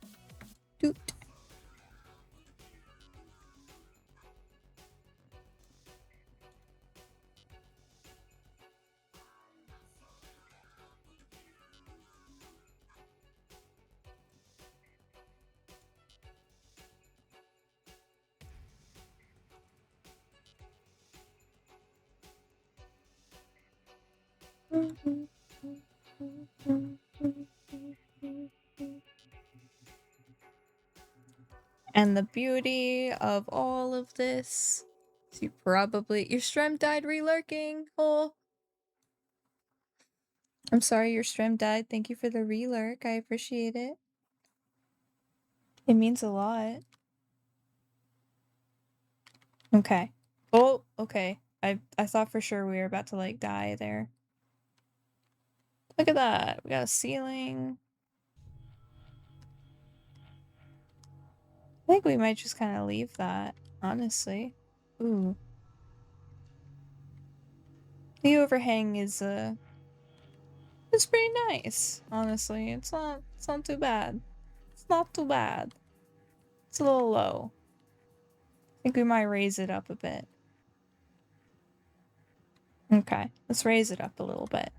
doot. And the beauty of all of this is your stream died relurking. Oh, I'm sorry your stream died. Thank you for the relurk. I appreciate it. It means a lot. Okay. Oh, okay. I thought for sure we were about to like die there. Look at that. We got a ceiling. I think we might just kind of leave that, honestly. Ooh. The overhang is it's pretty nice, honestly. It's not too bad. It's not too bad. It's a little low. I think we might raise it up a bit. Okay, let's raise it up a little bit.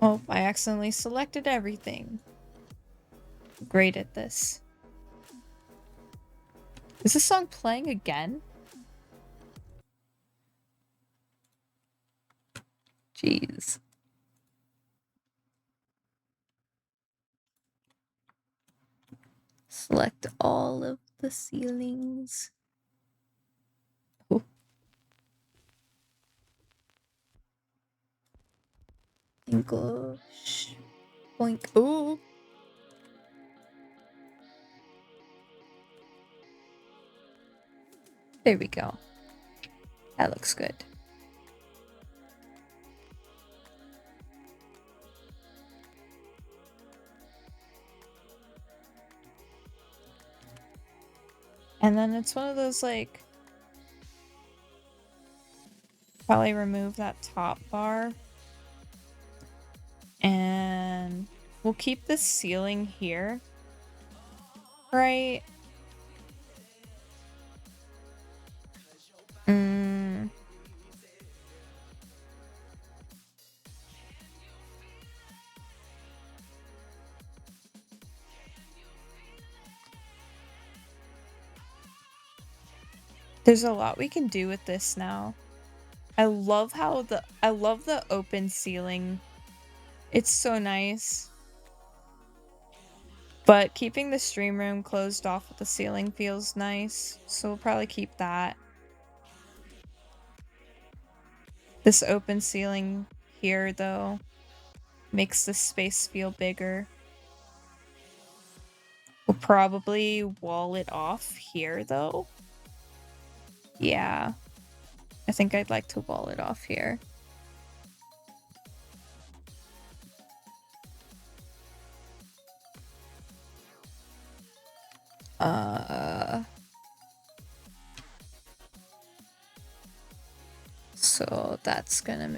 Oh, I accidentally selected everything. Great at this. Is this song playing again? Jeez. Select all of the ceilings. Oh. English. Boink. Ooh. There we go. That looks good. And then it's one of those like probably remove that top bar. And we'll keep the ceiling here. Right? There's a lot we can do with this now. I love the open ceiling. It's so nice. But keeping the stream room closed off with the ceiling feels nice. So we'll probably keep that. This open ceiling here though makes the space feel bigger. We'll probably wall it off here though. Yeah. I think I'd like to wall it off here. So that's gonna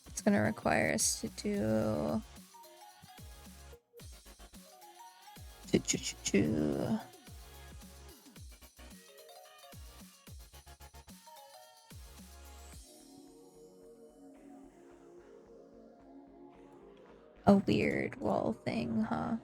it's gonna require us to do a weird wall thing, huh?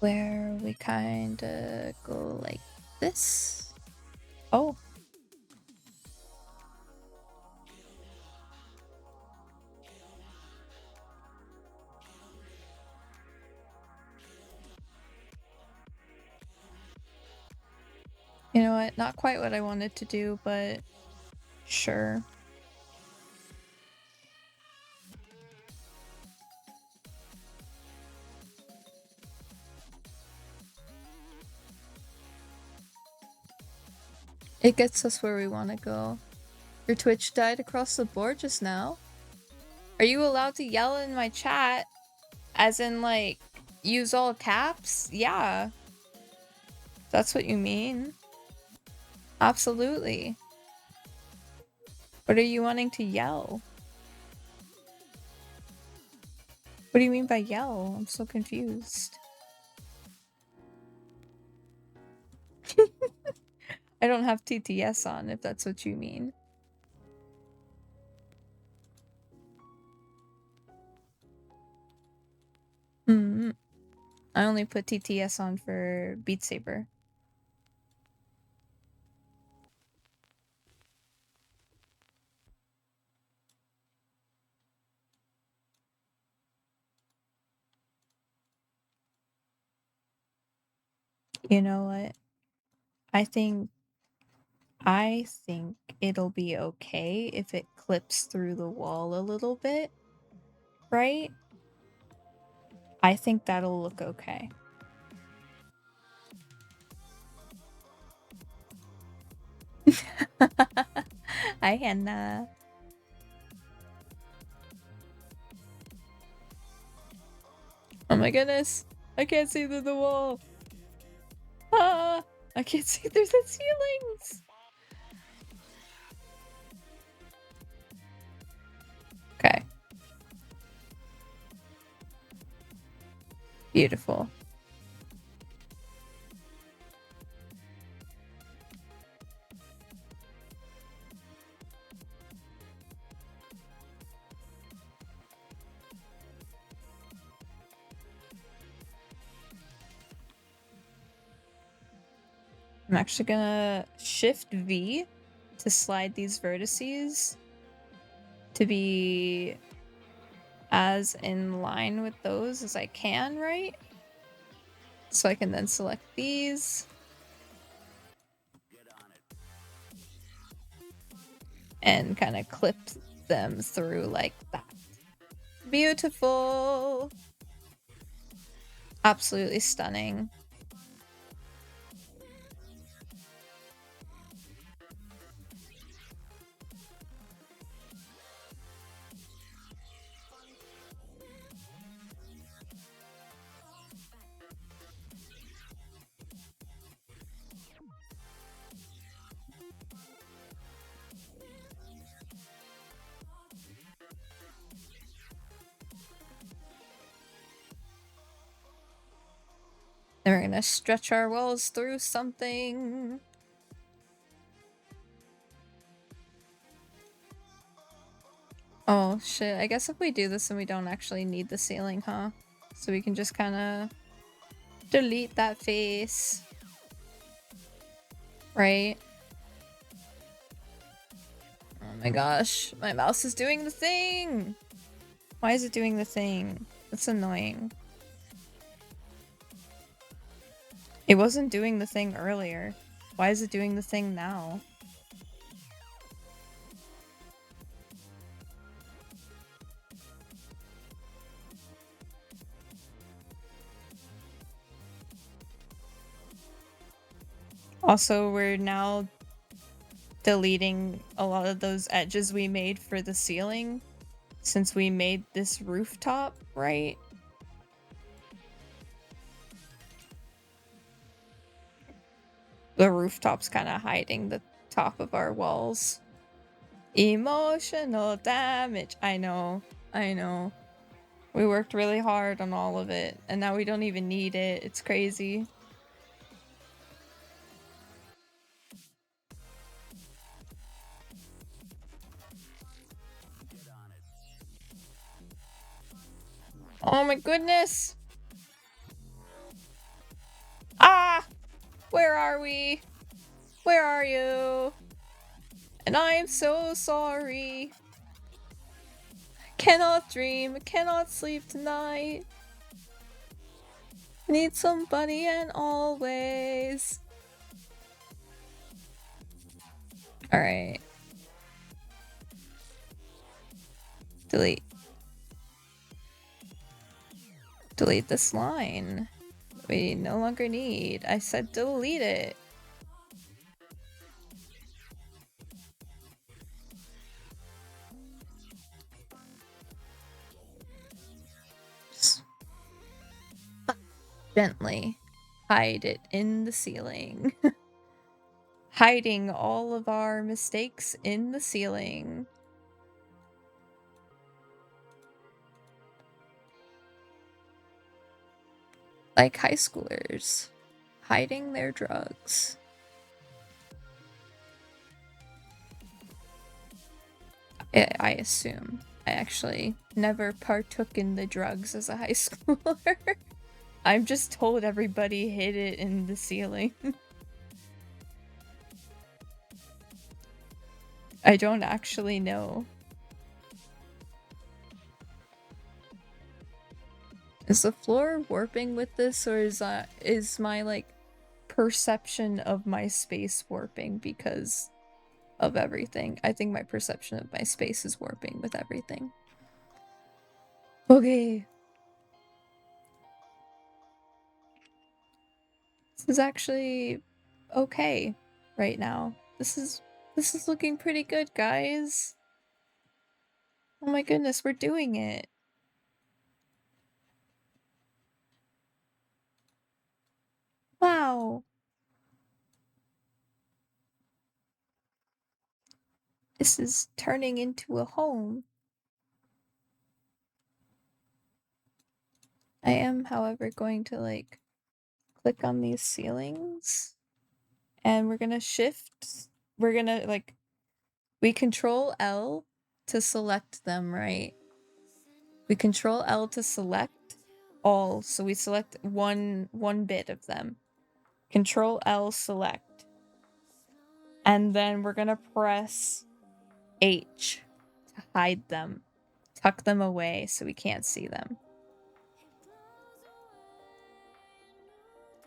Where we kinda go like this. Oh. You know what? Not quite what I wanted to do, but sure. It gets us where we want to go. Your Twitch died across the board just now? Are you allowed to yell in my chat? As in, like, use all caps? Yeah. That's what you mean. Absolutely. What are you wanting to yell? What do you mean by yell? I'm so confused. I don't have TTS on, if that's what you mean. I only put TTS on for Beat Saber. You know what? I think it'll be okay if it clips through the wall a little bit, right? I think that'll look okay. Hi, Hannah. Oh my goodness. I can't see through the wall. Ah, I can't see through the ceilings. Okay. Beautiful. I'm actually gonna shift V to slide these vertices to be as in line with those as I can, right? So I can then select these. And kind of clip them through like that. Beautiful. Absolutely stunning. Then we're gonna stretch our walls through something. Oh shit, I guess if we do this then we don't actually need the ceiling, huh? So we can just kind of delete that face. Right? Oh my gosh, my mouse is doing the thing! Why is it doing the thing? That's annoying. It wasn't doing the thing earlier. Why is it doing the thing now? Also, we're now deleting a lot of those edges we made for the ceiling since we made this rooftop, right? The rooftop's kind of hiding the top of our walls. Emotional damage. I know. We worked really hard on all of it, and now we don't even need it. It's crazy. Oh my goodness! Ah! Where are we? Where are you? And I am so sorry. Cannot dream, cannot sleep tonight. Need somebody and always. Alright. Delete. Delete this line. We no longer need. I said delete it. Just gently hide it in the ceiling. Hiding all of our mistakes in the ceiling. Like high schoolers, hiding their drugs. I assume. I actually never partook in the drugs as a high schooler. I'm just told everybody hid it in the ceiling. I don't actually know. Is the floor warping with this, or is my like perception of my space warping because of everything? I think my perception of my space is warping with everything. Okay. This is actually okay right now. This is looking pretty good, guys. Oh my goodness, we're doing it. Wow. This is turning into a home. I am, however, going to like click on these ceilings and we're gonna shift. We're gonna like, we control L to select them, right? We control L to select all. So we select one bit of them. Control L select. And then we're gonna press H to hide them. Tuck them away so we can't see them.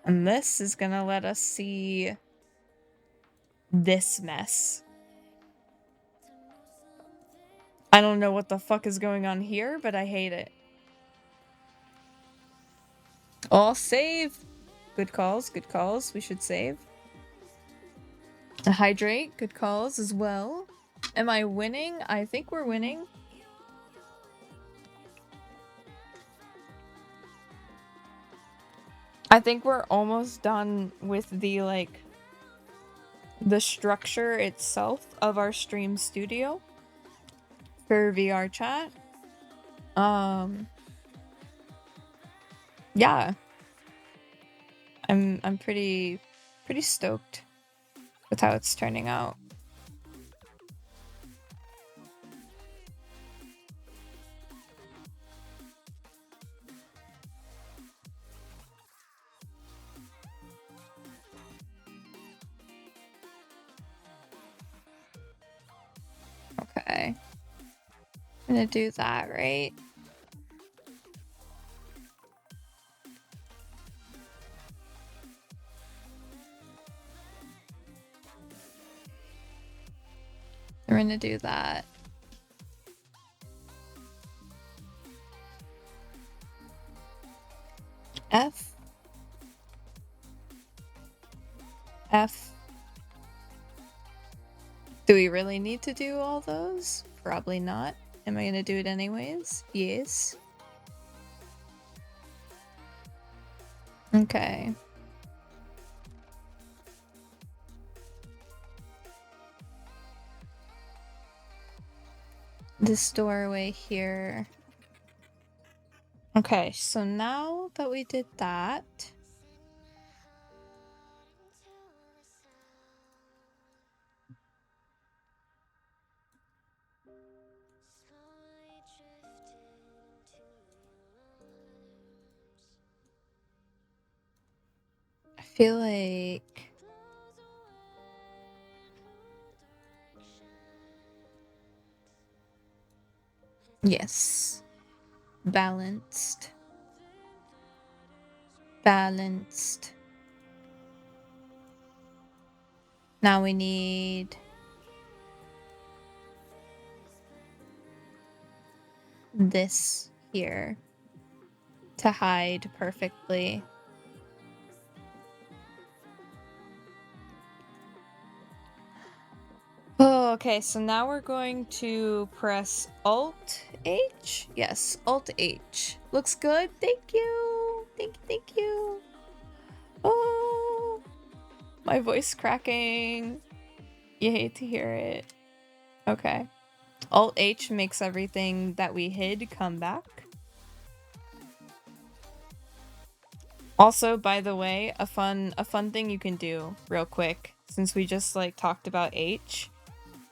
And this is gonna let us see this mess. I don't know what the fuck is going on here, but I hate it. Oh, save! Good calls, good calls. We should save. Hydrate, good calls as well. Am I winning? I think we're winning. I think we're almost done with the, like, the structure itself of our stream studio for VR chat. Yeah. I'm pretty stoked with how it's turning out. Okay. I'm gonna do that, right? We're gonna do that. F. F. Do we really need to do all those? Probably not. Am I gonna do it anyways? Yes. Okay. this doorway here. Okay, so now that we did that, I feel like yes, balanced. Balanced. Now we need this here to hide perfectly. Oh, okay, so now we're going to press Alt H. Yes, Alt H. Looks good. Thank you. Thank you. Thank you. Oh, my voice cracking. You hate to hear it. Okay. Alt H makes everything that we hid come back. Also, by the way, a fun thing you can do real quick, since we just like talked about H,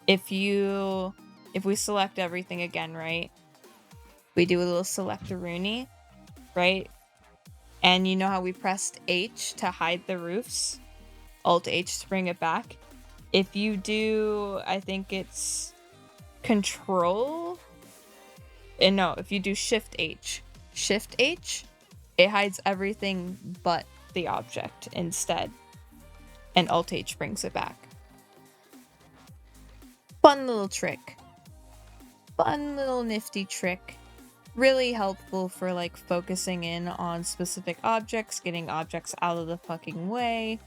if we select everything again, right? We do a little select-a-rooney, right? And you know how we pressed H to hide the roofs? Alt H to bring it back. If you do, I think it's Control. And no, if you do Shift H, it hides everything but the object instead. And Alt H brings it back. Fun little trick. Fun little nifty trick. Really helpful for like focusing in on specific objects, getting objects out of the fucking way.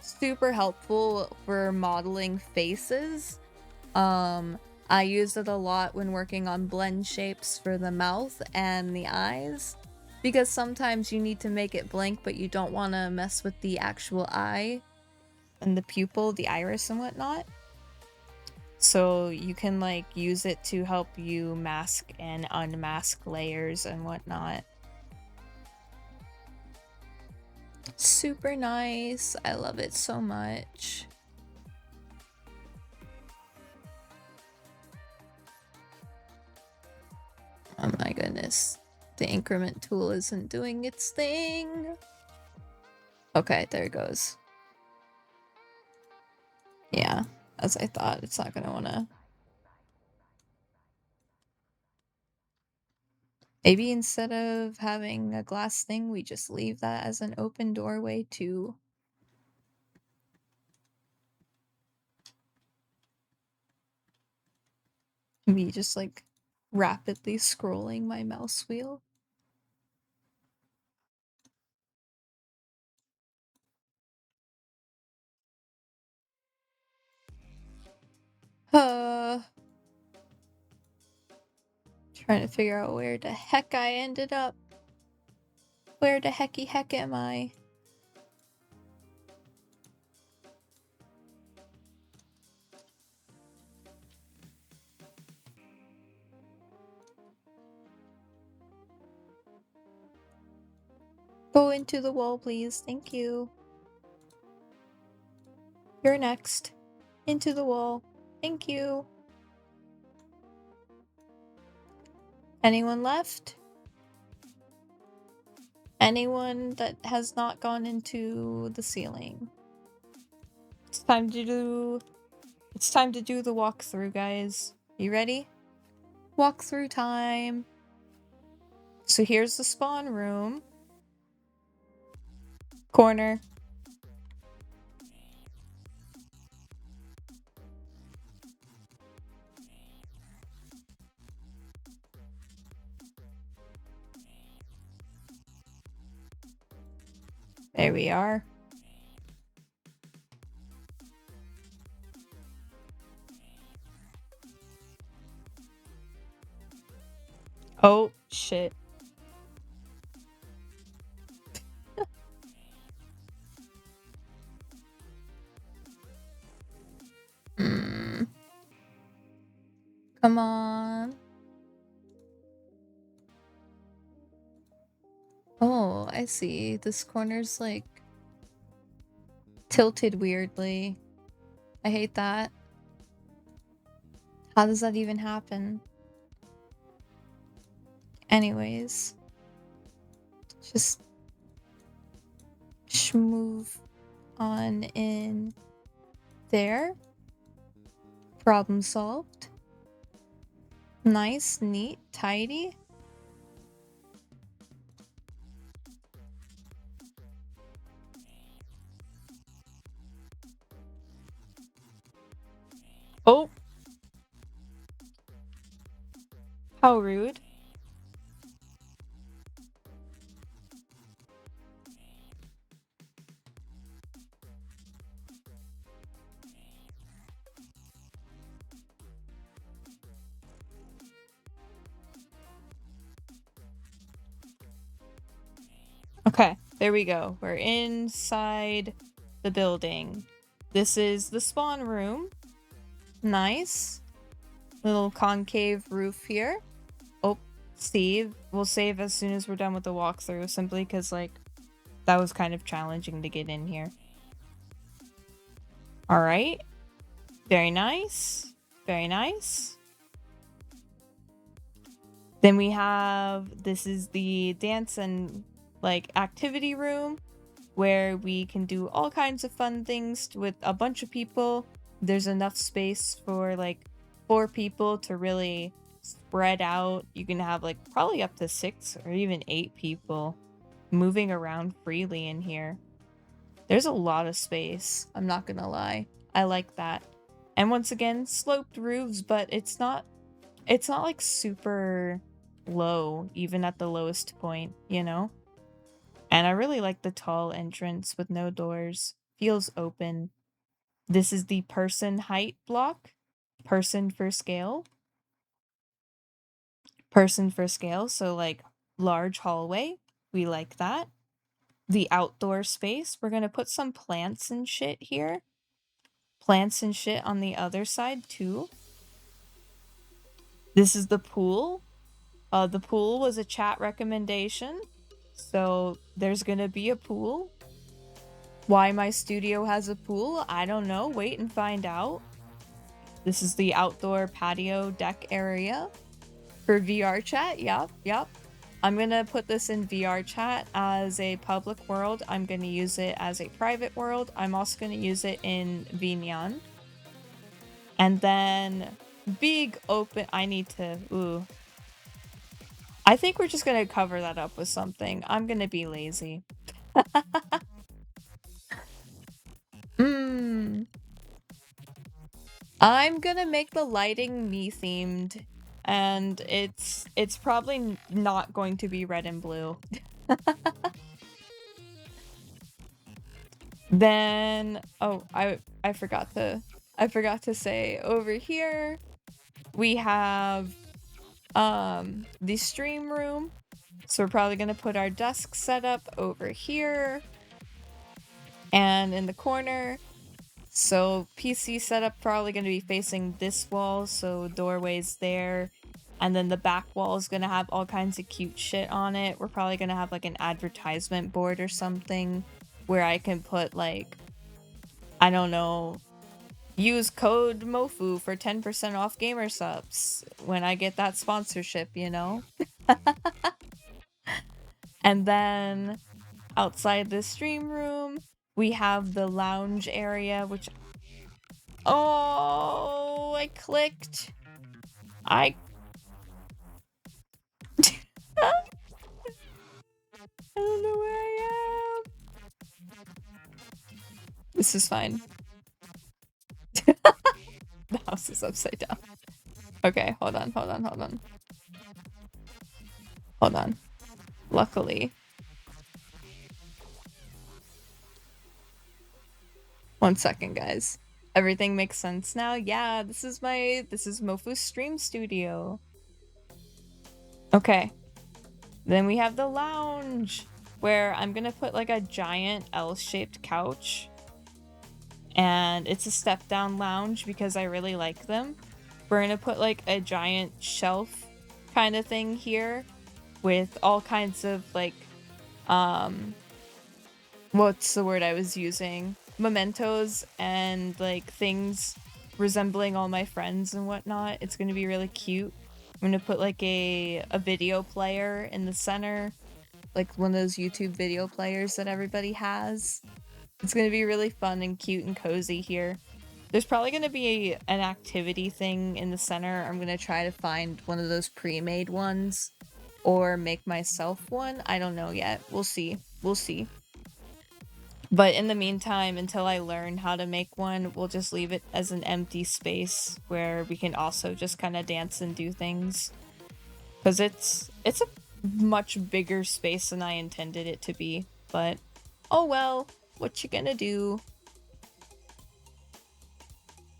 Super helpful for modeling faces. I use it a lot when working on blend shapes for the mouth and the eyes, because sometimes you need to make it blank but you don't want to mess with the actual eye and the pupil, the iris and whatnot. So you can like use it to help you mask and unmask layers and whatnot. Super nice. I love it so much. Oh my goodness. The increment tool isn't doing its thing. Okay, there it goes. Yeah, as I thought, it's not gonna wanna. Maybe instead of having a glass thing, we just leave that as an open doorway too. Me just like rapidly scrolling my mouse wheel. Trying to figure out where the heck I ended up. Where the hecky heck am I? Go into the wall, please. Thank you. You're next. Into the wall. Thank you. Anyone left? Anyone that has not gone into the ceiling? It's time to do the walkthrough, guys. You ready? Walkthrough time. So here's the spawn room. Corner. There we are. Oh, shit. Come on. I see. This corner's like tilted weirdly. I hate that. How does that even happen? Anyways, just move on in there. Problem solved. Nice, neat, tidy. Oh. How rude. Okay, there we go. We're inside the building. This is the spawn room. Nice. Little concave roof here. Oh, Steve. We'll save as soon as we're done with the walkthrough, simply because, like, that was kind of challenging to get in here. Alright. Very nice. Very nice. Then we have, this is the dance and, like, activity room, where we can do all kinds of fun things with a bunch of people. There's enough space for like 4 people to really spread out. You can have like probably up to 6 or even 8 people moving around freely in here. There's a lot of space, I'm not gonna lie. I like that. And once again, sloped roofs, but it's not like super low, even at the lowest point, you know? And I really like the tall entrance with no doors. Feels open. This is the person height block. Person for scale. Person for scale, so like large hallway. We like that. The outdoor space. We're gonna put some plants and shit here. Plants and shit on the other side too. This is the pool. The pool was a chat recommendation. So there's gonna be a pool. Why my studio has a pool? I don't know. Wait and find out. This is the outdoor patio deck area for VR chat. Yep. I'm gonna put this in VR chat as a public world. I'm gonna use it as a private world. I'm also gonna use it in Vinyan. And then big open. I need to. Ooh. I think we're just gonna cover that up with something. I'm gonna be lazy. I'm gonna make the lighting me themed, and it's probably not going to be red and blue. Then oh, I forgot to say over here we have the stream room. So we're probably gonna put our desk setup over here and in the corner. So PC setup probably going to be facing this wall, so doorways there. And then the back wall is going to have all kinds of cute shit on it. We're probably going to have like an advertisement board or something where I can put like, I don't know, use code MOFU for 10% off gamer subs when I get that sponsorship, you know? And then outside the stream room, we have the lounge area, which... Oh, I clicked. I don't know where I am. This is fine. The house is upside down. Okay, hold on. Luckily. 1 second, guys. Everything makes sense now. Yeah, this is Mofu's stream studio. Okay. Then we have the lounge, where I'm gonna put like a giant L-shaped couch. And it's a step-down lounge because I really like them. We're gonna put like a giant shelf kind of thing here with all kinds of like what's the word I was using? Mementos and like things resembling all my friends and whatnot. It's gonna be really cute. I'm gonna put like a video player in the center, like one of those YouTube video players that everybody has. It's gonna be really fun and cute and cozy here. There's probably gonna be an activity thing in the center. I'm gonna try to find one of those pre-made ones or make myself one. I don't know yet. We'll see. We'll see. But in the meantime, until I learn how to make one, we'll just leave it as an empty space where we can also just kind of dance and do things. Because it's a much bigger space than I intended it to be. But, oh well, what you gonna do?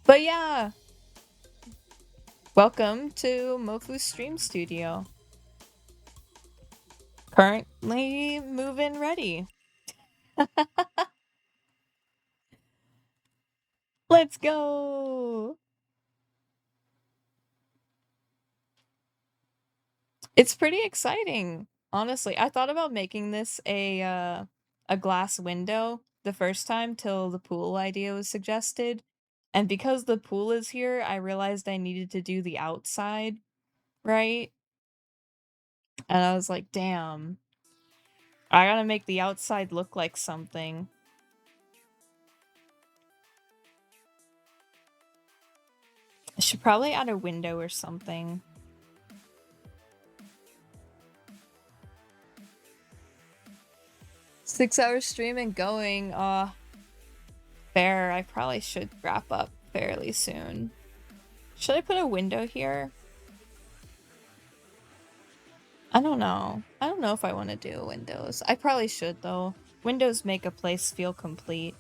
But yeah, welcome to Mofu's Stream Studio. Currently move-in ready. Let's go! It's pretty exciting, honestly. I thought about making this a glass window the first time till the pool idea was suggested. And because the pool is here, I realized I needed to do the outside, right? And I was like, damn. I gotta make the outside look like something. I should probably add a window or something. Six-hour stream and going. Fair. I probably should wrap up fairly soon. Should I put a window here? I don't know. I don't know if I want to do windows. I probably should, though. Windows make a place feel complete.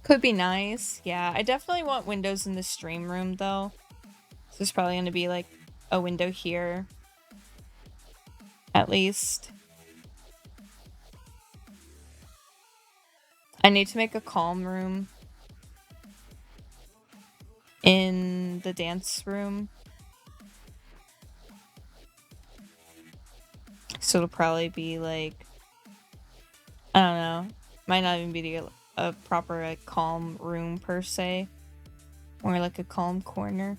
Could be nice. Yeah, I definitely want windows in the stream room, though. So there's probably going to be, like, a window here. At least. I need to make a calm room in the dance room. So it'll probably be, like, I don't know. Might not even be a proper, like, calm room, per se. More like a calm corner.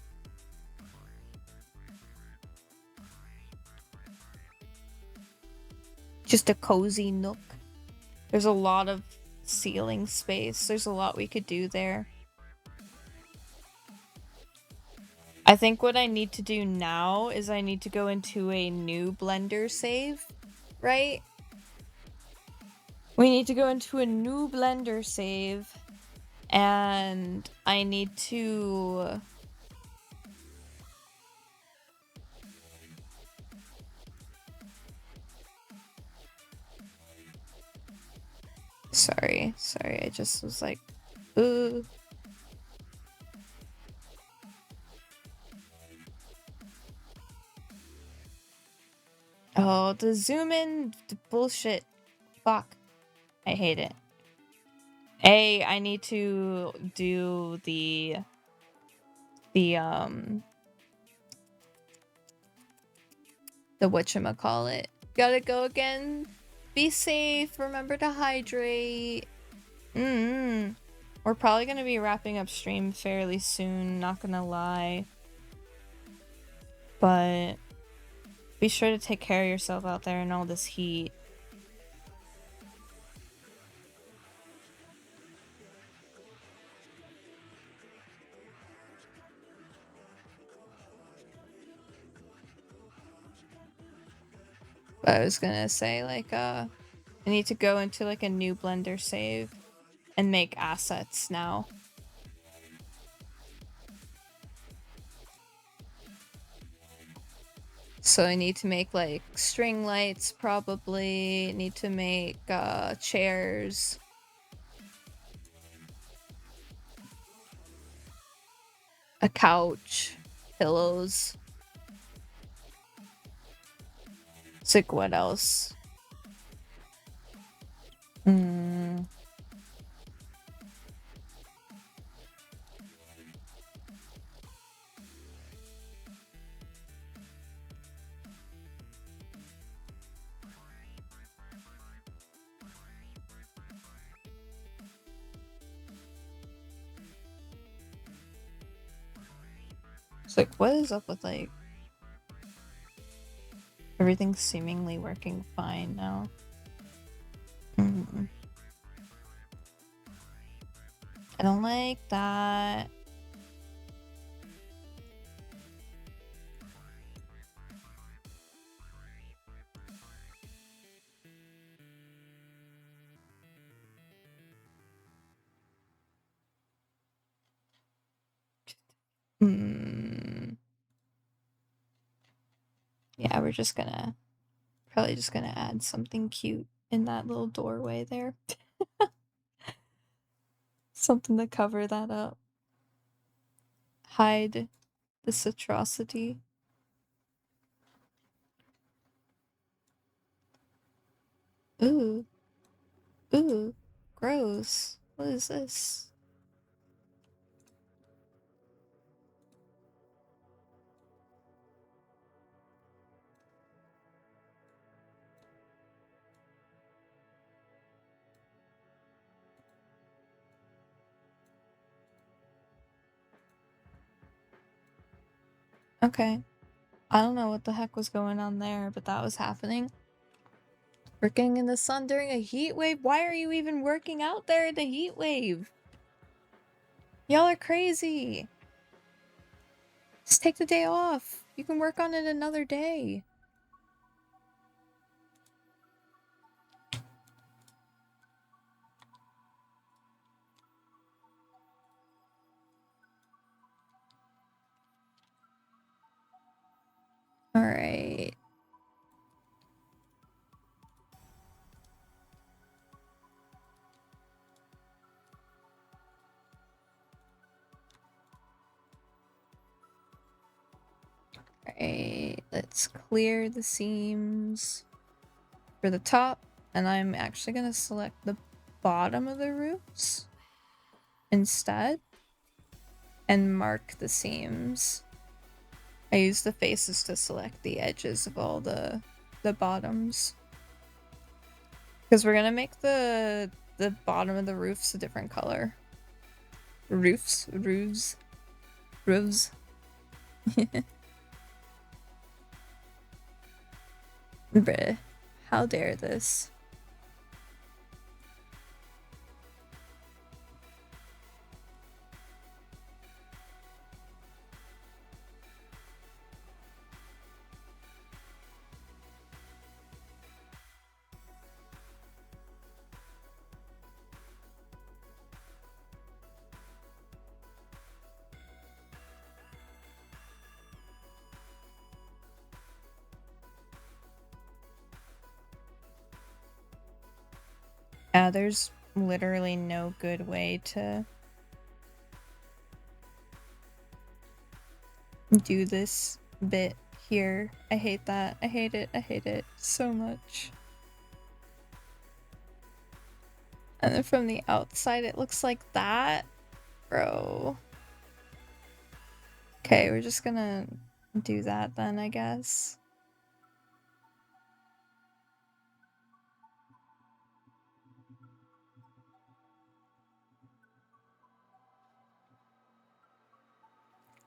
Just a cozy nook. There's a lot of ceiling space. There's a lot we could do there. I think what I need to do now is I need to go into a new Blender save, right? We need to go into a new Blender save, and I need to... Sorry, I just was like, ooh. Oh, the zoom in bullshit. Fuck. I hate it. I need to do the whatchamacallit. Gotta go again. Be safe. Remember to hydrate. We're probably gonna be wrapping up stream fairly soon, not gonna lie. But be sure to take care of yourself out there in all this heat. But I was gonna say, like, I need to go into, like, a new Blender save and make assets now. So I need to make, like, string lights, probably. Need to make, chairs. A couch. Pillows. It's like, what else? It's like, what is up with like everything seemingly working fine now? I don't like that. Yeah, we're just gonna probably just gonna add something cute in that little doorway there. Something to cover that up. Hide this atrocity. Ooh. Ooh. Gross. What is this? Okay. I don't know what the heck was going on there, but that was happening. Working in the sun during a heat wave? Why are you even working out there in the heat wave? Y'all are crazy. Just take the day off. You can work on it another day. Alright. Alright, let's clear the seams for the top, and I'm actually gonna select the bottom of the roofs instead and mark the seams. I use the faces to select the edges of all the bottoms. Because we're gonna make the bottom of the roofs a different color. Roofs. Bruh. How dare this? Yeah, there's literally no good way to do this bit here. I hate that. I hate it. I hate it so much. And then from the outside it looks like that? Bro. Okay, we're just gonna do that then, I guess.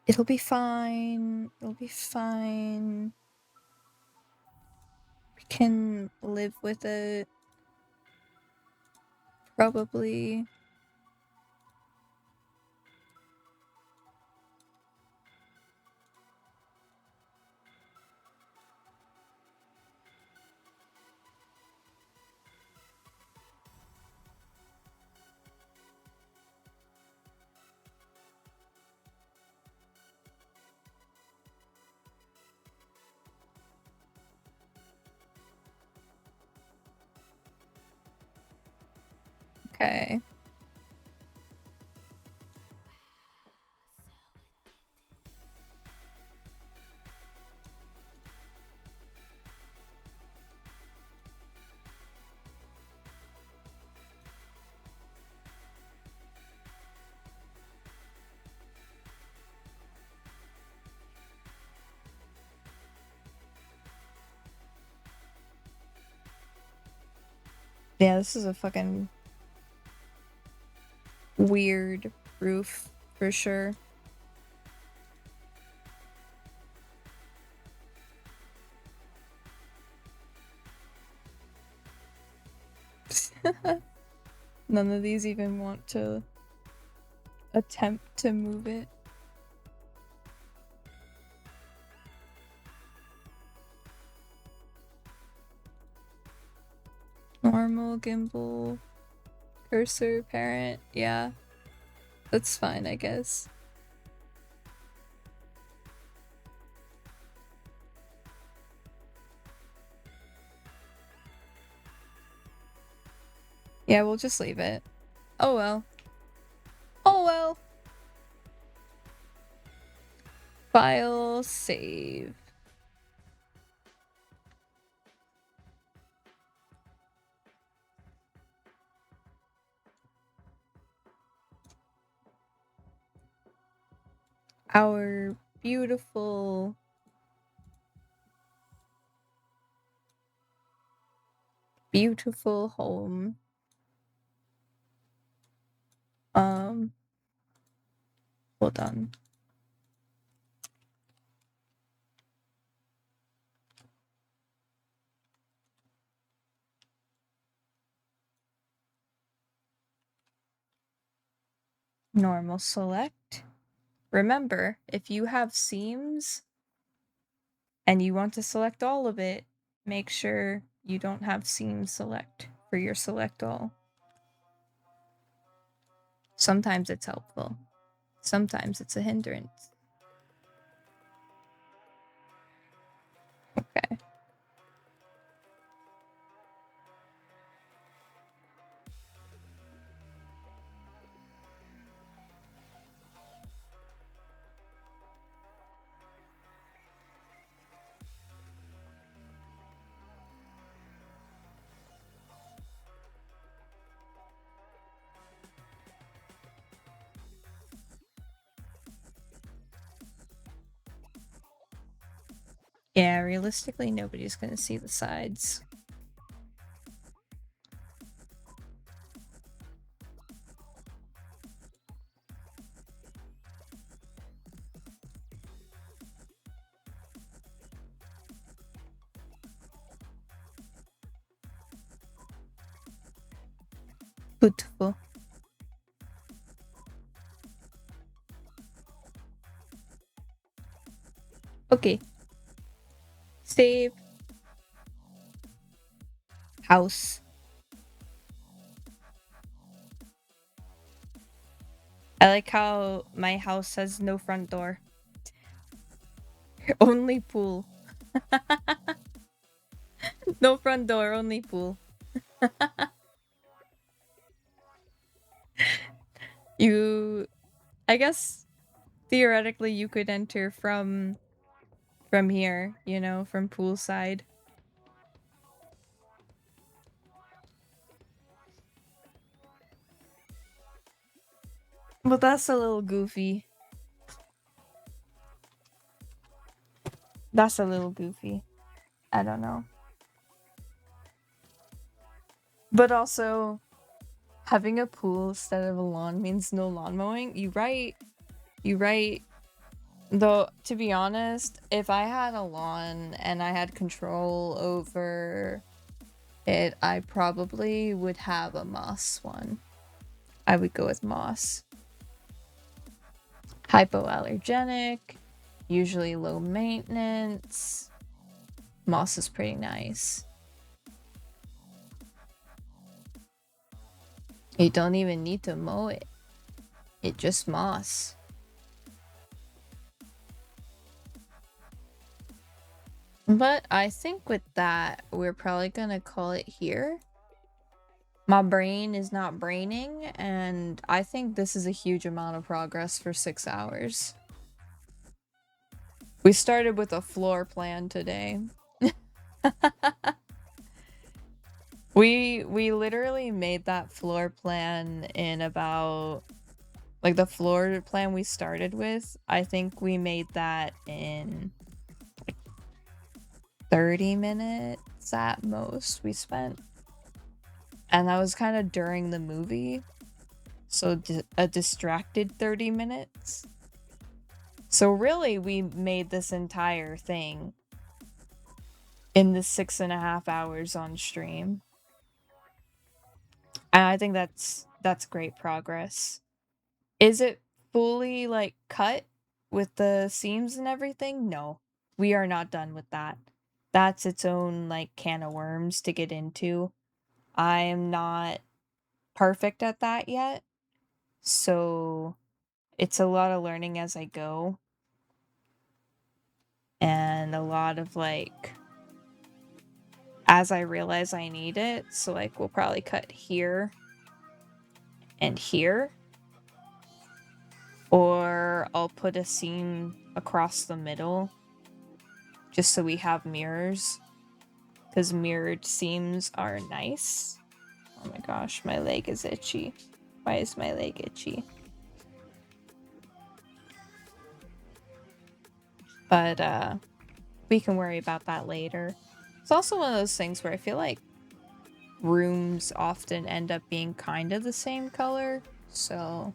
It'll be fine. It'll be fine. We can live with it. Probably. Okay. Yeah, this is a fucking weird roof for sure. None of these even want to attempt to move it. Normal, gimbal, cursor, parent, yeah. That's fine, I guess. Yeah, we'll just leave it. Oh well. Oh well. File, save. Our beautiful home. Hold on. Normal select. Remember, if you have seams and you want to select all of it, make sure you don't have seam select for your select all. Sometimes it's helpful. Sometimes it's a hindrance. Okay. Yeah, realistically, nobody's gonna see the sides. Beautiful. Okay. Save. House. I like how my house has no front door. Only pool. No front door, only pool. I guess theoretically you could enter from here, you know, from poolside. But that's a little goofy. That's a little goofy. I don't know. But also, having a pool instead of a lawn means no lawn mowing. You right. Though, to be honest, if I had a lawn and I had control over it, I probably would have a moss one. I would go with moss. Hypoallergenic, usually low maintenance. Moss is pretty nice. You don't even need to mow it. It just moss. But I think with that, we're probably gonna call it here. My brain is not braining, and I think this is a huge amount of progress for 6 hours. We started with a floor plan today. We literally made that floor plan in about, like, the floor plan we started with, I think we made that in 30 minutes at most we spent. And that was kind of during the movie. So a distracted 30 minutes. So really, we made this entire thing in the 6.5 hours on stream. And I think that's great progress. Is it fully like cut with the seams and everything? No. We are not done with that. That's its own like can of worms to get into. I am not perfect at that yet. So it's a lot of learning as I go. And a lot of like as I realize I need it. So like we'll probably cut here and here. Or I'll put a seam across the middle just so we have mirrors. Because mirrored seams are nice. Oh my gosh, my leg is itchy. Why is my leg itchy? But we can worry about that later. It's also one of those things where I feel like rooms often end up being kind of the same color. So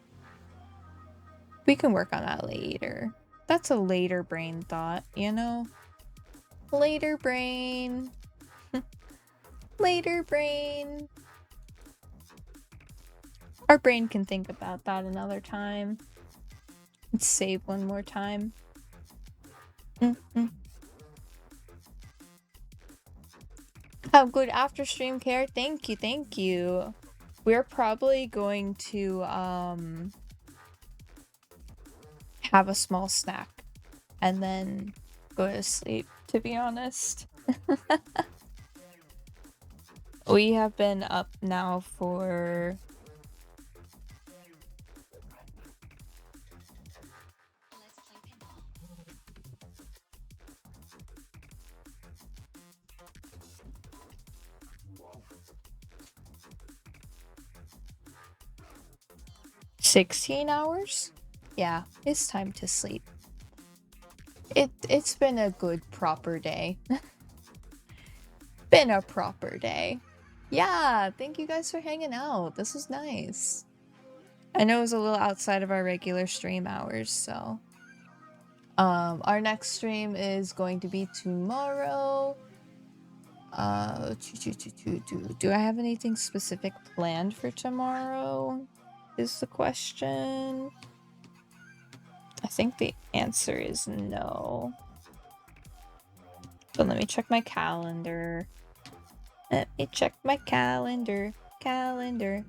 we can work on that later. That's a later brain thought, you know? Later brain. Later brain. Our brain can think about that another time. Let's save one more time. Have good after stream care. Thank you, thank you. We're probably going to have a small snack and then go to sleep, to be honest. We have been up now for 16 hours? Yeah, it's time to sleep. It's been a good proper day. Been a proper day. Yeah, thank you guys for hanging out. This was nice. I know it was a little outside of our regular stream hours, so our next stream is going to be tomorrow. Do I have anything specific planned for tomorrow? Is the question. I think the answer is no. But let me check my calendar. Let me check my calendar. Calendar.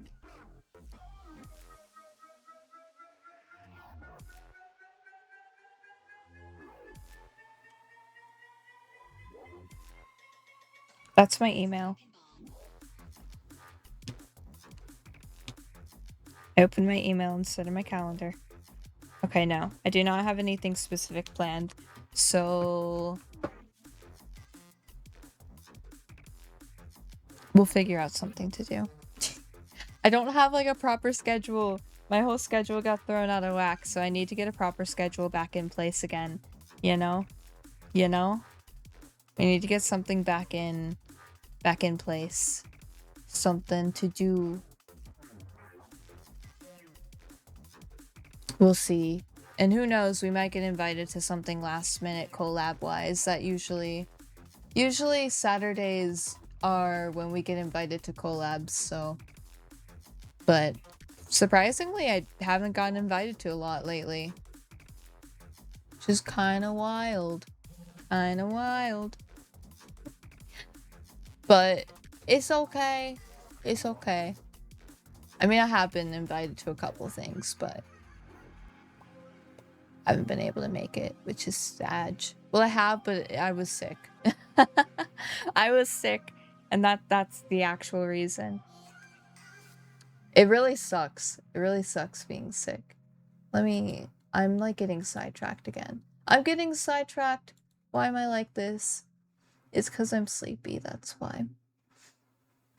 That's my email. I opened my email instead of my calendar. Okay, no. I do not have anything specific planned. So we'll figure out something to do. I don't have like a proper schedule. My whole schedule got thrown out of whack, so I need to get a proper schedule back in place again. You know? You know? I need to get something back in place. Something to do. We'll see. And who knows, we might get invited to something last minute collab wise. That usually Saturdays are when we get invited to collabs, so. But surprisingly, I haven't gotten invited to a lot lately. Which is kind of wild. Kind of wild. But it's okay. It's okay. I mean, I have been invited to a couple things, but I haven't been able to make it, which is sad. Well, I have, but I was sick. I was sick, and that's the actual reason. It really sucks. It really sucks being sick. I'm like getting sidetracked again. I'm getting sidetracked. Why am I like this? It's because I'm sleepy, that's why.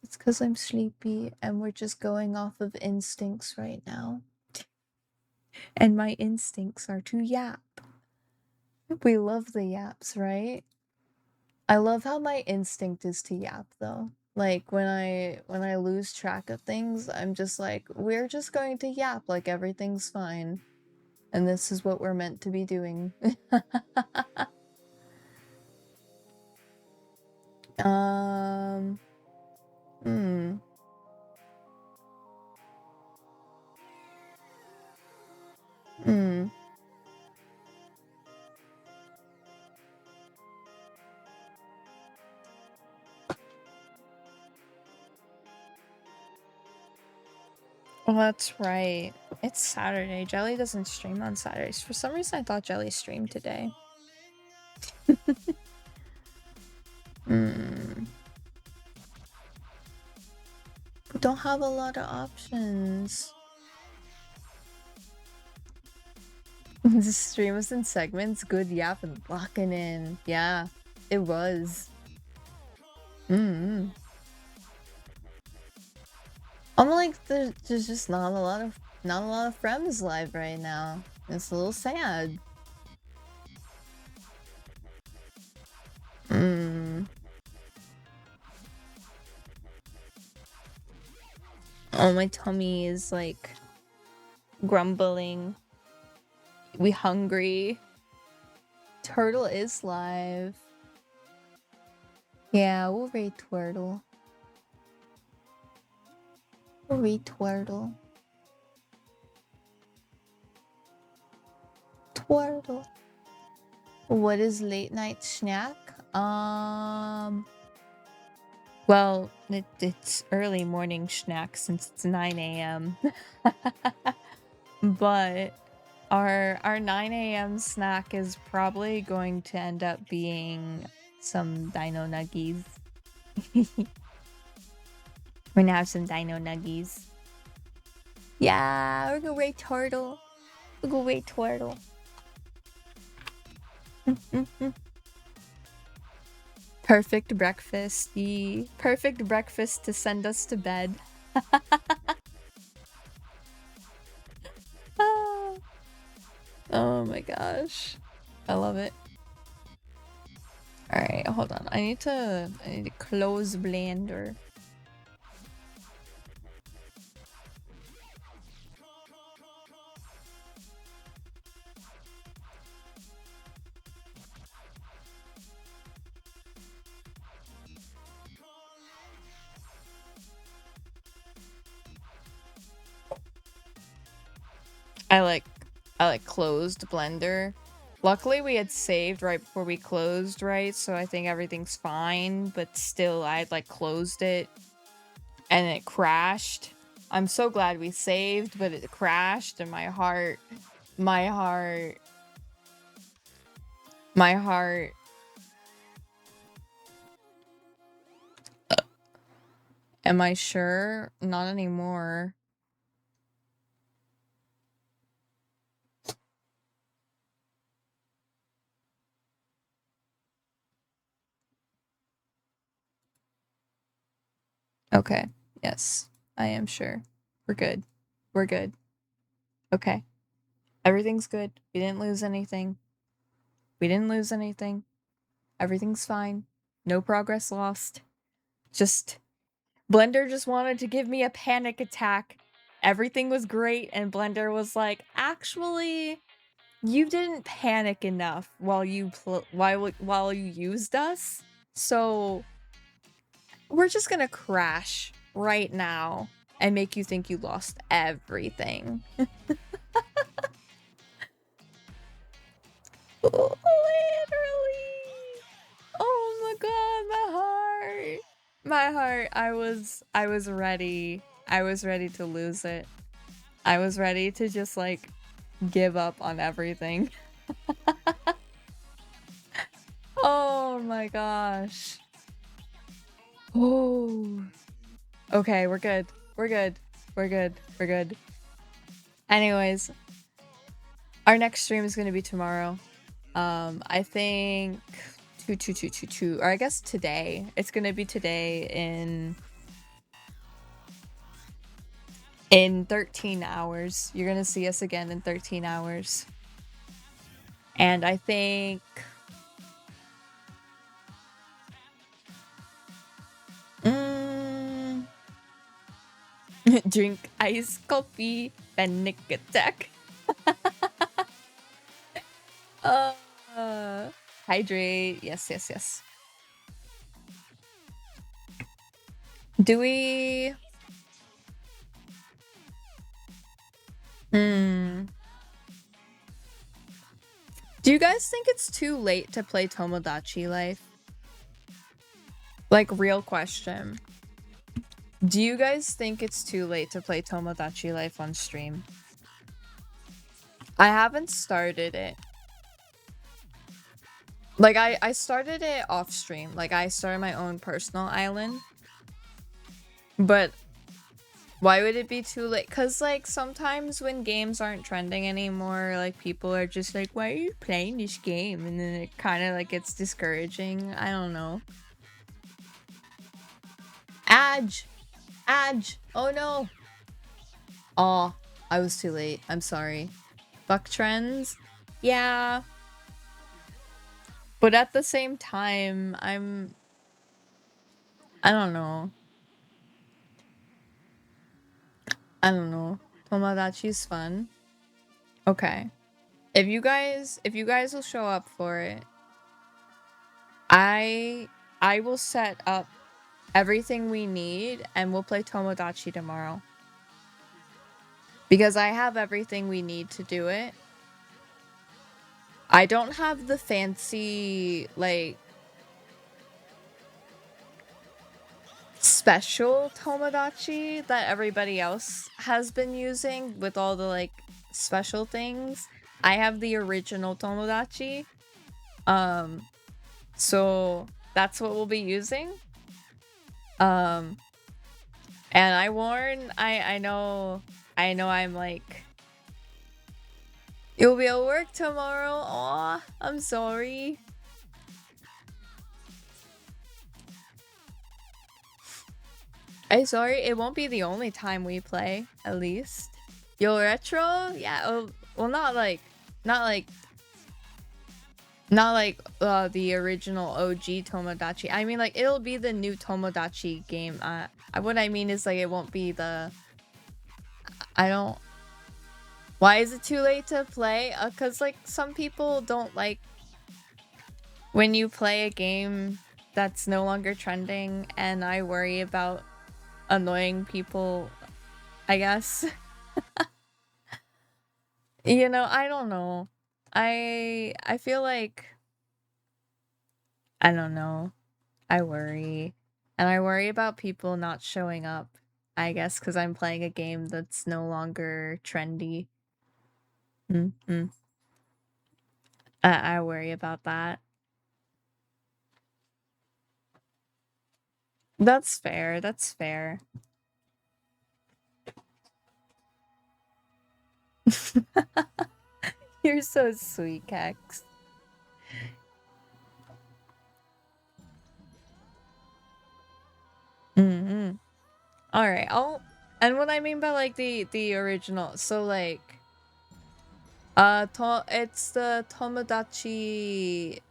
It's because I'm sleepy and we're just going off of instincts right now. And my instincts are to yap. We love the yaps, right? I love how my instinct is to yap though. Like when I lose track of things, I'm just like, we're just going to yap like everything's fine. And this is what we're meant to be doing. Hmm. Oh, that's right. It's Saturday. Jelly doesn't stream on Saturdays. For some reason, I thought Jelly streamed today. Hmm. We don't have a lot of options. The stream was in segments. Good yap and locking in. Yeah, it was. I'm like, there's just not a lot of friends live right now. It's a little sad. Oh, my tummy is like grumbling. We hungry. Turtle is live. Yeah, we'll raid Twirtle. We'll raid Twirtle. Twirtle. What is late night snack? Well, it's early morning snack since it's 9 a.m. But our 9 a.m. snack is probably going to end up being some dino nuggies. We're gonna have some dino nuggies. Yeah, we're gonna raid Turtle. We're gonna raid Turtle. Perfect breakfast. The perfect breakfast to send us to bed. Oh my gosh. I love it. Alright, hold on. I need to close Blender. I closed Blender. Luckily we had saved right before we closed, right? So I think everything's fine, but still I had like closed it and it crashed. I'm so glad we saved, but it crashed and my heart. Am I sure? Not anymore. Okay. Yes, I am sure. We're good. We're good. Okay. Everything's good. We didn't lose anything. Everything's fine. No progress lost. Just Blender just wanted to give me a panic attack. Everything was great and Blender was like, "Actually, you didn't panic enough while you used us. So, we're just going to crash right now and make you think you lost everything." Literally. Oh my god, my heart. I was ready. I was ready to lose it. I was ready to just like give up on everything. Oh my gosh. Oh. Okay, we're good. We're good. We're good. We're good. Anyways, our next stream is going to be tomorrow. I think two, or I guess today. It's going to be today in 13 hours. You're going to see us again in 13 hours. And I think drink iced coffee, panic attack. Hydrate. Yes. Do we? Do you guys think it's too late to play Tomodachi Life? Like, real question. Do you guys think it's too late to play Tomodachi Life on stream? I haven't started it. Like, I started it off stream. Like, I started my own personal island. But why would it be too late? Because, like, sometimes when games aren't trending anymore, like, people are just like, why are you playing this game? And then it kind of, like, gets discouraging. I don't know. Adge! Adge! Oh, no! Aw, I was too late. I'm sorry. Fuck trends? Yeah. But at the same time, I don't know. I don't know. Tomodachi's fun. Okay. If you guys will show up for it, I will set up everything we need and we'll play Tomodachi tomorrow. Because I have everything we need to do it. I don't have the fancy, like, special Tomodachi that everybody else has been using with all the, like, special things. I have the original Tomodachi. So that's what we'll be using. And I know I'm like, you'll be at work tomorrow. Aw, I'm sorry. I'm sorry, it won't be the only time we play, at least. Yo, retro? Yeah, oh, well, not like the original OG Tomodachi. I mean, like, it'll be the new Tomodachi game. What I mean is, like, it won't be the... Why is it too late to play? 'Cause, like, some people don't like when you play a game that's no longer trending, and I worry about annoying people, I guess. You know, I don't know. I feel like... I don't know. I worry. And I worry about people not showing up, I guess, because I'm playing a game that's no longer trendy. Mm-hmm. I worry about that. That's fair. That's fair. You're so sweet, Kex. Mm-hmm. Alright, and what I mean by, like, the original, so, like, it's the Tomodachi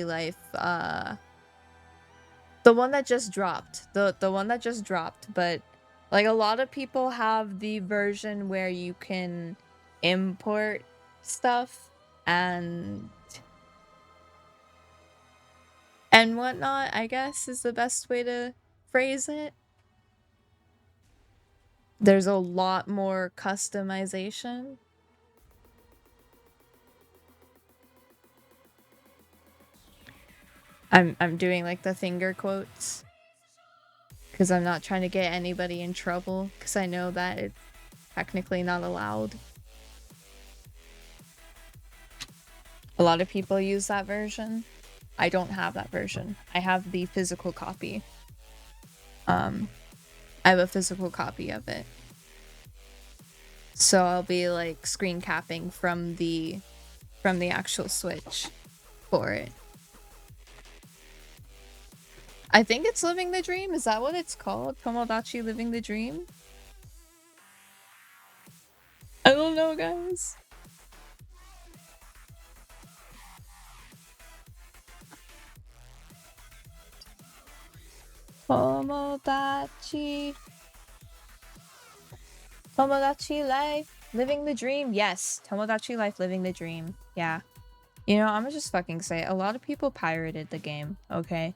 Life, the one that just dropped. The one that just dropped, but, like, a lot of people have the version where you can import stuff and whatnot, I guess, is the best way to phrase it. There's a lot more customization. I'm doing, like, the finger quotes because I'm not trying to get anybody in trouble, because I know that it's technically not allowed. A lot of people use that version. I don't have that version. I have the physical copy. I have a physical copy of it. So I'll be, like, screen capping from the actual Switch for it. I think it's Living the Dream. Is that what it's called? Tomodachi Living the Dream? I don't know, guys. Tomodachi Life Living the Dream. Yes, Tomodachi Life Living the Dream. Yeah. You know, I'm gonna just fucking say it. A lot of people pirated the game, okay?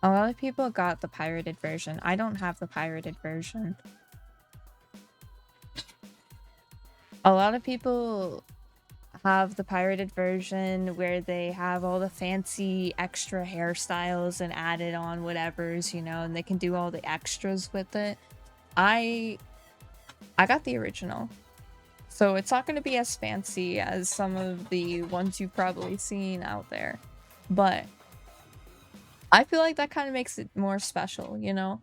A lot of people got the pirated version. I don't have the pirated version. A lot of people have the pirated version where they have all the fancy extra hairstyles and added on whatevers, you know, and they can do all the extras with it. I got the original. So it's not going to be as fancy as some of the ones you've probably seen out there. But I feel like that kind of makes it more special, you know?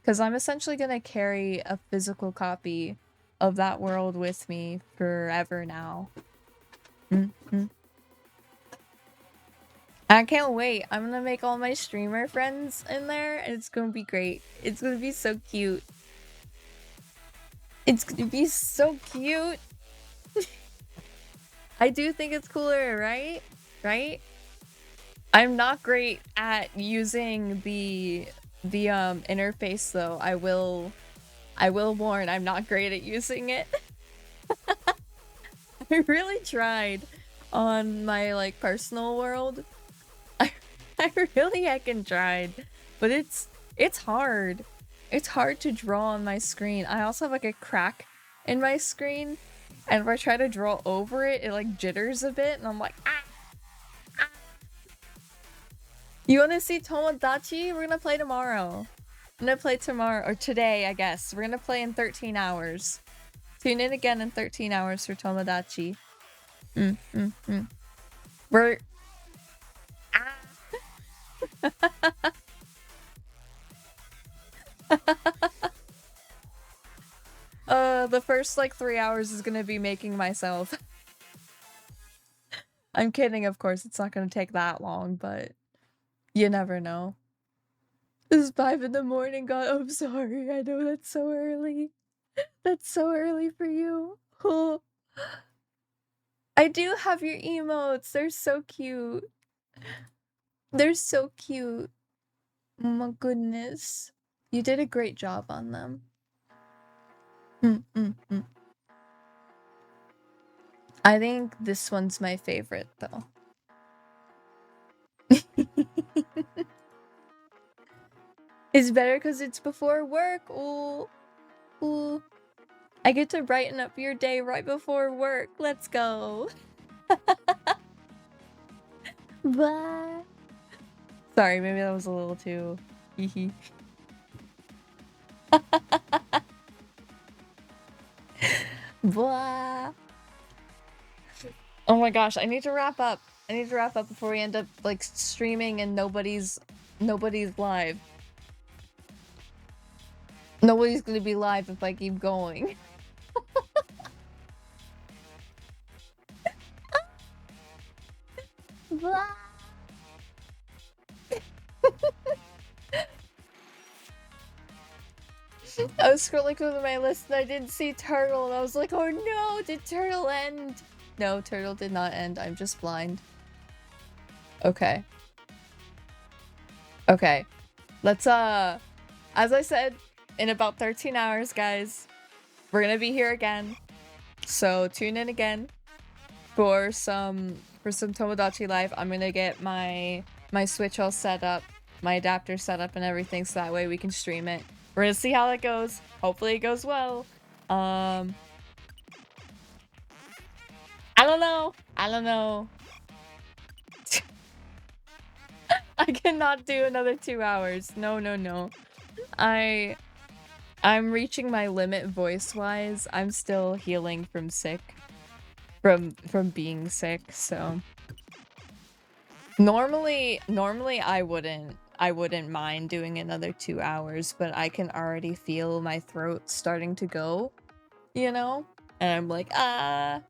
Because I'm essentially going to carry a physical copy of that world with me forever now. Mm-hmm. I can't wait. I'm gonna make all my streamer friends in there, and it's gonna be great. It's gonna be so cute. It's gonna be so cute. I do think it's cooler, right? Right? I'm not great at using the interface though. I will warn, I'm not great at using it. I really tried on my like personal world. I really heckin' tried, but it's hard. It's hard to draw on my screen. I also have like a crack in my screen, and if I try to draw over it, it like jitters a bit, and I'm like, ah, ah. You wanna see Tomodachi? We're gonna play tomorrow. I'm gonna play tomorrow, or today, I guess. We're gonna play in 13 hours. Tune in again in 13 hours for Tomodachi. We're... The first like 3 hours is gonna be making myself. I'm kidding, of course, it's not gonna take that long, but you never know. It's 5 in the morning, God, I'm sorry, I know that's so early. That's so early for you. Oh. I do have your emotes, they're so cute. They're so cute. Oh my goodness. You did a great job on them. I think this one's my favorite, though. It's better because it's before work. Ooh. Ooh. I get to brighten up your day right before work. Let's go. Bye. Sorry, maybe that was a little too hee. Blah. Oh my gosh, I need to wrap up. I need to wrap up before we end up like streaming and nobody's live. Nobody's gonna be live if I keep going. Blah. I was scrolling through my list and I didn't see Turtle and I was like, oh no, did Turtle end? No, Turtle did not end. I'm just blind. Okay. Okay. Let's, as I said, in about 13 hours, guys, we're gonna be here again. So tune in again for some Tomodachi Live. I'm gonna get my Switch all set up, my adapter set up and everything, so that way we can stream it. We're gonna see how that goes. Hopefully it goes well. I don't know. I don't know. I cannot do another 2 hours. No, no, no. I'm reaching my limit voice-wise. I'm still healing from sick. From being sick, so normally I wouldn't mind doing another 2 hours, but I can already feel my throat starting to go, you know? And I'm like, I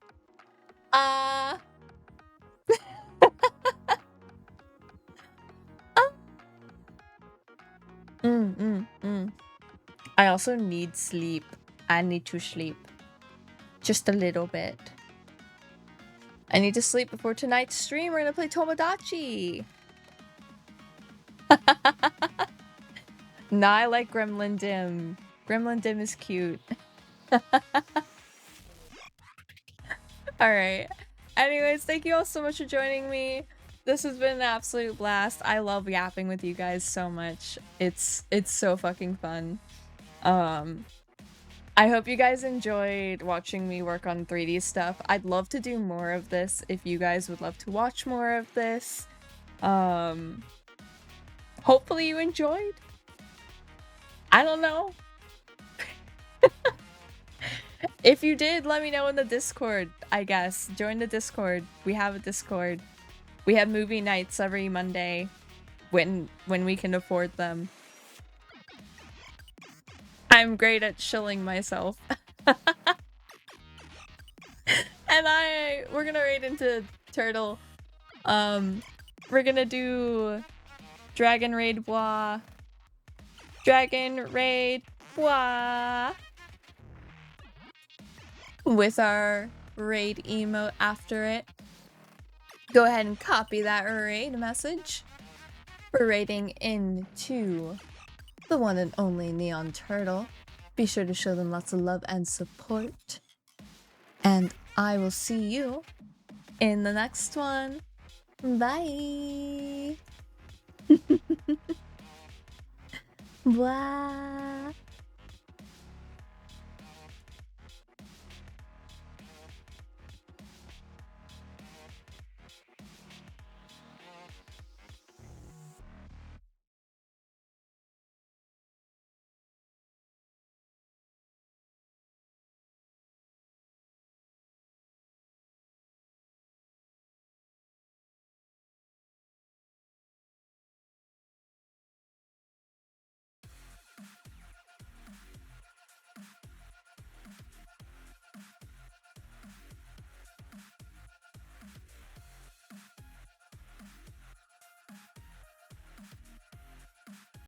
also need sleep. I need to sleep. Just a little bit. I need to sleep before tonight's stream. We're gonna play Tomodachi. Nah, I like Gremlin Dim. Gremlin Dim is cute. Alright. Anyways, thank you all so much for joining me. This has been an absolute blast. I love yapping with you guys so much. It's so fucking fun. I hope you guys enjoyed watching me work on 3D stuff. I'd love to do more of this if you guys would love to watch more of this. Hopefully you enjoyed. I don't know. If you did, let me know in the Discord, I guess. Join the Discord. We have a Discord. We have movie nights every Monday when we can afford them. I'm great at shilling myself. And we're gonna raid into Turtle. We're gonna do Dragon Raid blah. Dragon Raid blah. With our raid emote after it. Go ahead and copy that raid message. We're raiding into the one and only Neon Turtle. Be sure to show them lots of love and support. And I will see you in the next one. Bye. Bye.